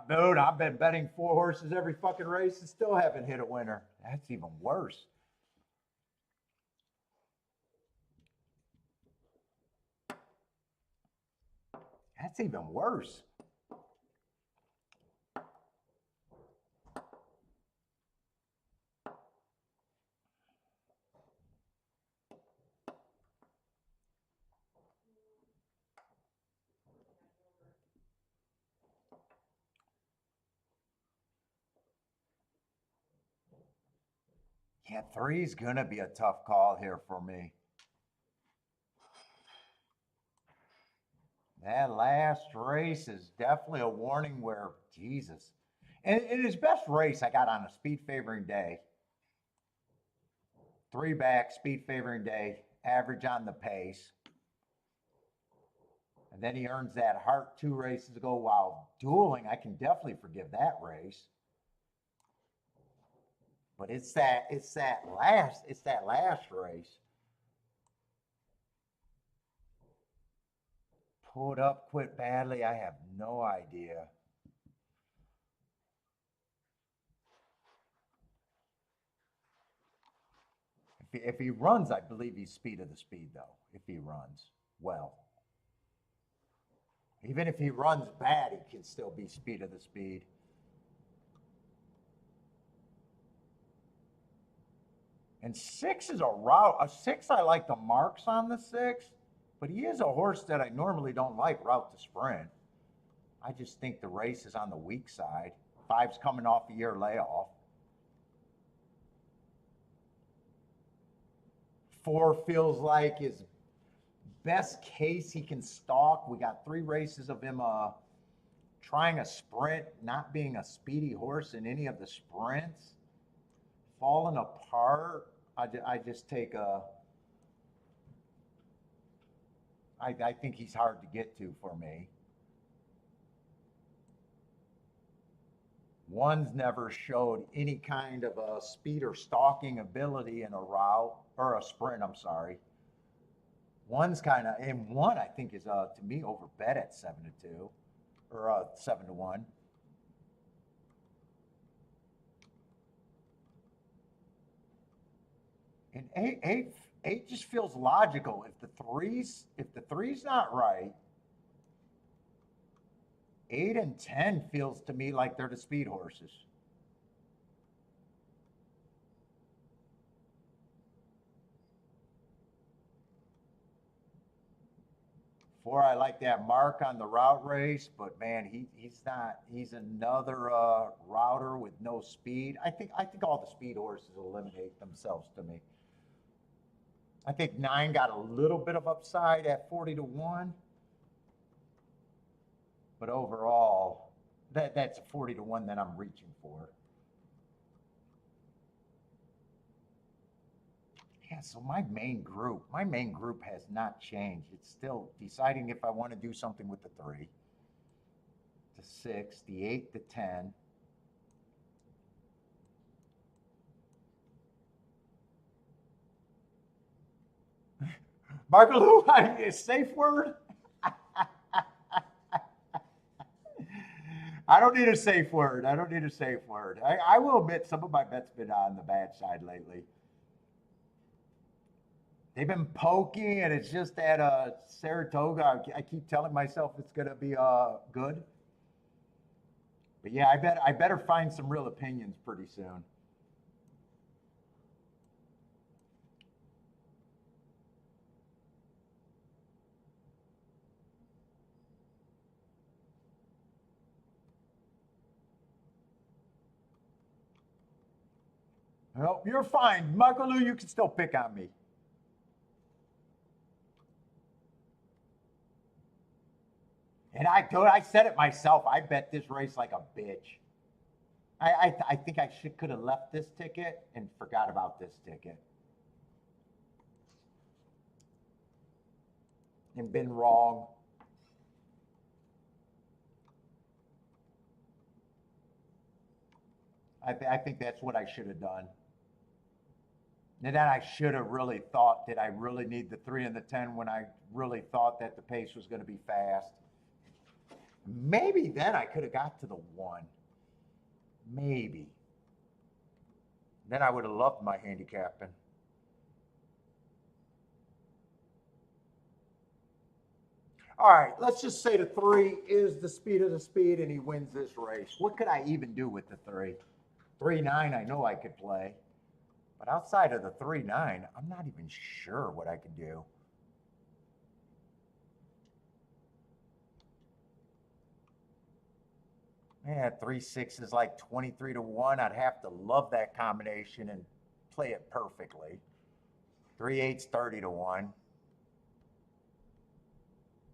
dude, I've been betting 4 horses every fucking race and still haven't hit a winner. That's even worse. That's even worse. Yeah, three's gonna be a tough call here for me. That last race is definitely a warning where, Jesus. And in his best race, I got on a speed favoring day. Three back, speed favoring day, average on the pace. And then he earns that heart 2 races ago while dueling. I can definitely forgive that race. But it's that last race. Pulled up, quit badly. I have no idea. If he runs, I believe he's speed of the speed though. If he runs well, even if he runs bad, he can still be speed of the speed. And six is a route. A six, I like the marks on the six, but he is a horse that I normally don't like route to sprint. I just think the race is on the weak side. Five's coming off a year layoff. Four feels like his best case he can stalk. We got 3 races of him trying a sprint, not being a speedy horse in any of the sprints, falling apart. I just take a. I think he's hard to get to for me. One's never showed any kind of a speed or stalking ability in a route or a sprint. I'm sorry. One's kind of, and one I think is to me over bet at 7-2 or 7-1. And eight just feels logical. If the three's not right, 8 and 10 feels to me like they're the speed horses. Four, I like that mark on the route race, but man, he's not. He's another router with no speed. I think all the speed horses eliminate themselves to me. I think 9 got a little bit of upside at 40-1, but overall, that's a 40-1 that I'm reaching for. Yeah, so my main group has not changed. It's still deciding if I want to do something with the 3, the 6, the 8, the 10. Margaloo, safe word? I don't need a safe word. I don't need a safe word. I will admit some of my bets been on the bad side lately. They've been pokey, and it's just that Saratoga. I keep telling myself it's going to be good. But yeah, I better find some real opinions pretty soon. Well, you're fine. Michael Lou, you can still pick on me. And I said it myself. I bet this race like a bitch. I think I should could have left this ticket and forgot about this ticket and been wrong. I think that's what I should have done. And then I should have really thought, did I really need the 3 and the 10 when I really thought that the pace was going to be fast? Maybe then I could have got to the 1. Maybe. Then I would have loved my handicapping. All right, let's just say the 3 is the speed of the speed and he wins this race. What could I even do with the 3? 3-9, I know I could play. But outside of the 3-9, I'm not even sure what I could do. Yeah, 3-6 is like 23 to 1. I'd have to love that combination and play it perfectly. 3-8's 30 to 1.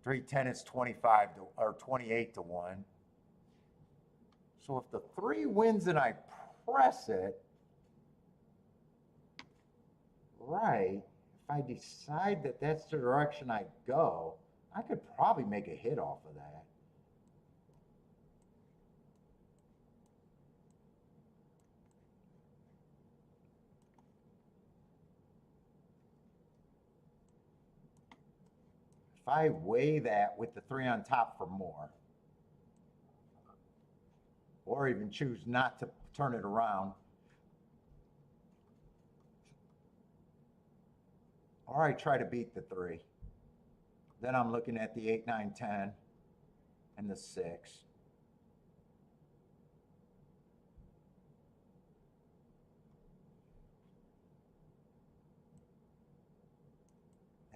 3-10 is 25 to, or 28 to 1. So if the 3 wins and I press it, right, if I decide that that's the direction I go, I could probably make a hit off of that. If I weigh that with the 3 on top for more, or even choose not to turn it around, or I try to beat the 3, then I'm looking at the 8, 9, 10, and the 6.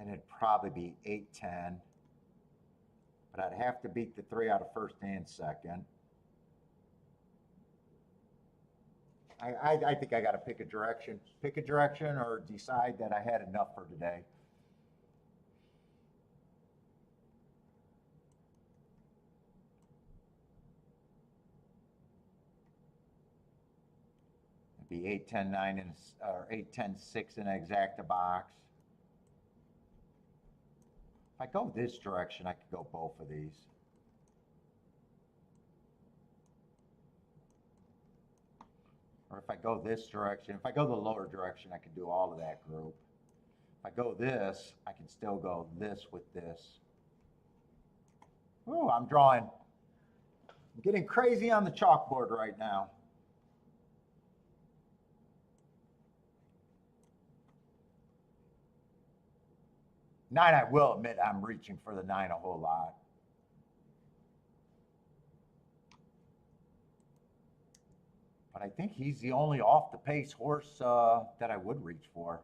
And it'd probably be 8, 10. But I'd have to beat the 3 out of first and second. I think I got to pick a direction. Pick a direction or decide that I had enough for today. It'd be 8, 10, 9, and, or 8, 10, 6 in an exacta box. If I go this direction, I could go both of these. Or if I go this direction, if I go the lower direction, I could do all of that group. If I go this, I can still go this with this. Ooh, I'm getting crazy on the chalkboard right now. Nine, I will admit I'm reaching for the 9 a whole lot. But I think he's the only off the pace horse that I would reach for.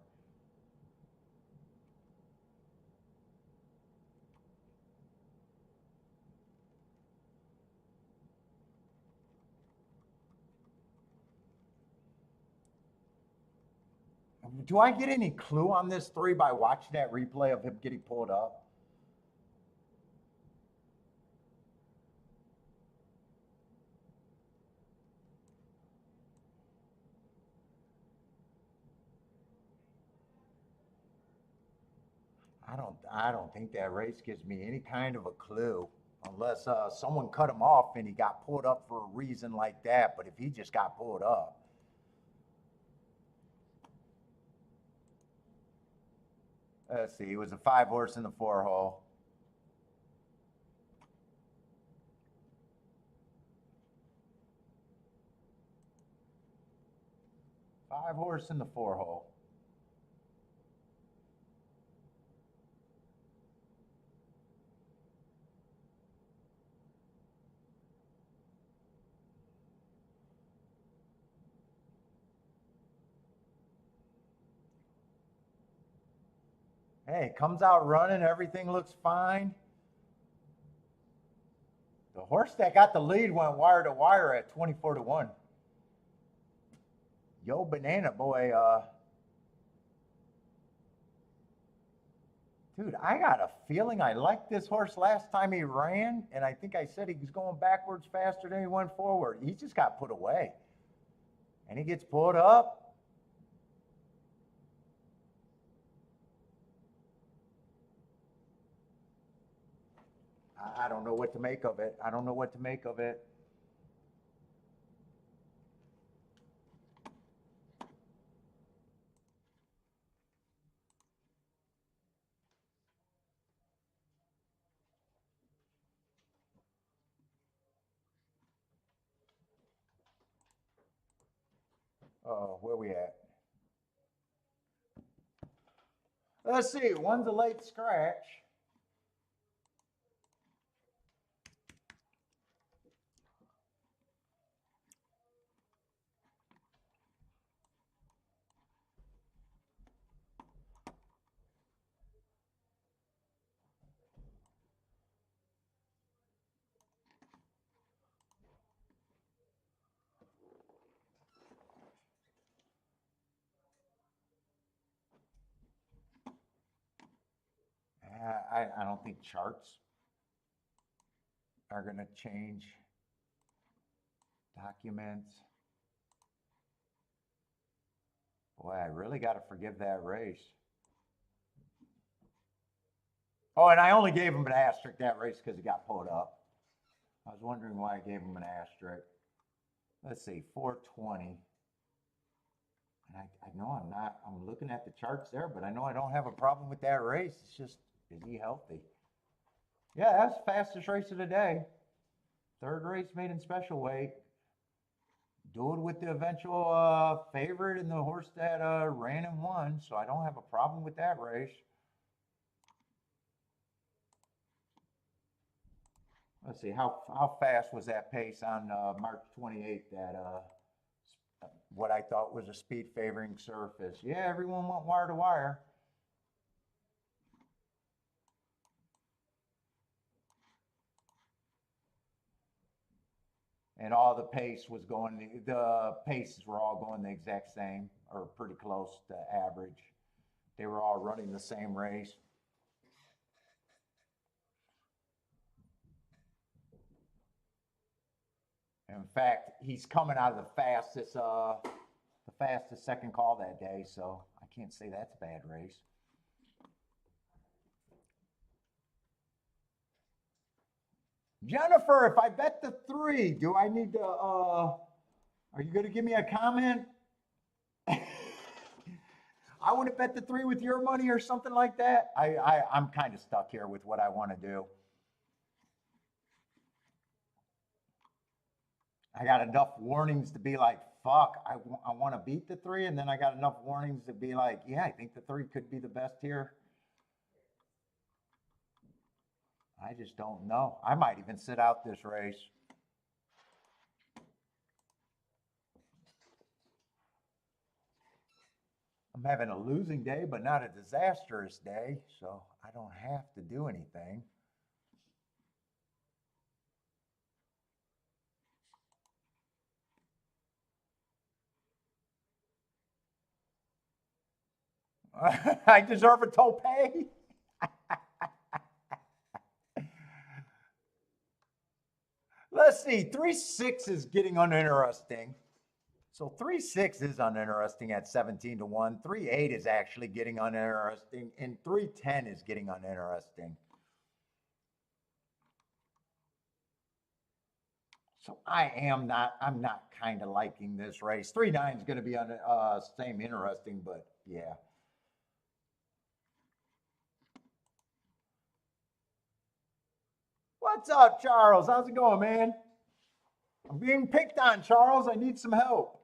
Do I get any clue on this 3 by watching that replay of him getting pulled up? I don't think that race gives me any kind of a clue unless someone cut him off and he got pulled up for a reason like that. But if he just got pulled up. Let's see, it was a 5 horse in the 4 hole. Five horse in the 4 hole. Hey, comes out running, everything looks fine. The horse that got the lead went wire to wire at 24 to 1. Yo, Banana Boy, dude, I got a feeling I liked this horse last time he ran, and I think I said he was going backwards faster than he went forward. He just got put away. And he gets pulled up. I don't know what to make of it. I don't know what to make of it. Where we at? Let's see. One's a late scratch. I don't think charts are going to change. Documents. Boy, I really got to forgive that race. Oh, and I only gave him an asterisk that race because he got pulled up. I was wondering why I gave him an asterisk. Let's see, 420. And I know I'm looking at the charts there, but I know I don't have a problem with that race. It's just, is he healthy? Yeah, that's the fastest race of the day. Third race made in special weight. Do it with the eventual favorite and the horse that ran and won, so I don't have a problem with that race. Let's see, how fast was that pace on March 28th, that what I thought was a speed favoring surface? Yeah, everyone went wire to wire. And all the pace was going, the paces were all going the exact same or pretty close to average. They were all running the same race. In fact, he's coming out of the fastest second call that day, so I can't say that's a bad race. Jennifer, if I bet the 3, do I need to, are you going to give me a comment? I want to bet the 3 with your money or something like that. I'm kind of stuck here with what I want to do. I got enough warnings to be like, fuck, I want to beat the 3. And then I got enough warnings to be like, yeah, I think the 3 could be the best here. I just don't know. I might even sit out this race. I'm having a losing day, but not a disastrous day, so I don't have to do anything. I deserve a tope. Let's see, 3-6 is getting uninteresting. So 3-6 is uninteresting at 17 to 1. 3-8 is actually getting uninteresting, and 3-10 is getting uninteresting. So I'm not kind of liking this race. 3-9 is going to be on same interesting, but yeah. What's up, Charles? How's it going, man? I'm being picked on, Charles. I need some help.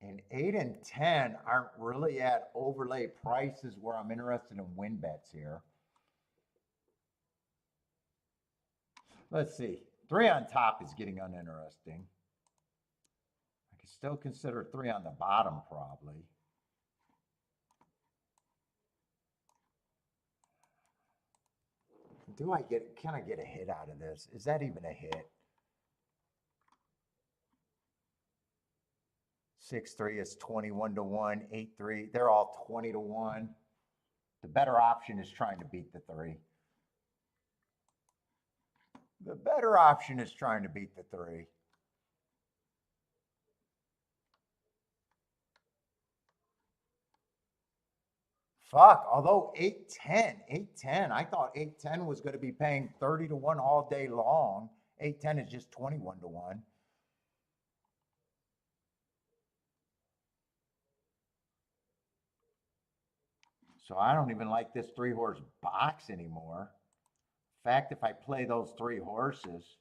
And 8 and 10 aren't really at overlay prices where I'm interested in win bets here. Let's see. 3 on top is getting uninteresting. I can still consider 3 on the bottom, probably. Can I get a hit out of this? Is that even a hit? 6-3 is 21 to 1. 8-3, they're all 20 to 1. The better option is trying to beat the 3. The better option is trying to beat the 3. Fuck, although 8-10, I thought 8-10 was going to be paying 30 to 1 all day long. 8-10 is just 21 to 1. So I don't even like this 3-horse box anymore. In fact, if I play those 3 horses,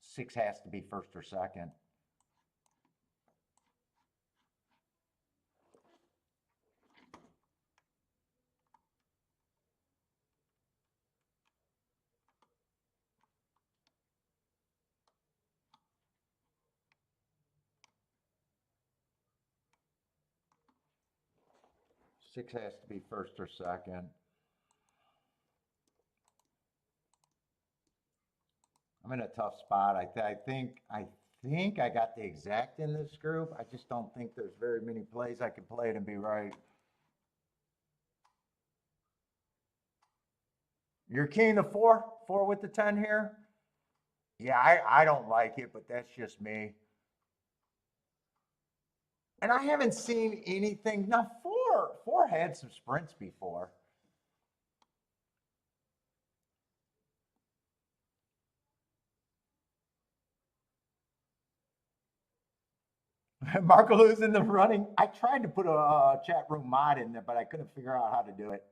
6 has to be first or second. Six has to be first or second. I'm in a tough spot. I think I got the exact in this group. I just don't think there's very many plays I can play it and be right. You're keying the 4 with the 10 here? Yeah, I don't like it, but that's just me. And I haven't seen anything. Now, four had some sprints before. Marco Lou's in the running. I tried to put a chat room mod in there, but I couldn't figure out how to do it.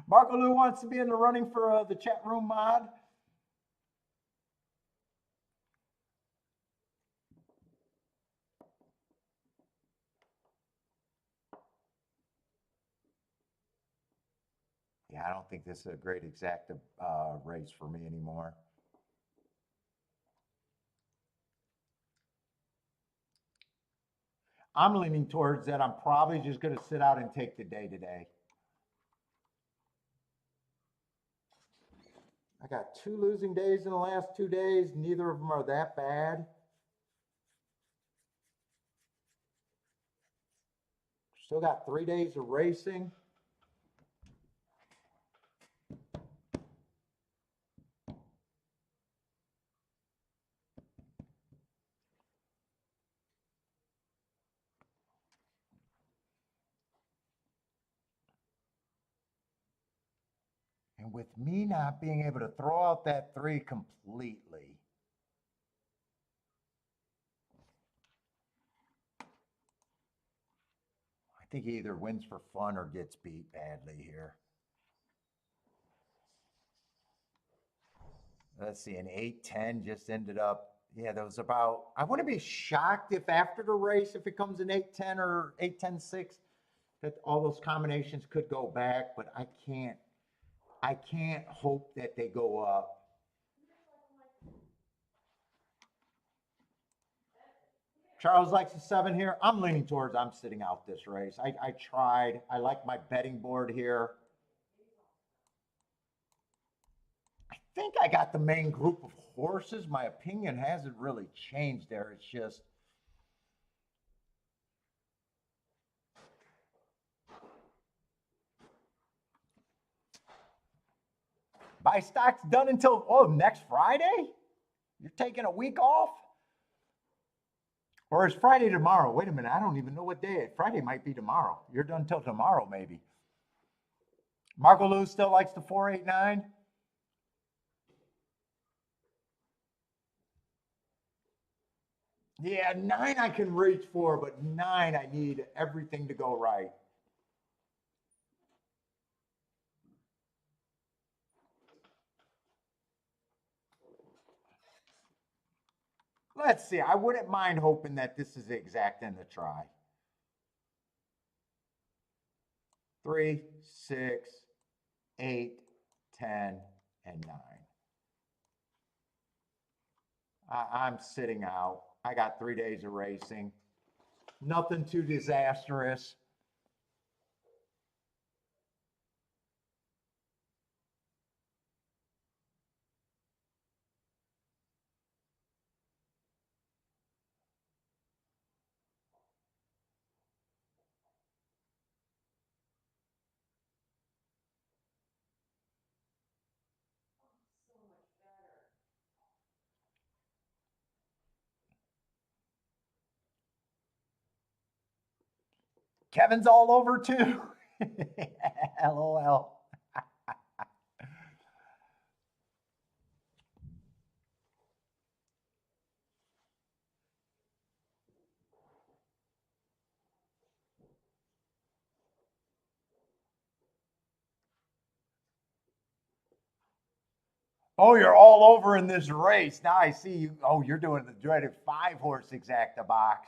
Marco Lou wants to be in the running for the chat room mod. Yeah, I don't think this is a great exact race for me anymore. I'm leaning towards that. I'm probably just going to sit out and take the day today. I got 2 losing days in the last 2 days. Neither of them are that bad. Still got 3 days of racing. And with me not being able to throw out that 3 completely, I think he either wins for fun or gets beat badly here. Let's see, an 8-10 just ended up. Yeah, that was about. I wouldn't be shocked if after the race, if it comes in 8-10 or 8-10-6, that all those combinations could go back, but I can't hope that they go up. Charles likes a 7 here. I'm leaning towards I'm sitting out this race. I tried. I like my betting board here. I think I got the main group of horses. My opinion hasn't really changed there. It's just buy stocks done until next Friday? You're taking a week off? Or is Friday tomorrow? Wait a minute, I don't even know what day. Friday might be tomorrow. You're done till tomorrow, maybe. Marco Lou still likes the 489. Yeah, 9 I can reach for, but 9 I need everything to go right. Let's see. I wouldn't mind hoping that this is exact in the try. 3, 6, 8, 10, and 9. I'm sitting out. I got 3 days of racing. Nothing too disastrous. Kevin's all over too. LOL. Oh, you're all over in this race. Now I see you. Oh, you're doing the dreaded 5-horse exacta box.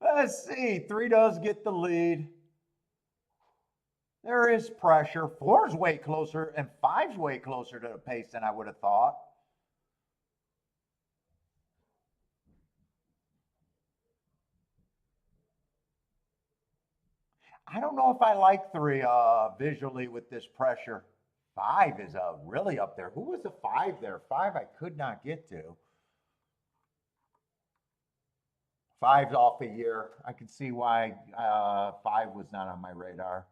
Let's see. 3 does get the lead. There is pressure. 4's way closer, and 5's way closer to the pace than I would have thought. I don't know if I like 3 visually with this pressure. 5 is really up there. Who was the 5 there? 5 I could not get to. 5's off a year. I can see why 5 was not on my radar.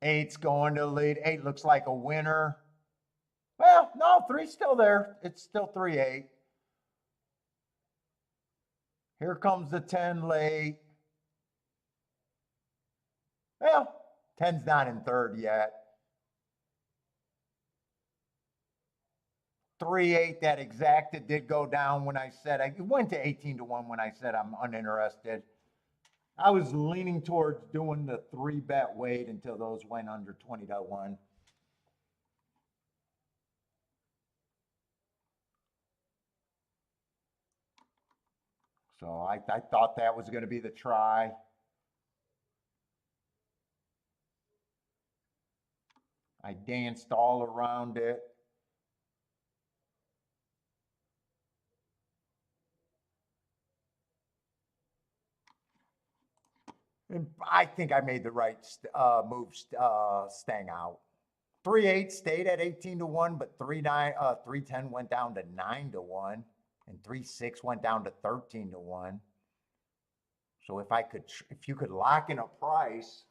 8's going to the lead. 8 looks like a winner. Well, no, 3's still there. It's still 3-8. Here comes the 10 late. Well, 10's not in third yet. 3-8, that exacta did go down when I said, it went to 18-1 when I said I'm uninterested. I was leaning towards doing the 3-bet wait until those went under 20-1. So I thought that was going to be the try. I danced all around it. And I think I made the right move staying out. 3-8 stayed at 18-1, but 3-10 went down to 9-1, and 3-6 went down to 13-1. So if you could lock in a price,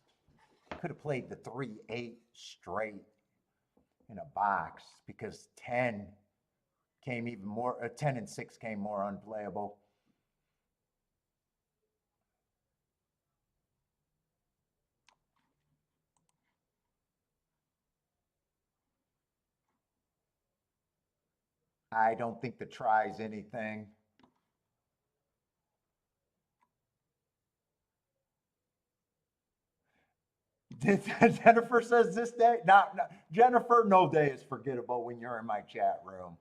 I could have played the 3-8 straight in a box because 10 came even more. 10 and 6 came more unplayable. I don't think the try's anything. Jennifer says this day. Not Jennifer. No day is forgettable when you're in my chat room.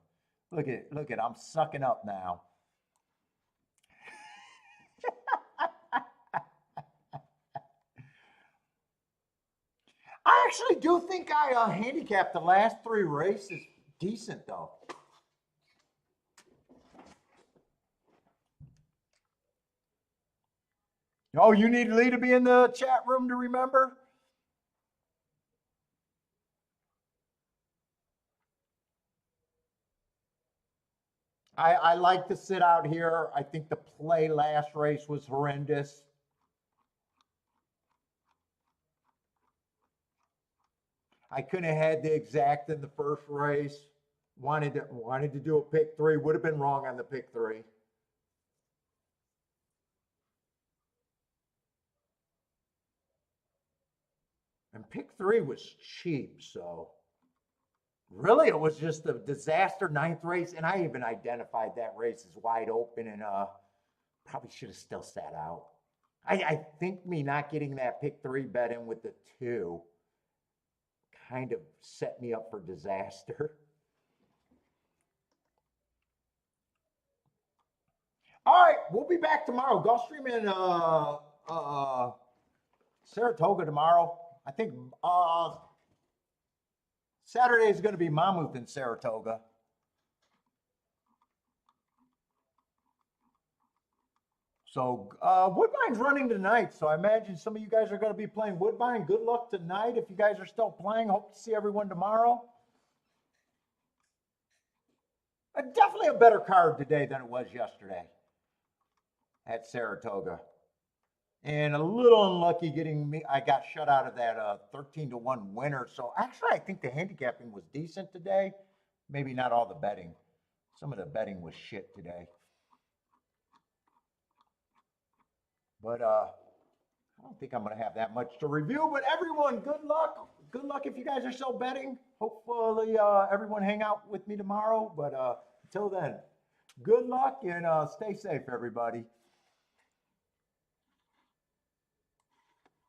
Look at. I'm sucking up now. I actually do think I handicapped the last 3 races decent though. Oh, you need Lee to be in the chat room to remember? I like to sit out here. I think the play last race was horrendous. I couldn't have had the exact in the first race. Wanted to do a pick 3. Would have been wrong on the pick 3. And pick 3 was cheap, so really it was just a disaster 9th race. And I even identified that race as wide open and probably should have still sat out. I think me not getting that pick 3 bet in with the 2 kind of set me up for disaster. All right, we'll be back tomorrow. Gulfstream and Saratoga tomorrow. I think Saturday is going to be Monmouth in Saratoga. So Woodbine's running tonight, so I imagine some of you guys are going to be playing Woodbine. Good luck tonight. If you guys are still playing, hope to see everyone tomorrow. Definitely a better card today than it was yesterday at Saratoga. And a little unlucky getting me. I got shut out of that 13-1 winner. So actually, I think the handicapping was decent today. Maybe not all the betting. Some of the betting was shit today. But I don't think I'm going to have that much to review. But everyone, good luck. Good luck if you guys are still betting. Hopefully, everyone hang out with me tomorrow. But until then, good luck and stay safe, everybody.